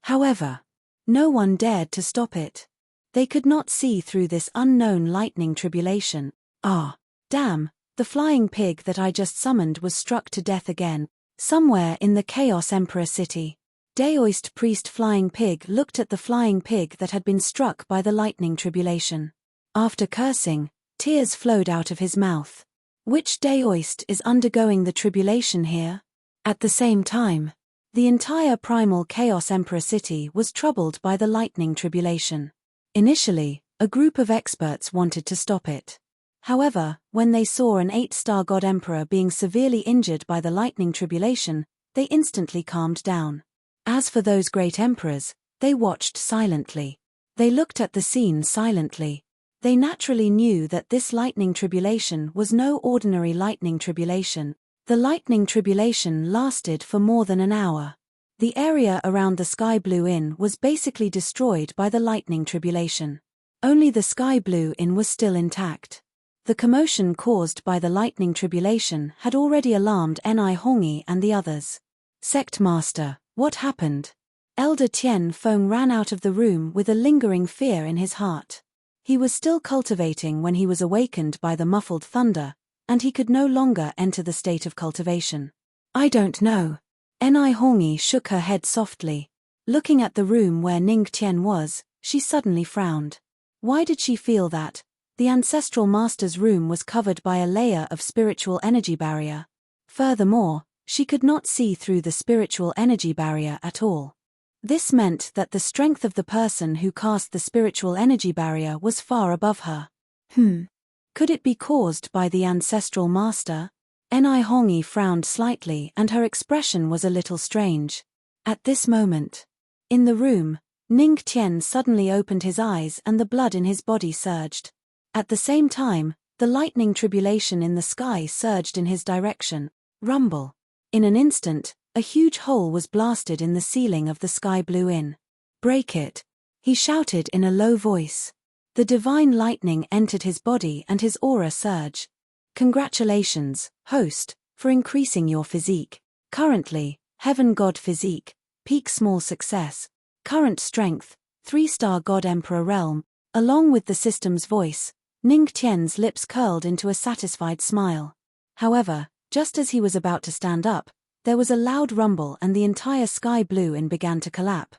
However, no one dared to stop it. They could not see through this unknown lightning tribulation. Ah, damn, the flying pig that I just summoned was struck to death again, somewhere in the Chaos Emperor city. Daoist priest flying pig looked at the flying pig that had been struck by the lightning tribulation. After cursing, tears flowed out of his mouth. Which Daoist is undergoing the tribulation here? At the same time, the entire primal Chaos Emperor city was troubled by the lightning tribulation. Initially, a group of experts wanted to stop it. However, when they saw an 8-star God Emperor being severely injured by the lightning tribulation, they instantly calmed down. As for those great emperors, they watched silently. They looked at the scene silently. They naturally knew that this lightning tribulation was no ordinary lightning tribulation. The lightning tribulation lasted for more than an hour. The area around the Sky Blue Inn was basically destroyed by the lightning tribulation. Only the Sky Blue Inn was still intact. The commotion caused by the lightning tribulation had already alarmed Ni Hongi and the others. Sect Master, what happened? Elder Tian Feng ran out of the room with a lingering fear in his heart. He was still cultivating when he was awakened by the muffled thunder, and he could no longer enter the state of cultivation. I don't know. Ni Hongyi shook her head softly. Looking at the room where Ning Tian was, she suddenly frowned. Why did she feel that? The ancestral master's room was covered by a layer of spiritual energy barrier. Furthermore, she could not see through the spiritual energy barrier at all. This meant that the strength of the person who cast the spiritual energy barrier was far above her. Could it be caused by the ancestral master? Ni Hongyi frowned slightly and her expression was a little strange. At this moment, in the room, Ning Tian suddenly opened his eyes and the blood in his body surged. At the same time, the lightning tribulation in the sky surged in his direction. Rumble. In an instant, a huge hole was blasted in the ceiling of the sky blue inn. Break it, he shouted in a low voice. The divine lightning entered his body and his aura surged. Congratulations, host, for increasing your physique. Currently, Heaven God Physique, peak small success. Current strength, 3-star God Emperor Realm. Along with the system's voice, Ning Tian's lips curled into a satisfied smile. However, just as he was about to stand up, there was a loud rumble and the entire sky blue inn began to collapse.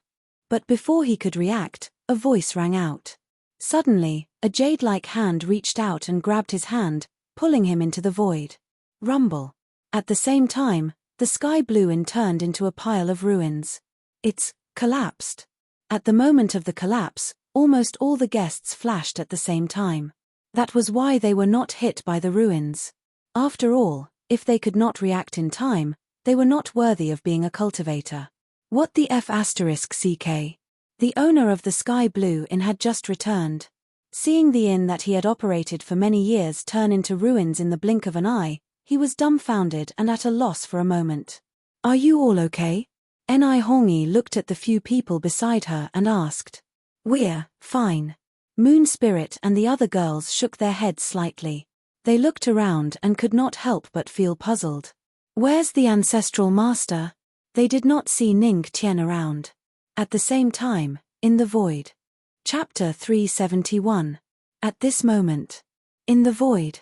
But before he could react, a voice rang out. Suddenly, a jade-like hand reached out and grabbed his hand, pulling him into the void. Rumble. At the same time, the sky blue inn turned into a pile of ruins. It's collapsed. At the moment of the collapse, almost all the guests flashed at the same time. That was why they were not hit by the ruins. After all, if they could not react in time, they were not worthy of being a cultivator. What the F***CK? The owner of the sky blue inn had just returned. Seeing the inn that he had operated for many years turn into ruins in the blink of an eye, he was dumbfounded and at a loss for a moment. Are you all okay? Ni Hongyi looked at the few people beside her and asked. We're fine. Moon Spirit and the other girls shook their heads slightly. They looked around and could not help but feel puzzled. Where's the ancestral master? They did not see Ning Tian around. At the same time, in the void. Chapter 371. At this moment. In the void.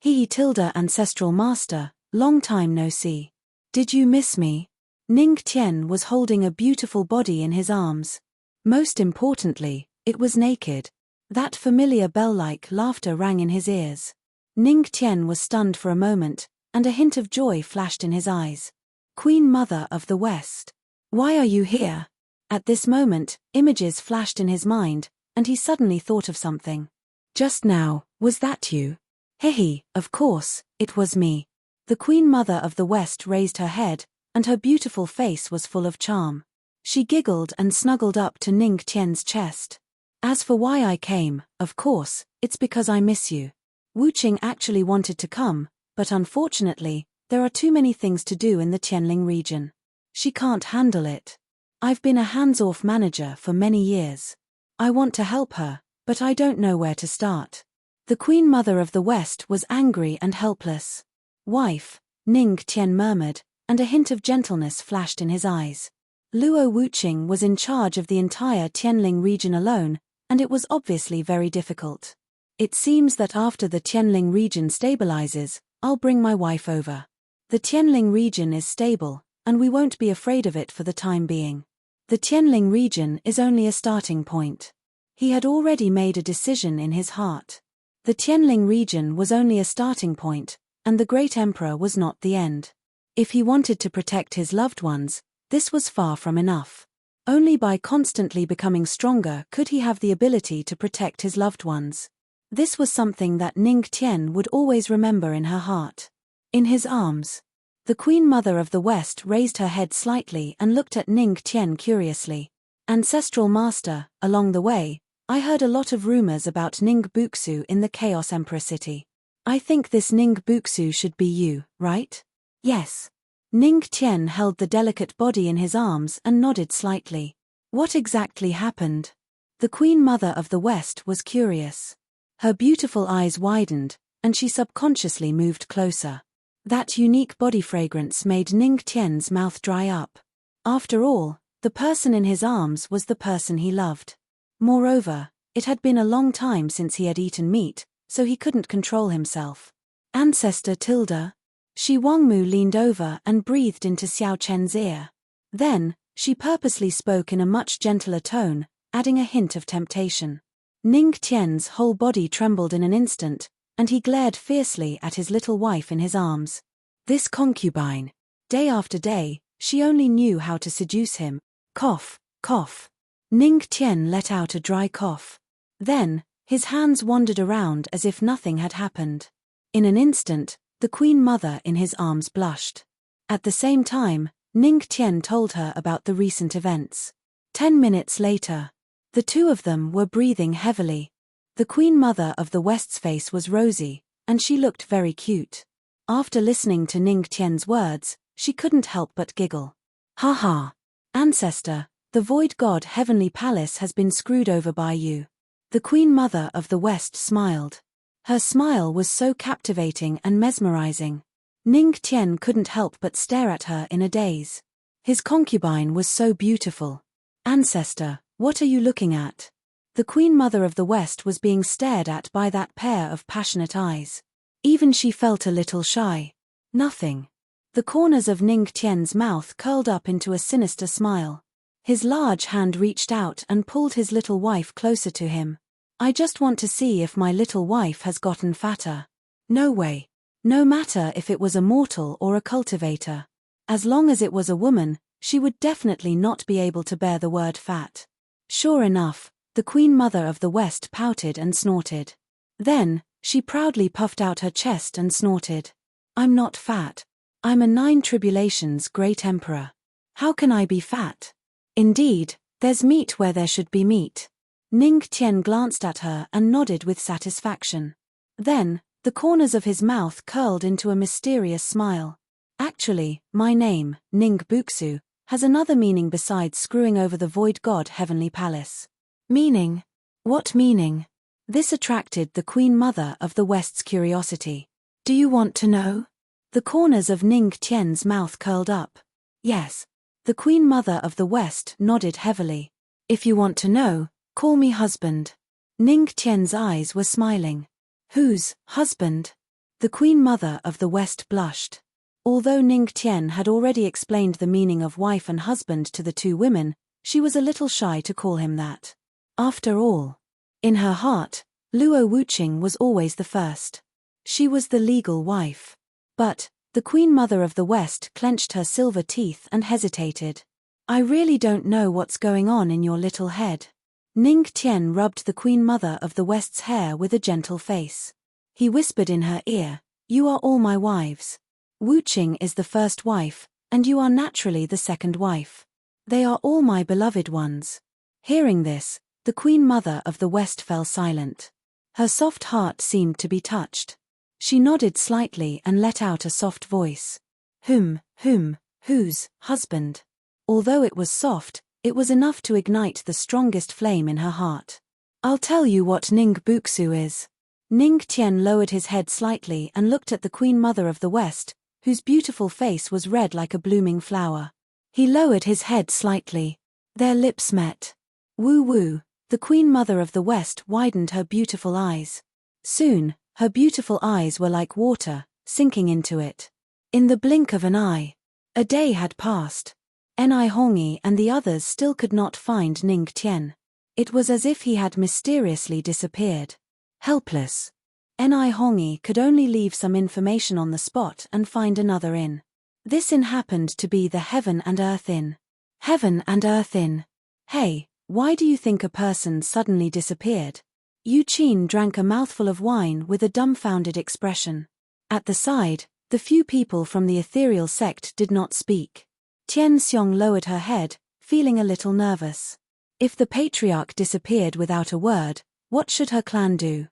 Ancestral master, long time no see. Did you miss me? Ning Tian was holding a beautiful body in his arms. Most importantly, it was naked. That familiar bell-like laughter rang in his ears. Ning Tian was stunned for a moment, and a hint of joy flashed in his eyes. Queen Mother of the West. Why are you here? At this moment, images flashed in his mind, and he suddenly thought of something. Just now, was that you? Hehe, of course, it was me. The Queen Mother of the West raised her head, and her beautiful face was full of charm. She giggled and snuggled up to Ning Tian's chest. As for why I came, of course, it's because I miss you. Wuqing actually wanted to come, but unfortunately, there are too many things to do in the Tianling region. She can't handle it. I've been a hands-off manager for many years. I want to help her, but I don't know where to start. The Queen Mother of the West was angry and helpless. Wife, Ning Tian murmured, and a hint of gentleness flashed in his eyes. Luo Wuqing was in charge of the entire Tianling region alone, and it was obviously very difficult. It seems that after the Tianling region stabilizes, I'll bring my wife over. The Tianling region is stable, and we won't be afraid of it for the time being. The Tianling region is only a starting point. He had already made a decision in his heart. The Tianling region was only a starting point, and the Great Emperor was not the end. If he wanted to protect his loved ones, this was far from enough. Only by constantly becoming stronger could he have the ability to protect his loved ones. This was something that Ning Tian would always remember in her heart. In his arms. The Queen Mother of the West raised her head slightly and looked at Ning Tian curiously. Ancestral Master, along the way, I heard a lot of rumors about Ning Buxu in the Chaos Emperor city. I think this Ning Buxu should be you, right? Yes. Ning Tian held the delicate body in his arms and nodded slightly. What exactly happened? The Queen Mother of the West was curious. Her beautiful eyes widened, and she subconsciously moved closer. That unique body fragrance made Ning Tian's mouth dry up. After all, the person in his arms was the person he loved. Moreover, it had been a long time since he had eaten meat, so he couldn't control himself. Ancestor Tilda. Shi Wangmu leaned over and breathed into Xiao Chen's ear. Then, she purposely spoke in a much gentler tone, adding a hint of temptation. Ning Tian's whole body trembled in an instant, and he glared fiercely at his little wife in his arms. This concubine. Day after day, she only knew how to seduce him. Cough, cough. Ning Tian let out a dry cough. Then, his hands wandered around as if nothing had happened. In an instant, the Queen Mother in his arms blushed. At the same time, Ning Tian told her about the recent events. 10 minutes later, the two of them were breathing heavily. The Queen Mother of the West's face was rosy, and she looked very cute. After listening to Ning Tian's words, she couldn't help but giggle. Ha ha! Ancestor, the Void God Heavenly Palace has been screwed over by you. The Queen Mother of the West smiled. Her smile was so captivating and mesmerizing. Ning Tian couldn't help but stare at her in a daze. His concubine was so beautiful. Ancestor, what are you looking at? The Queen Mother of the West was being stared at by that pair of passionate eyes. Even she felt a little shy. Nothing. The corners of Ning Tian's mouth curled up into a sinister smile. His large hand reached out and pulled his little wife closer to him. I just want to see if my little wife has gotten fatter. No way. No matter if it was a mortal or a cultivator. As long as it was a woman, she would definitely not be able to bear the word fat. Sure enough, the Queen Mother of the West pouted and snorted. Then, she proudly puffed out her chest and snorted. I'm not fat. I'm a 9 tribulations great emperor. How can I be fat? Indeed, there's meat where there should be meat. Ning Tian glanced at her and nodded with satisfaction. Then, the corners of his mouth curled into a mysterious smile. Actually, my name, Ning Buxu, has another meaning besides screwing over the Void God Heavenly Palace. Meaning? What meaning? This attracted the Queen Mother of the West's curiosity. Do you want to know? The corners of Ning Tian's mouth curled up. Yes. The Queen Mother of the West nodded heavily. If you want to know, call me husband. Ning Tian's eyes were smiling. Whose husband? The Queen Mother of the West blushed. Although Ning Tian had already explained the meaning of wife and husband to the two women, she was a little shy to call him that. After all, in her heart, Luo Wuqing was always the first. She was the legal wife. But, the Queen Mother of the West clenched her silver teeth and hesitated. I really don't know what's going on in your little head. Ning Tian rubbed the Queen Mother of the West's hair with a gentle face. He whispered in her ear, You are all my wives. Wuqing is the first wife, and you are naturally the second wife. They are all my beloved ones. Hearing this, the Queen Mother of the West fell silent. Her soft heart seemed to be touched. She nodded slightly and let out a soft voice. Whose husband? Although it was soft, it was enough to ignite the strongest flame in her heart. I'll tell you what Ning Buxu is. Ning Tian lowered his head slightly and looked at the Queen Mother of the West, whose beautiful face was red like a blooming flower. He lowered his head slightly. Their lips met. Woo, the Queen Mother of the West widened her beautiful eyes. Soon, her beautiful eyes were like water, sinking into it. In the blink of an eye. A day had passed. Ni Hongi and the others still could not find Ning Tian. It was as if he had mysteriously disappeared. Helpless. Ni Hongi could only leave some information on the spot and find another inn. This inn happened to be the Heaven and Earth Inn. Heaven and Earth Inn. Hey, why do you think a person suddenly disappeared? Yu Qin drank a mouthful of wine with a dumbfounded expression. At the side, the few people from the ethereal sect did not speak. Tian Xiong lowered her head, feeling a little nervous. If the patriarch disappeared without a word, what should her clan do?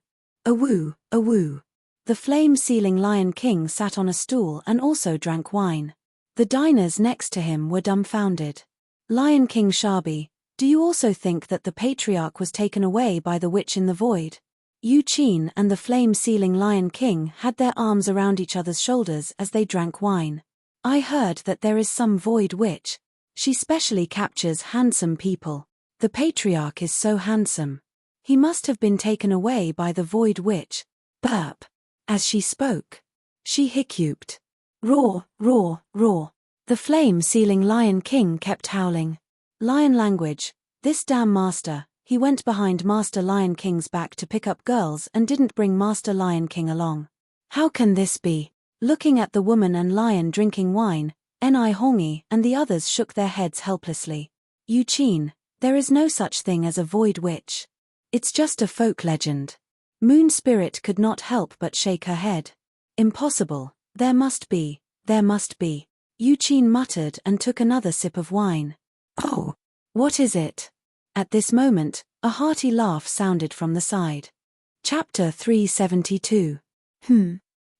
Awoo. The flame-sealing Lion King sat on a stool and also drank wine. The diners next to him were dumbfounded. Lion King Shabi, do you also think that the patriarch was taken away by the witch in the void? Yu Qin and the flame-sealing Lion King had their arms around each other's shoulders as they drank wine. I heard that there is some void witch. She specially captures handsome people. The patriarch is so handsome. He must have been taken away by the void witch. Burp. As she spoke, she hiccuped. Roar, roar, roar. The flame-sealing Lion King kept howling. Lion language. This damn master. He went behind Master Lion King's back to pick up girls and didn't bring Master Lion King along. How can this be? Looking at the woman and lion drinking wine, Ni Hongi and the others shook their heads helplessly. Yu Qin, there is no such thing as a void witch. It's just a folk legend. Moon Spirit could not help but shake her head. Impossible. There must be. There must be. Yu Qin muttered and took another sip of wine. Oh, what is it? At this moment, a hearty laugh sounded from the side. Chapter 372.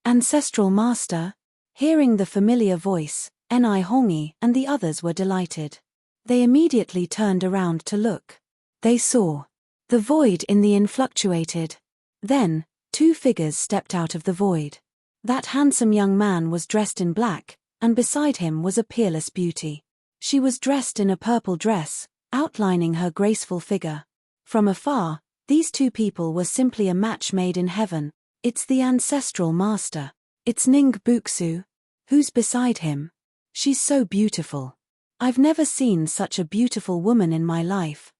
Ancestral Master? Hearing the familiar voice, Ni Hongi and the others were delighted. They immediately turned around to look. They saw the void in the influctuated. Then, two figures stepped out of the void. That handsome young man was dressed in black, and beside him was a peerless beauty. She was dressed in a purple dress, outlining her graceful figure. From afar, these two people were simply a match made in heaven. It's the ancestral master. It's Ning Buxu. Who's beside him? She's so beautiful. I've never seen such a beautiful woman in my life.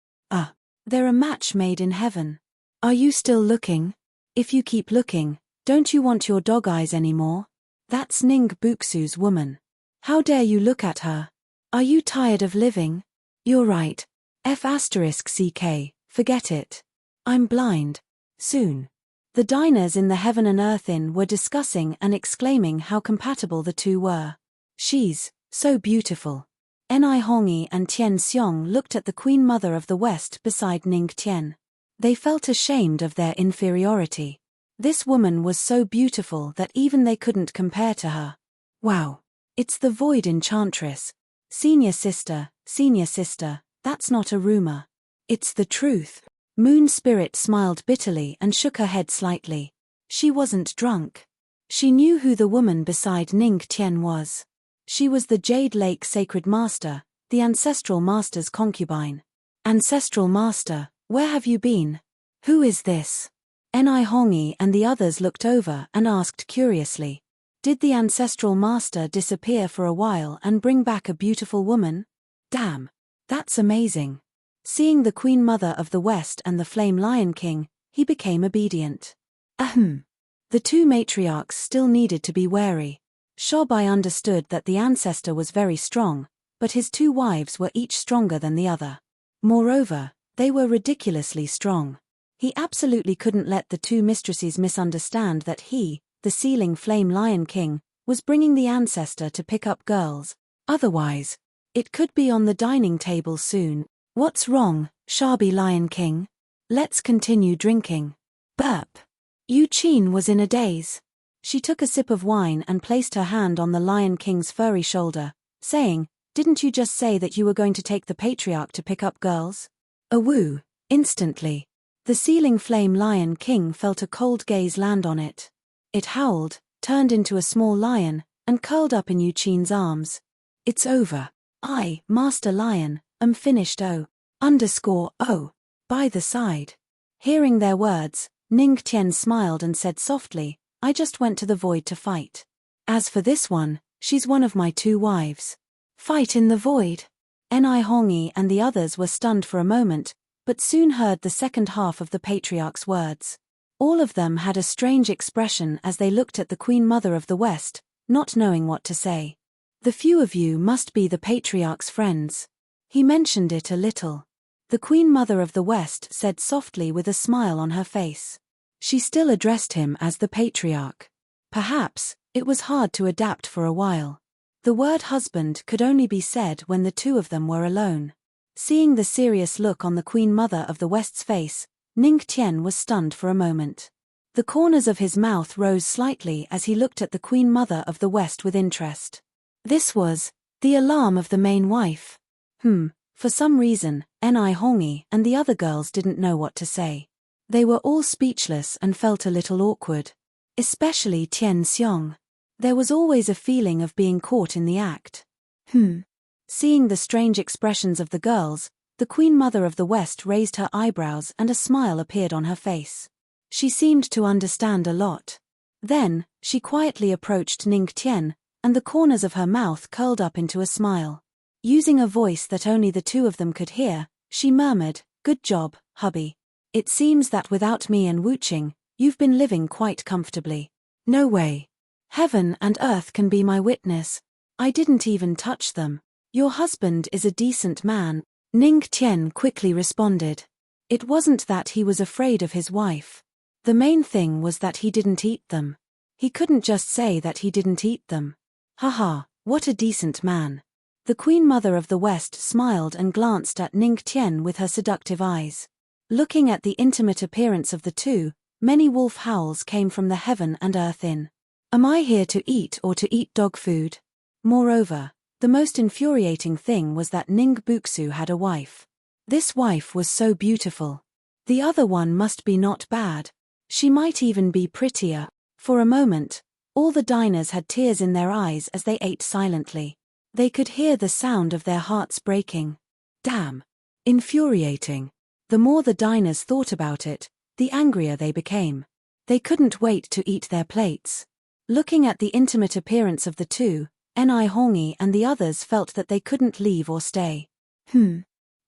They're a match made in heaven. Are you still looking? If you keep looking, don't you want your dog eyes anymore? That's Ning Buxu's woman. How dare you look at her? Are you tired of living? You're right. F***ck, forget it. I'm blind. Soon. The diners in the Heaven and Earth Inn were discussing and exclaiming how compatible the two were. She's so beautiful. Ni Hongi and Tian Xiong looked at the Queen Mother of the West beside Ning Tian. They felt ashamed of their inferiority. This woman was so beautiful that even they couldn't compare to her. Wow. It's the Void Enchantress. Senior sister, that's not a rumor. It's the truth. Moon Spirit smiled bitterly and shook her head slightly. She wasn't drunk. She knew who the woman beside Ning Tian was. She was the Jade Lake Sacred Master, the Ancestral Master's concubine. Ancestral Master, where have you been? Who is this? Ni Hongi and the others looked over and asked curiously. Did the Ancestral Master disappear for a while and bring back a beautiful woman? Damn. That's amazing. Seeing the Queen Mother of the West and the Flame Lion King, he became obedient. The two matriarchs still needed to be wary. Shobai understood that the ancestor was very strong, but his two wives were each stronger than the other. Moreover, they were ridiculously strong. He absolutely couldn't let the two mistresses misunderstand that he, the sealing Flame Lion King, was bringing the ancestor to pick up girls. Otherwise, it could be on the dining table soon. What's wrong, Shabi Lion King? Let's continue drinking. Burp. Yu Qin was in a daze. She took a sip of wine and placed her hand on the Lion King's furry shoulder, saying, "Didn't you just say that you were going to take the patriarch to pick up girls?" A woo. Instantly. The sealing Flame Lion King felt a cold gaze land on it. It howled, turned into a small lion, and curled up in Yu Qin's arms. It's over. I, Master Lion, am finished. _O. By the side. Hearing their words, Ning Tian smiled and said softly, "I just went to the void to fight. As for this one, she's one of my two wives." Fight in the void? Ni Hongi and the others were stunned for a moment, but soon heard the second half of the patriarch's words. All of them had a strange expression as they looked at the Queen Mother of the West, not knowing what to say. "The few of you must be the patriarch's friends." He mentioned it a little. The Queen Mother of the West said softly with a smile on her face. She still addressed him as the patriarch. Perhaps, it was hard to adapt for a while. The word husband could only be said when the two of them were alone. Seeing the serious look on the Queen Mother of the West's face, Ning Tian was stunned for a moment. The corners of his mouth rose slightly as he looked at the Queen Mother of the West with interest. This was the alarm of the main wife. For some reason, Ni Hongi and the other girls didn't know what to say. They were all speechless and felt a little awkward. Especially Tian Xiong. There was always a feeling of being caught in the act. Seeing the strange expressions of the girls, the Queen Mother of the West raised her eyebrows and a smile appeared on her face. She seemed to understand a lot. Then, she quietly approached Ning Tian, and the corners of her mouth curled up into a smile. Using a voice that only the two of them could hear, she murmured, "Good job, hubby. It seems that without me and Wuching, you've been living quite comfortably." "No way. Heaven and earth can be my witness. I didn't even touch them. Your husband is a decent man," Ning Tian quickly responded. It wasn't that he was afraid of his wife. The main thing was that he didn't eat them. He couldn't just say that he didn't eat them. Haha, what a decent man. The Queen Mother of the West smiled and glanced at Ning Tian with her seductive eyes. Looking at the intimate appearance of the two, many wolf howls came from the Heaven and Earth Inn. Am I here to eat or to eat dog food? Moreover, the most infuriating thing was that Ning Buxu had a wife. This wife was so beautiful. The other one must be not bad. She might even be prettier. For a moment, all the diners had tears in their eyes as they ate silently. They could hear the sound of their hearts breaking. Damn. Infuriating. The more the diners thought about it, the angrier they became. They couldn't wait to eat their plates. Looking at the intimate appearance of the two, Ni Hongi and the others felt that they couldn't leave or stay.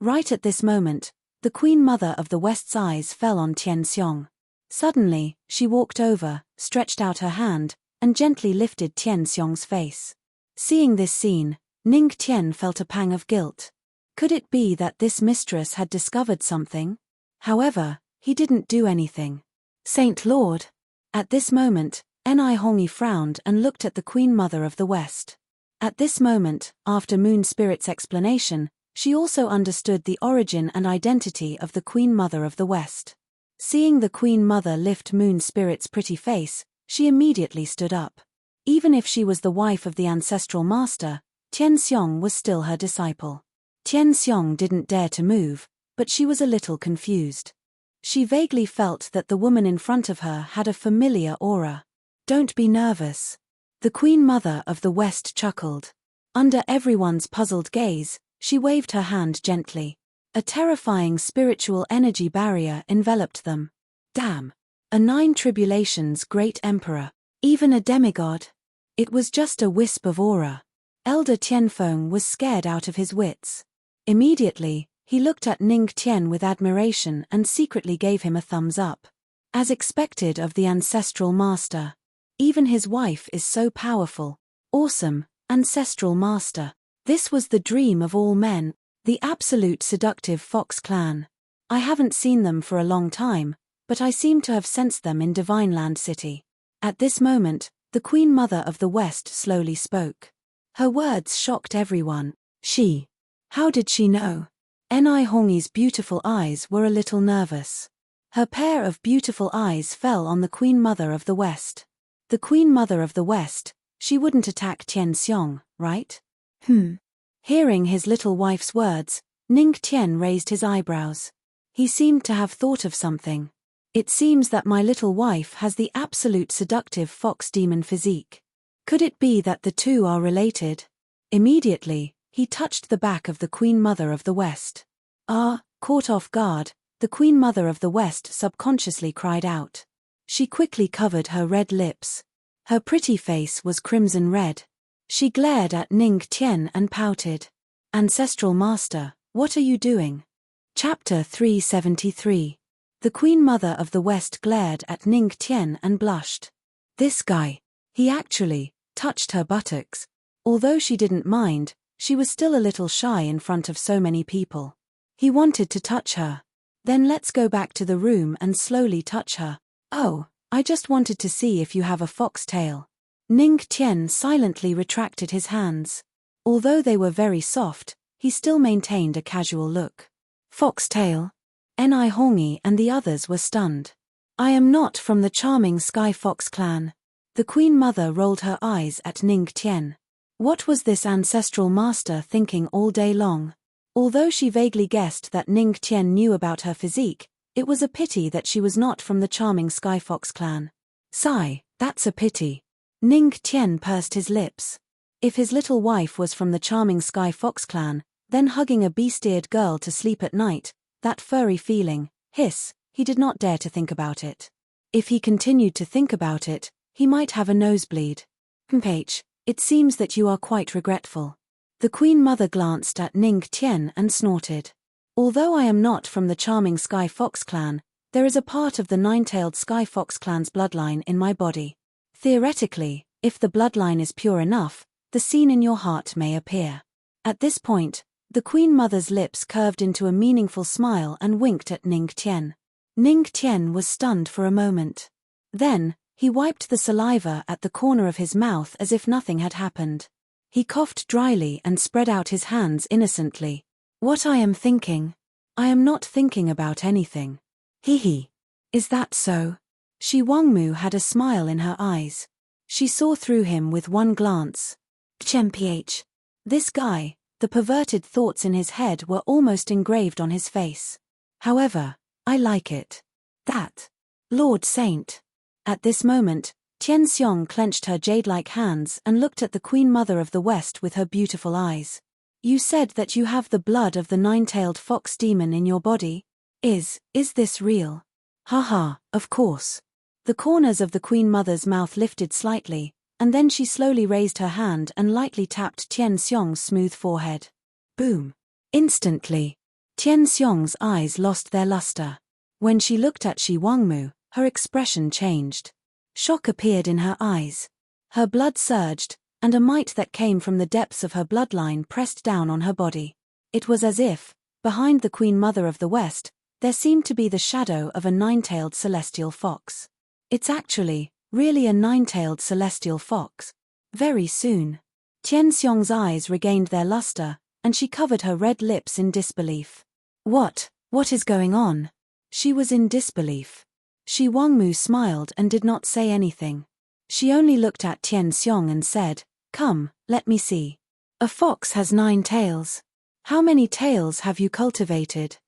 Right at this moment, the Queen Mother of the West's eyes fell on Tian Xiong. Suddenly, she walked over, stretched out her hand, and gently lifted Tian Xiong's face. Seeing this scene, Ning Tian felt a pang of guilt. Could it be that this mistress had discovered something? However, he didn't do anything. Saint Lord! At this moment, Ni Hongi frowned and looked at the Queen Mother of the West. At this moment, after Moon Spirit's explanation, she also understood the origin and identity of the Queen Mother of the West. Seeing the Queen Mother lift Moon Spirit's pretty face, she immediately stood up. Even if she was the wife of the ancestral master, Tian Xiong was still her disciple. Tian Xiong didn't dare to move, but she was a little confused. She vaguely felt that the woman in front of her had a familiar aura. Don't be nervous. The Queen Mother of the West chuckled. Under everyone's puzzled gaze, she waved her hand gently. A terrifying spiritual energy barrier enveloped them. Damn. A Nine Tribulations great emperor. Even a demigod. It was just a wisp of aura. Elder Tianfeng was scared out of his wits. Immediately, he looked at Ning Tian with admiration and secretly gave him a thumbs up. As expected of the ancestral master. Even his wife is so powerful. Awesome, ancestral master. This was the dream of all men. The absolute seductive Fox clan. I haven't seen them for a long time, but I seem to have sensed them in Divine Land City. At this moment, the Queen Mother of the West slowly spoke. Her words shocked everyone. How did she know? Ni Hongi's beautiful eyes were a little nervous. Her pair of beautiful eyes fell on the Queen Mother of the West. The Queen Mother of the West, she wouldn't attack Tian Xiong, right? Hearing his little wife's words, Ning Tian raised his eyebrows. He seemed to have thought of something. It seems that my little wife has the absolute seductive fox demon physique. Could it be that the two are related? Immediately, he touched the back of the Queen Mother of the West. Caught off guard, the Queen Mother of the West subconsciously cried out. She quickly covered her red lips. Her pretty face was crimson red. She glared at Ning Tian and pouted. Ancestral Master, what are you doing? Chapter 373. The Queen Mother of the West glared at Ning Tian and blushed. This guy. He actually touched her buttocks. Although she didn't mind, she was still a little shy in front of so many people. He wanted to touch her. Then let's go back to the room and slowly touch her. Oh, I just wanted to see if you have a fox tail. Ning Tian silently retracted his hands. Although they were very soft, he still maintained a casual look. Foxtail? Ni Hongi and the others were stunned. I am not from the charming Sky Fox clan. The Queen Mother rolled her eyes at Ning Tian. What was this ancestral master thinking all day long? Although she vaguely guessed that Ning Tian knew about her physique, It was a pity that she was not from the charming Skyfox clan. Sigh, that's a pity. Ning Tian pursed his lips. If his little wife was from the charming Skyfox clan, then hugging a beast-eared girl to sleep at night, that furry feeling, he did not dare to think about it. If he continued to think about it, he might have a nosebleed. It seems that you are quite regretful. The Queen Mother glanced at Ning Tian and snorted. Although I am not from the charming Sky Fox clan, there is a part of the nine-tailed Sky Fox clan's bloodline in my body. Theoretically, if the bloodline is pure enough, the scene in your heart may appear. At this point, the Queen Mother's lips curved into a meaningful smile and winked at Ning Tian. Ning Tian was stunned for a moment. Then, he wiped the saliva at the corner of his mouth as if nothing had happened. He coughed dryly and spread out his hands innocently. What I am thinking? I am not thinking about anything. Is that so? Shi Wangmu had a smile in her eyes. She saw through him with one glance. Chmph. This guy, the perverted thoughts in his head were almost engraved on his face. However, I like it. That. Lord Saint. At this moment, Tian Xiong clenched her jade-like hands and looked at the Queen Mother of the West with her beautiful eyes. You said that you have the blood of the nine-tailed fox demon in your body? Is this real? Haha, of course. The corners of the Queen Mother's mouth lifted slightly, and then she slowly raised her hand and lightly tapped Tian Xiong's smooth forehead. Boom. Instantly, Tian Xiong's eyes lost their luster. When she looked at Shi Wangmu, her expression changed. Shock appeared in her eyes. Her blood surged, and a might that came from the depths of her bloodline pressed down on her body. It was as if, behind the Queen Mother of the West, there seemed to be the shadow of a nine-tailed celestial fox. It's actually, really a nine-tailed celestial fox. Very soon. Tian Xiong's eyes regained their luster, and she covered her red lips in disbelief. What is going on? She was in disbelief. Shi Wangmu smiled and did not say anything. She only looked at Tian Xiong and said, "Come, let me see. A fox has 9 tails. How many tails have you cultivated?"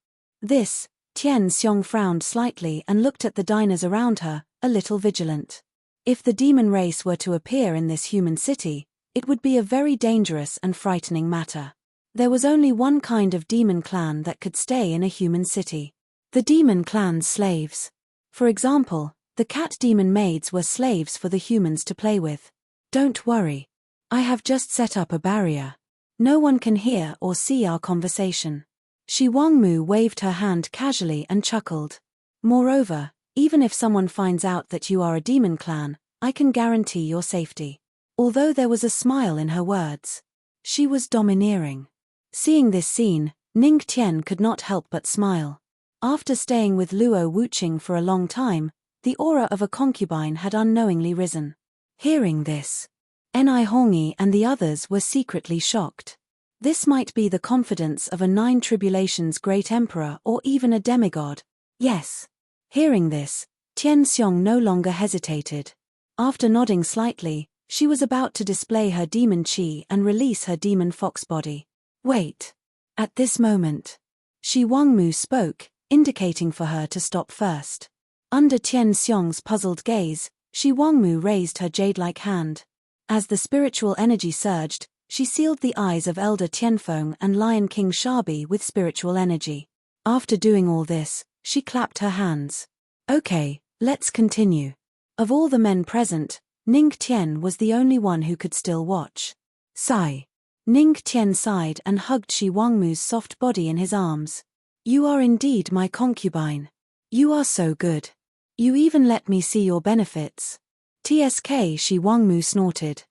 Tian Xiong frowned slightly and looked at the diners around her, a little vigilant. If the demon race were to appear in this human city, it would be a very dangerous and frightening matter. There was only one kind of demon clan that could stay in a human city. The demon clan's slaves. For example, the cat demon maids were slaves for the humans to play with. Don't worry. I have just set up a barrier. No one can hear or see our conversation. Shi Wangmu waved her hand casually and chuckled. Moreover, even if someone finds out that you are a demon clan, I can guarantee your safety. Although there was a smile in her words. She was domineering. Seeing this scene, Ning Tian could not help but smile. After staying with Luo Wuqing for a long time, the aura of a concubine had unknowingly risen. Hearing this, Ni Hongi and the others were secretly shocked. This might be the confidence of a 9 tribulations great emperor or even a demigod. Yes. Hearing this, Tian Xiong no longer hesitated. After nodding slightly, she was about to display her demon chi and release her demon fox body. Wait. At this moment, Shi Wangmu spoke, indicating for her to stop first. Under Tian Xiong's puzzled gaze, Shi Wangmu raised her jade-like hand. As the spiritual energy surged, she sealed the eyes of Elder Tianfeng and Lion King Shabi with spiritual energy. After doing all this, she clapped her hands. Okay, let's continue. Of all the men present, Ning Tian was the only one who could still watch. Sigh. Ning Tian sighed and hugged Shi Wangmu's soft body in his arms. You are indeed my concubine. You are so good. You even let me see your benefits. TSK, Shi Wangmu snorted.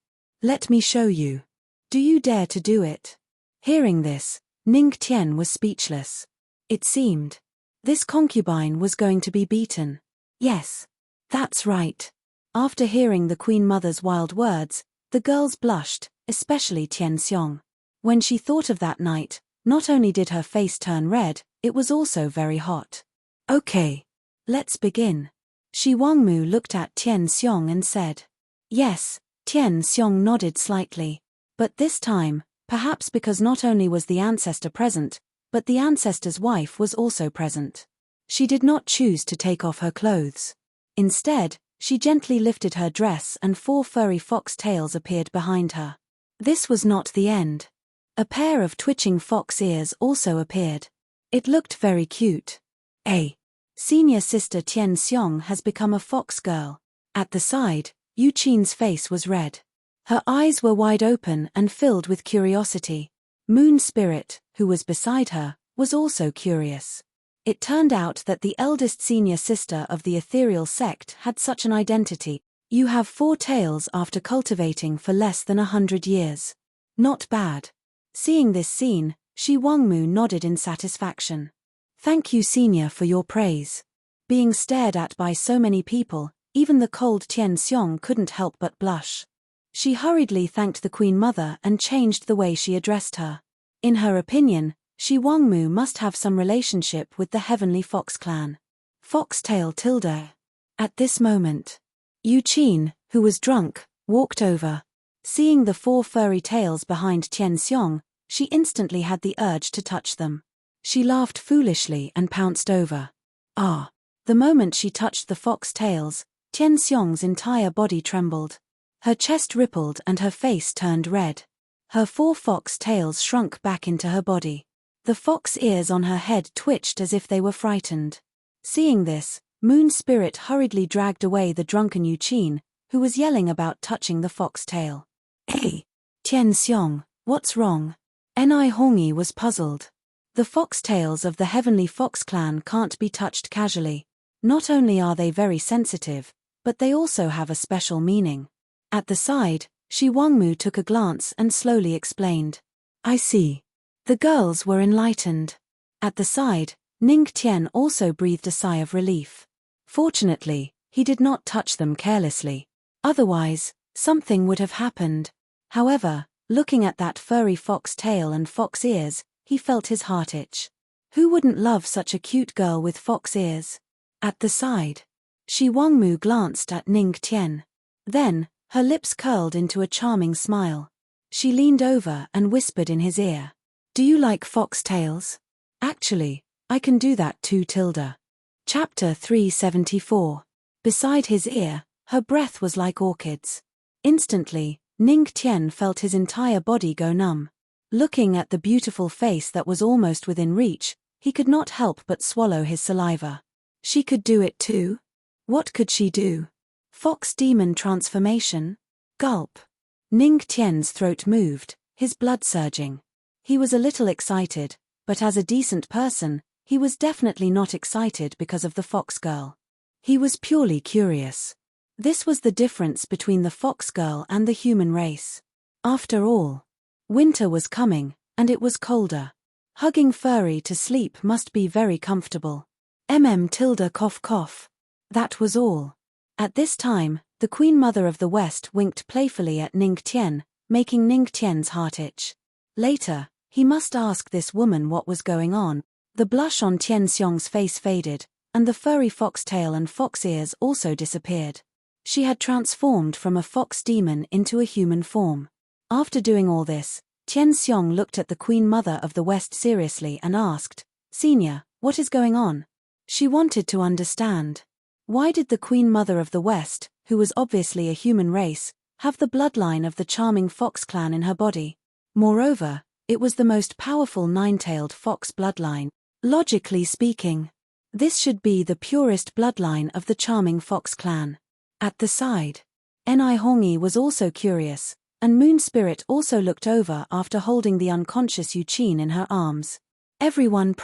Let me show you. Do you dare to do it? Hearing this, Ning Tian was speechless. It seemed. This concubine was going to be beaten. Yes. That's right. After hearing the Queen Mother's wild words, the girls blushed, especially Tian Xiong. When she thought of that night, not only did her face turn red, it was also very hot. Okay. Let's begin. Shi Wangmu looked at Tian Xiong and said. Yes. Tian Xiong nodded slightly. But this time, perhaps because not only was the ancestor present, but the ancestor's wife was also present. She did not choose to take off her clothes. Instead, she gently lifted her dress and 4 furry fox tails appeared behind her. This was not the end. A pair of twitching fox ears also appeared. It looked very cute. Senior sister Tian Xiong has become a fox girl. At the side, Yu Qin's face was red. Her eyes were wide open and filled with curiosity. Moon Spirit, who was beside her, was also curious. It turned out that the eldest senior sister of the ethereal sect had such an identity. You have 4 tails after cultivating for less than 100 years. Not bad. Seeing this scene, Shi Wangmu nodded in satisfaction. Thank you, senior, for your praise. Being stared at by so many people, even the cold Tian Xiong couldn't help but blush. She hurriedly thanked the Queen Mother and changed the way she addressed her. In her opinion, Shi Wangmu must have some relationship with the Heavenly Fox clan. Foxtail tilde. At this moment, Yu Qin, who was drunk, walked over. Seeing the 4 furry tails behind Tian Xiong, she instantly had the urge to touch them. She laughed foolishly and pounced over. The moment she touched the fox tails, Tian Xiong's entire body trembled. Her chest rippled and her face turned red. Her 4 fox tails shrunk back into her body. The fox ears on her head twitched as if they were frightened. Seeing this, Moon Spirit hurriedly dragged away the drunken Yu Qin, who was yelling about touching the fox tail. Hey! Tian Xiong, what's wrong? Ni Hongyi was puzzled. The foxtails of the Heavenly Fox clan can't be touched casually. Not only are they very sensitive, but they also have a special meaning. At the side, Shi Wangmu took a glance and slowly explained. I see. The girls were enlightened. At the side, Ning Tian also breathed a sigh of relief. Fortunately, he did not touch them carelessly. Otherwise, something would have happened. However, looking at that furry fox tail and fox ears, he felt his heart itch. Who wouldn't love such a cute girl with fox ears? At the side, Shi Wangmu glanced at Ning Tian. Then, her lips curled into a charming smile. She leaned over and whispered in his ear. Do you like fox tails? Actually, I can do that too. Chapter 374. Beside his ear, her breath was like orchids. Instantly, Ning Tian felt his entire body go numb. Looking at the beautiful face that was almost within reach, he could not help but swallow his saliva. She could do it too? What could she do? Fox demon transformation? Gulp. Ning Tian's throat moved, his blood surging. He was a little excited, but as a decent person, he was definitely not excited because of the fox girl. He was purely curious. This was the difference between the fox girl and the human race. After all, winter was coming, and it was colder. Hugging furry to sleep must be very comfortable. Cough cough. That was all. At this time, the Queen Mother of the West winked playfully at Ning Tian, making Ning Tian's heart itch. Later, he must ask this woman what was going on. The blush on Tian Xiong's face faded, and the furry foxtail and fox ears also disappeared. She had transformed from a fox demon into a human form. After doing all this, Tian Xiong looked at the Queen Mother of the West seriously and asked, Senior, what is going on? She wanted to understand. Why did the Queen Mother of the West, who was obviously a human race, have the bloodline of the charming fox clan in her body? Moreover, it was the most powerful 9-tailed fox bloodline. Logically speaking, this should be the purest bloodline of the charming fox clan. At the side, Ni Hongyi was also curious, and Moon Spirit also looked over after holding the unconscious Yu Qin in her arms. Everyone's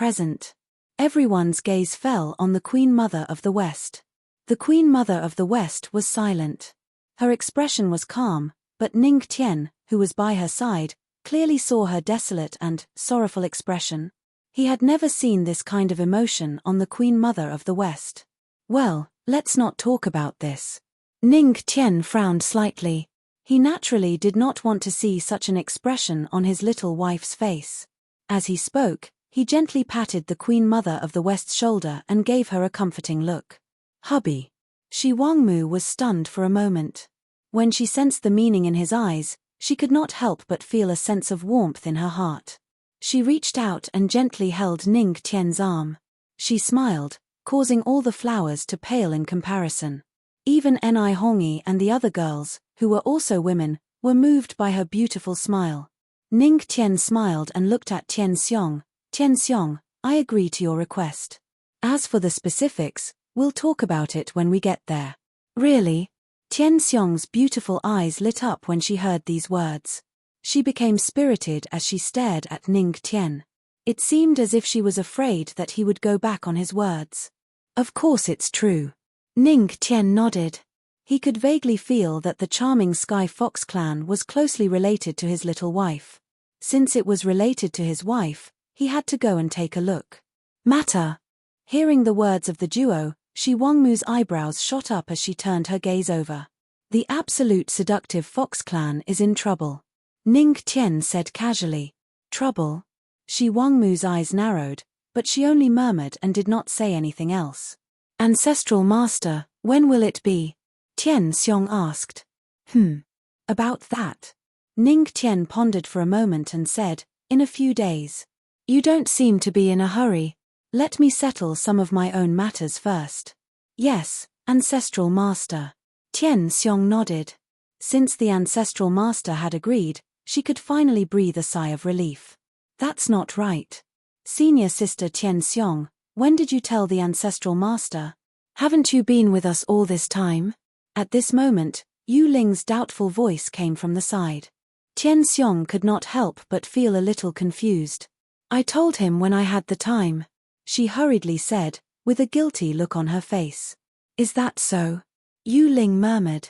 gaze fell on the Queen Mother of the West. The Queen Mother of the West was silent. Her expression was calm, but Ning Tian, who was by her side, clearly saw her desolate and sorrowful expression. He had never seen this kind of emotion on the Queen Mother of the West. Well, let's not talk about this. Ning Tian frowned slightly. He naturally did not want to see such an expression on his little wife's face. As he spoke, he gently patted the Queen Mother of the West's shoulder and gave her a comforting look. Hubby. Shi Wangmu was stunned for a moment. When she sensed the meaning in his eyes, she could not help but feel a sense of warmth in her heart. She reached out and gently held Ning Tian's arm. She smiled, causing all the flowers to pale in comparison. Even Ni Hongi and the other girls, who were also women, were moved by her beautiful smile. Ning Tian smiled and looked at Tian Xiong. Tian Xiong, I agree to your request. As for the specifics, we'll talk about it when we get there. Really? Tian Xiong's beautiful eyes lit up when she heard these words. She became spirited as she stared at Ning Tian. It seemed as if she was afraid that he would go back on his words. Of course it's true. Ning Tian nodded. He could vaguely feel that the charming Sky Fox clan was closely related to his little wife. Since it was related to his wife, he had to go and take a look. Matter. Hearing the words of the duo, Shi Wangmu's eyebrows shot up as she turned her gaze over. The absolute seductive Fox clan is in trouble. Ning Tian said casually. Trouble? Shi Wangmu's eyes narrowed, but she only murmured and did not say anything else. Ancestral Master, when will it be? Tian Xiong asked. About that. Ning Tian pondered for a moment and said, in a few days. You don't seem to be in a hurry. Let me settle some of my own matters first. Yes, Ancestral Master. Tian Xiong nodded. Since the Ancestral Master had agreed, she could finally breathe a sigh of relief. That's not right. Senior Sister Tian Xiong, when did you tell the Ancestral Master? Haven't you been with us all this time? At this moment, Yu Ling's doubtful voice came from the side. Tian Xiong could not help but feel a little confused. I told him when I had the time, she hurriedly said, with a guilty look on her face. Is that so? Yu Ling murmured.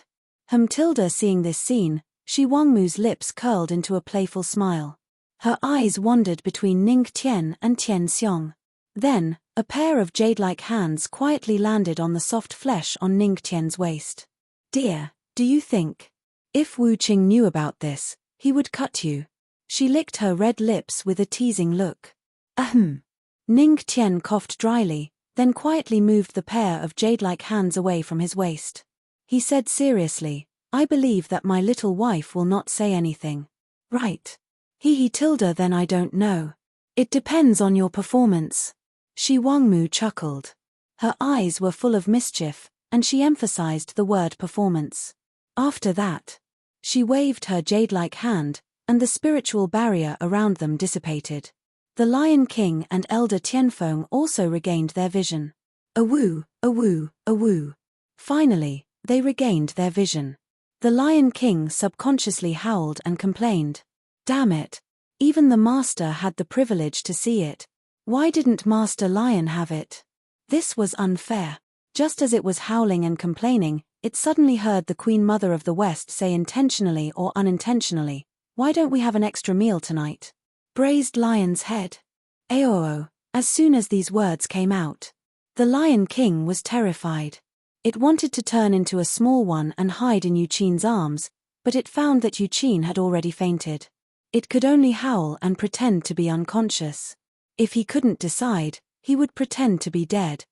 Tilda seeing this scene, Shi Wangmu's lips curled into a playful smile. Her eyes wandered between Ning Tian and Tian Xiong. Then, a pair of jade-like hands quietly landed on the soft flesh on Ning Tian's waist. Dear, do you think? If Wu Qing knew about this, he would cut you. She licked her red lips with a teasing look. Ahem. Ning Tian coughed dryly, then quietly moved the pair of jade-like hands away from his waist. He said seriously, I believe that my little wife will not say anything. Right. Tilda then I don't know. It depends on your performance. Shi Wangmu chuckled. Her eyes were full of mischief, and she emphasized the word performance. After that, she waved her jade-like hand, and the spiritual barrier around them dissipated. The Lion King and Elder Tianfeng also regained their vision. Awoo, awoo, awoo. Finally, they regained their vision. The Lion King subconsciously howled and complained. Damn it. Even the Master had the privilege to see it. Why didn't Master Lion have it? This was unfair. Just as it was howling and complaining, it suddenly heard the Queen Mother of the West say intentionally or unintentionally, why don't we have an extra meal tonight? Braised lion's head. Aoo. As soon as these words came out, the Lion King was terrified. It wanted to turn into a small one and hide in Yuqin's arms, but it found that Yuqin had already fainted. It could only howl and pretend to be unconscious. If he couldn't decide, he would pretend to be dead.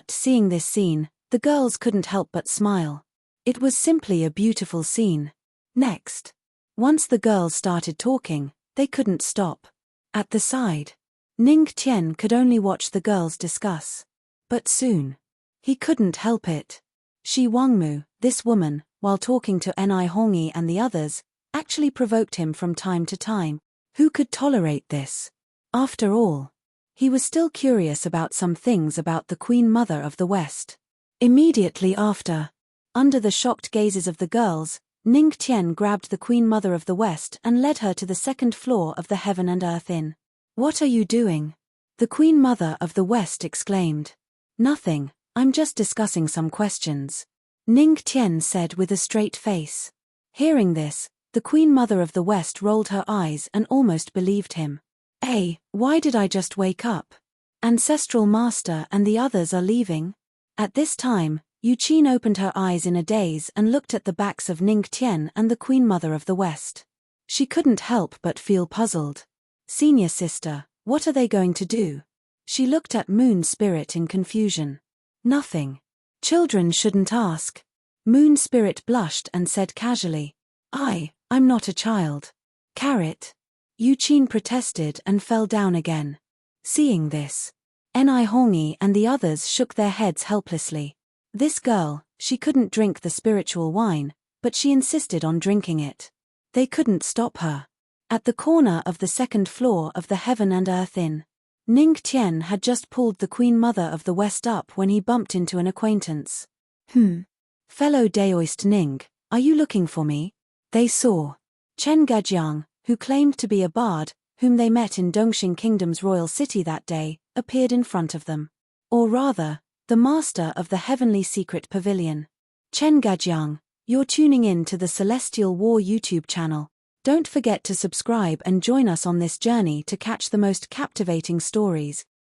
Seeing this scene, the girls couldn't help but smile. It was simply a beautiful scene. Next. Once the girls started talking, they couldn't stop. At the side, Ning Tian could only watch the girls discuss. But soon, he couldn't help it. Shi Wangmu, this woman, while talking to Ni Hongi and the others, actually provoked him from time to time. Who could tolerate this? After all, he was still curious about some things about the Queen Mother of the West. Immediately after, under the shocked gazes of the girls, Ning Tian grabbed the Queen Mother of the West and led her to the second floor of the Heaven and Earth Inn. What are you doing? The Queen Mother of the West exclaimed. Nothing, I'm just discussing some questions. Ning Tian said with a straight face. Hearing this, the Queen Mother of the West rolled her eyes and almost believed him. Why did I just wake up? Ancestral Master and the others are leaving? At this time, Yuqin opened her eyes in a daze and looked at the backs of Ning Tian and the Queen Mother of the West. She couldn't help but feel puzzled. Senior Sister, what are they going to do? She looked at Moon Spirit in confusion. Nothing. Children shouldn't ask. Moon Spirit blushed and said casually. I'm not a child. Carrot. Yuqin protested and fell down again. Seeing this, Ni Hongi and the others shook their heads helplessly. This girl, she couldn't drink the spiritual wine, but she insisted on drinking it. They couldn't stop her. At the corner of the second floor of the Heaven and Earth Inn, Ning Tian had just pulled the Queen Mother of the West up when he bumped into an acquaintance. Fellow Daoist Ning, are you looking for me? They saw Chen Gajiang, who claimed to be a bard, whom they met in Dongxing Kingdom's royal city that day, appeared in front of them. Or rather, the master of the Heavenly Secret Pavilion. Chen Gajiang, you're tuning in to the Celestial War YouTube channel. Don't forget to subscribe and join us on this journey to catch the most captivating stories,